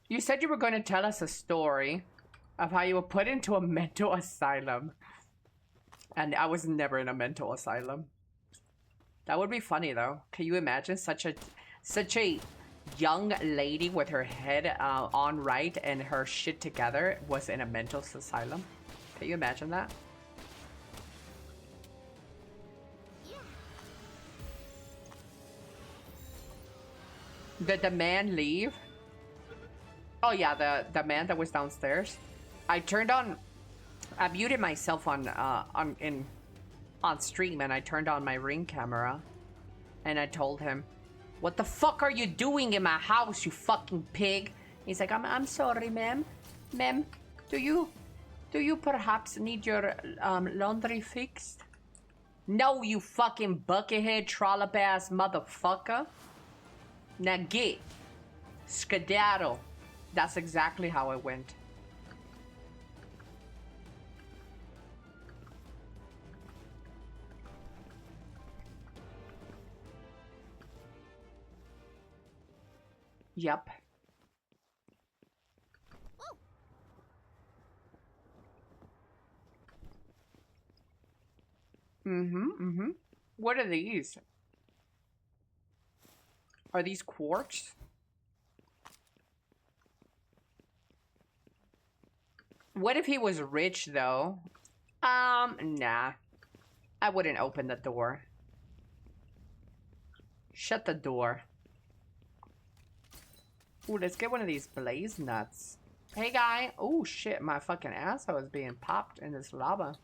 You said you were going to tell us a story of how you were put into a mental asylum. And I was never in a mental asylum. That would be funny though. Can you imagine such a young lady with her head on right and her shit together was in a mental asylum? Can you imagine that? Did the man leave? Oh yeah, the man that was downstairs. I muted myself on stream, and I turned on my Ring camera, and I told him, "What the fuck are you doing in my house, you fucking pig?" He's like, "I'm sorry, ma'am. Ma'am, do you perhaps need your laundry fixed?" No, you fucking buckethead trollop ass motherfucker. Now get skedaddle. That's exactly how it went. Yep. What are these? Are these quartz? What if he was rich, though? Nah. I wouldn't open the door. Shut the door. Ooh, let's get one of these blaze nuts. Hey, guy. Oh, shit. My fucking asshole is being popped in this lava.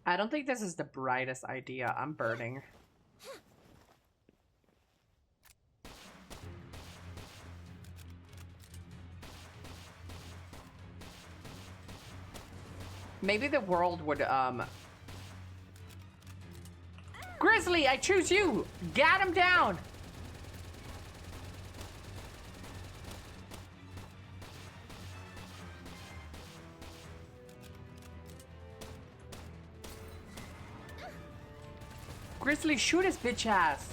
I don't think this is the brightest idea. I'm burning. Maybe the world would, Grizzly, I choose you! Gat him down! Grizzly, shoot his bitch ass!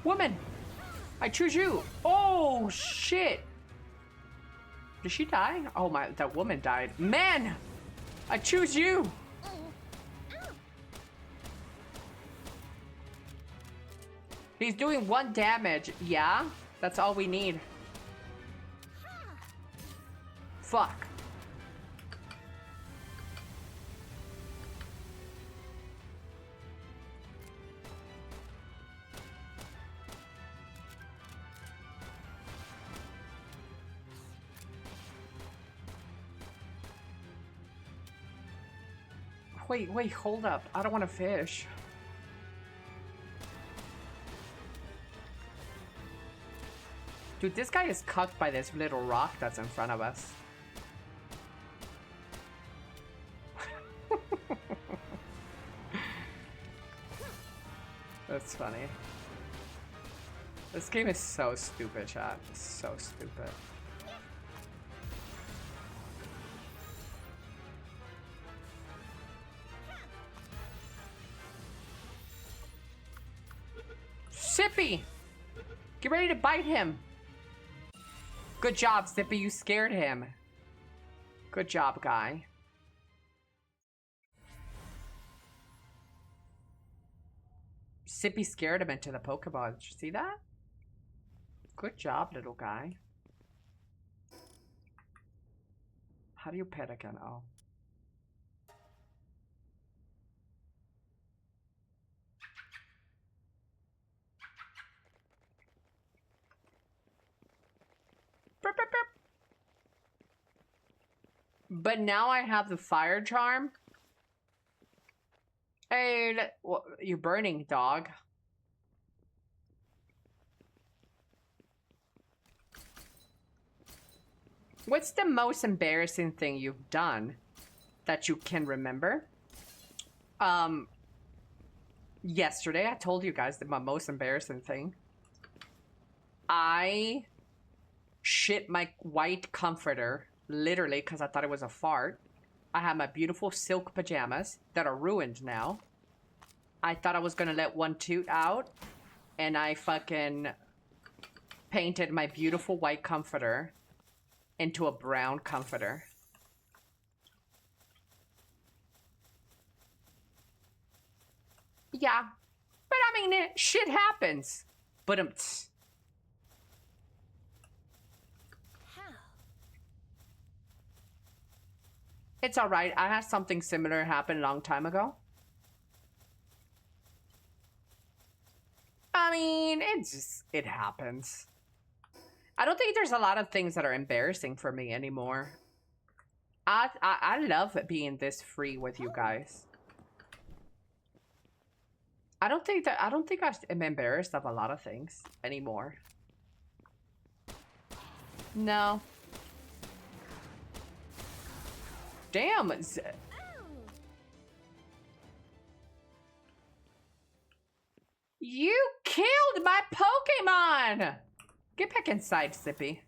Woman! I choose you! Oh, shit! Did she die? Oh my, that woman died. Man! I choose you! He's doing 1 damage. Yeah? That's all we need. Fuck. Wait, hold up. I don't want to fish. Dude, this guy is cucked by this little rock that's in front of us. That's funny. This game is so stupid, chat. So stupid. Sippy! Get ready to bite him! Good job, Sippy. You scared him. Good job, guy. Sippy scared him into the Pokeball. Did you see that? Good job, little guy. How do you pet again? Oh. But now I have the fire charm. Hey, you're burning, dog. What's the most embarrassing thing you've done? that you can remember. Yesterday, I told you guys that my most embarrassing thing. I shit my white comforter, literally, because I thought it was a fart. I had my beautiful silk pajamas that are ruined now. I thought I was gonna let one toot out, and I fucking painted my beautiful white comforter into a brown comforter. Yeah, but I mean, shit happens. But it's all right. I had something similar happen a long time ago. I mean, it happens. I don't think there's a lot of things that are embarrassing for me anymore. I love being this free with you guys. I don't think I am embarrassed of a lot of things anymore. No. Damn. You killed my Pokemon! Get back inside, Sippy.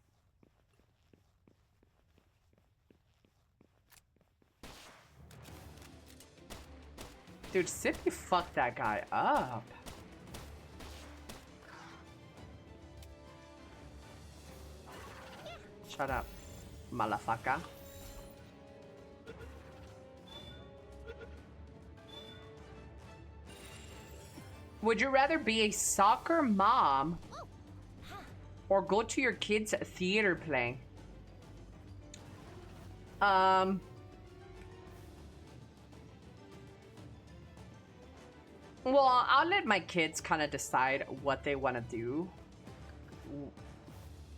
Dude, Sippy fucked that guy up. Shut up, motherfucker. Would you rather be a soccer mom or go to your kids' theater play? Well, I'll let my kids kind of decide what they want to do.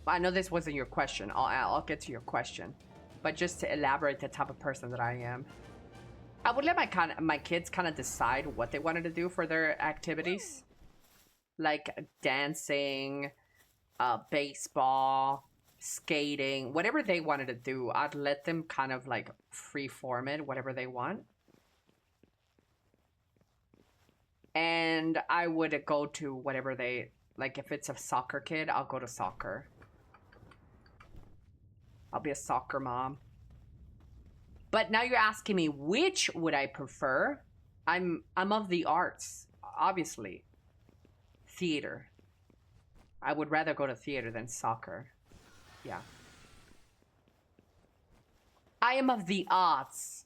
I know this wasn't your question. I'll get to your question. But just to elaborate the type of person that I am. I would let my kids kind of decide what they wanted to do for their activities. Like dancing, baseball, skating, whatever they wanted to do. I'd let them kind of like free-form it, whatever they want. And I would go to whatever they, like if it's a soccer kid, I'll go to soccer. I'll be a soccer mom. But now you're asking me, which would I prefer? I'm of the arts, obviously. Theater. I would rather go to theater than soccer. Yeah. I am of the arts.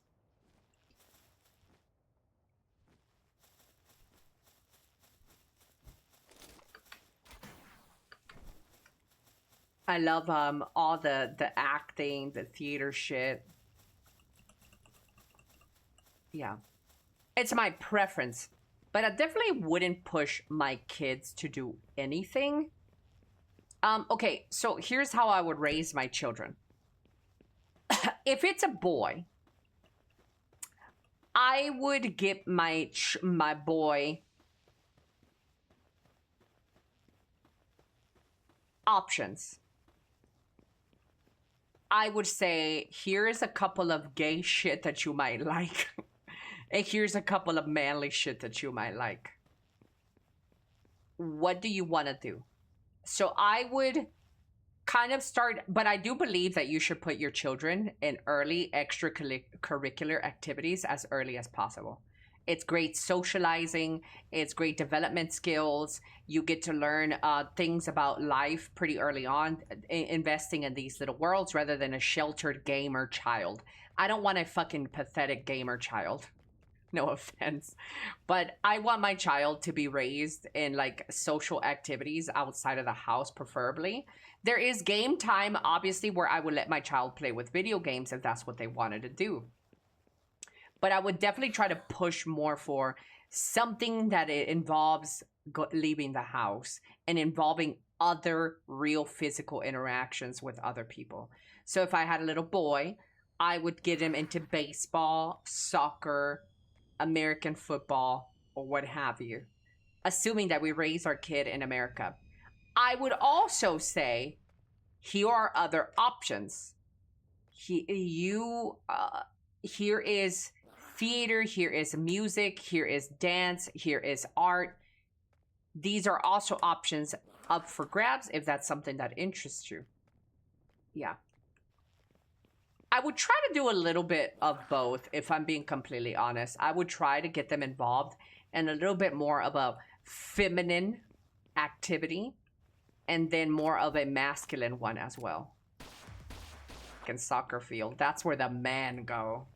I love all the acting, the theater shit. Yeah. It's my preference. But I definitely wouldn't push my kids to do anything. Okay, so here's how I would raise my children. If it's a boy, I would give my boy options. I would say, here's a couple of gay shit that you might like. And here's a couple of manly shit that you might like. What do you want to do? So I would kind of start, but I do believe that you should put your children in early extracurricular activities as early as possible. It's great socializing. It's great development skills. You get to learn things about life pretty early on, investing in these little worlds rather than a sheltered gamer child. I don't want a fucking pathetic gamer child. No offense. But I want my child to be raised in like social activities outside of the house, preferably. There is game time, obviously, where I would let my child play with video games if that's what they wanted to do. But I would definitely try to push more for something that it involves leaving the house and involving other real physical interactions with other people. So if I had a little boy, I would get him into baseball, soccer, American football, or what have you, assuming that we raise our kid in America. I would also say, here are other options. here is theater, here is music, here is dance, here is art. These are also options up for grabs if that's something that interests you. Yeah. I would try to do a little bit of both, if I'm being completely honest. I would try to get them involved in a little bit more of a feminine activity and then more of a masculine one as well. In soccer field, that's where the men go.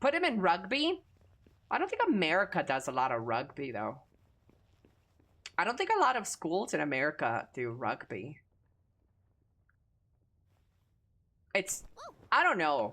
Put him in rugby? I don't think America does a lot of rugby, though. I don't think a lot of schools in America do rugby. It's, I don't know.